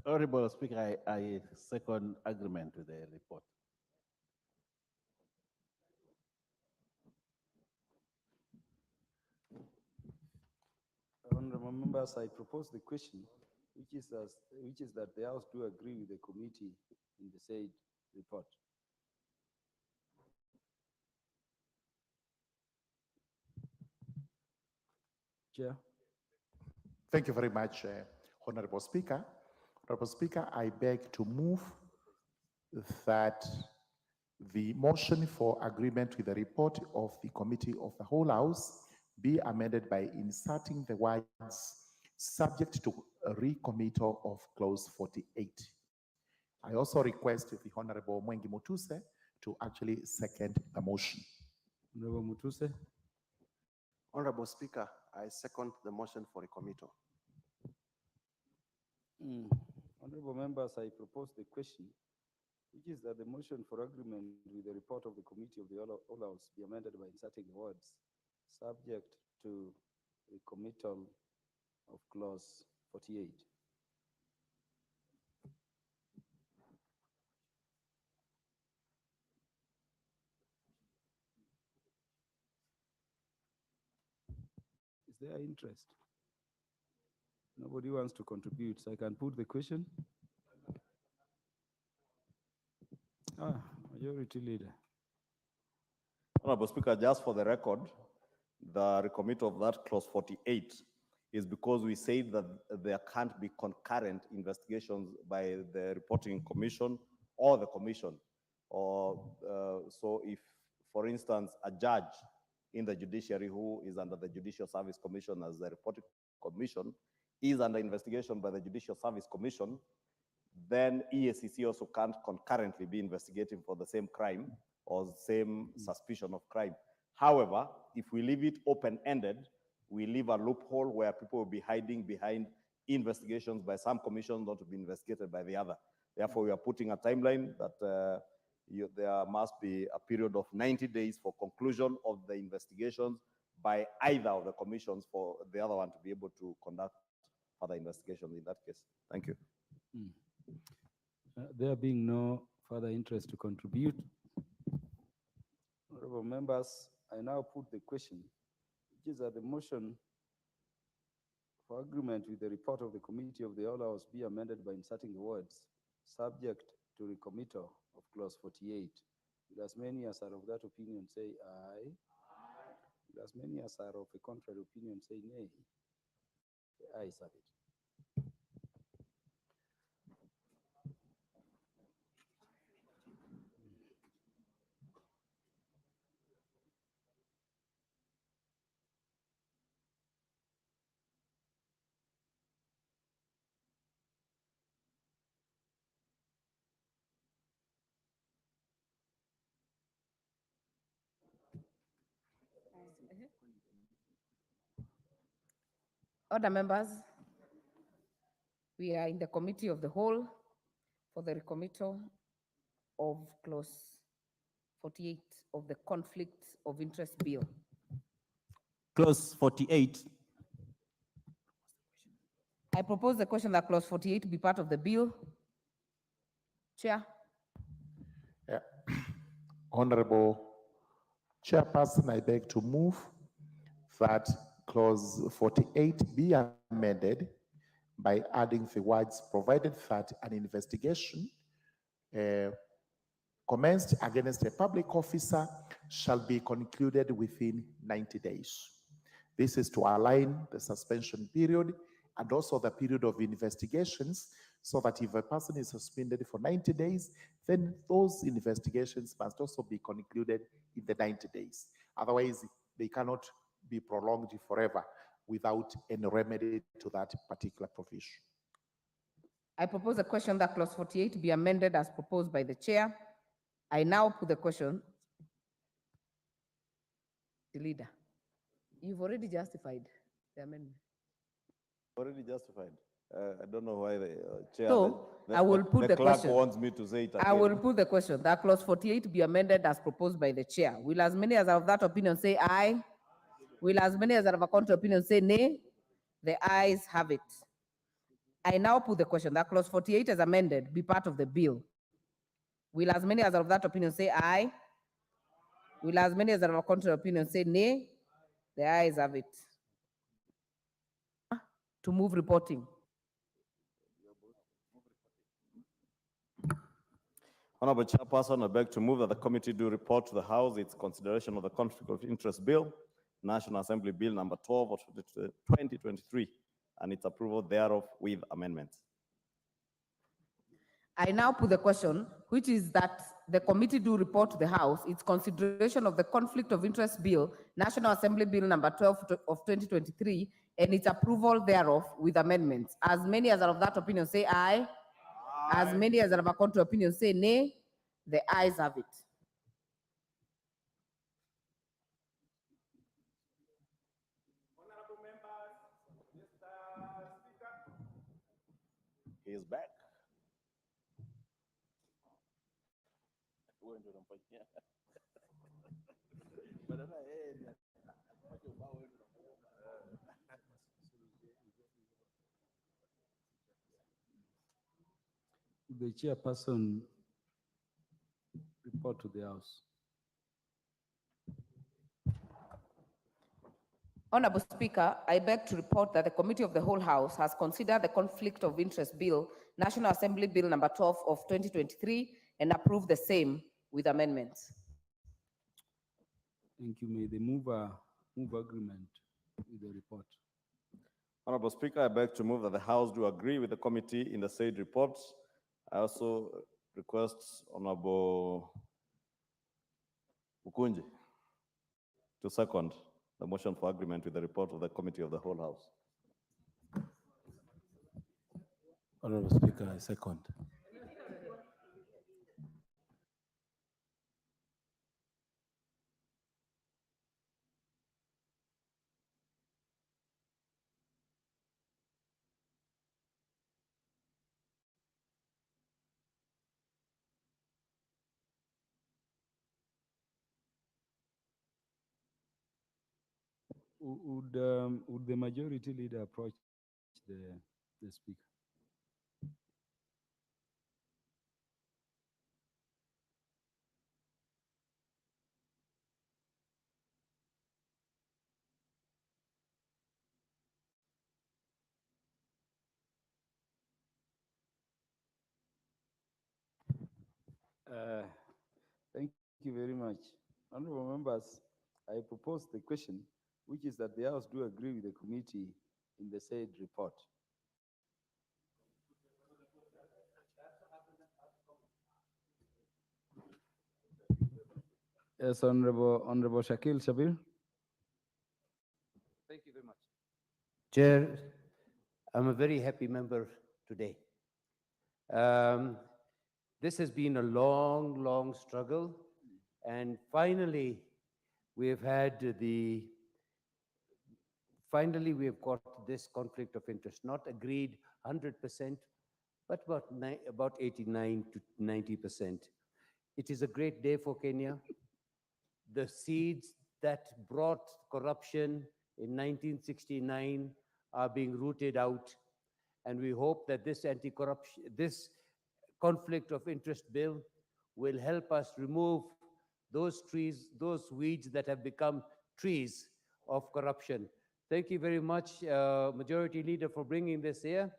Honorable Speaker, I second agreement with the report. Honorable members, I propose the question, which is that the House do agree with the committee in the said report. Chair. Thank you very much, Honorable Speaker. Honorable Speaker, I beg to move that the motion for agreement with the report of the Committee of the Whole House be amended by inserting the words subject to a recommittal of clause 48. I also request the Honorable Mwengi Mutuse to actually second the motion. Honorable Mutuse. Honorable Speaker, I second the motion for recommittal. Honorable members, I propose the question, which is that the motion for agreement with the report of the Committee of the Whole House be amended by inserting the words subject to the committal of clause 48. Is there interest? Nobody wants to contribute, so I can put the question. Majority Leader. Honorable Speaker, just for the record, the recommit of that clause 48 is because we say that there can't be concurrent investigations by the reporting commission or the commission. Or so if, for instance, a judge in the judiciary who is under the Judicial Service Commission as the reporting commission is under investigation by the Judicial Service Commission, then EACC also can't concurrently be investigating for the same crime or same suspicion of crime. However, if we leave it open-ended, we leave a loophole where people will be hiding behind investigations by some commissions not to be investigated by the other. Therefore, we are putting a timeline that there must be a period of 90 days for conclusion of the investigations by either of the commissions for the other one to be able to conduct further investigations in that case. Thank you. There being no further interest to contribute, honorable members, I now put the question, which is that the motion for agreement with the report of the Committee of the Whole House be amended by inserting the words subject to recommittal of clause 48. Will as many as are of that opinion say aye? Will as many as are of a contrary opinion say nay? The ayes have it. Other members, we are in the Committee of the Whole for the recommittal of clause 48 of the Conflict of Interest Bill. Clause 48. I propose the question that clause 48 be part of the bill. Chair. Yeah. Honorable Chairperson, I beg to move that clause 48 be amended by adding the words provided that an investigation commenced against a public officer shall be concluded within 90 days. This is to align the suspension period and also the period of investigations, so that if a person is suspended for 90 days, then those investigations must also be concluded in the 90 days. Otherwise, they cannot be prolonged forever without any remedy to that particular provision. I propose a question that clause 48 be amended as proposed by the chair. I now put the question. The leader, you've already justified the amendment. Already justified. I don't know why the chair. So I will put the clerk question. wants me to say it again. I will put the question that clause 48 be amended as proposed by the chair. Will as many as are of that opinion say aye? Will as many as are of a contrary opinion say nay? The ayes have it. I now put the question that clause 48 as amended be part of the bill. Will as many as are of that opinion say aye? Will as many as are of a contrary opinion say nay? The ayes have it. To move reporting. Honorable Chairperson, I beg to move that the committee do report to the House its consideration of the Conflict of Interest Bill, National Assembly Bill number 12 of 2023, and its approval thereof with amendments. I now put the question, which is that the committee do report to the House its consideration of the Conflict of Interest Bill, National Assembly Bill number 12 of 2023, and its approval thereof with amendments. As many as are of that opinion say aye. As many as are of a contrary opinion say nay. The ayes have it. He is back. The chairperson report to the House. Honorable Speaker, I beg to report that the Committee of the Whole House has considered the Conflict of Interest Bill, National Assembly Bill number 12 of 2023, and approved the same with amendments. Thank you. May the mover move agreement with the report. Honorable Speaker, I beg to move that the House do agree with the committee in the said reports. I also request Honorable Ukunji to second the motion for agreement with the report of the Committee of the Whole House. Honorable Speaker, I second. Would the majority leader approach the speaker? Thank you very much. Honorable members, I propose the question, which is that the House do agree with the committee in the said report. Yes, Honorable Shakil Shabir. Thank you very much. Chair, I'm a very happy member today. This has been a long, long struggle, and finally, we have got this conflict of interest, not agreed 100%, but about 89 to 90%. It is a great day for Kenya. The seeds that brought corruption in 1969 are being rooted out. And we hope that this anti-corruption, this conflict of interest bill will help us remove those trees, those weeds that have become trees of corruption. Thank you very much, Majority Leader, for bringing this here.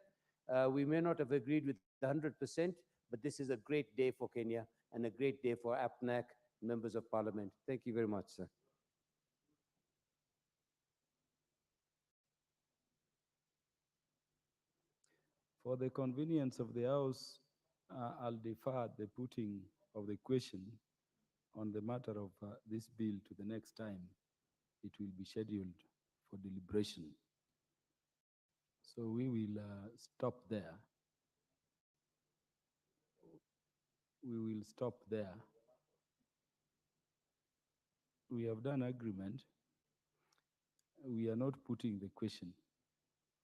We may not have agreed with 100%, but this is a great day for Kenya and a great day for APNAC, members of parliament. Thank you very much, sir. For the convenience of the House, I'll defer the putting of the question on the matter of this bill to the next time. It will be scheduled for deliberation. So we will stop there. We will stop there. We have done agreement. We are not putting the question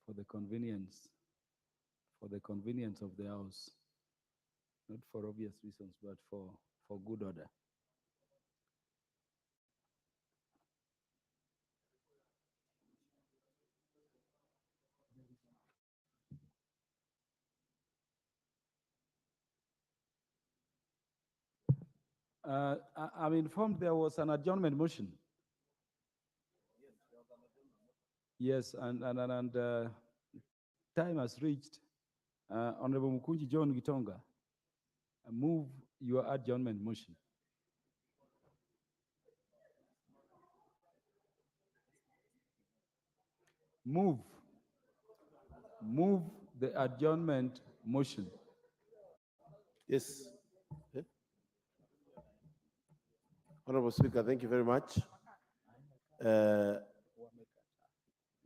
for the convenience of the House, not for obvious reasons, but for good order. I'm informed there was an adjournment motion. Yes, and time has reached. Honorable Mukunji John Gitonga, move your adjournment motion. Move the adjournment motion. Yes. Honorable Speaker, thank you very much.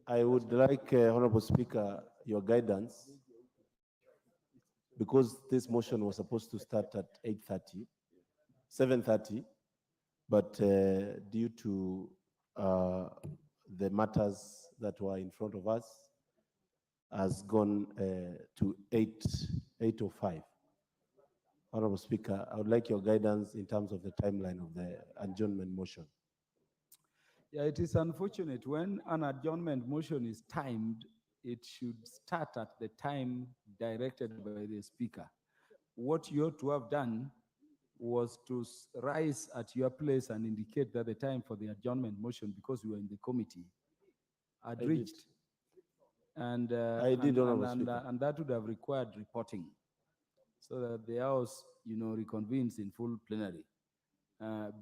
I would like, Honorable Speaker, your guidance, because this motion was supposed to start at 8:30, 7:30, but due to the matters that were in front of us, has gone to 8:05. Honorable Speaker, I would like your guidance in terms of the timeline of the adjournment motion. Yeah, it is unfortunate when an adjournment motion is timed, it should start at the time directed by the Speaker. What you ought to have done was to rise at your place and indicate that the time for the adjournment motion, because we were in the committee, had reached. And, I did, Honorable Speaker. And that would have required reporting so that the House, reconvenes in full plenary.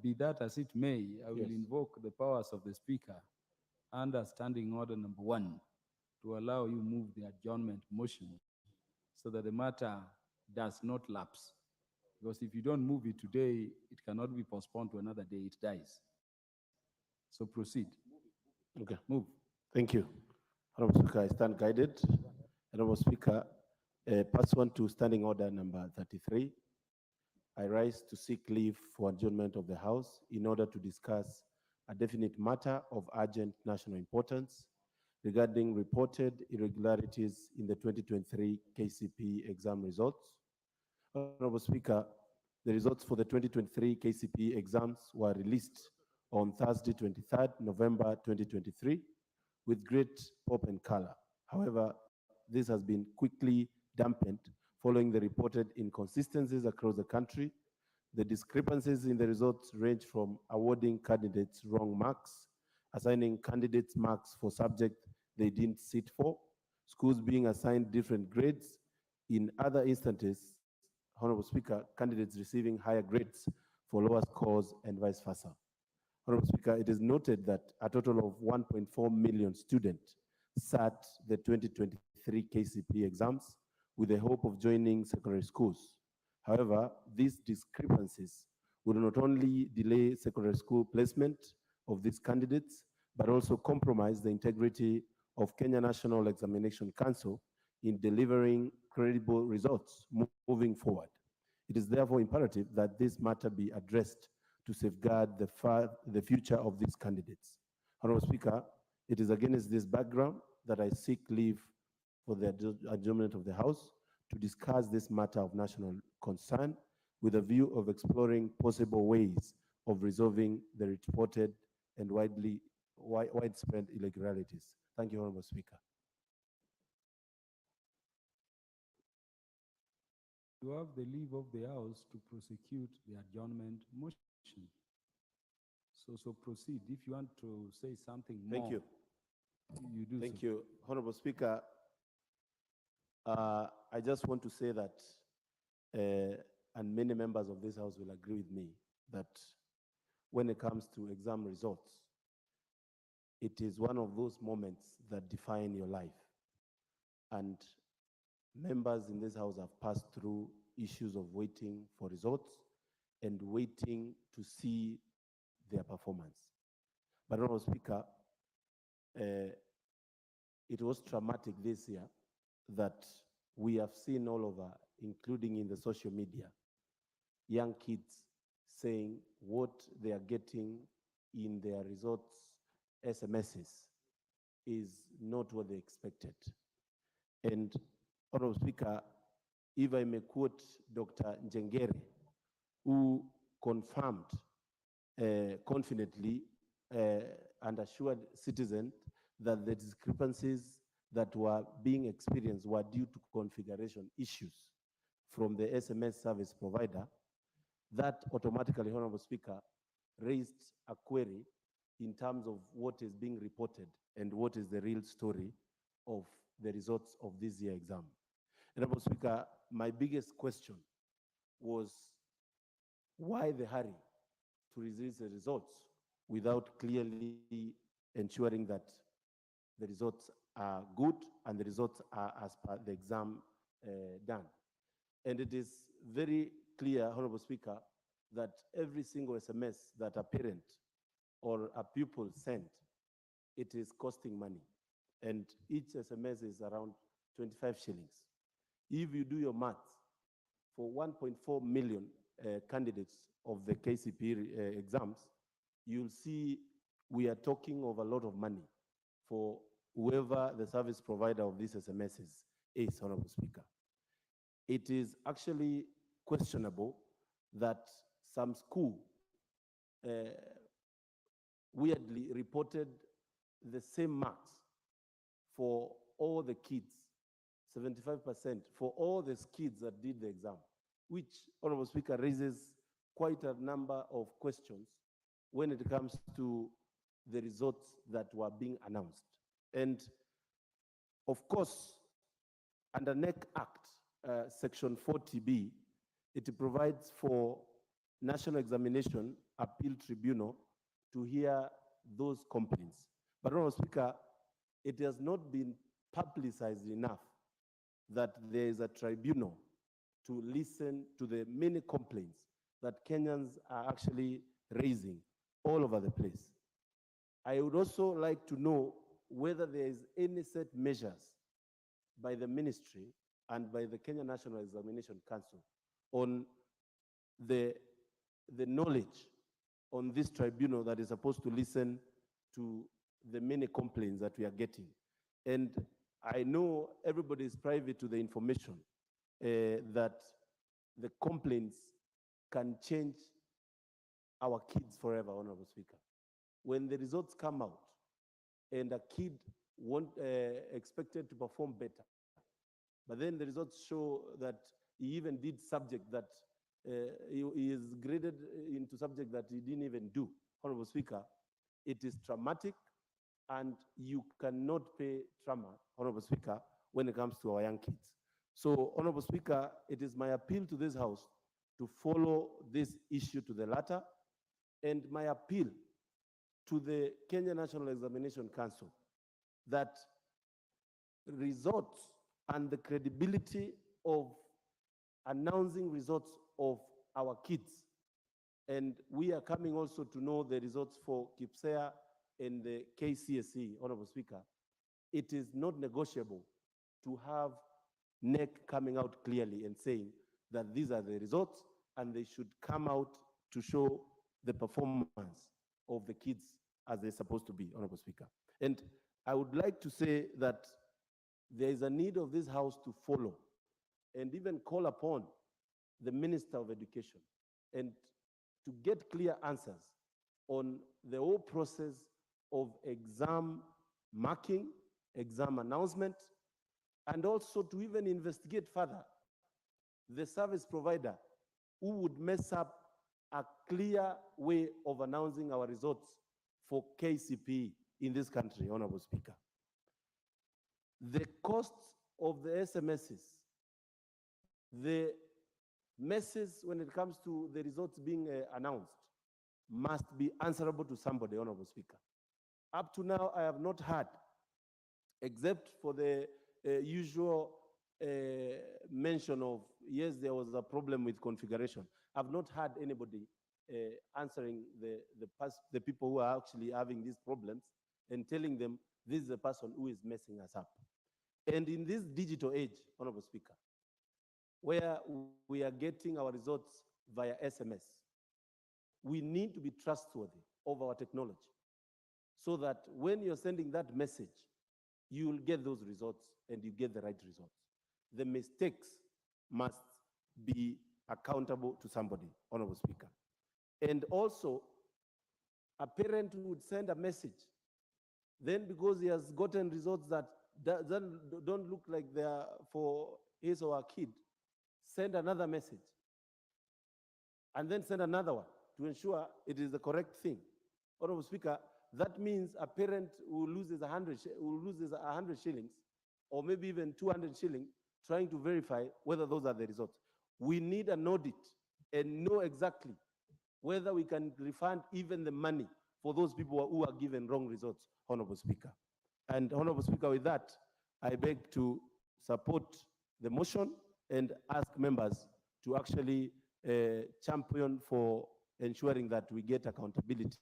Be that as it may, I will invoke the powers of the Speaker under Standing Order number 1 to allow you move the adjournment motion so that the matter does not lapse. Because if you don't move it today, it cannot be postponed to another day, it dies. So proceed. Okay. Move. Thank you. Honorable Speaker, I stand guided. Honorable Speaker, pursuant to Standing Order number 33, I rise to seek leave for adjournment of the House in order to discuss a definite matter of urgent national importance regarding reported irregularities in the 2023 KCP exam results. Honorable Speaker, the results for the 2023 KCP exams were released on Thursday, 23rd November 2023, with great pop and color. However, this has been quickly dampened following the reported inconsistencies across the country. The discrepancies in the results range from awarding candidates wrong marks, assigning candidates marks for subjects they didn't sit for, schools being assigned different grades. In other instances, Honorable Speaker, candidates receiving higher grades for lower scores and vice versa. Honorable Speaker, it is noted that a total of 1.4 million students sat the 2023 KCP exams with the hope of joining secondary schools. However, these discrepancies would not only delay secondary school placement of these candidates, but also compromise the integrity of Kenya National Examination Council in delivering credible results moving forward. It is therefore imperative that this matter be addressed to safeguard the future of these candidates. Honorable Speaker, it is against this background that I seek leave for the adjournment of the House to discuss this matter of national concern with a view of exploring possible ways of resolving the reported and widely widespread irregularities. Thank you, Honorable Speaker. You have the leave of the House to prosecute the adjournment motion. So proceed. If you want to say something more. Thank you. You do Thank so. you. Honorable Speaker, I just want to say that, and many members of this House will agree with me, that when it comes to exam results, it is one of those moments that define your life. And members in this House have passed through issues of waiting for results and waiting to see their performance. But, Honorable Speaker, it was traumatic this year that we have seen all over, including in the social media, young kids saying what they are getting in their results SMSs is not what they expected. And, Honorable Speaker, if I may quote Dr. Njengere, who confirmed confidently and assured citizens that the discrepancies that were being experienced were due to configuration issues from the SMS service provider, that automatically, Honorable Speaker, raised a query in terms of what is being reported and what is the real story of the results of this year exam. Honorable Speaker, my biggest question was why the hurry to release the results without clearly ensuring that the results are good and the results are as per the exam done. And it is very clear, Honorable Speaker, that every single SMS that a parent or a pupil sent, it is costing money. And each SMS is around 25 shillings. If you do your maths, for 1.4 million candidates of the KCPE exams, you'll see we are talking of a lot of money for whoever the service provider of these SMSs is, Honorable Speaker. It is actually questionable that some school weirdly reported the same marks for all the kids, 75% for all the kids that did the exam, which, Honorable Speaker, raises quite a number of questions when it comes to the results that were being announced. And of course, under NEC Act, Section 40B, it provides for National Examination Appeal Tribunal to hear those complaints. But, Honorable Speaker, it has not been publicized enough that there is a tribunal to listen to the many complaints that Kenyans are actually raising all over the place. I would also like to know whether there is any set measures by the ministry and by the Kenya National Examination Council on the knowledge on this tribunal that is supposed to listen to the many complaints that we are getting. And I know everybody is privy to the information that the complaints can change our kids forever, Honorable Speaker. When the results come out and a kid expected to perform better, but then the results show that he even did subject that he is graded into subject that he didn't even do, Honorable Speaker, it is traumatic, and you cannot pay trauma, Honorable Speaker, when it comes to our young kids. So, Honorable Speaker, it is my appeal to this House to follow this issue to the latter, and my appeal to the Kenya National Examination Council that results and the credibility of announcing results of our kids, and we are coming also to know the results for KIPSEA and the KCSE, Honorable Speaker, it is not negotiable to have NEC coming out clearly and saying that these are the results and they should come out to show the performance of the kids as they're supposed to be, Honorable Speaker. And I would like to say that there is a need of this House to follow and even call upon the Minister of Education and to get clear answers on the whole process of exam marking, exam announcement, and also to even investigate further the service provider who would mess up a clear way of announcing our results for KCPE in this country, Honorable Speaker. The costs of the SMSs, the message when it comes to the results being announced must be answerable to somebody, Honorable Speaker. Up to now, I have not heard, except for the usual mention of, yes, there was a problem with configuration. I've not heard anybody answering the people who are actually having these problems and telling them this is the person who is messing us up. And in this digital age, Honorable Speaker, where we are getting our results via SMS, we need to be trustworthy of our technology so that when you're sending that message, you will get those results and you get the right results. The mistakes must be accountable to somebody, Honorable Speaker. And also, a parent would send a message, then because he has gotten results that don't look like they are for his or her kid, send another message, and then send another one to ensure it is the correct thing. Honorable Speaker, that means a parent who loses 100 shillings, or maybe even 200 shillings, trying to verify whether those are the results. We need an audit and know exactly whether we can refund even the money for those people who are given wrong results, Honorable Speaker. And Honorable Speaker, with that, I beg to support the motion and ask members to actually champion for ensuring that we get accountability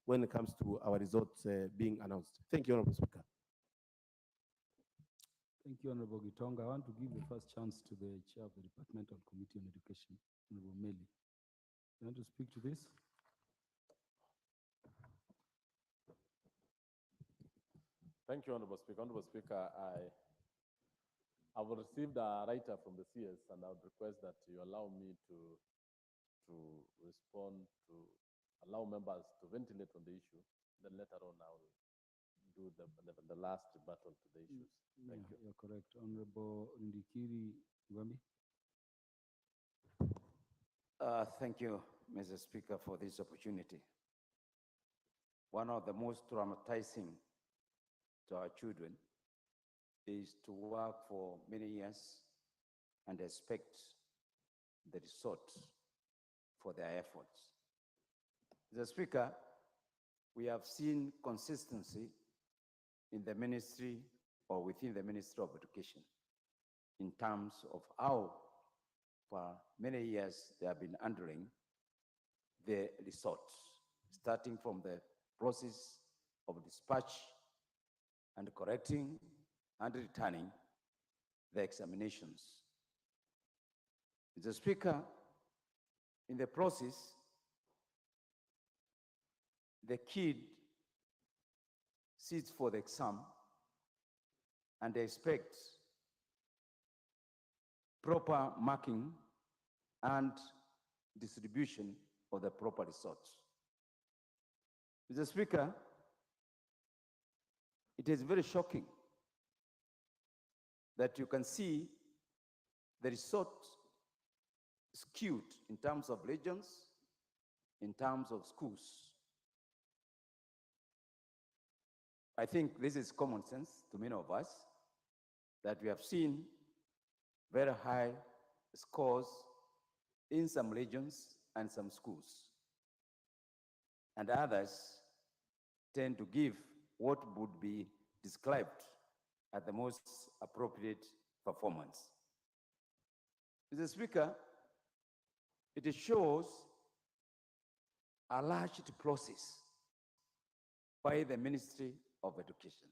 when it comes to our results being announced. Thank you, Honorable Speaker. Thank you, Honorable Gitonga. I want to give the first chance to the Chair of the Departmental Committee on Education, Honorable Meli. You want to speak to this? Thank you, Honorable Speaker. Honorable Speaker, I've received a writer from the CS, and I would request that you allow me to respond, to allow members to ventilate on the issue. Then later on, I will do the last rebuttal to the issues. Thank you. You're correct. Honorable Ndikiri Gwambi. Thank you, Mr. Speaker, for this opportunity. One of the most traumatizing to our children is to work for many years and expect the result for their efforts. Mr. Speaker, we have seen consistency in the ministry or within the Ministry of Education in terms of how for many years they have been handling the results, starting from the process of dispatch and correcting and returning the examinations. Mr. Speaker, in the process, the kid sits for the exam and they expect proper marking and distribution of the proper results. Mr. Speaker, it is very shocking that you can see the result skewed in terms of regions, in terms of schools. I think this is common sense to many of us, that we have seen very high scores in some regions and some schools. And others tend to give what would be described as the most appropriate performance. Mr. Speaker, it shows a large process by the Ministry of Education.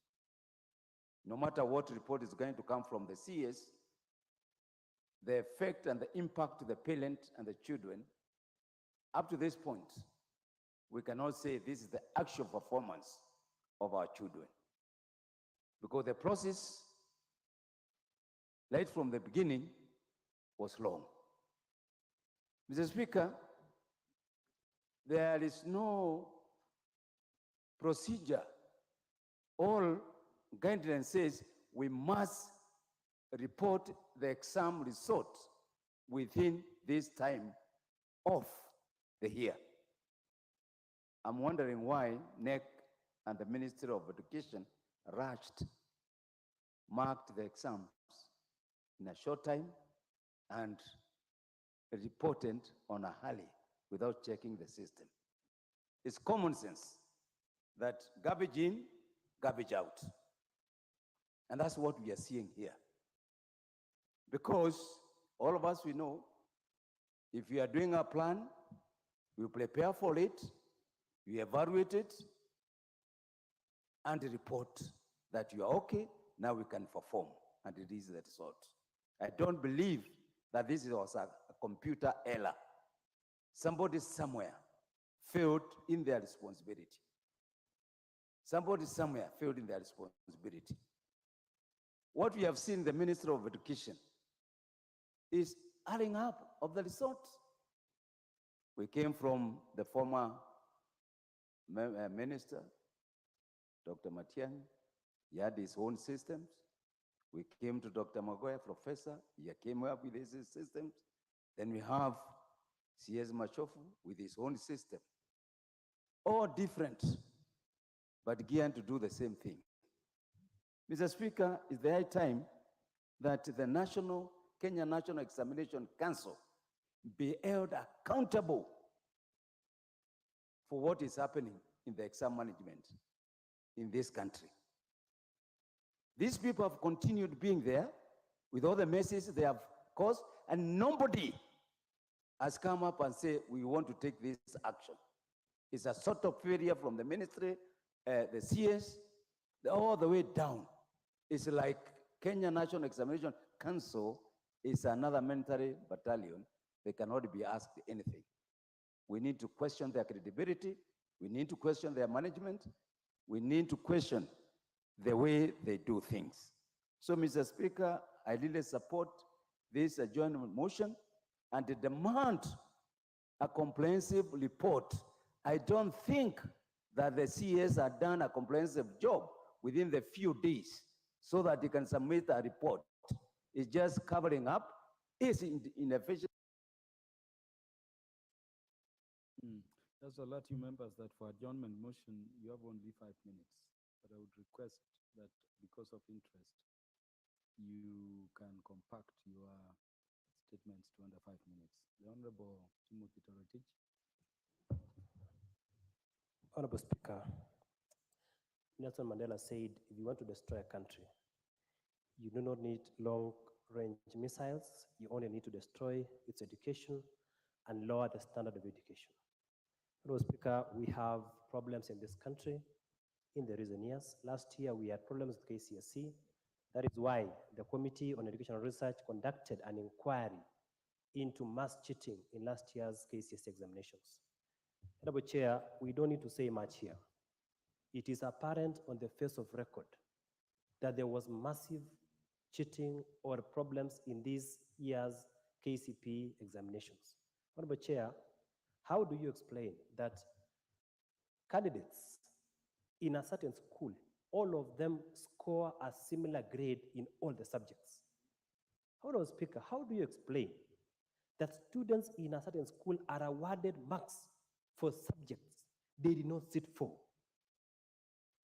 No matter what report is going to come from the CS, the effect and the impact to the parent and the children, up to this point, we cannot say this is the actual performance of our children. Because the process, right from the beginning, was long. Mr. Speaker, there is no procedure, all guidelines says we must report the exam result within this time of the year. I'm wondering why NEC and the Ministry of Education rushed, marked the exams in a short time and reported on a hurry without checking the system. It's common sense that garbage in, garbage out. And that's what we are seeing here. Because all of us, we know, if we are doing a plan, we prepare for it, we evaluate it, and report that you are okay, now we can perform and release the result. I don't believe that this was a computer error. Somebody somewhere failed in their responsibility. Somebody somewhere failed in their responsibility. What we have seen in the Ministry of Education is adding up of the result. We came from the former minister, Dr. Matiang'i. He had his own systems. We came to Dr. Magoya, professor. He came up with his systems. Then we have CS Machofu with his own system. All different, but geared to do the same thing. Mr. Speaker, it's the high time that the Kenya National Examination Council be held accountable for what is happening in the exam management in this country. These people have continued being there with all the messes they have caused, and nobody has come up and said, we want to take this action. It's a sort of failure from the ministry, the CS, all the way down. It's like Kenya National Examination Council is another military battalion. They cannot be asked anything. We need to question their credibility. We need to question their management. We need to question the way they do things. So, Mr. Speaker, I really support this adjournment motion and demand a comprehensive report. I don't think that the CS have done a comprehensive job within the few days so that they can submit a report. It's just covering up, it's inefficient. Just to alert you members that for adjournment motion, you have only 5 minutes. But I would request that because of interest, you can compact your statements to under 5 minutes. The Honorable Timothy Torotich. Honorable Speaker, Nelson Mandela said, if you want to destroy a country, you do not need long-range missiles. You only need to destroy its education and lower the standard of education. Honorable Speaker, we have problems in this country in the recent years. Last year, we had problems with KCSE. That is why the Committee on Educational Research conducted an inquiry into mass cheating in last year's KCSE examinations. Honorable Chair, we don't need to say much here. It is apparent on the face of record that there was massive cheating or problems in this year's KCPE examinations. Honorable Chair, how do you explain that candidates in a certain school, all of them score a similar grade in all the subjects? Honorable Speaker, how do you explain that students in a certain school are awarded marks for subjects they did not sit for?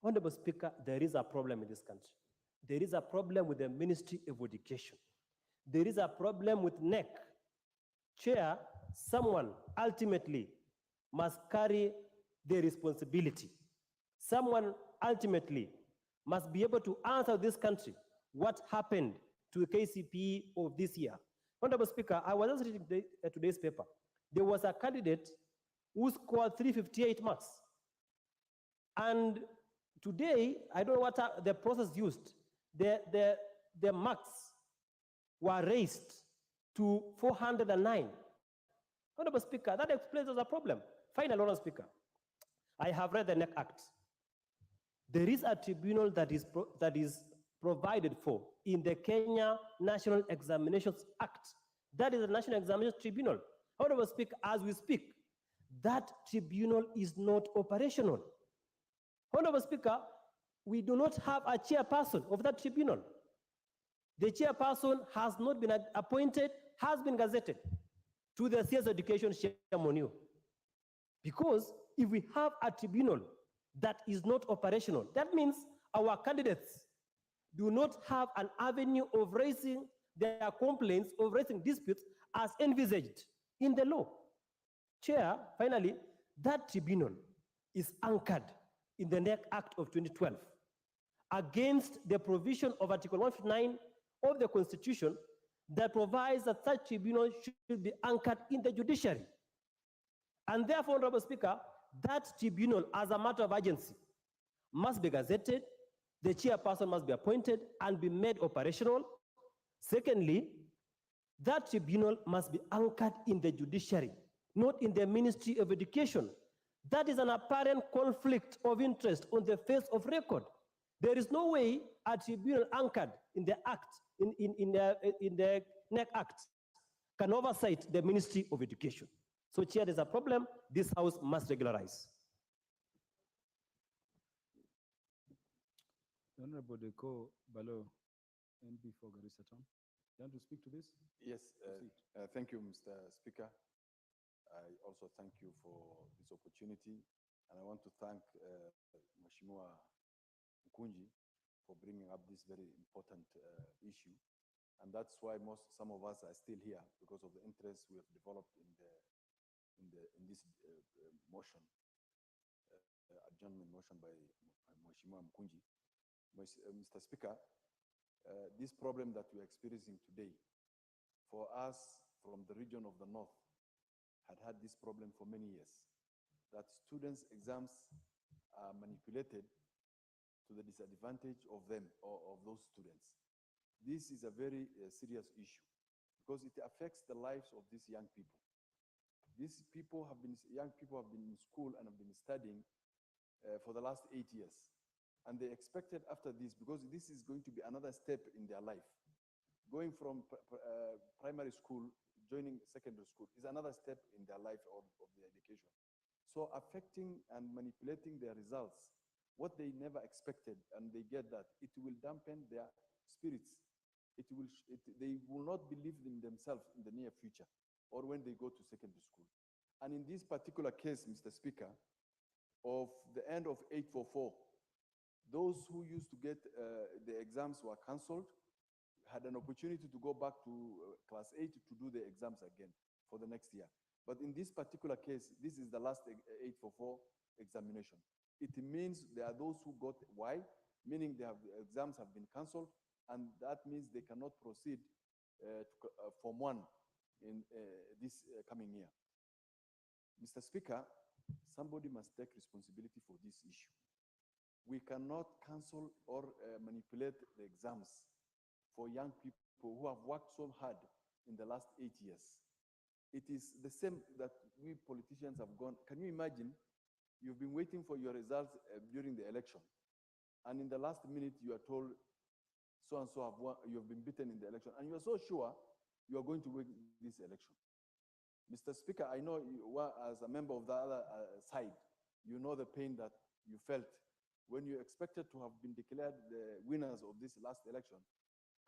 Honorable Speaker, there is a problem in this country. There is a problem with the Ministry of Education. There is a problem with NEC. Chair, someone ultimately must carry the responsibility. Someone ultimately must be able to answer this country what happened to the KCPE of this year. Honorable Speaker, I was just reading today's paper. There was a candidate who scored 358 marks. And today, I don't know what the process used. The marks were raised to 409. Honorable Speaker, that explains the problem. Finally, Honorable Speaker, I have read the NEC Act. There is a tribunal that is provided for in the Kenya National Examinations Act. That is the National Examinations Tribunal. Honorable Speaker, as we speak, that tribunal is not operational. Honorable Speaker, we do not have a chairperson of that tribunal. The chairperson has not been appointed, has been gazetted to the CS Education Chairman. Because if we have a tribunal that is not operational, that means our candidates do not have an avenue of raising their complaints, of raising disputes as envisaged in the law. Chair, finally, that tribunal is anchored in the NEC Act of 2012 against the provision of Article 159 of the Constitution that provides that such tribunal should be anchored in the judiciary. And therefore, Honorable Speaker, that tribunal, as a matter of urgency, must be gazetted, the chairperson must be appointed and be made operational. Secondly, that tribunal must be anchored in the judiciary, not in the Ministry of Education. That is an apparent conflict of interest on the face of record. There is no way a tribunal anchored in the Act, in the NEC Act, can oversight the Ministry of Education. So, Chair, there's a problem. This House must regularize. Honorable Deko Balo, MP for Garissa Town. You want to speak to this? Yes, thank you, Mr. Speaker. I also thank you for this opportunity, and I want to thank Mheshimiwa Mkunji for bringing up this very important issue. And that's why some of us are still here, because of the interest we have developed in this motion, adjournment motion by Mheshimiwa Mkunji. Mr. Speaker, this problem that we are experiencing today, for us from the region of the North, had this problem for many years, that students' exams are manipulated to the disadvantage of them or of those students. This is a very serious issue because it affects the lives of these young people. These young people have been in school and have been studying for the last 8 years. And they expected after this, because this is going to be another step in their life. Going from primary school, joining secondary school is another step in their life of their education. So affecting and manipulating their results, what they never expected, and they get that, it will dampen their spirits. They will not believe in themselves in the near future or when they go to secondary school. And in this particular case, Mr. Speaker, of the end of 844, those who used to get the exams were cancelled, had an opportunity to go back to class 8 to do the exams again for the next year. But in this particular case, this is the last 844 examination. It means there are those who got Y, meaning the exams have been cancelled, and that means they cannot proceed to Form 1 in this coming year. Mr. Speaker, somebody must take responsibility for this issue. We cannot cancel or manipulate the exams for young people who have worked so hard in the last 8 years. It is the same that we politicians have gone. Can you imagine? You've been waiting for your results during the election, and in the last minute you are told so-and-so have won, you have been beaten in the election, and you are so sure you are going to win this election. Mr. Speaker, I know you were, as a member of the other side, you know the pain that you felt when you expected to have been declared the winners of this last election,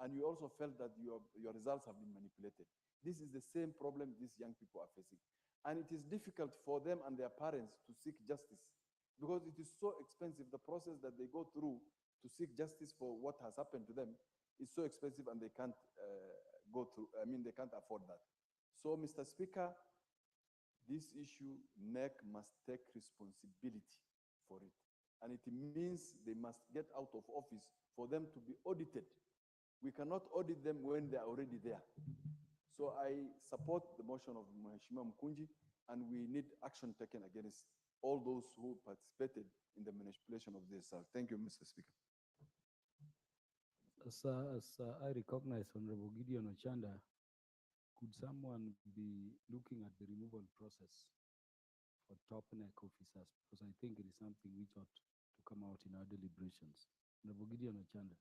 and you also felt that your results have been manipulated. This is the same problem these young people are facing. And it is difficult for them and their parents to seek justice because it is so expensive. The process that they go through to seek justice for what has happened to them is so expensive, and they can't they can't afford that. So, Mr. Speaker, this issue, NEC must take responsibility for it. And it means they must get out of office for them to be audited. We cannot audit them when they are already there. So I support the motion of Mheshimiwa Mkunji, and we need action taken against all those who participated in the manipulation of this. Thank you, Mr. Speaker. As I recognize Honorable Gideon Ochanda, could someone be looking at the removal process for top NEC officers? Because I think it is something which ought to come out in our deliberations. Honorable Gideon Ochanda.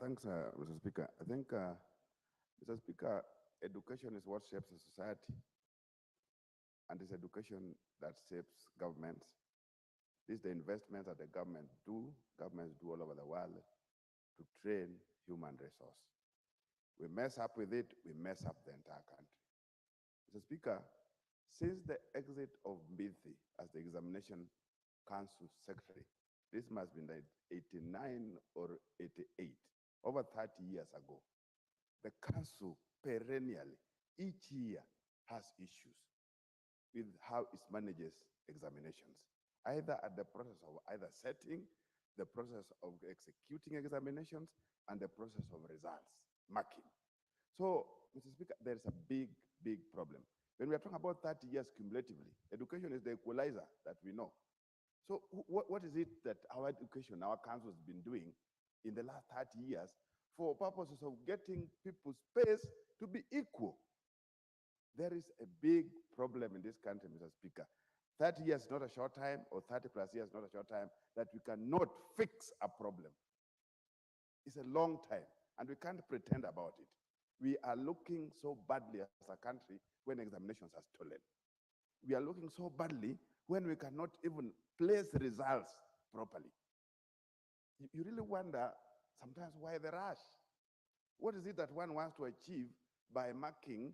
Thanks, Mr. Speaker. I think, Mr. Speaker, education is what shapes a society, and it's education that shapes governments. This is the investments that the governments do all over the world to train human resource. We mess up with it, we mess up the entire country. Mr. Speaker, since the exit of Mbithi as the examination council secretary, this must be in 89 or 88, over 30 years ago, the council perennially, each year, has issues with how it manages examinations, either at the process of either setting, the process of executing examinations, and the process of results, marking. So, Mr. Speaker, there's a big, big problem. When we are talking about 30 years cumulatively, education is the equalizer that we know. So what is it that our education, our council has been doing in the last 30 years for purposes of getting people's space to be equal? There is a big problem in this country, Mr. Speaker. 30 years is not a short time, or 30 plus years is not a short time, that we cannot fix a problem. It's a long time, and we can't pretend about it. We are looking so badly as a country when examinations are stolen. We are looking so badly when we cannot even place results properly. You really wonder sometimes why the rush. What is it that one wants to achieve by marking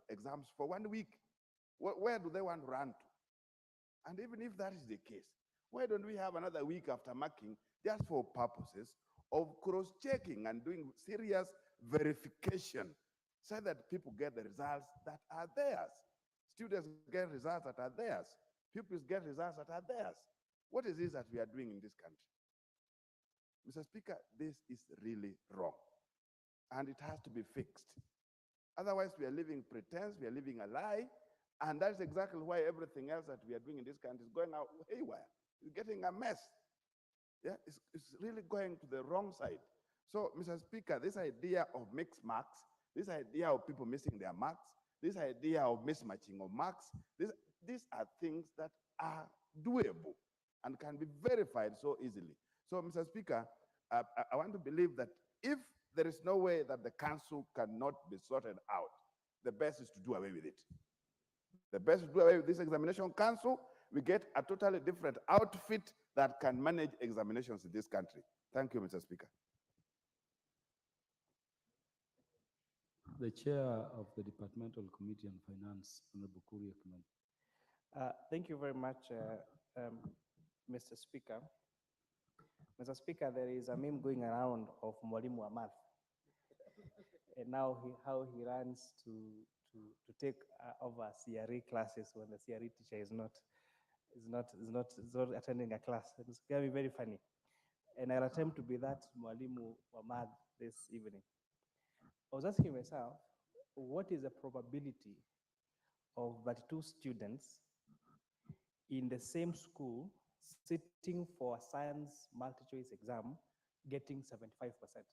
exams for 1 week? Where do they want to run to? And even if that is the case, why don't we have another week after marking just for purposes of cross-checking and doing serious verification so that people get the results that are theirs? Students get results that are theirs. Pupils get results that are theirs. What is this that we are doing in this country? Mr. Speaker, this is really wrong, and it has to be fixed. Otherwise, we are living pretense, we are living a lie, and that's exactly why everything else that we are doing in this country is going out haywire. It's getting a mess. Yeah, it's really going to the wrong side. So, Mr. Speaker, this idea of mixed marks, this idea of people missing their marks, this idea of mismatching of marks, these are things that are doable and can be verified so easily. So, Mr. Speaker, I want to believe that if there is no way that the council cannot be sorted out, the best is to do away with it. The best is to do away with this examination council. We get a totally different outfit that can manage examinations in this country. Thank you, Mr. Speaker. The Chair of the Departmental Committee on Finance, Honorable Kuria Kimani. Thank you very much, Mr. Speaker. Mr. Speaker, there is a meme going around of Mwalimu wa math, and now how he runs to take over CRE classes when the CRE teacher is not attending a class. It's going to be very funny, and I'll attempt to be that Mwalimu wa math this evening. I was asking myself, what is the probability of 32 students in the same school sitting for a science multi-choice exam getting 75%?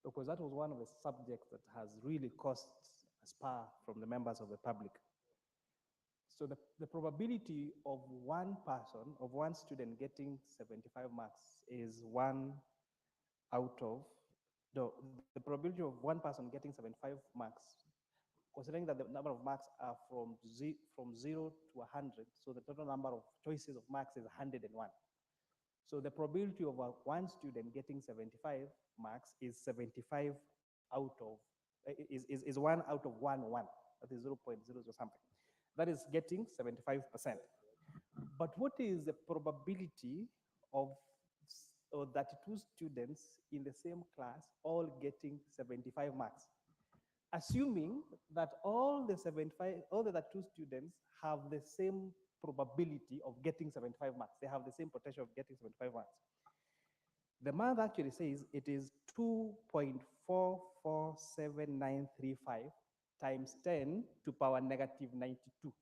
Because that was one of the subjects that has really caused a spur from the members of the public. So the probability of one person, of one student getting 75 marks is 1 out of, the probability of one person getting 75 marks, considering that the number of marks are from 0 to 100, so the total number of choices of marks is 101. So the probability of one student getting 75 marks is 75 out of, is 1 out of 1, that is 0.0 or something. That is getting 75%. But what is the probability of 32 students in the same class all getting 75 marks? Assuming that all the 32 students have the same probability of getting 75 marks, they have the same potential of getting 75 marks. The math actually says it is 2.447935 times 10 to power negative 92.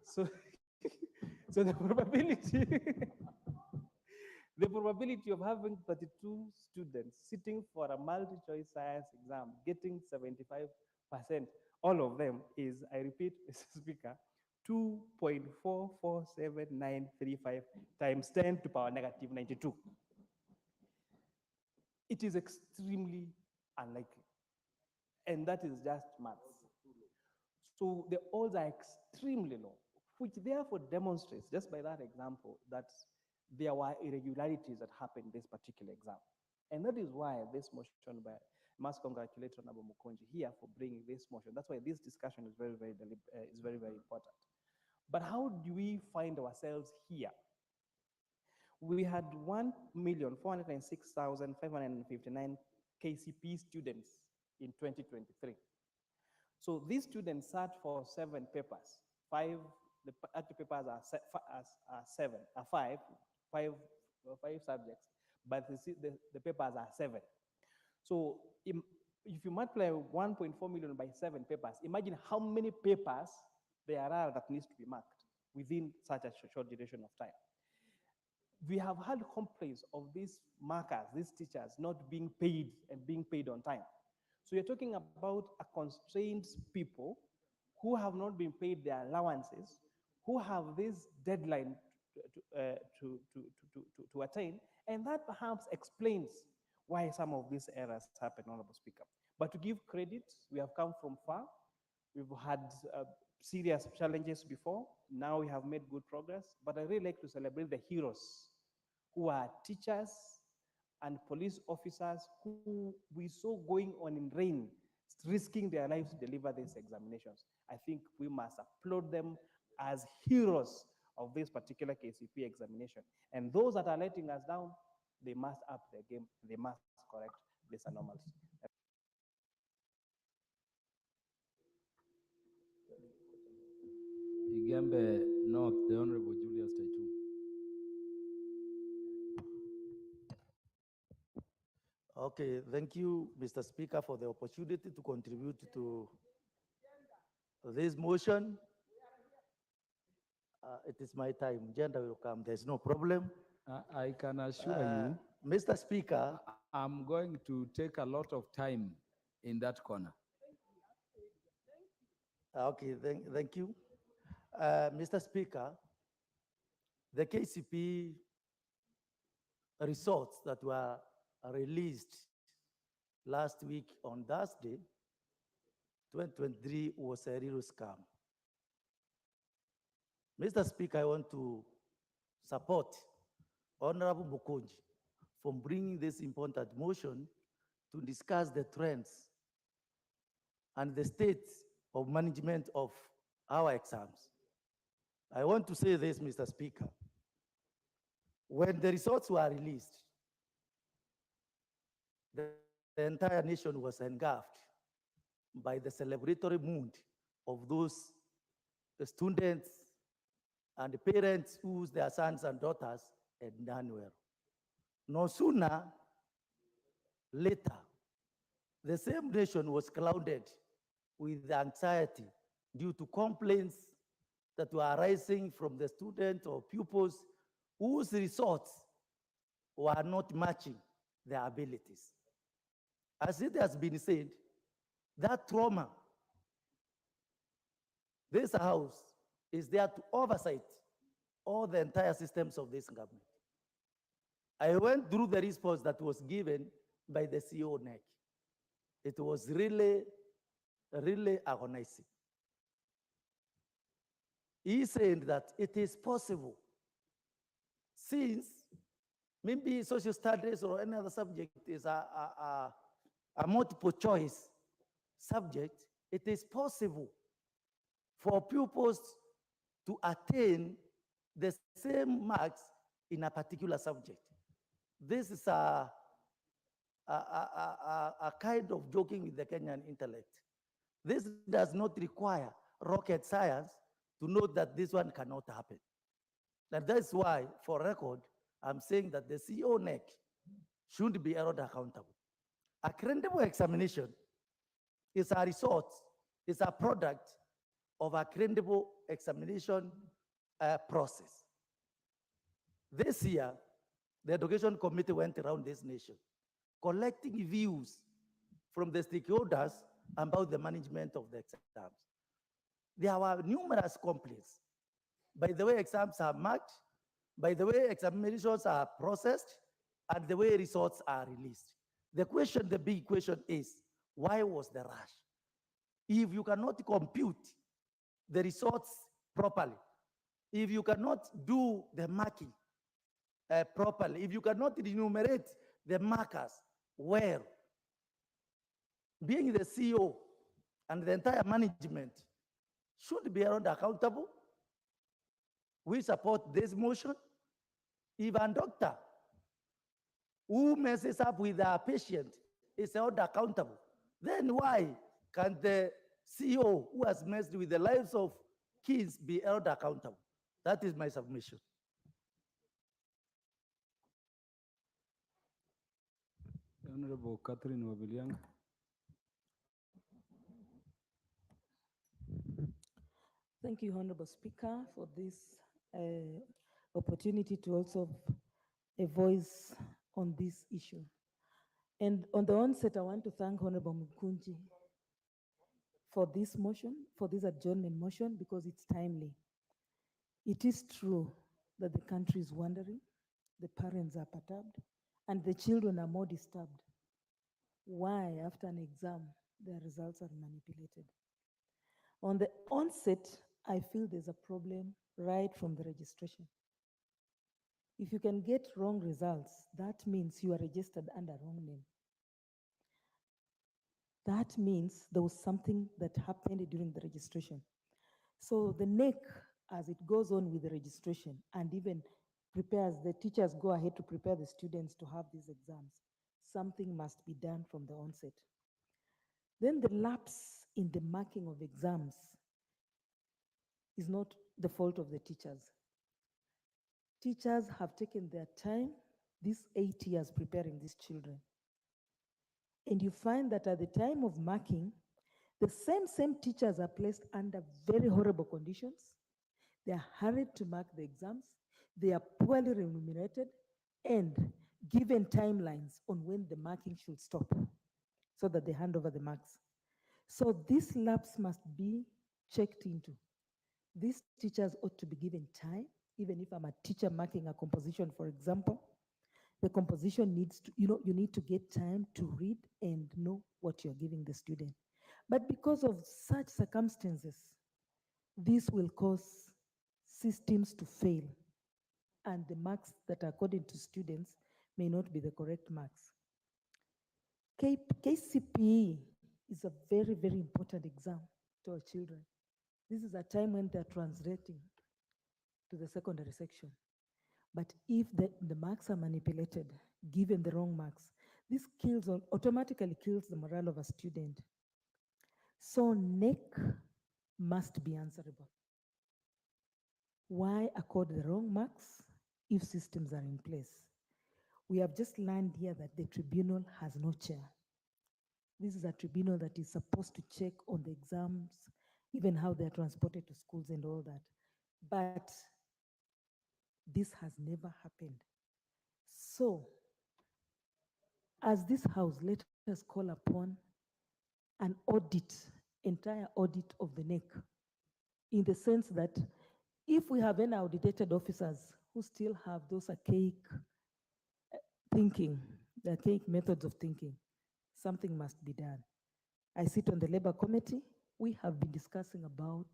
So the probability the probability of having 32 students sitting for a multi-choice science exam getting 75%, all of them, is, I repeat, Mr. Speaker, 2.447935 times 10 to power negative 92. It is extremely unlikely, and that is just maths. So the odds are extremely low which therefore demonstrates, just by that example, that there were irregularities that happened in this particular exam. And that is why this motion by must congratulate Honorable Mukonji here for bringing this motion. That's why this discussion is very, very important. But how do we find ourselves here? We had 1,406,559 KCP students in 2023. So these students sat for 7 papers. The actual papers are five subjects, but the papers are 7. So if you multiply 1.4 million by 7 papers, imagine how many papers there are that needs to be marked within such a short duration of time. We have had complaints of these markers, these teachers not being paid and being paid on time. So you're talking about a constrained people who have not been paid their allowances, who have this deadline to attain, and that perhaps explains why some of these errors happen, Honorable Speaker. But to give credit, we have come from far. We've had serious challenges before. Now we have made good progress, but I really like to celebrate the heroes who are teachers and police officers who we saw going on in rain, risking their lives to deliver these examinations. I think we must applaud them as heroes of this particular KCP examination. And those that are letting us down, they must up their game. They must correct these anomalies. Igembe North, the Honorable Julius Taitu. Okay, thank you, Mr. Speaker, for the opportunity to contribute to this motion. It is my time. Gender will come. There's no problem. I can assure you, Mr. Speaker, I'm going to take a lot of time in that corner. Okay, thank you. Mr. Speaker, the KCP results that were released last week on Thursday, 2023, was a real scam. Mr. Speaker, I want to support Honorable Mukonji for bringing this important motion to discuss the trends and the state of management of our exams. I want to say this, Mr. Speaker. When the results were released, the entire nation was engulfed by the celebratory mood of those students and parents whose their sons and daughters had done well. No sooner later, the same nation was clouded with anxiety due to complaints that were arising from the students or pupils whose results were not matching their abilities. As it has been said, that trauma, this house is there to oversight all the entire systems of this government. I went through the response that was given by the CEO NEC. It was really agonizing. He said that it is possible, since maybe social studies or any other subject is a multiple choice subject, it is possible for pupils to attain the same marks in a particular subject. This is a kind of joking with the Kenyan intellect. This does not require rocket science to know that this one cannot happen. And that's why, for record, I'm saying that the CEO NEC should be held accountable. A credible examination is a result, is a product of a credible examination process. This year, the Education Committee went around this nation, collecting views from the stakeholders about the management of the exams. There were numerous complaints. By the way exams are marked, by the way examinations are processed, and the way results are released. The big question is, why was the rush? If you cannot compute the results properly, If you cannot do the marking properly, if you cannot enumerate the markers well, being the CEO and the entire management should be held accountable. We support this motion. If a doctor who messes up with our patient is held accountable, then why can the CEO who has messed with the lives of kids be held accountable? That is my submission. Honorable Catherine Wabiliang. Thank you, Honorable Speaker, for this opportunity to also a voice on this issue. And on the onset, I want to thank Honorable Mkunji for this motion, for this adjournment motion, because it's timely. It is true that the country is wandering, the parents are perturbed, and the children are more disturbed. Why, after an exam, their results are manipulated? On the onset, I feel there's a problem right from the registration. If you can get wrong results, that means you are registered under wrong name. That means there was something that happened during the registration. So the NEC, as it goes on with the registration and even prepares, the teachers go ahead to prepare the students to have these exams, something must be done from the onset. Then the lapse in the marking of exams is not the fault of the teachers. Teachers have taken their time, these 8 years preparing these children. And you find that at the time of marking, the same teachers are placed under very horrible conditions. They are hurried to mark the exams. They are poorly remunerated and given timelines on when the marking should stop so that they hand over the marks. So this lapse must be checked into. These teachers ought to be given time, even if I'm a teacher marking a composition, for example. The composition needs to, you need to get time to read and know what you're giving the student. But because of such circumstances, this will cause systems to fail, and the marks that are according to students may not be the correct marks. KCPE is a very, very important exam to our children. This is a time when they're translating to the secondary section. But if the marks are manipulated, given the wrong marks, this automatically kills the morale of a student. So NEC must be answerable. Why accord the wrong marks if systems are in place? We have just learned here that the tribunal has no chair. This is a tribunal that is supposed to check on the exams, even how they're transported to schools and all that. But this has never happened. So, as this House, let us call upon an audit, entire audit of the NEC, in the sense that if we have any audited officers who still have those archaic thinking, the archaic methods of thinking, something must be done. I sit on the Labor Committee. We have been discussing about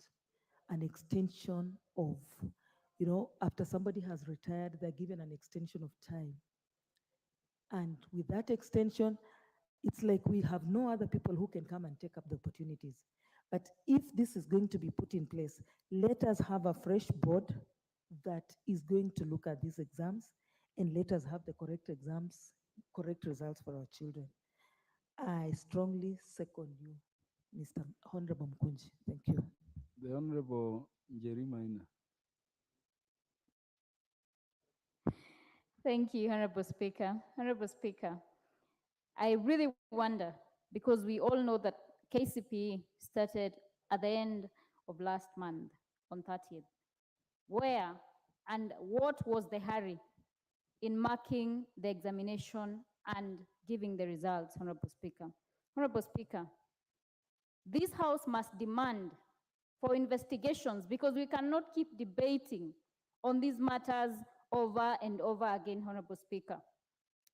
an extension of, after somebody has retired, they're given an extension of time. And with that extension, it's like we have no other people who can come and take up the opportunities. But if this is going to be put in place, let us have a fresh board that is going to look at these exams, and let us have the correct exams, correct results for our children. I strongly second you, Mr. Honorable Mkunji. Thank you. The Honorable Njeri Maina. Thank you, Honorable Speaker. Honorable Speaker, I really wonder, because we all know that KCPE started at the end of last month on 30th. Where and what was the hurry in marking the examination and giving the results, Honorable Speaker? Honorable Speaker, this House must demand for investigations, because we cannot keep debating on these matters over and over again, Honorable Speaker.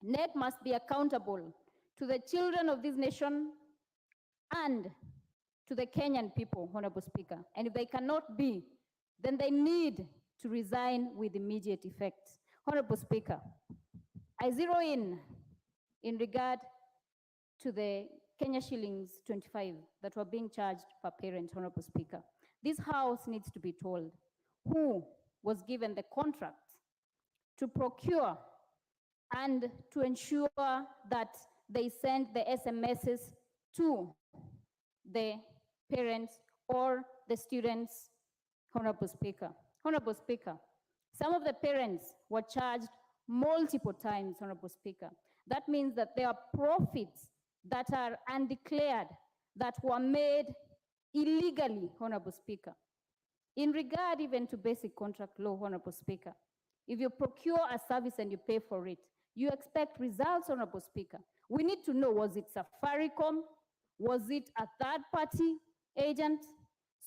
NEC must be accountable to the children of this nation and to the Kenyan people, Honorable Speaker. And if they cannot be, then they need to resign with immediate effect. Honorable Speaker, I zero in regard to the Kenya shillings 25 that were being charged per parent, Honorable Speaker. This House needs to be told who was given the contract to procure and to ensure that they send the SMSs to the parents or the students, Honorable Speaker. Honorable Speaker, some of the parents were charged multiple times, Honorable Speaker. That means that there are profits that are undeclared, that were made illegally, Honorable Speaker. In regard even to basic contract law, Honorable Speaker, if you procure a service and you pay for it, you expect results, Honorable Speaker. We need to know, was it Safaricom? Was it a third-party agent?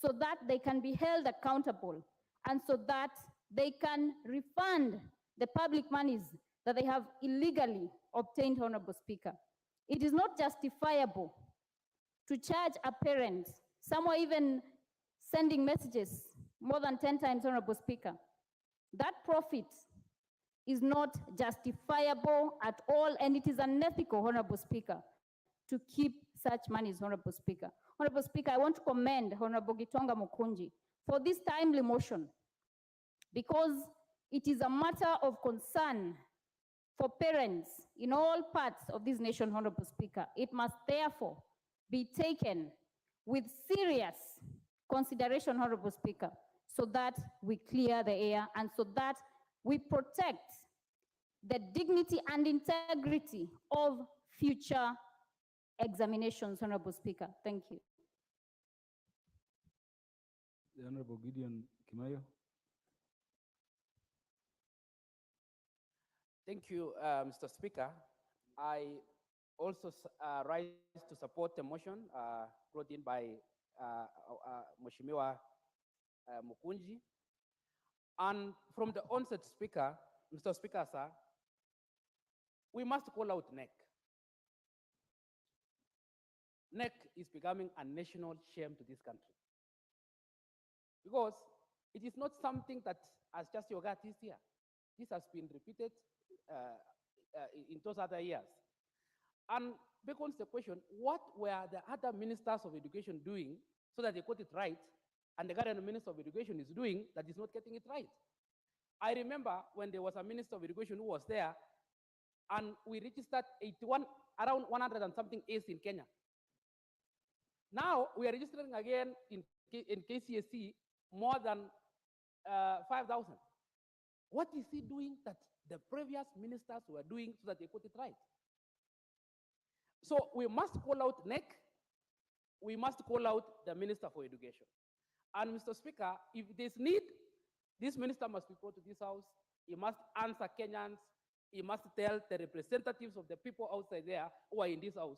So that they can be held accountable and so that they can refund the public monies that they have illegally obtained, Honorable Speaker. It is not justifiable to charge a parent, some are even sending messages more than 10 times, Honorable Speaker. That profit is not justifiable at all, and it is unethical, Honorable Speaker, to keep such monies, Honorable Speaker. Honorable Speaker, I want to commend Honorable Gitonga Mukunji for this timely motion because it is a matter of concern for parents in all parts of this nation, Honorable Speaker. It must therefore be taken with serious consideration, Honorable Speaker, so that we clear the air and so that we protect the dignity and integrity of future examinations, Honorable Speaker. Thank you. The Honorable Gideon Kimayo. Thank you, Mr. Speaker. I also rise to support the motion brought in by Mheshimiwa Mukunji. And from the onset, Speaker, Mr. Speaker, sir, we must call out NEC. NEC is becoming a national shame to this country. Because it is not something that has just yoga this year. This has been repeated in those other years. And becomes the question, what were the other ministers of education doing so that they got it right, and the current minister of education is doing that is not getting it right? I remember when there was a minister of education who was there, and we registered 81, around 100 and something A's in Kenya. Now we are registering again in KCSE more than 5,000. What is he doing that the previous ministers were doing so that they got it right? So we must call out NEC, we must call out the Minister for Education. And Mr. Speaker, if there's need, this minister must be brought to this house, he must answer Kenyans, he must tell the representatives of the people outside there who are in this house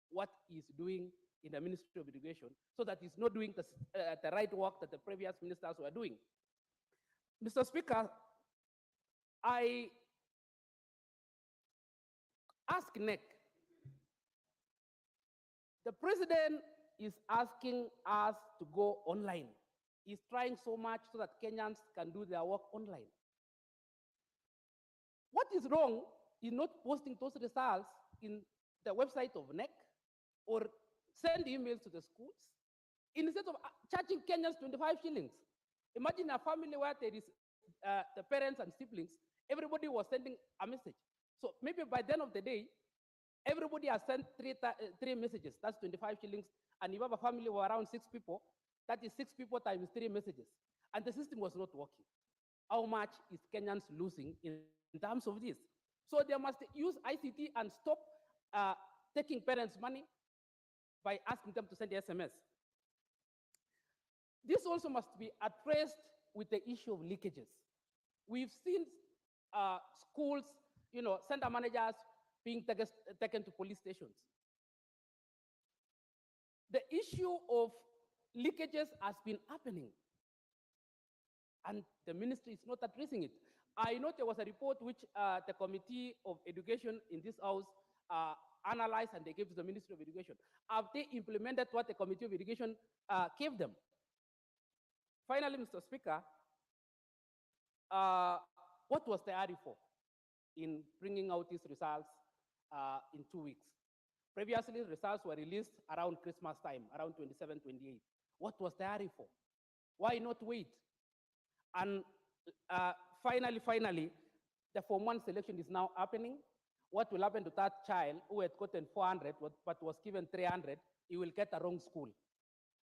what he's doing in the Ministry of Education, so that he's not doing the right work that the previous ministers were doing. Mr. Speaker, I ask NEC, the president is asking us to go online. He's trying so much so that Kenyans can do their work online. What is wrong in not posting those results in the website of NEC or send emails to the schools instead of charging Kenyans 25 shillings? Imagine a family where there is the parents and siblings, everybody was sending a message. So maybe by the end of the day, everybody has sent three messages, that's 25 shillings. And if you have a family of around 6 people, that is 6 people times 3 messages. And the system was not working. How much is Kenyans losing in terms of this? So they must use ICT and stop taking parents' money by asking them to send the SMS. This also must be addressed with the issue of leakages. We've seen schools, center managers being taken to police stations. The issue of leakages has been happening, and the ministry is not addressing it. I know there was a report which the Committee of Education in this house analyzed, and they gave to the Ministry of Education. Have they implemented what the Committee of Education gave them? Finally, Mr. Speaker, what was the hurry for in bringing out these results in 2 weeks? Previously, results were released around Christmas time, around 27, 28. What was the hurry for? Why not wait? And finally, the Form 1 selection is now happening. What will happen to that child who had gotten 400 but was given 300? He will get a wrong school.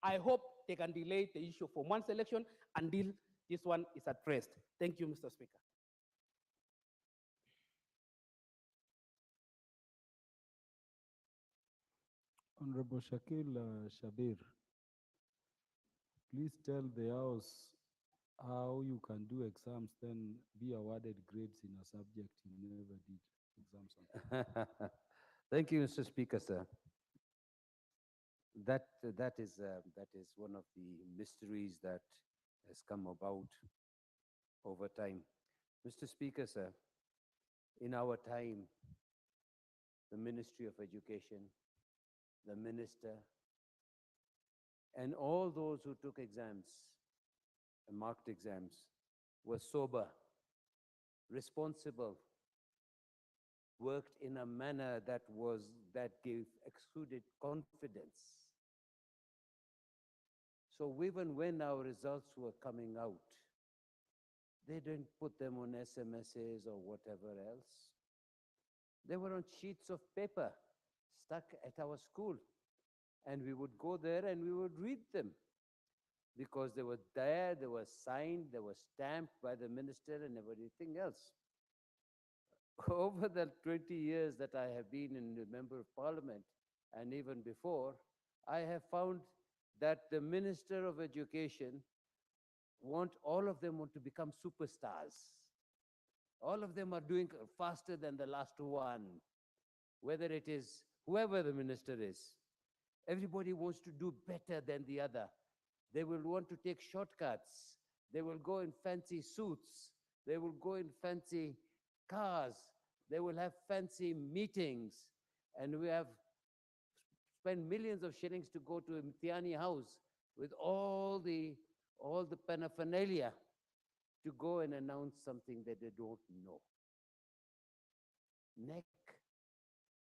I hope they can delay the issue of Form 1 selection until this one is addressed. Thank you, Mr. Speaker. Honorable Shakil Shabir, please tell the House how you can do exams, then be awarded grades in a subject you never did exams on. Thank you, Mr. Speaker, sir. That is one of the mysteries that has come about over time. Mr. Speaker, sir, in our time, the Ministry of Education, the minister, and all those who took exams, marked exams, were sober, responsible, worked in a manner that gave exuded confidence. So even when our results were coming out, they didn't put them on SMSs or whatever else. They were on sheets of paper stuck at our school. And we would go there and we would read them because they were there, they were signed, they were stamped by the minister and everything else. Over the 20 years that I have been a member of parliament, and even before, I have found that the Minister of Education all of them want to become superstars. All of them are doing faster than the last one, whether it is whoever the minister is. Everybody wants to do better than the other. They will want to take shortcuts. They will go in fancy suits. They will go in fancy cars. They will have fancy meetings. And we have spent millions of shillings to go to a Mtiani house with all the paraphernalia to go and announce something that they don't know. NEC,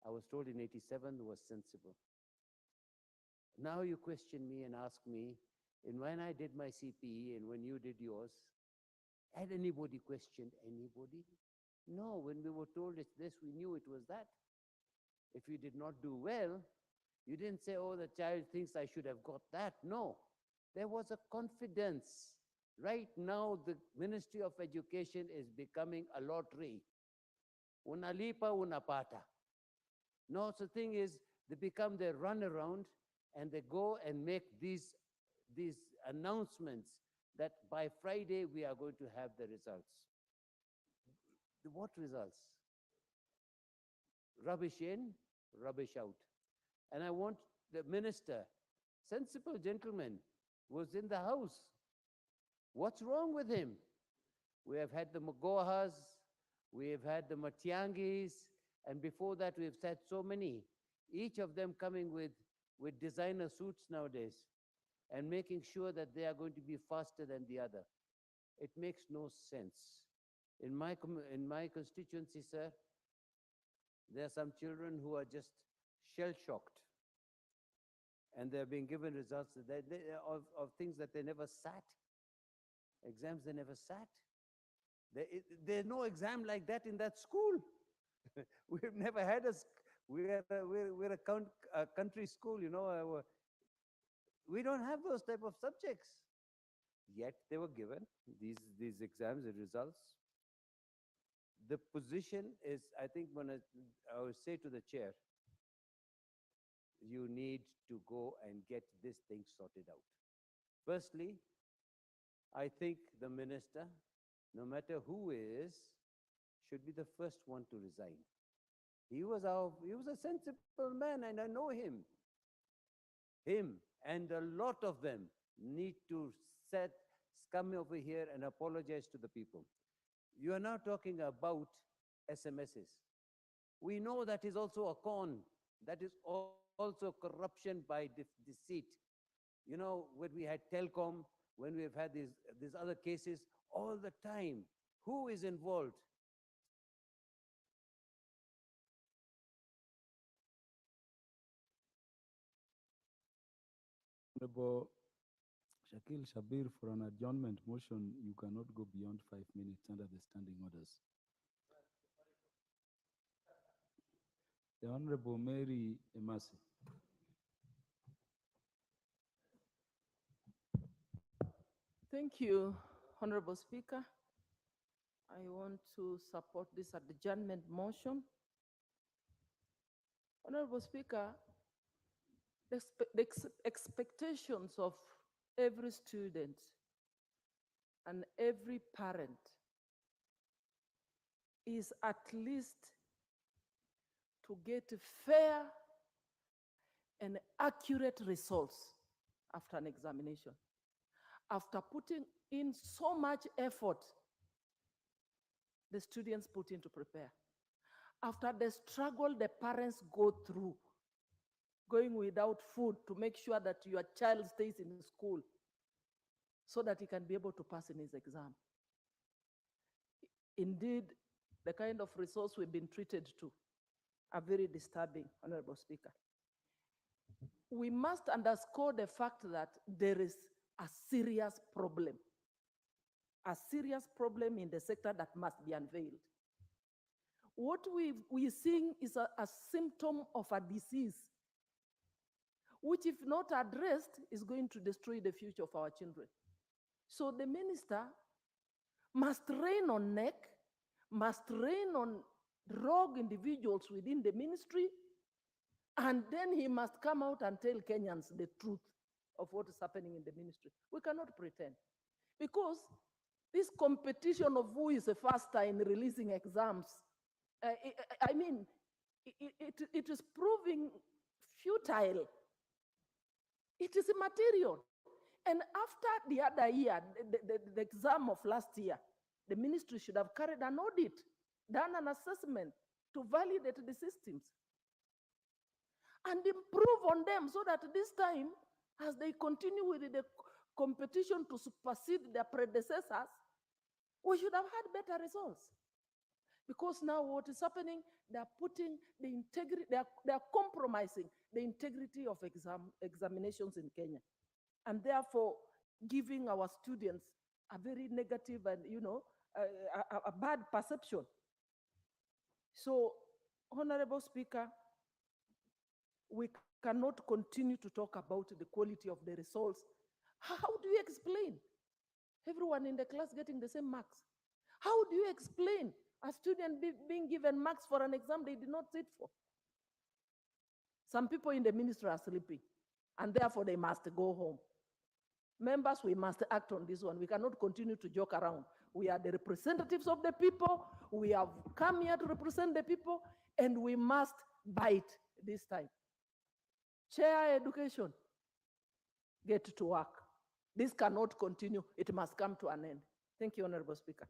I was told in 87, was sensible. Now you question me and ask me, and when I did my CPE and when you did yours, had anybody questioned anybody? No, when we were told it's this, we knew it was that. If you did not do well, you didn't say, oh, the child thinks I should have got that. No, there was a confidence. Right now, the Ministry of Education is becoming a lottery. Unalipa, unapata. No, so the thing is, they become the runaround and they go and make these announcements that by Friday we are going to have the results. What results? Rubbish in, rubbish out. And I want the minister, sensible gentleman, was in the house. What's wrong with him? We have had the Magohas, we have had the Matiangis, and before that we've had so many, each of them coming with designer suits nowadays and making sure that they are going to be faster than the other. It makes no sense. In my constituency, sir, there are some children who are just shell-shocked, and they're being given results of things that they never sat, exams they never sat. There's no exam like that in that school. We've never had we're a country school, you know. We don't have those type of subjects. Yet they were given these exams and results. The position is, I think, when I would say to the chair, you need to go and get this thing sorted out. Firstly, I think the minister, no matter who is, should be the first one to resign. He was a sensible man, and I know him. Him and a lot of them need to come over here and apologize to the people. You are now talking about SMSs. We know that is also a con. That is also corruption by deceit. You know, when we had Telcom, when we've had these other cases, all the time, Who is involved? Honorable Shakil Shabir, for an adjournment motion, you cannot go beyond 5 minutes under the standing orders. The Honorable Mary Emasi. Thank you, Honorable Speaker. I want to support this adjournment motion. Honorable Speaker, the expectations of every student and every parent is at least to get fair and accurate results after an examination. After putting in so much effort the students put in to prepare, after the struggle the parents go through, going without food to make sure that your child stays in school so that he can be able to pass in his exam. Indeed, the kind of results we've been treated to are very disturbing, Honorable Speaker. We must underscore the fact that there is a serious problem in the sector that must be unveiled. What we're seeing is a symptom of a disease, which if not addressed is going to destroy the future of our children. So the minister must rein on NEC, must rein on rogue individuals within the ministry, and then he must come out and tell Kenyans the truth of what is happening in the ministry. We cannot pretend. Because this competition of who is the faster in releasing exams, it is proving futile. It is immaterial. And after the other year, the exam of last year, the ministry should have carried an audit, done an assessment to validate the systems and improve on them so that this time, as they continue with the competition to supersede their predecessors, we should have had better results. Because now what is happening, they are putting the integrity, they are compromising the integrity of examinations in Kenya. And therefore giving our students a very negative and, a bad perception. So, Honorable Speaker, we cannot continue to talk about the quality of the results. How do you explain everyone in the class getting the same marks? How do you explain a student being given marks for an exam they did not sit for? Some people in the ministry are sleeping, and therefore they must go home. Members, we must act on this one. We cannot continue to joke around. We are the representatives of the people. We have come here to represent the people, and we must bite this time. Chair Education, get to work. This cannot continue. It must come to an end. Thank you, Honorable Speaker.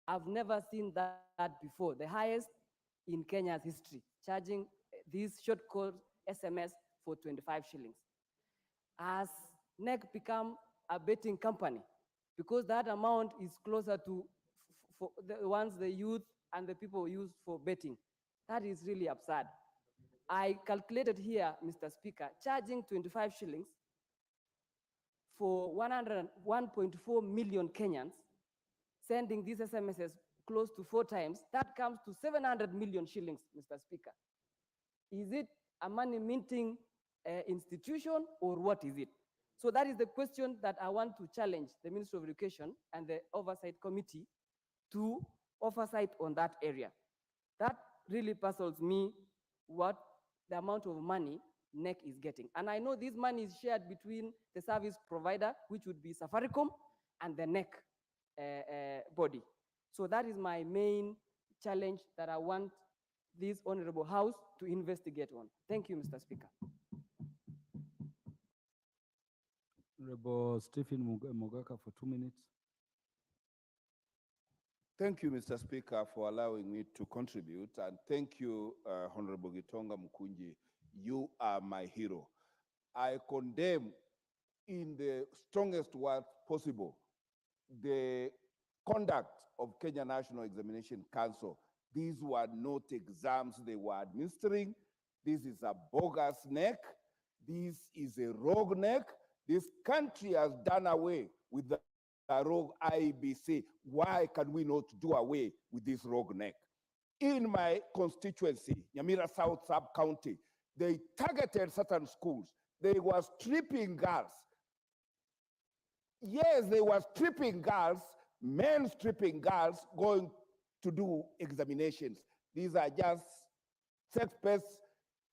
I've never seen that before. The highest in Kenya's history, charging these short call SMS for 25 shillings. Has NEC become a betting company? Because that amount is closer to for the ones the youth and the people use for betting. That is really absurd. I calculated here, Mr. Speaker, charging 25 shillings for 101.4 million Kenyans, sending these SMSs close to 4 times, that comes to 700 million shillings, Mr. Speaker. Is it a money minting institution or what is it? So that is the question that I want to challenge the Ministry of Education and the Oversight Committee to oversight on that area. That really puzzles me what the amount of money NEC is getting. And I know this money is shared between the service provider, which would be Safaricom, and the NEC body. So that is my main challenge that I want this Honorable House to investigate on. Thank you, Mr. Speaker. Honorable Stephen Mogaka for 2 minutes. Thank you, Mr. Speaker, for allowing me to contribute, and thank you, Honorable Gitonga Mukunji. You are my hero. I condemn in the strongest words possible the conduct of Kenya National Examination Council. These were not exams they were administering. This is a bogus NEC. This is a rogue NEC. This country has done away with the rogue IEBC. Why can we not do away with this rogue NEC? In my constituency, Nyamira South Sub-County, they targeted certain schools. They were stripping girls. Yes, they were stripping girls, men stripping girls, going to do examinations. These are just sex pests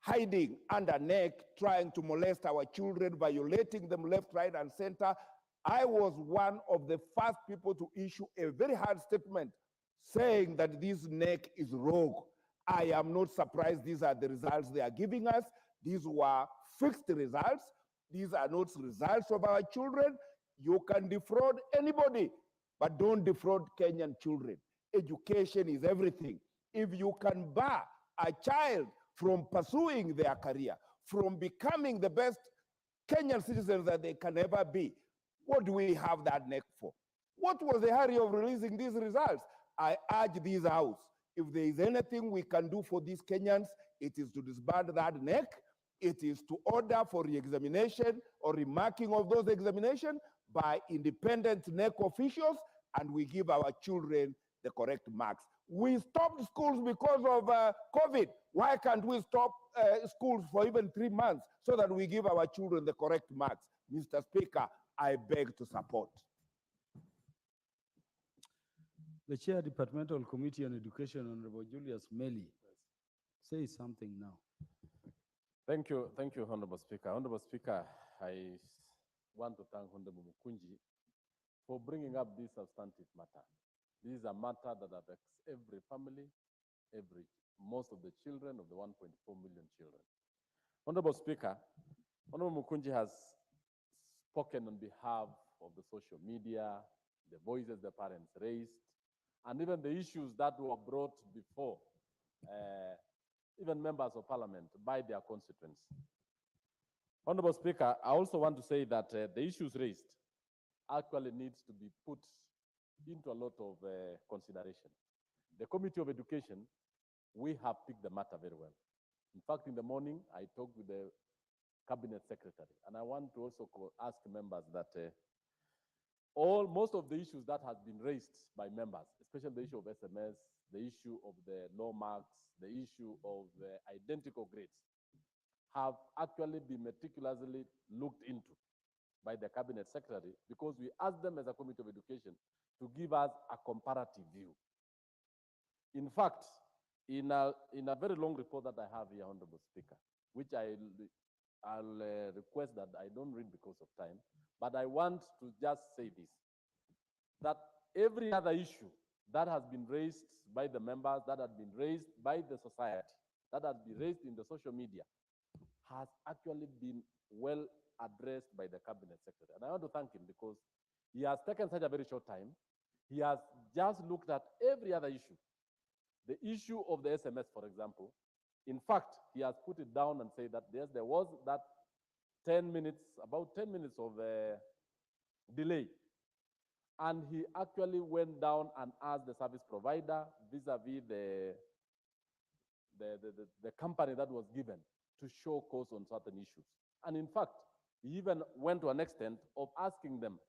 hiding under NEC, trying to molest our children, violating them left, right, and center. I was one of the first people to issue a very hard statement saying that this NEC is rogue. I am not surprised these are the results they are giving us. These were fixed results. These are not results of our children. You can defraud anybody, but don't defraud Kenyan children. Education is everything. If you can bar a child from pursuing their career, from becoming the best Kenyan citizens that they can ever be, what do we have that NEC for? What was the hurry of releasing these results? I urge this House, if there is anything we can do for these Kenyans, it is to disband that NEC. It is to order for re-examination or remarking of those examinations by independent NEC officials, and we give our children the correct marks. We stopped schools because of COVID. Why can't we stop schools for even 3 months so that we give our children the correct marks? Mr. Speaker, I beg to support. The Chair, Departmental Committee on Education, Honorable Julius Meli, say something now. Thank you, Honorable Speaker. Honorable Speaker, I want to thank Honorable Mukunji for bringing up this substantive matter. This is a matter that affects every family, most of the children of the 1.4 million children. Honorable Speaker, Honorable Mukunji has spoken on behalf of the social media, the voices the parents raised, and even the issues that were brought before even members of parliament by their constituents. Honorable Speaker, I also want to say that the issues raised actually needs to be put into a lot of consideration. The Committee of Education, we have picked the matter very well. In fact, in the morning, I talked with the Cabinet Secretary, and I want to also ask members that most of the issues that have been raised by members, especially the issue of SMS, the issue of the low marks, the issue of identical grades, have actually been meticulously looked into by the Cabinet Secretary, because we asked them as a Committee of Education to give us a comparative view. In fact, in a very long report that I have here, Honorable Speaker, which I'll request that I don't read because of time, but I want to just say this, that every other issue that has been raised by the members, that has been raised by the society, that has been raised in the social media, has actually been well addressed by the Cabinet Secretary. And I want to thank him because he has taken such a very short time He has just looked at every other issue. The issue of the SMS, for example, in fact, he has put it down and said that yes, there was that 10 minutes, about 10 minutes of delay. And he actually went down and asked the service provider vis-a-vis the company that was given to show cause on certain issues. And in fact, he even went to an extent of asking them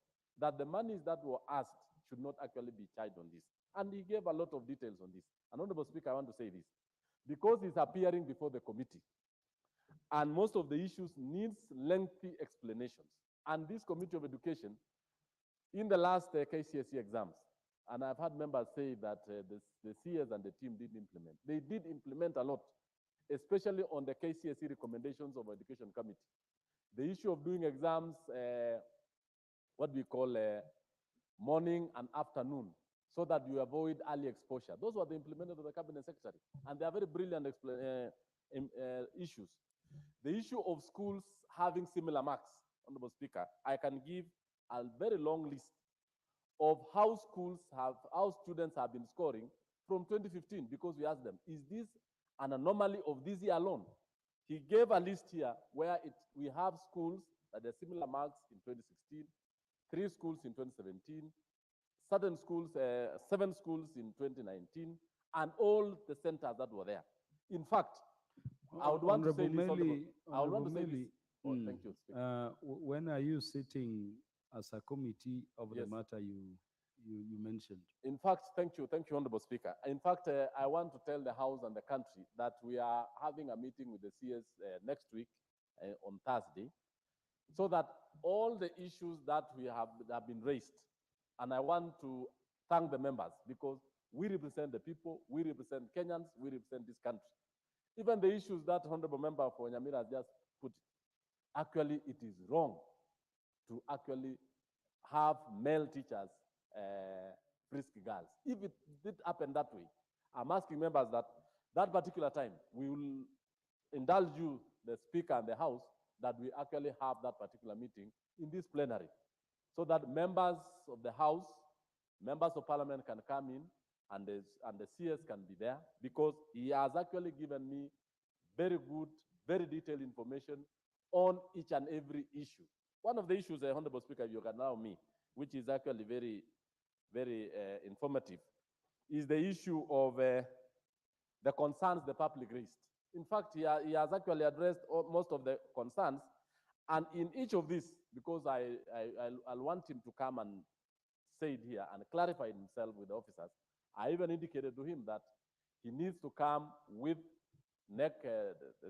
that the monies that were asked should not actually be charged on this. And he gave a lot of details on this. And Honorable Speaker, I want to say this. Because he's appearing before the committee, and most of the issues needs lengthy explanations. And this Committee of Education, in the last KCSE exams, and I've had members say that the CS and the team did implement. They did implement a lot, especially on the KCSE recommendations of Education Committee. The issue of doing exams, what we call morning and afternoon, so that you avoid early exposure. Those were the implemented of the Cabinet Secretary, and they are very brilliant issues. The issue of schools having similar marks, Honorable Speaker, I can give a very long list of how students have been scoring from 2015, because we asked them, is this an anomaly of this year alone? He gave a list here where we have schools that are similar marks in 2016, 3 schools in 2017, certain schools, 7 schools in 2019, and all the centers that were there. In fact, I would want to say this. I would want to say this. Oh, thank you, Speaker. When are you sitting as a committee of the matter you mentioned? In fact, thank you, Honorable Speaker. In fact, I want to tell the House and the country that we are having a meeting with the CS next week on Thursday, so that all the issues that we have been raised, and I want to thank the members, because we represent the people, we represent Kenyans, we represent this country. Even the issues that Honorable Member for Nyamira has just put, actually it is wrong to actually have male teachers frisk girls. If it did happen that way, I'm asking members that particular time, we will indulge you, the Speaker and the House, that we actually have that particular meeting in this plenary, so that members of the House, members of Parliament can come in, and the CS can be there, because he has actually given me very good, very detailed information on each and every issue. One of the issues, Honorable Speaker, you can allow me, which is actually very, very informative, is the issue of the concerns the public raised. In fact, he has actually addressed most of the concerns, and in each of these, because I'll want him to come and say it here and clarify himself with the officers, I even indicated to him that he needs to come with NEC,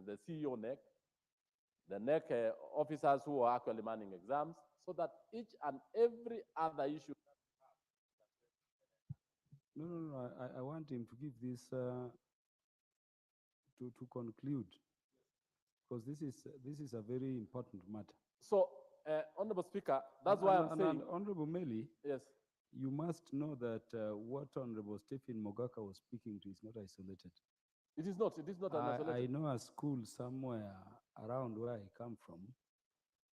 the CEO NEC, the NEC officers who are actually manning exams, so that each and every other issue. No. I want him to give this to conclude, because this is a very important matter. So, Honorable Speaker, that's why I'm saying. Honorable Meli, yes, you must know that what Honorable Stephen Mogaka was speaking to is not isolated. It is not. It is not an isolated. I know a school somewhere around where I come from,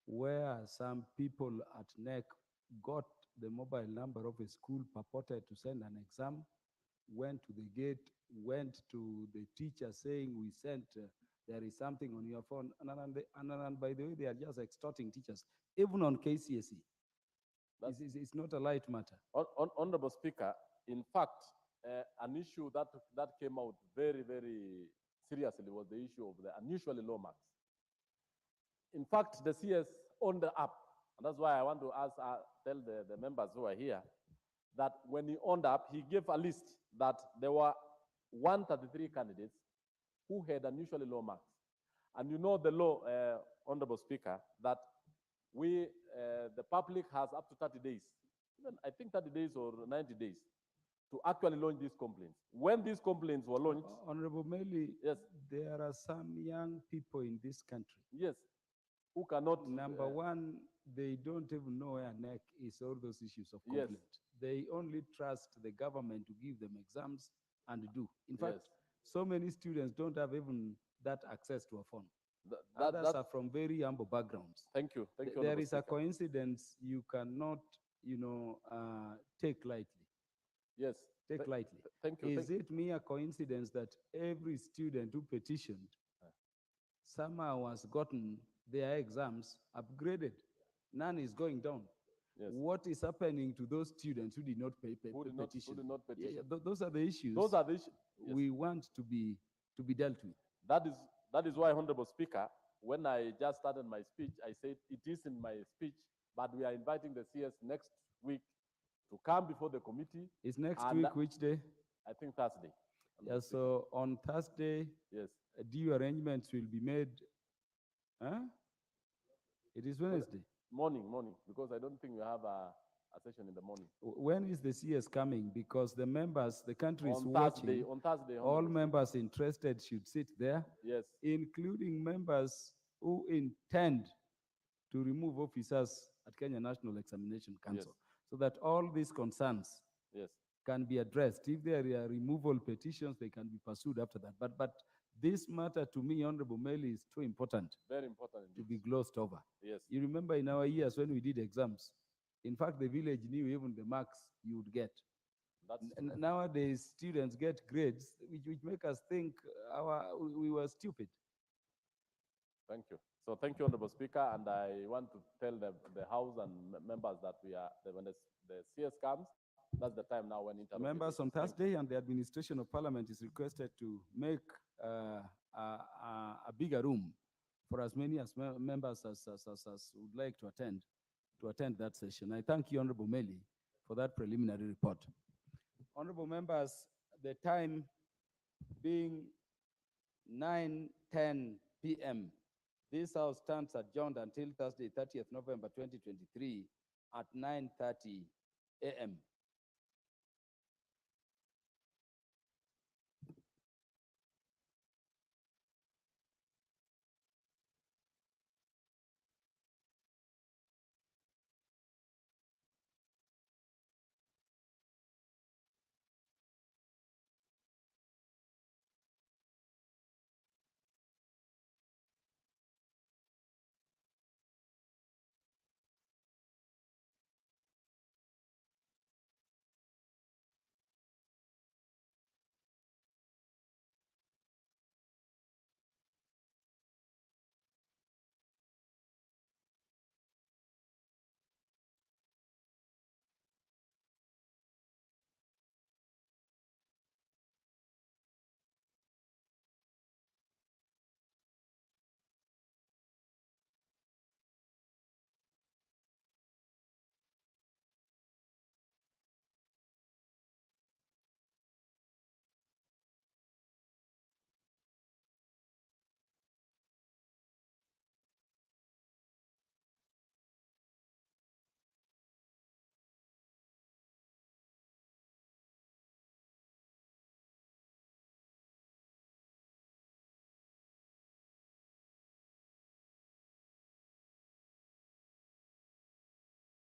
where some people at NEC got the mobile number of a school purported to send an exam, went to the gate, went to the teacher saying, we sent, there is something on your phone. And by the way, they are just extorting teachers, even on KCSE. It's not a light matter. Honorable Speaker, in fact, an issue that came out very, very seriously was the issue of the unusually low marks. In fact, the CS on the app, and that's why I want to tell the members who are here, that when he owned up, he gave a list that there were 133 candidates who had unusually low marks. And you know the law, Honorable Speaker, that the public has up to 30 days, even I think 30 days or 90 days, to actually launch these complaints. When these complaints were launched— Honorable Meli, yes, there are some young people in this country. Yes, who cannot— Number one, they don't even know where NEC is, all those issues of complaint. Yes. They only trust the government to give them exams and do. In fact, so many students don't have even that access to a phone. Others are from very humble backgrounds. Thank you. Thank you. There is a coincidence you cannot, take lightly. Yes. Take th- lightly. Thank you. Is it mere coincidence that every student who petitioned somehow has gotten their exams upgraded? None is going down. Yes. What is happening to those students who did not Who did not- petition? who did not Yeah, yeah, petition? those are the issues. Those are the issues. Yes. We want to be dealt with. That is why, Honorable Speaker, when I just started my speech, I said it is in my speech, but we are inviting the CS next week to come before the committee. Is next and week which day? I think Thursday. Yeah, so on Thursday, yes, due arrangements will be made. Huh? It is Wednesday. Morning, because I don't think we have a session in the morning. When is the CS coming? Because the members, the country is On watching. Thursday, on Thursday, All Honorable members interested should sit there. Yes. Including members who intend to remove officers at Kenya National Examination Council, so that all these concerns Yes. can be addressed. If there are removal petitions, they can be pursued after that. But this matter to me, Honorable Meli, is too important Very important to be glossed over. Yes. You remember in our years when we did exams, in fact, the village knew even the marks you would get. Nowadays, students get grades which make us think we were stupid. Thank you. So thank you, Honorable Speaker, and I want to tell the House and members that when the CS comes, that's the time now when interlocutor. Members on Thursday and the administration of parliament is requested to make a bigger room for as many as members as would like to attend that session. I thank you, Honorable Meli, for that preliminary report. Honorable members, the time being 9:10 p.m. This House stands adjourned until Thursday, 30th November 2023 at 9:30 a.m.